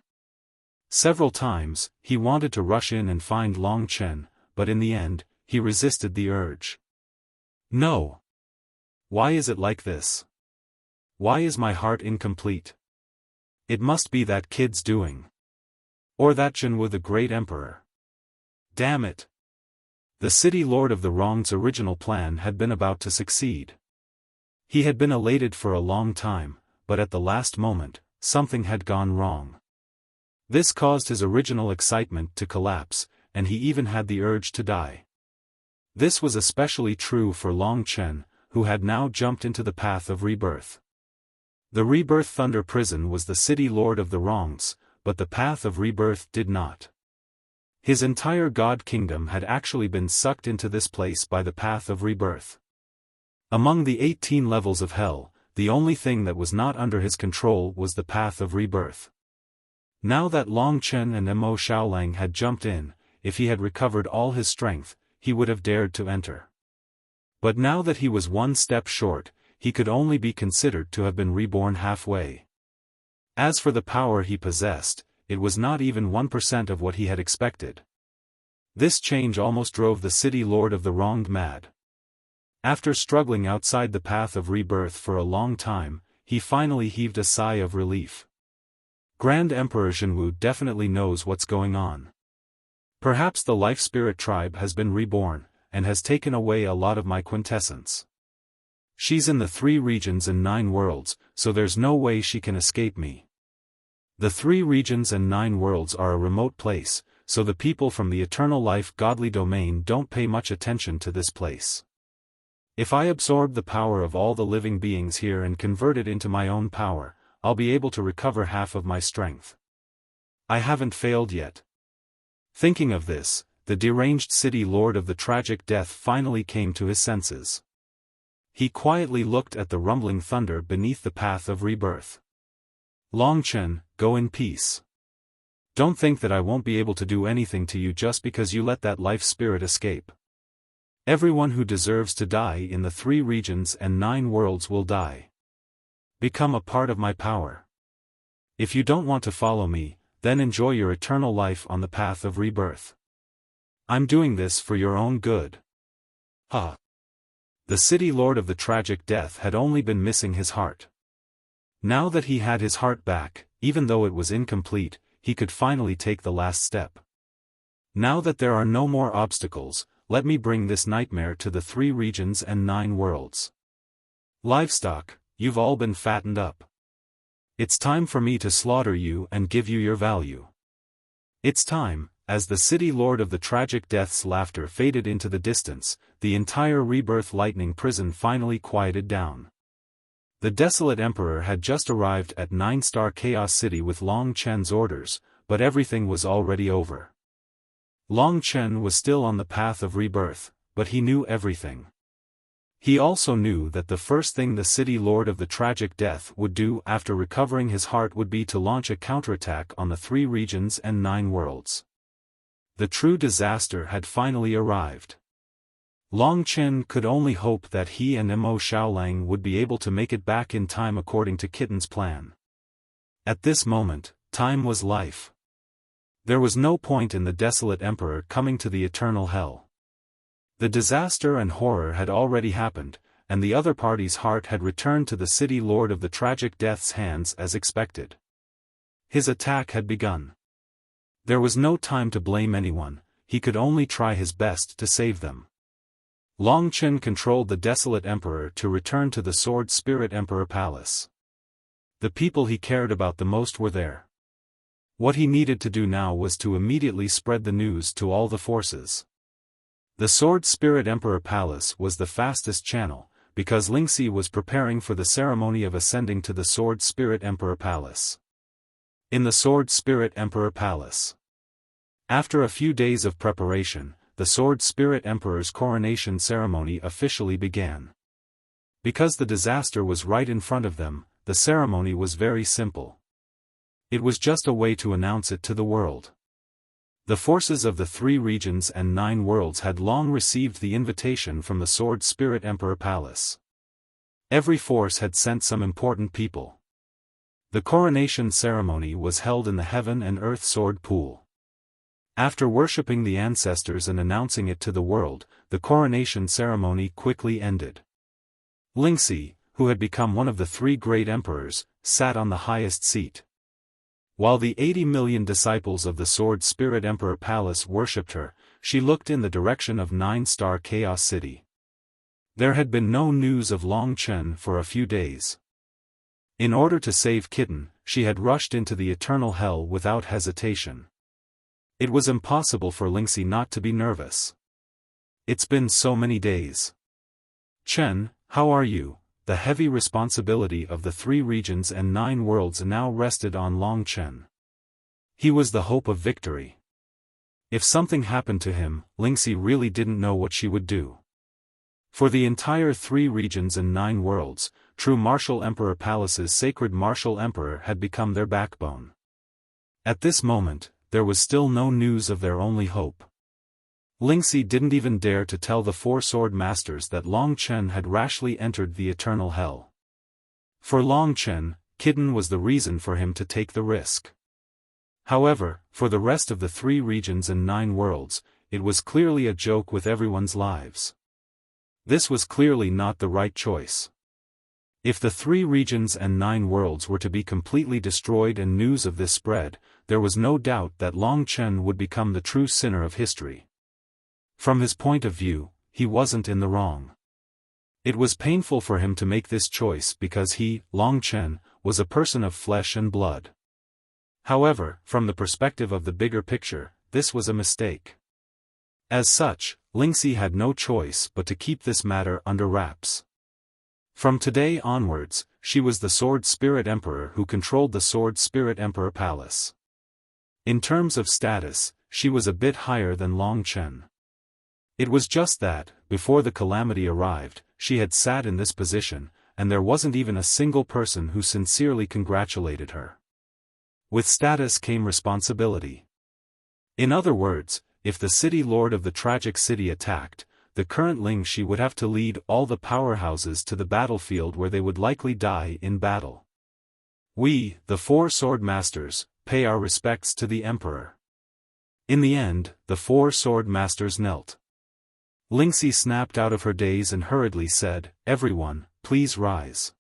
Several times, he wanted to rush in and find Long Chen, but in the end, he resisted the urge. No. Why is it like this? Why is my heart incomplete? It must be that kid's doing. Or that Jinwu the great emperor. Damn it. The city lord of the wronged's original plan had been about to succeed. He had been elated for a long time, but at the last moment, something had gone wrong. This caused his original excitement to collapse, and he even had the urge to die. This was especially true for Long Chen, who had now jumped into the path of rebirth. The Rebirth Thunder prison was the city lord of the wrongs, but the path of rebirth did not. His entire God Kingdom had actually been sucked into this place by the path of rebirth. Among the 18 levels of hell, the only thing that was not under his control was the path of rebirth. Now that Long Chen and Mo Xiaolang had jumped in, if he had recovered all his strength, he would have dared to enter. But now that he was one step short, he could only be considered to have been reborn halfway. As for the power he possessed, it was not even 1% of what he had expected. This change almost drove the city lord of the wronged mad. After struggling outside the path of rebirth for a long time, he finally heaved a sigh of relief. Grand Emperor Jinwu definitely knows what's going on. Perhaps the Life Spirit tribe has been reborn, and has taken away a lot of my quintessence. She's in the 3 regions and 9 worlds, so there's no way she can escape me. The 3 regions and 9 worlds are a remote place, so the people from the eternal life godly domain don't pay much attention to this place. If I absorb the power of all the living beings here and convert it into my own power, I'll be able to recover half of my strength. I haven't failed yet. Thinking of this, the deranged city lord of the tragic death finally came to his senses. He quietly looked at the rumbling thunder beneath the path of rebirth. Long Chen, go in peace. Don't think that I won't be able to do anything to you just because you let that life spirit escape. Everyone who deserves to die in the 3 regions and 9 worlds will die. Become a part of my power. If you don't want to follow me, then enjoy your eternal life on the path of rebirth. I'm doing this for your own good. Ha! The city lord of the tragic death had only been missing his heart. Now that he had his heart back, even though it was incomplete, he could finally take the last step. Now that there are no more obstacles, let me bring this nightmare to the 3 regions and 9 worlds. Livestock, you've all been fattened up. It's time for me to slaughter you and give you your value. It's time. As the city lord of the tragic death's laughter faded into the distance, the entire rebirth lightning prison finally quieted down. The desolate emperor had just arrived at 9-star Chaos City with Long Chen's orders, but everything was already over. Long Chen was still on the path of rebirth, but he knew everything. He also knew that the first thing the city lord of the tragic death would do after recovering his heart would be to launch a counterattack on the 3 regions and 9 worlds. The true disaster had finally arrived. Long Chen could only hope that he and Mo Xiaolang would be able to make it back in time according to Kitten's plan. At this moment, time was life. There was no point in the desolate emperor coming to the eternal hell. The disaster and horror had already happened, and the other party's heart had returned to the city lord of the tragic death's hands as expected. His attack had begun. There was no time to blame anyone, he could only try his best to save them. Long Chen controlled the desolate emperor to return to the Sword Spirit Emperor Palace. The people he cared about the most were there. What he needed to do now was to immediately spread the news to all the forces. The Sword Spirit Emperor Palace was the fastest channel, because Lingxi was preparing for the ceremony of ascending to the Sword Spirit Emperor Palace. In the Sword Spirit Emperor Palace. After a few days of preparation, the Sword Spirit Emperor's coronation ceremony officially began. Because the disaster was right in front of them, the ceremony was very simple. It was just a way to announce it to the world. The forces of the 3 regions and 9 worlds had long received the invitation from the Sword Spirit Emperor Palace. Every force had sent some important people. The coronation ceremony was held in the Heaven and Earth Sword Pool. After worshipping the ancestors and announcing it to the world, the coronation ceremony quickly ended. Lingxi, who had become one of the 3 great emperors, sat on the highest seat. While the 80 million disciples of the Sword Spirit Emperor Palace worshipped her, she looked in the direction of 9-star Chaos City. There had been no news of Long Chen for a few days. In order to save Kitten, she had rushed into the eternal hell without hesitation. It was impossible for Lingxi not to be nervous. It's been so many days. Chen, how are you? The heavy responsibility of the 3 regions and 9 worlds now rested on Long Chen. He was the hope of victory. If something happened to him, Lingxi really didn't know what she would do. For the entire 3 regions and 9 worlds, True Martial Emperor Palace's sacred Martial Emperor had become their backbone. At this moment, there was still no news of their only hope. Lingxi didn't even dare to tell the 4 sword masters that Long Chen had rashly entered the eternal hell. For Long Chen, Kitten was the reason for him to take the risk. However, for the rest of the 3 regions and 9 worlds, it was clearly a joke with everyone's lives. This was clearly not the right choice. If the 3 regions and 9 worlds were to be completely destroyed and news of this spread, there was no doubt that Long Chen would become the true sinner of history. From his point of view, he wasn't in the wrong. It was painful for him to make this choice because he, Long Chen, was a person of flesh and blood. However, from the perspective of the bigger picture, this was a mistake. As such, Lingxi had no choice but to keep this matter under wraps. From today onwards, she was the Sword Spirit Emperor who controlled the Sword Spirit Emperor Palace. In terms of status, she was a bit higher than Long Chen. It was just that, before the calamity arrived, she had sat in this position, and there wasn't even a single person who sincerely congratulated her. With status came responsibility. In other words, if the city lord of the tragic city attacked, the current Lingxi would have to lead all the powerhouses to the battlefield where they would likely die in battle. We, the 4 sword masters, pay our respects to the emperor. In the end, the 4 sword masters knelt. Lingxi snapped out of her daze and hurriedly said, "Everyone, please rise."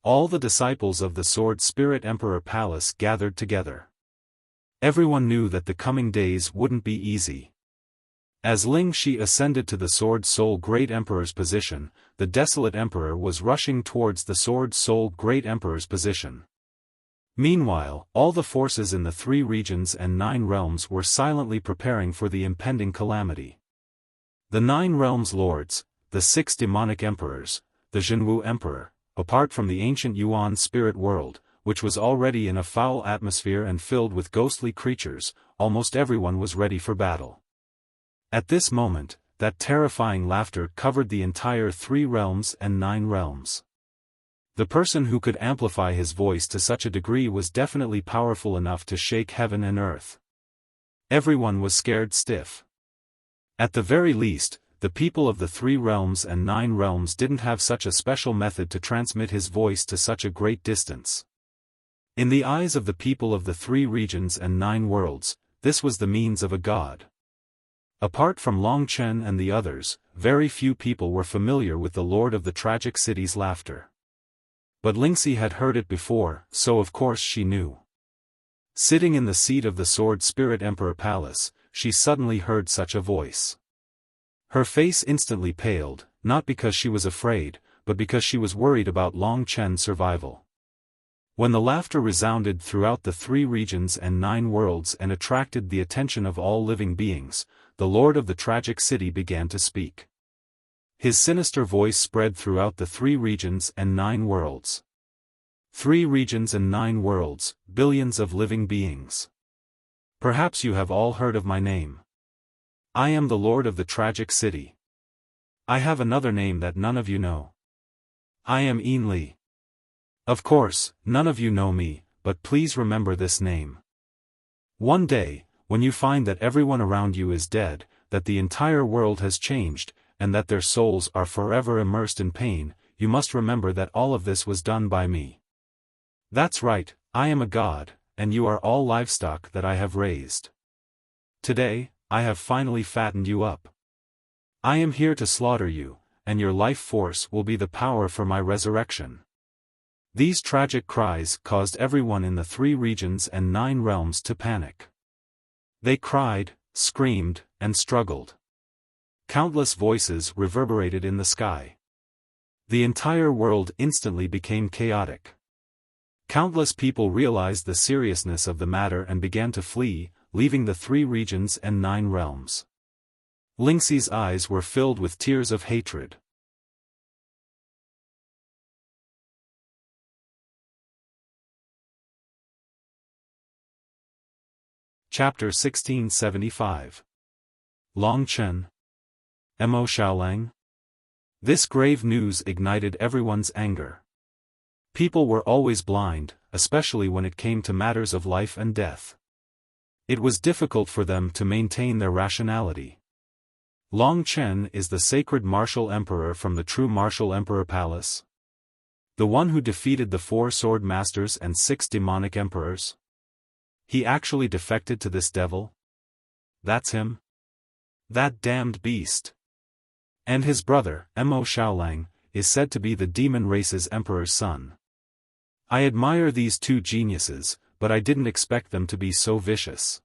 All the disciples of the Sword Spirit Emperor Palace gathered together. Everyone knew that the coming days wouldn't be easy. As Lingxi ascended to the Sword Soul Great Emperor's position, the Desolate Emperor was rushing towards the Sword Soul Great Emperor's position. Meanwhile, all the forces in the 3 regions and 9 realms were silently preparing for the impending calamity. The 9 realms lords, the 6 demonic emperors, the Zhenwu Emperor, apart from the ancient Yuan spirit world, which was already in a foul atmosphere and filled with ghostly creatures, almost everyone was ready for battle. At this moment, that terrifying laughter covered the entire 3 realms and 9 realms. The person who could amplify his voice to such a degree was definitely powerful enough to shake heaven and earth. Everyone was scared stiff. At the very least, the people of the 3 realms and 9 realms didn't have such a special method to transmit his voice to such a great distance. In the eyes of the people of the 3 regions and 9 worlds, this was the means of a god. Apart from Long Chen and the others, very few people were familiar with the Lord of the Tragic City's laughter. But Lingxi had heard it before, so of course she knew. Sitting in the seat of the Sword Spirit Emperor Palace, she suddenly heard such a voice. Her face instantly paled, not because she was afraid, but because she was worried about Long Chen's survival. When the laughter resounded throughout the 3 regions and 9 worlds and attracted the attention of all living beings, the Lord of the Tragic City began to speak. His sinister voice spread throughout the 3 regions and 9 worlds. 3 regions and 9 worlds, billions of living beings. Perhaps you have all heard of my name. I am the Lord of the Tragic City. I have another name that none of you know. I am Yin Li. Of course, none of you know me, but please remember this name. One day, when you find that everyone around you is dead, that the entire world has changed, and that their souls are forever immersed in pain, you must remember that all of this was done by me. That's right, I am a god, and you are all livestock that I have raised. Today, I have finally fattened you up. I am here to slaughter you, and your life force will be the power for my resurrection. These tragic cries caused everyone in the 3 regions and 9 realms to panic. They cried, screamed, and struggled. Countless voices reverberated in the sky. The entire world instantly became chaotic. Countless people realized the seriousness of the matter and began to flee, leaving the 3 regions and 9 realms. Lingxi's eyes were filled with tears of hatred. Chapter 1675. Long Chen. Mo Xiaolang. This grave news ignited everyone's anger. People were always blind, especially when it came to matters of life and death. It was difficult for them to maintain their rationality. Long Chen is the sacred martial emperor from the true martial emperor palace. The one who defeated the 4 sword masters and 6 demonic emperors. He actually defected to this devil? That's him? That damned beast. And his brother, Mo Xiaolang, is said to be the demon race's emperor's son. I admire these 2 geniuses, but I didn't expect them to be so vicious.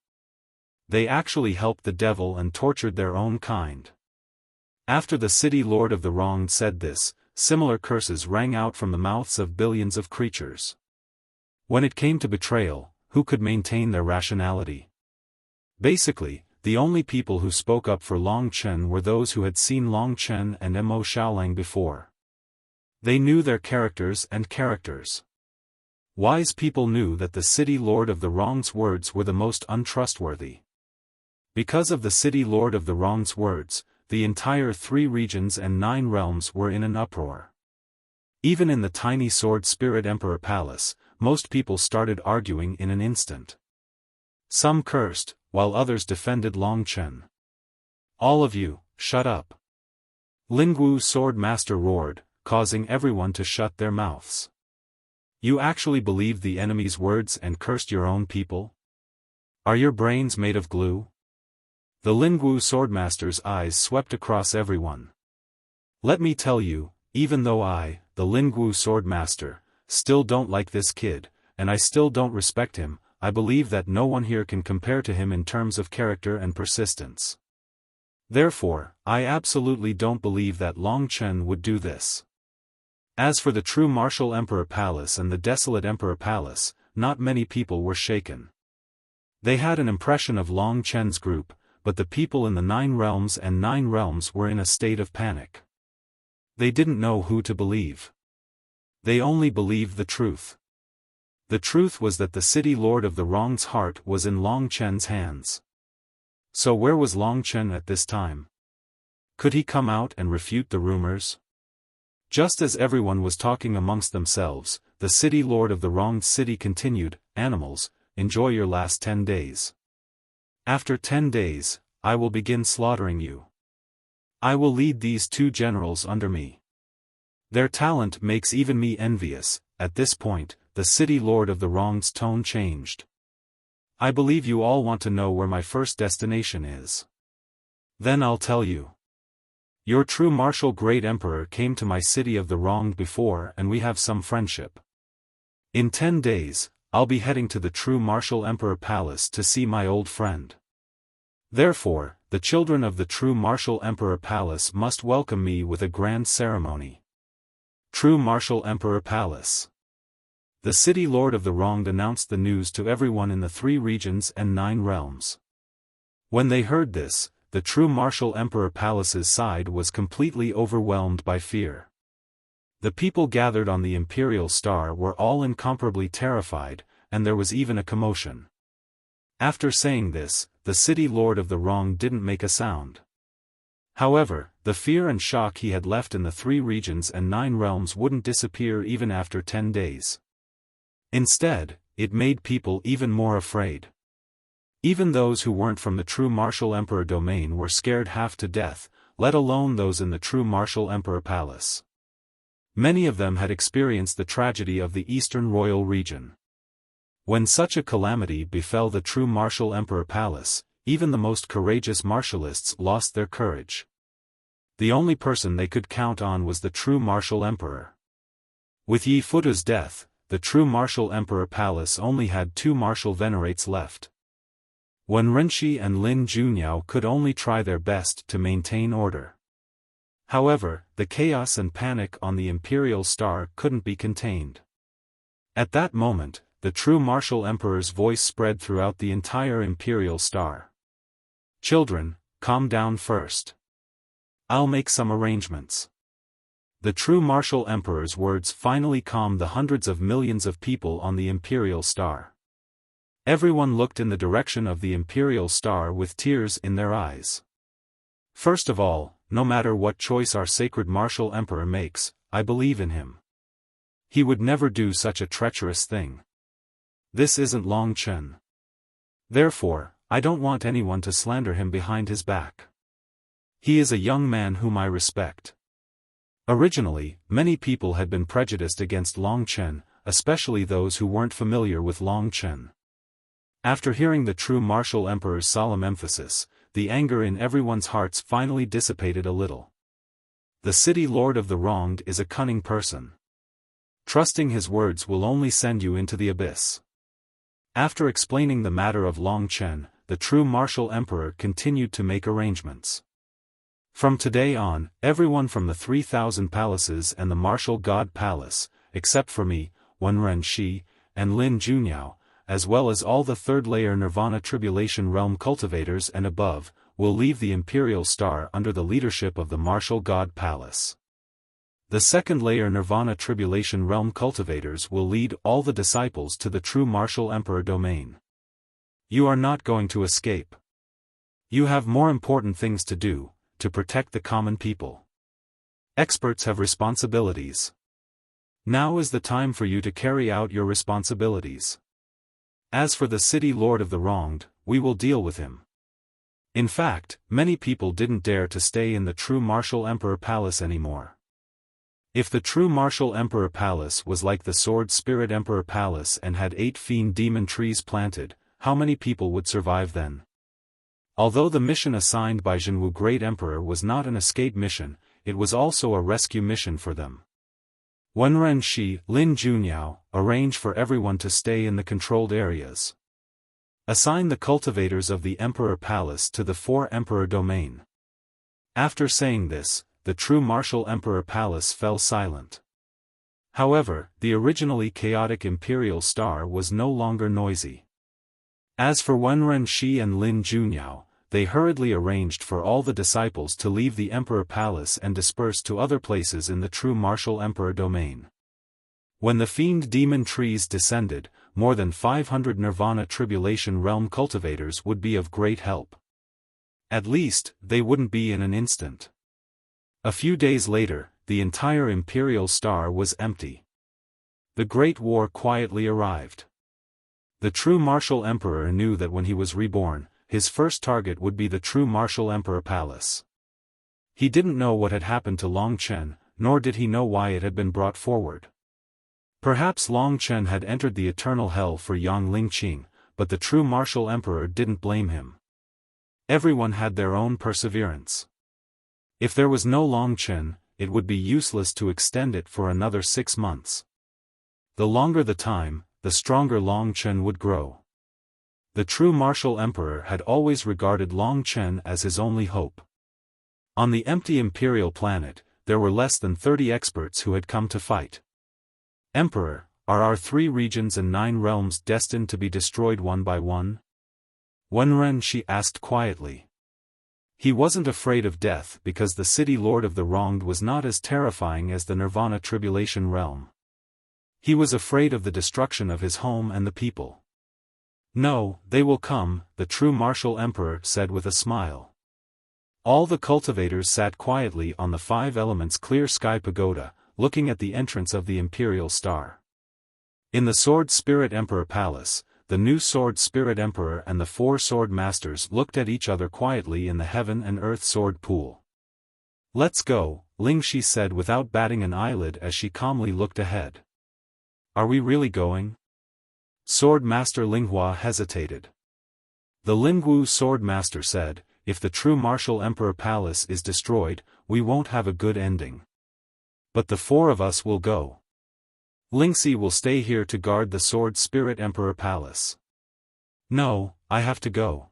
They actually helped the devil and tortured their own kind. After the city lord of the wronged said this, similar curses rang out from the mouths of billions of creatures. When it came to betrayal, who could maintain their rationality? Basically, the only people who spoke up for Long Chen were those who had seen Long Chen and Mo Xiaolang before. They knew their characters and characters. Wise people knew that the city lord of the wrong's words were the most untrustworthy. Because of the city lord of the wrong's words, the entire 3 regions and 9 realms were in an uproar. Even in the tiny Sword Spirit Emperor Palace, most people started arguing in an instant. Some cursed, while others defended Long Chen. "All of you, shut up!" Lingwu Sword Master roared, causing everyone to shut their mouths. "You actually believed the enemy's words and cursed your own people? Are your brains made of glue?" The Lingwu Swordmaster's eyes swept across everyone. "Let me tell you, even though I, the Lingwu Swordmaster, still don't like this kid, and I still don't respect him, I believe that no one here can compare to him in terms of character and persistence. Therefore, I absolutely don't believe that Long Chen would do this." As for the true Martial Emperor Palace and the desolate Emperor Palace, not many people were shaken. They had an impression of Long Chen's group, but the people in the 9 realms and 9 realms were in a state of panic. They didn't know who to believe. They only believed the truth. The truth was that the city lord of the wrong's heart was in Long Chen's hands. So where was Long Chen at this time? Could he come out and refute the rumors? Just as everyone was talking amongst themselves, the city lord of the wronged city continued, "Animals, enjoy your last 10 days. After 10 days, I will begin slaughtering you. I will lead these 2 generals under me. Their talent makes even me envious." At this point, the city lord of the wronged's tone changed. "I believe you all want to know where my first destination is. Then I'll tell you. Your true martial great emperor came to my city of the wronged before and we have some friendship. In 10 days, I'll be heading to the true martial emperor palace to see my old friend. Therefore, the children of the true martial emperor palace must welcome me with a grand ceremony." True Martial Emperor Palace. The city lord of the wronged announced the news to everyone in the 3 regions and 9 realms. When they heard this, the true Martial Emperor Palace's side was completely overwhelmed by fear. The people gathered on the Imperial Star were all incomparably terrified, and there was even a commotion. After saying this, the city lord of the wronged didn't make a sound. However, the fear and shock he had left in the 3 regions and 9 realms wouldn't disappear even after 10 days. Instead, it made people even more afraid. Even those who weren't from the true Martial Emperor domain were scared half to death, let alone those in the true Martial Emperor Palace. Many of them had experienced the tragedy of the Eastern Royal region. When such a calamity befell the true Martial Emperor Palace, even the most courageous martialists lost their courage. The only person they could count on was the true Martial Emperor. With Yi Futu's death, the true Martial Emperor Palace only had 2 martial venerates left. When Renshi and Lin Junyao could only try their best to maintain order. However, the chaos and panic on the Imperial Star couldn't be contained. At that moment, the true Martial Emperor's voice spread throughout the entire Imperial Star. "Children, calm down first. I'll make some arrangements." The true Martial Emperor's words finally calmed the hundreds of millions of people on the Imperial Star. Everyone looked in the direction of the Imperial Star with tears in their eyes. "First of all, no matter what choice our sacred Martial Emperor makes, I believe in him. He would never do such a treacherous thing. This isn't Long Chen. Therefore, I don't want anyone to slander him behind his back. He is a young man whom I respect." Originally, many people had been prejudiced against Long Chen, especially those who weren't familiar with Long Chen. After hearing the true Martial Emperor's solemn emphasis, the anger in everyone's hearts finally dissipated a little. The city lord of the wronged is a cunning person. Trusting his words will only send you into the abyss. After explaining the matter of Long Chen, the true Martial Emperor continued to make arrangements. From today on, everyone from the 3,000 palaces and the martial god palace, except for me, Wenren Shi, and Lin Junyao, as well as all the third-layer Nirvana Tribulation Realm cultivators and above, will leave the Imperial Star under the leadership of the martial god palace. The second-layer Nirvana Tribulation Realm cultivators will lead all the disciples to the true martial Emperor domain. You are not going to escape. You have more important things to do, to protect the common people. Experts have responsibilities. Now is the time for you to carry out your responsibilities. As for the city lord of the wronged, we will deal with him. In fact, many people didn't dare to stay in the true martial Emperor Palace anymore. If the true martial Emperor Palace was like the Sword Spirit Emperor Palace and had 8 fiend demon trees planted, how many people would survive then? Although the mission assigned by Jinwu Great Emperor was not an escape mission, it was also a rescue mission for them. Wenren Shi, Lin Junyao, arrange for everyone to stay in the controlled areas. Assign the cultivators of the Emperor Palace to the 4 Emperor domain. After saying this, the true martial Emperor Palace fell silent. However, the originally chaotic Imperial Star was no longer noisy. As for Wenren Shi and Lin Junyao, they hurriedly arranged for all the disciples to leave the Emperor Palace and disperse to other places in the true martial Emperor domain. When the fiend demon trees descended, more than 500 Nirvana Tribulation Realm cultivators would be of great help. At least, they wouldn't be in an instant. A few days later, the entire Imperial Star was empty. The Great War quietly arrived. The true martial Emperor knew that when he was reborn, his first target would be the true martial Emperor Palace. He didn't know what had happened to Long Chen, nor did he know why it had been brought forward. Perhaps Long Chen had entered the eternal hell for Yang Lingqing, but the true martial Emperor didn't blame him. Everyone had their own perseverance. If there was no Long Chen, it would be useless to extend it for another 6 months. The longer the time, the stronger Long Chen would grow. The true martial Emperor had always regarded Long Chen as his only hope. On the empty Imperial planet, there were less than 30 experts who had come to fight. Emperor, are our 3 regions and 9 realms destined to be destroyed one by one? Wenren Shi asked quietly. He wasn't afraid of death because the city lord of the wronged was not as terrifying as the Nirvana Tribulation Realm. He was afraid of the destruction of his home and the people. No, they will come, the true martial Emperor said with a smile. All the cultivators sat quietly on the 5 elements clear sky pagoda, looking at the entrance of the Imperial Star. In the Sword Spirit Emperor Palace, the new Sword Spirit Emperor and the 4 Sword Masters looked at each other quietly in the Heaven and Earth Sword Pool. Let's go, Ling Shi said without batting an eyelid as she calmly looked ahead. Are we really going? Sword Master Linghua hesitated. The Lingwu Sword Master said, if the true martial Emperor Palace is destroyed, we won't have a good ending. But the 4 of us will go. Lingxi will stay here to guard the Sword Spirit Emperor Palace. No, I have to go.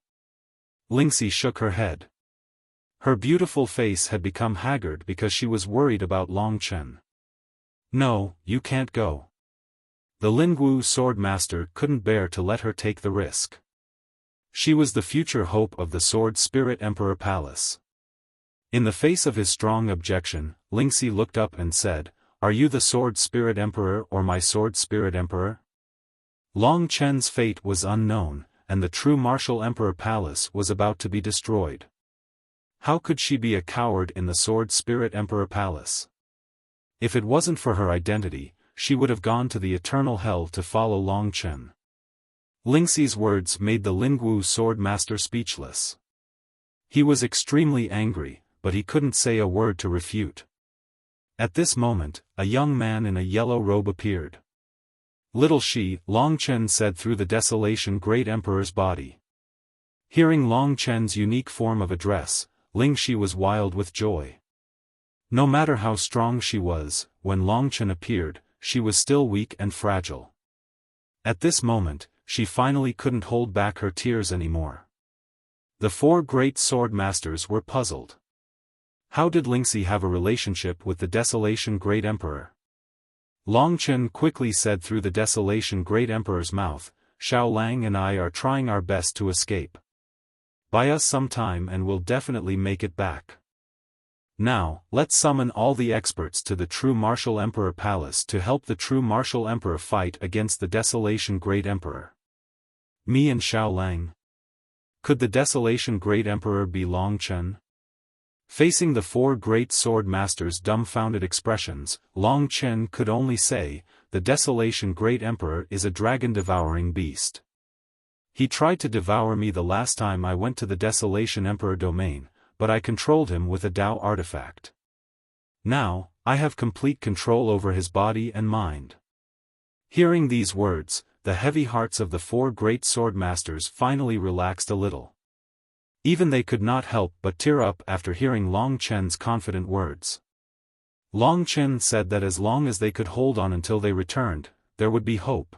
Lingxi shook her head. Her beautiful face had become haggard because she was worried about Long Chen. No, you can't go. The Lingwu Sword Master couldn't bear to let her take the risk. She was the future hope of the Sword Spirit Emperor Palace. In the face of his strong objection, Lingxi looked up and said, are you the Sword Spirit Emperor or my Sword Spirit Emperor? Long Chen's fate was unknown, and the true martial Emperor Palace was about to be destroyed. How could she be a coward in the Sword Spirit Emperor Palace? If it wasn't for her identity, she would have gone to the eternal hell to follow Long Chen. Lingxi's words made the Lingwu Sword Master speechless. He was extremely angry, but he couldn't say a word to refute. At this moment, a young man in a yellow robe appeared. Little Shi, Long Chen said through the desolation Great Emperor's body. Hearing Long Chen's unique form of address, Ling Shi was wild with joy. No matter how strong she was, when Long Chen appeared, she was still weak and fragile. At this moment, she finally couldn't hold back her tears anymore. The 4 great sword masters were puzzled. How did Lingxi have a relationship with the Desolation Great Emperor? Long Chen quickly said through the Desolation Great Emperor's mouth, Xiaolang and I are trying our best to escape. Buy us some time and we'll definitely make it back. Now, let's summon all the experts to the True Martial Emperor Palace to help the True Martial Emperor fight against the Desolation Great Emperor. Me and Xiaolang. Could the Desolation Great Emperor be Long Chen? Facing the four great sword masters' dumbfounded expressions, Long Chen could only say, the Desolation Great Emperor is a dragon-devouring beast. He tried to devour me the last time I went to the Desolation Emperor domain, but I controlled him with a Dao artifact. Now, I have complete control over his body and mind. Hearing these words, the heavy hearts of the four great sword masters finally relaxed a little. Even they could not help but tear up after hearing Long Chen's confident words. Long Chen said that as long as they could hold on until they returned, there would be hope.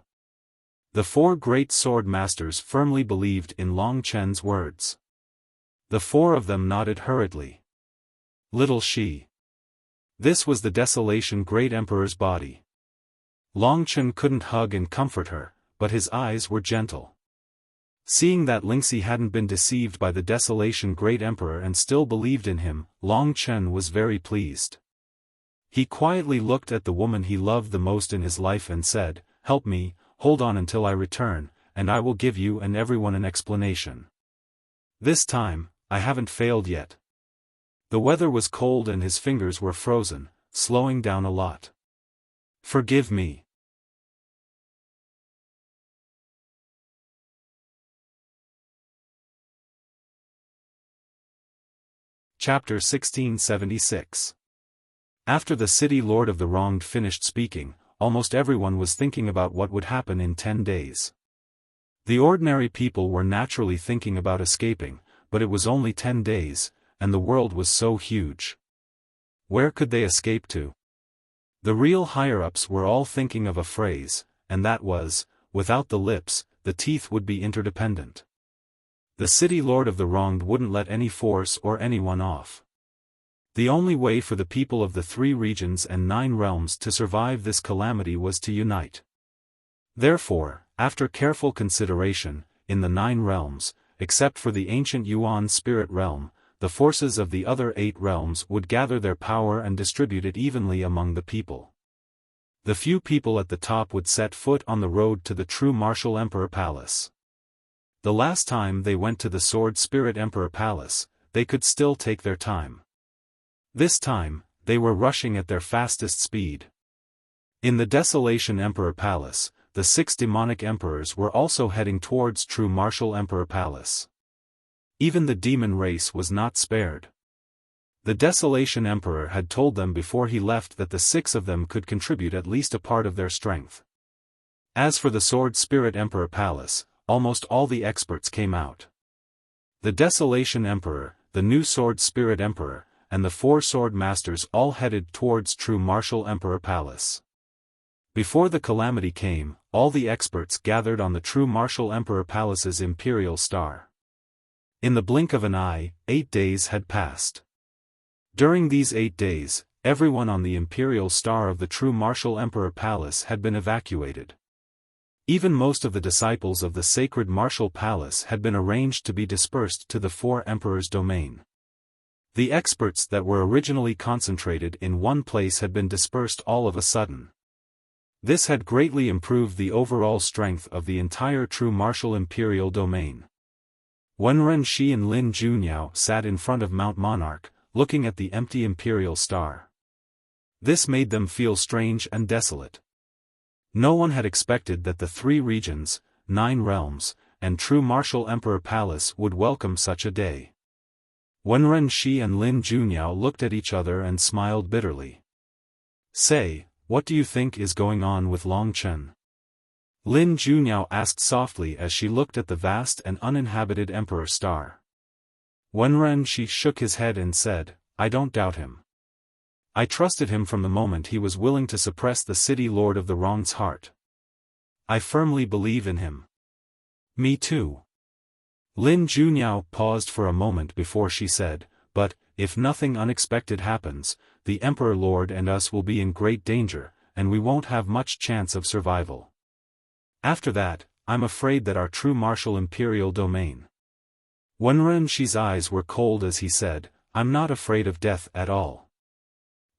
The four great sword masters firmly believed in Long Chen's words. The four of them nodded hurriedly. Little she. This was the Desolation Great Emperor's body. Long Chen couldn't hug and comfort her, but his eyes were gentle. Seeing that Lingxi hadn't been deceived by the Desolation Great Emperor and still believed in him, Long Chen was very pleased. He quietly looked at the woman he loved the most in his life and said, "Help me, hold on until I return, and I will give you and everyone an explanation. This time, I haven't failed yet." The weather was cold and his fingers were frozen, slowing down a lot. "Forgive me." Chapter 1676. After the city lord of the wronged finished speaking, almost everyone was thinking about what would happen in 10 days. The ordinary people were naturally thinking about escaping, but it was only 10 days, and the world was so huge. Where could they escape to? The real higher-ups were all thinking of a phrase, and that was, without the lips, the teeth would be interdependent. The city lord of the wronged wouldn't let any force or anyone off. The only way for the people of the 3 regions and 9 realms to survive this calamity was to unite. Therefore, after careful consideration, in the 9 realms, except for the ancient Yuan spirit realm, the forces of the other 8 realms would gather their power and distribute it evenly among the people. The few people at the top would set foot on the road to the True Martial Emperor Palace. The last time they went to the Sword Spirit Emperor Palace, they could still take their time. This time, they were rushing at their fastest speed. In the Desolation Emperor Palace, the 6 demonic emperors were also heading towards True Martial Emperor Palace. Even the demon race was not spared. The Desolation Emperor had told them before he left that the 6 of them could contribute at least a part of their strength. As for the Sword Spirit Emperor Palace, almost all the experts came out. The Desolation Emperor, the new Sword Spirit Emperor, and the 4 sword masters all headed towards True Martial Emperor Palace. Before the calamity came, all the experts gathered on the True Martial Emperor Palace's Imperial Star. In the blink of an eye, 8 days had passed. During these 8 days, everyone on the Imperial Star of the True Martial Emperor Palace had been evacuated. Even most of the disciples of the Sacred Martial Palace had been arranged to be dispersed to the 4 emperors' domain. The experts that were originally concentrated in one place had been dispersed all of a sudden. This had greatly improved the overall strength of the entire True Martial Imperial domain. Wenren Shi and Lin Junyao sat in front of Mount Monarch, looking at the empty Imperial Star. This made them feel strange and desolate. No one had expected that the 3 regions, 9 realms, and True Martial Emperor Palace would welcome such a day. Wenren Shi and Lin Junyao looked at each other and smiled bitterly. "Say, what do you think is going on with Long Chen?" Lin Junyao asked softly as she looked at the vast and uninhabited Emperor Star. Wenren Shi shook his head and said, "I don't doubt him. I trusted him from the moment he was willing to suppress the city lord of the wrong's heart. I firmly believe in him." "Me too." Lin Junyao paused for a moment before she said, "But, if nothing unexpected happens, the Emperor Lord and us will be in great danger, and we won't have much chance of survival. After that, I'm afraid that our true martial imperial domain. Wenrenshi's eyes were cold as he said, I'm not afraid of death at all.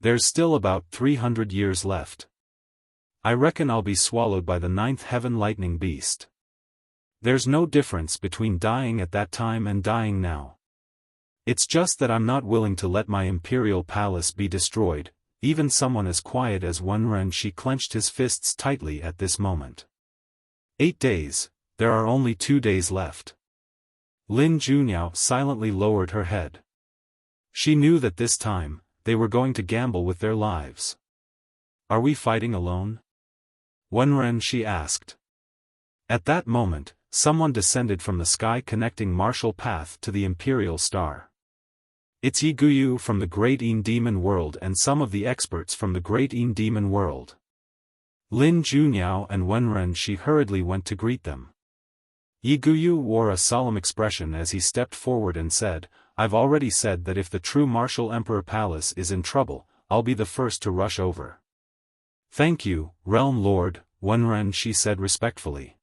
There's still about 300 years left. I reckon I'll be swallowed by the 9th heaven lightning beast. There's no difference between dying at that time and dying now. It's just that I'm not willing to let my imperial palace be destroyed. Even someone as quiet as Wenrenshi clenched his fists tightly at this moment. 8 days, there are only 2 days left. Lin Junyao silently lowered her head. She knew that this time, they were going to gamble with their lives. Are we fighting alone? Wenrenshi asked. At that moment, someone descended from the sky connecting martial path to the imperial star. It's Yi Guyu from the Great Yin Demon World and some of the experts from the Great Yin Demon World. Lin Junyao and Wenrenshi hurriedly went to greet them. Yi Guyu wore a solemn expression as he stepped forward and said, I've already said that if the true martial emperor palace is in trouble, I'll be the first to rush over. Thank you, Realm Lord, Wenrenshi said respectfully.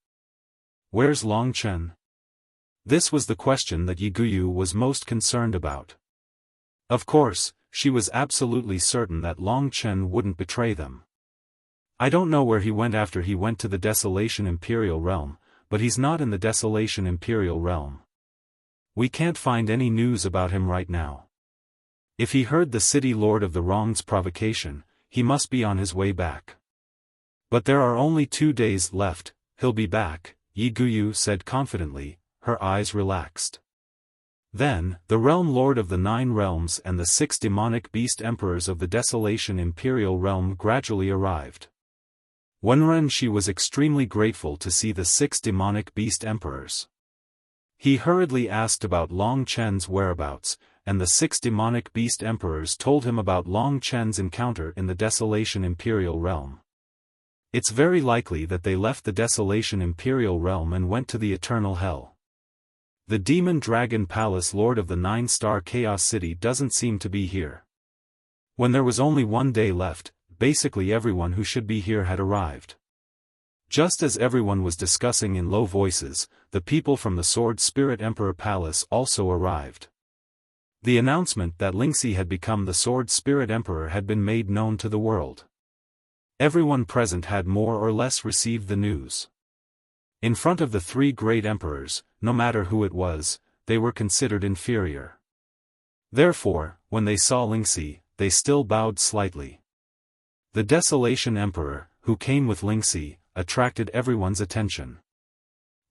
Where's Long Chen? This was the question that Yi Guyu was most concerned about. Of course, she was absolutely certain that Long Chen wouldn't betray them. I don't know where he went after he went to the Desolation Imperial Realm, but he's not in the Desolation Imperial Realm. We can't find any news about him right now. If he heard the City Lord of the Wrong's provocation, he must be on his way back. But there are only 2 days left, he'll be back, Yi Guyu said confidently, her eyes relaxed. Then, the Realm Lord of the 9 Realms and the 6 demonic beast emperors of the Desolation Imperial Realm gradually arrived. Wenrenshi was extremely grateful to see the 6 demonic beast emperors. He hurriedly asked about Long Chen's whereabouts, and the 6 demonic beast emperors told him about Long Chen's encounter in the Desolation Imperial Realm. It's very likely that they left the Desolation Imperial Realm and went to the Eternal Hell. The Demon Dragon Palace Lord of the 9-star Chaos City doesn't seem to be here. When there was only 1 day left, basically everyone who should be here had arrived. Just as everyone was discussing in low voices, the people from the Sword Spirit Emperor Palace also arrived. The announcement that Lingxi had become the Sword Spirit Emperor had been made known to the world. Everyone present had more or less received the news. In front of the 3 great emperors, no matter who it was, they were considered inferior. Therefore, when they saw Lingxi, they still bowed slightly. The Desolation Emperor, who came with Lingxi, attracted everyone's attention.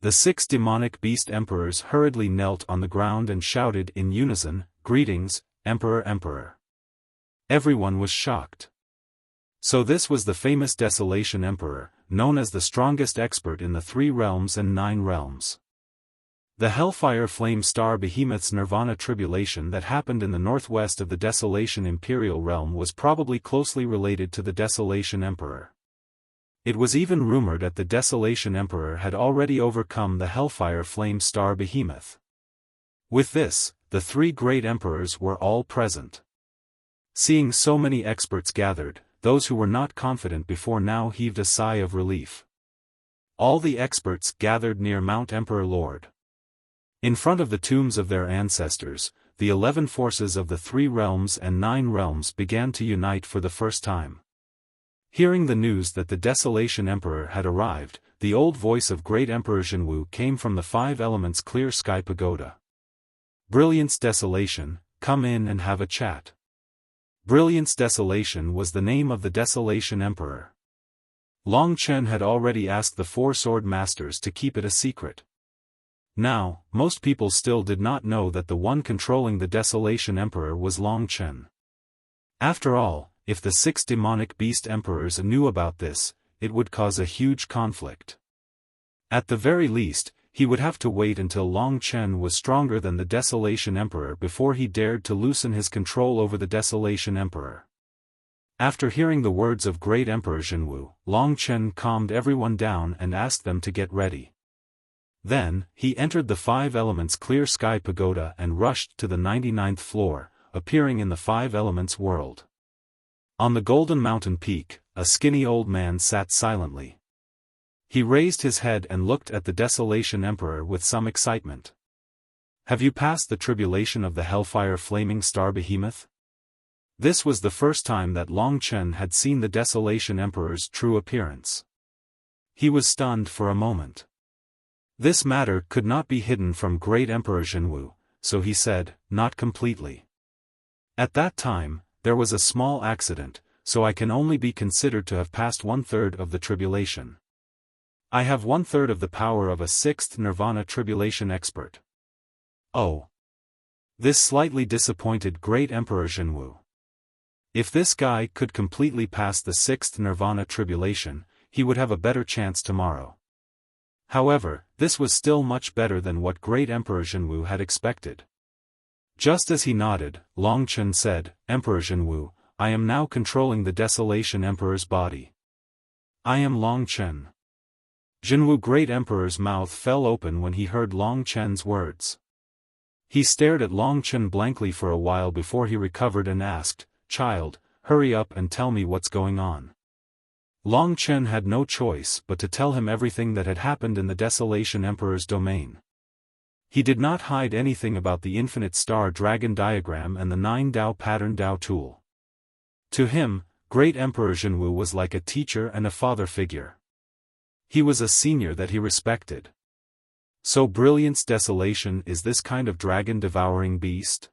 The 6 demonic beast emperors hurriedly knelt on the ground and shouted in unison, "Greetings, Emperor, Emperor." Everyone was shocked. So this was the famous Desolation Emperor, known as the strongest expert in the 3 realms and 9 realms. The Hellfire Flame Star Behemoth's Nirvana tribulation that happened in the northwest of the Desolation Imperial Realm was probably closely related to the Desolation Emperor. It was even rumored that the Desolation Emperor had already overcome the Hellfire Flame Star Behemoth. With this, the 3 great emperors were all present. Seeing so many experts gathered, those who were not confident before now heaved a sigh of relief. All the experts gathered near Mount Emperor Lord. In front of the tombs of their ancestors, the 11 forces of the 3 realms and 9 realms began to unite for the first time. Hearing the news that the Desolation Emperor had arrived, the old voice of Great Emperor Zhenwu came from the 5 Elements Clear Sky Pagoda. Brilliance Desolation, come in and have a chat. Brilliance Desolation was the name of the Desolation Emperor. Long Chen had already asked the 4 sword masters to keep it a secret. Now, most people still did not know that the one controlling the Desolation Emperor was Long Chen. After all, if the 6 demonic beast emperors knew about this, it would cause a huge conflict. At the very least, he would have to wait until Long Chen was stronger than the Desolation Emperor before he dared to loosen his control over the Desolation Emperor. After hearing the words of Great Emperor Zhenwu, Long Chen calmed everyone down and asked them to get ready. Then, he entered the 5 Elements Clear Sky Pagoda and rushed to the 99th floor, appearing in the Five Elements world. On the golden mountain peak, a skinny old man sat silently. He raised his head and looked at the Desolation Emperor with some excitement. "Have you passed the tribulation of the Hellfire Flaming Star Behemoth?" This was the first time that Long Chen had seen the Desolation Emperor's true appearance. He was stunned for a moment. This matter could not be hidden from Great Emperor Zhenwu, so he said, "Not completely. At that time, there was a small accident, so I can only be considered to have passed 1/3 of the tribulation. I have 1/3 of the power of a 6th Nirvana tribulation expert." Oh. This slightly disappointed Great Emperor Zhenwu. If this guy could completely pass the 6th Nirvana tribulation, he would have a better chance tomorrow. However, this was still much better than what Great Emperor Zhenwu had expected. Just as he nodded, Long Chen said, "Emperor Zhenwu, I am now controlling the Desolation Emperor's body. I am Long Chen." Zhenwu Great Emperor's mouth fell open when he heard Long Chen's words. He stared at Long Chen blankly for a while before he recovered and asked, "Child, hurry up and tell me what's going on." Long Chen had no choice but to tell him everything that had happened in the Desolation Emperor's domain. He did not hide anything about the Infinite Star Dragon diagram and the 9 Dao Pattern Dao tool. To him, Great Emperor Zhenwu was like a teacher and a father figure. He was a senior that he respected. So Brilliant's Desolation is this kind of dragon-devouring beast?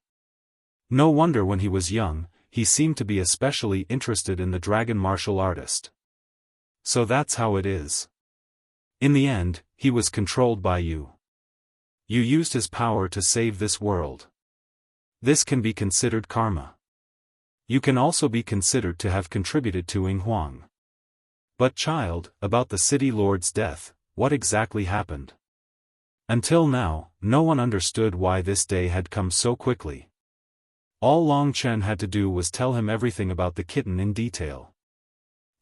No wonder when he was young, he seemed to be especially interested in the dragon martial artist. So that's how it is. In the end, he was controlled by you. You used his power to save this world. This can be considered karma. You can also be considered to have contributed to Ying Huang. But child, about the city lord's death, what exactly happened? Until now, no one understood why this day had come so quickly. All Long Chen had to do was tell him everything about the kitten in detail.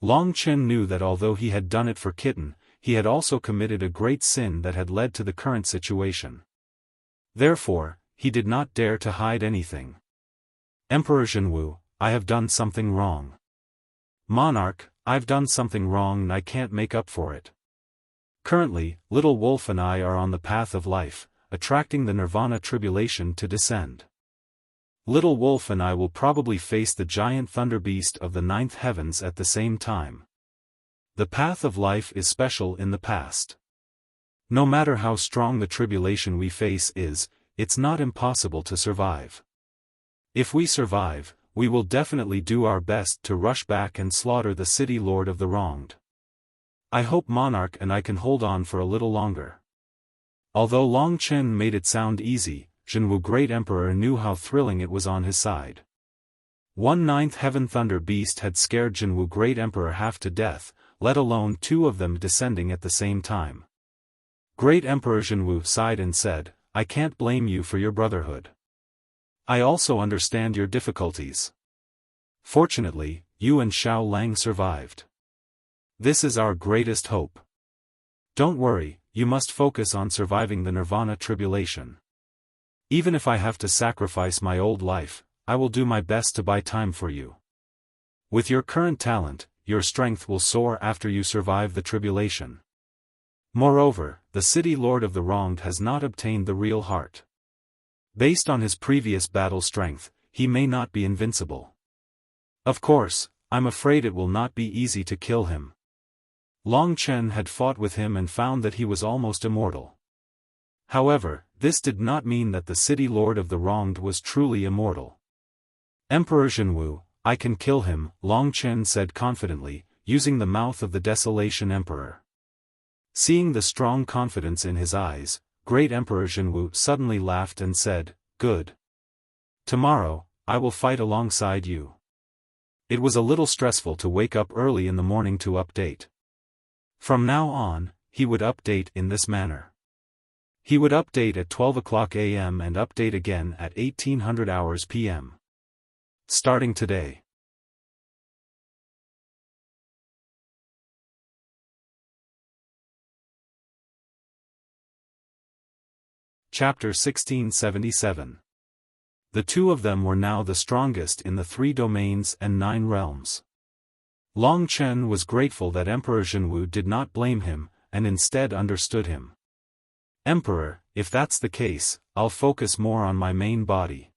Long Chen knew that although he had done it for kitten, he had also committed a great sin that had led to the current situation. Therefore, he did not dare to hide anything. "Emperor Zhenwu, I have done something wrong. Monarch, I've done something wrong and I can't make up for it. Currently, Little Wolf and I are on the path of life, attracting the Nirvana tribulation to descend. Little Wolf and I will probably face the giant thunder beast of the 9th heavens at the same time. The path of life is special in the past. No matter how strong the tribulation we face is, it's not impossible to survive. If we survive, we will definitely do our best to rush back and slaughter the city lord of the wronged. I hope Monarch and I can hold on for a little longer." Although Long Chen made it sound easy, Zhenwu Great Emperor knew how thrilling it was on his side. 9th Heaven Thunder Beast had scared Zhenwu Great Emperor half to death, let alone 2 of them descending at the same time. Great Emperor Zhenwu sighed and said, "I can't blame you for your brotherhood. I also understand your difficulties. Fortunately, you and Xiao Lang survived. This is our greatest hope. Don't worry, you must focus on surviving the Nirvana tribulation. Even if I have to sacrifice my old life, I will do my best to buy time for you. With your current talent, your strength will soar after you survive the tribulation. Moreover, the city lord of the wronged has not obtained the real heart. Based on his previous battle strength, he may not be invincible. Of course, I'm afraid it will not be easy to kill him." Long Chen had fought with him and found that he was almost immortal. However, this did not mean that the city lord of the wronged was truly immortal. "Emperor Zhenwu, I can kill him," Long Chen said confidently, using the mouth of the Desolation Emperor. Seeing the strong confidence in his eyes, Great Emperor Zhenwu suddenly laughed and said, "Good. Tomorrow, I will fight alongside you." It was a little stressful to wake up early in the morning to update. From now on, he would update in this manner. He would update at 12 o'clock a.m. and update again at 1800 hours p.m. Starting today. Chapter 1677. The two of them were now the strongest in the 3 domains and 9 realms. Long Chen was grateful that Emperor Zhenwu did not blame him, and instead understood him. Emperor, if that's the case, I'll focus more on my main body.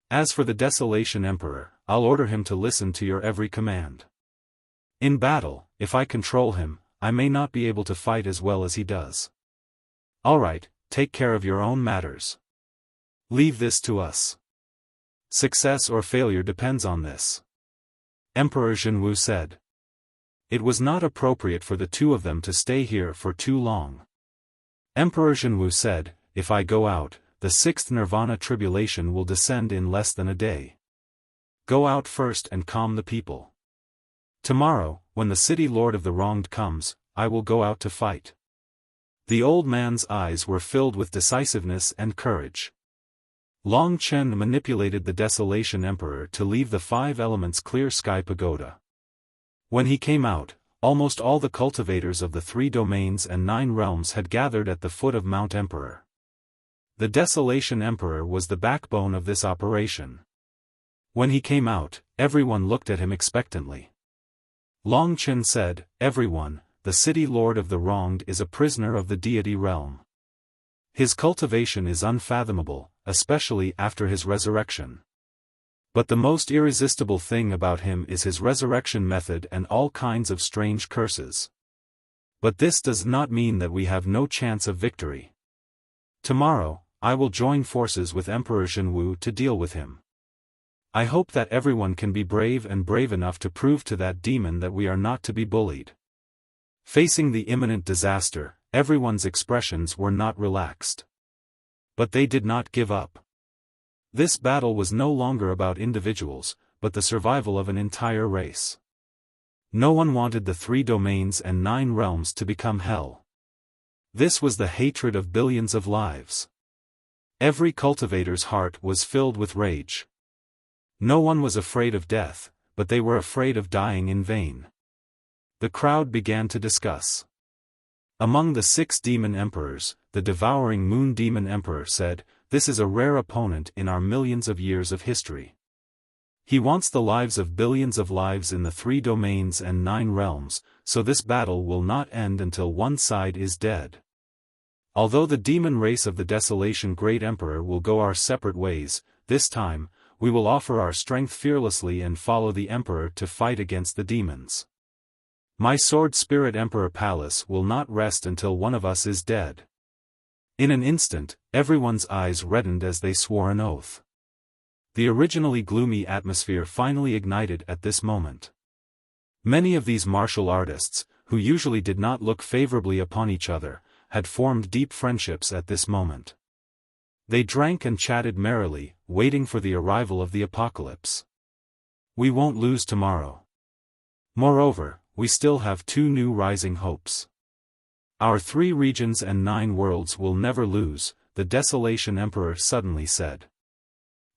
As for the Desolation Emperor, I'll order him to listen to your every command. In battle, if I control him, I may not be able to fight as well as he does. Alright, take care of your own matters. Leave this to us. Success or failure depends on this. Emperor Zhenwu said. It was not appropriate for the two of them to stay here for too long. Emperor Zhenwu said, if I go out, the 6th Nirvana tribulation will descend in less than a day. Go out first and calm the people. Tomorrow, when the city lord of the wronged comes, I will go out to fight. The old man's eyes were filled with decisiveness and courage. Long Chen manipulated the Desolation Emperor to leave the 5 Elements Clear Sky Pagoda. When he came out, almost all the cultivators of the 3 domains and 9 realms had gathered at the foot of Mount Emperor. The Desolation Emperor was the backbone of this operation. When he came out, everyone looked at him expectantly. Long Chen said, everyone, the city lord of the wronged is a prisoner of the deity realm. His cultivation is unfathomable, especially after his resurrection. But the most irresistible thing about him is his resurrection method and all kinds of strange curses. But this does not mean that we have no chance of victory. Tomorrow, I will join forces with Emperor Zhenwu to deal with him. I hope that everyone can be brave and brave enough to prove to that demon that we are not to be bullied. Facing the imminent disaster, everyone's expressions were not relaxed. But they did not give up. This battle was no longer about individuals, but the survival of an entire race. No one wanted the 3 domains and 9 realms to become hell. This was the hatred of billions of lives. Every cultivator's heart was filled with rage. No one was afraid of death, but they were afraid of dying in vain. The crowd began to discuss. Among the 6 demon emperors, the devouring moon demon emperor said, this is a rare opponent in our millions of years of history. He wants the lives of billions of lives in the 3 domains and 9 realms, so this battle will not end until one side is dead. Although the demon race of the Desolation Great Emperor will go our separate ways, this time, we will offer our strength fearlessly and follow the Emperor to fight against the demons. My Sword Spirit Emperor Palace will not rest until one of us is dead. In an instant, everyone's eyes reddened as they swore an oath. The originally gloomy atmosphere finally ignited at this moment. Many of these martial artists, who usually did not look favorably upon each other, had formed deep friendships at this moment. They drank and chatted merrily, waiting for the arrival of the apocalypse. We won't lose tomorrow. Moreover, we still have 2 new rising hopes. Our 3 regions and 9 worlds will never lose, the Desolation Emperor suddenly said.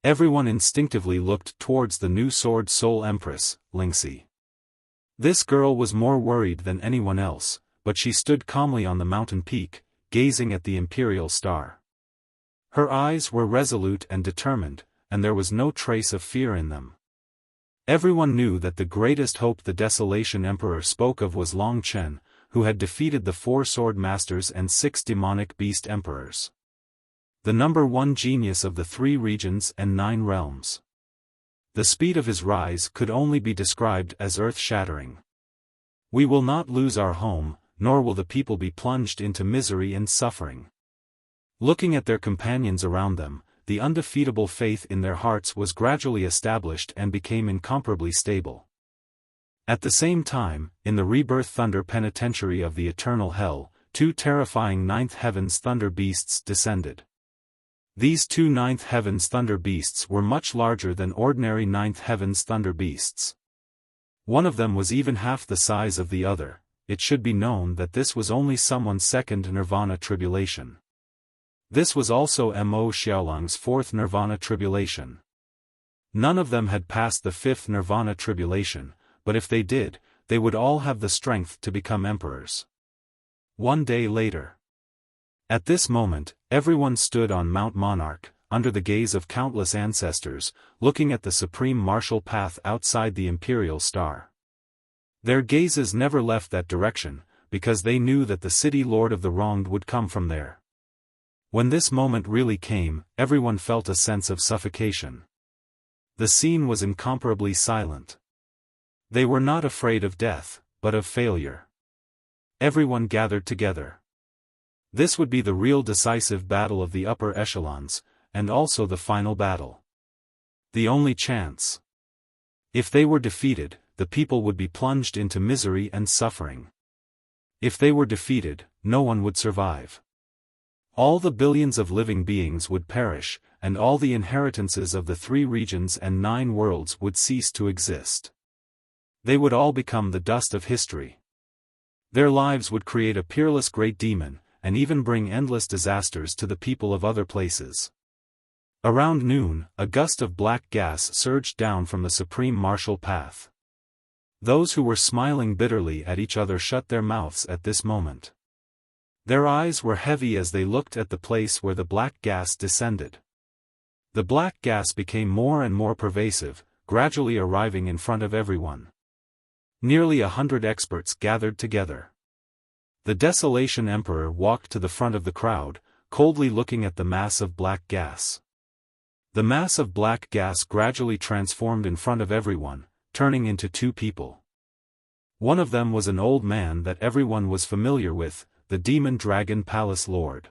Everyone instinctively looked towards the new Sword Soul Empress, Lingxi. This girl was more worried than anyone else, but she stood calmly on the mountain peak, gazing at the imperial star. Her eyes were resolute and determined, and there was no trace of fear in them. Everyone knew that the greatest hope the Desolation Emperor spoke of was Long Chen, who had defeated the 4 sword masters and 6 demonic beast emperors. The number 1 genius of the 3 regions and 9 realms. The speed of his rise could only be described as earth-shattering. We will not lose our home, nor will the people be plunged into misery and suffering. Looking at their companions around them, the undefeatable faith in their hearts was gradually established and became incomparably stable. At the same time, in the rebirth thunder penitentiary of the eternal hell, 2 terrifying 9th heavens thunder beasts descended. These 2 9th heavens thunder beasts were much larger than ordinary 9th heavens thunder beasts. One of them was even half the size of the other. It should be known that this was only someone's 2nd nirvana tribulation. This was also Mo Xiaolang's 4th nirvana tribulation. None of them had passed the 5th nirvana tribulation, but if they did, they would all have the strength to become emperors. One day later. At this moment, everyone stood on Mount Monarch, under the gaze of countless ancestors, looking at the supreme martial path outside the imperial star. Their gazes never left that direction, because they knew that the city lord of the wronged would come from there. When this moment really came, everyone felt a sense of suffocation. The scene was incomparably silent. They were not afraid of death, but of failure. Everyone gathered together. This would be the real decisive battle of the upper echelons, and also the final battle. The only chance. If they were defeated, the people would be plunged into misery and suffering. If they were defeated, no one would survive. All the billions of living beings would perish, and all the inheritances of the 3 regions and 9 worlds would cease to exist. They would all become the dust of history. Their lives would create a peerless great demon, and even bring endless disasters to the people of other places. Around noon, a gust of black gas surged down from the supreme martial path. Those who were smiling bitterly at each other shut their mouths at this moment. Their eyes were heavy as they looked at the place where the black gas descended. The black gas became more and more pervasive, gradually arriving in front of everyone. Nearly 100 experts gathered together. The Desolation Emperor walked to the front of the crowd, coldly looking at the mass of black gas. The mass of black gas gradually transformed in front of everyone, turning into 2 people. One of them was an old man that everyone was familiar with, the Demon Dragon Palace Lord.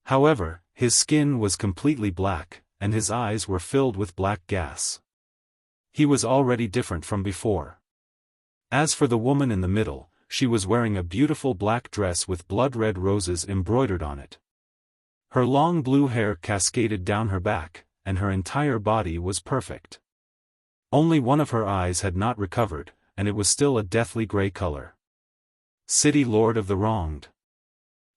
However, his skin was completely black, and his eyes were filled with black gas. He was already different from before. As for the woman in the middle, she was wearing a beautiful black dress with blood-red roses embroidered on it. Her long blue hair cascaded down her back, and her entire body was perfect. Only one of her eyes had not recovered, and it was still a deathly gray color. City Lord of the Wronged.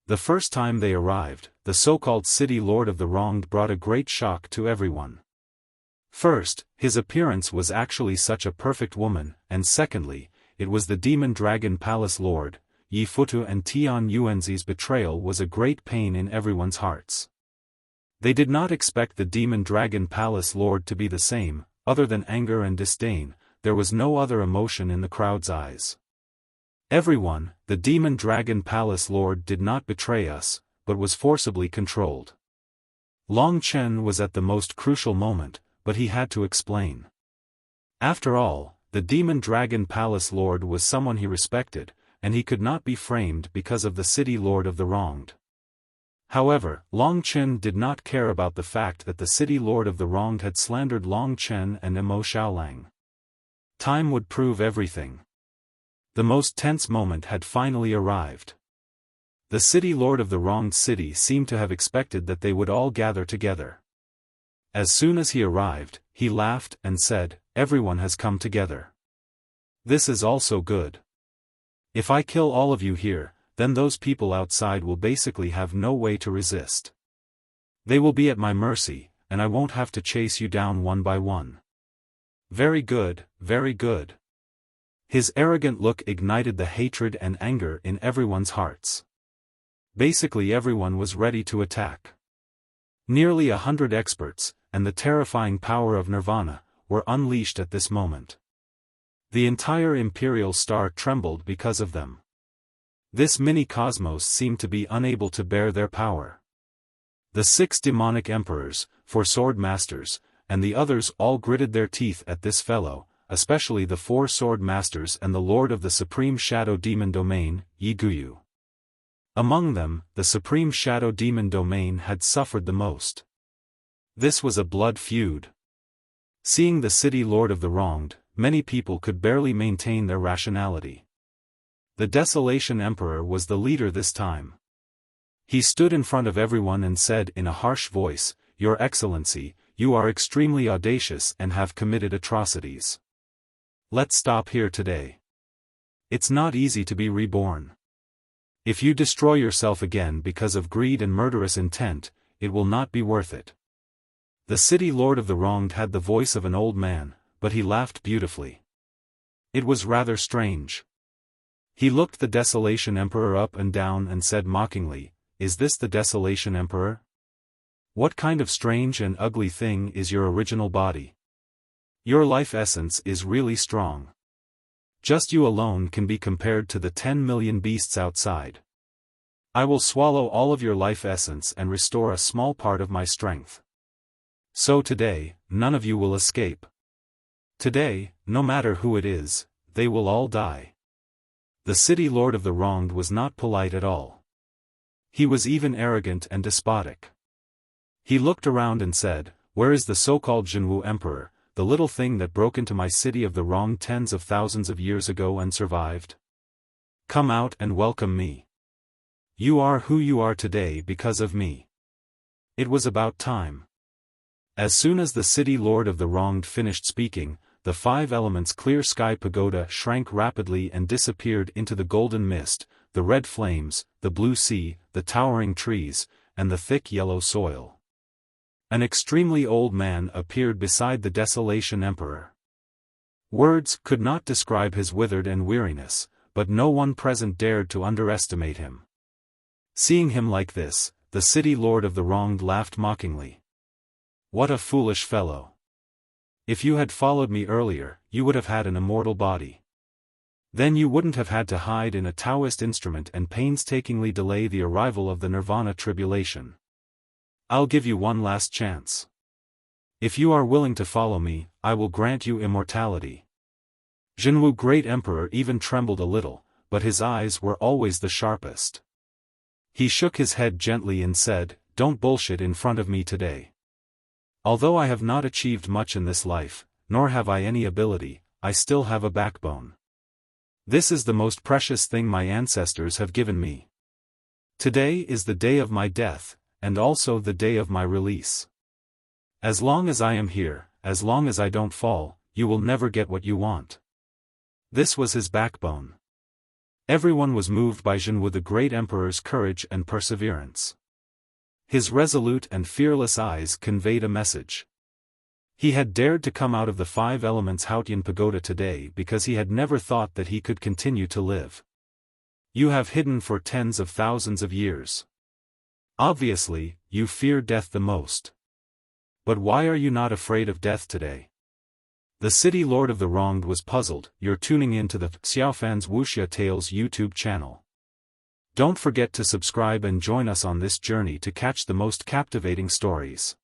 The first time they arrived, the so-called City Lord of the Wronged brought a great shock to everyone. First, his appearance was actually such a perfect woman, and secondly, it was the Demon Dragon Palace Lord. Yi Futu and Tian Yuanzi's betrayal was a great pain in everyone's hearts. They did not expect the Demon Dragon Palace Lord to be the same, other than anger and disdain, there was no other emotion in the crowd's eyes. Everyone, the Demon Dragon Palace Lord did not betray us, but was forcibly controlled. Long Chen was at the most crucial moment, but he had to explain. After all, the Demon Dragon Palace Lord was someone he respected, and he could not be framed because of the City Lord of the Wronged. However, Long Chen did not care about the fact that the City Lord of the Wronged had slandered Long Chen and Mo Xiaolang. Time would prove everything. The most tense moment had finally arrived. The City Lord of the Wronged City seemed to have expected that they would all gather together. As soon as he arrived, he laughed and said, "Everyone has come together. This is also good. If I kill all of you here, then those people outside will basically have no way to resist. They will be at my mercy, and I won't have to chase you down one by one." Very good, very good. His arrogant look ignited the hatred and anger in everyone's hearts. Basically everyone was ready to attack. Nearly 100 experts, and the terrifying power of Nirvana, were unleashed at this moment. The entire Imperial Star trembled because of them. This mini-cosmos seemed to be unable to bear their power. The 6 demonic emperors, 4 sword masters, and the others all gritted their teeth at this fellow, especially the 4 sword masters and the Lord of the Supreme Shadow Demon Domain, Yi Guyu. Among them, the Supreme Shadow Demon Domain had suffered the most. This was a blood feud. Seeing the City Lord of the Wronged, many people could barely maintain their rationality. The Desolation Emperor was the leader this time. He stood in front of everyone and said in a harsh voice, "Your Excellency, you are extremely audacious and have committed atrocities. Let's stop here today. It's not easy to be reborn. If you destroy yourself again because of greed and murderous intent, it will not be worth it." The City Lord of the Wronged had the voice of an old man, but he laughed beautifully. It was rather strange. He looked the Desolation Emperor up and down and said mockingly, "Is this the Desolation Emperor?" What kind of strange and ugly thing is your original body? Your life essence is really strong. Just you alone can be compared to the 10 million beasts outside. I will swallow all of your life essence and restore a small part of my strength. So today, none of you will escape. Today, no matter who it is, they will all die. The city lord of the wronged was not polite at all. He was even arrogant and despotic. He looked around and said, "Where is the so-called Zhenwu emperor, the little thing that broke into my city of the wronged tens of thousands of years ago and survived? Come out and welcome me. You are who you are today because of me." It was about time. As soon as the city lord of the wronged finished speaking, the 5 elements clear sky pagoda shrank rapidly and disappeared into the golden mist, the red flames, the blue sea, the towering trees, and the thick yellow soil. An extremely old man appeared beside the Desolation Emperor. Words could not describe his withered and weariness, but no one present dared to underestimate him. Seeing him like this, the city lord of the wronged laughed mockingly. "What a foolish fellow! If you had followed me earlier, you would have had an immortal body. Then you wouldn't have had to hide in a Taoist instrument and painstakingly delay the arrival of the Nirvana tribulation. I'll give you one last chance. If you are willing to follow me, I will grant you immortality." Zhenwu Great Emperor even trembled a little, but his eyes were always the sharpest. He shook his head gently and said, "Don't bullshit in front of me today. Although I have not achieved much in this life, nor have I any ability, I still have a backbone. This is the most precious thing my ancestors have given me. Today is the day of my death, and also the day of my release. As long as I am here, as long as I don't fall, you will never get what you want." This was his backbone. Everyone was moved by Zhenwu the Great Emperor's courage and perseverance. His resolute and fearless eyes conveyed a message. He had dared to come out of the 5 elements Haotian pagoda today because he had never thought that he could continue to live. You have hidden for tens of thousands of years. Obviously, you fear death the most. But why are you not afraid of death today? The city lord of the wronged was puzzled. You're tuning in to the Xiaofan's Wuxia Tales YouTube channel. Don't forget to subscribe and join us on this journey to catch the most captivating stories.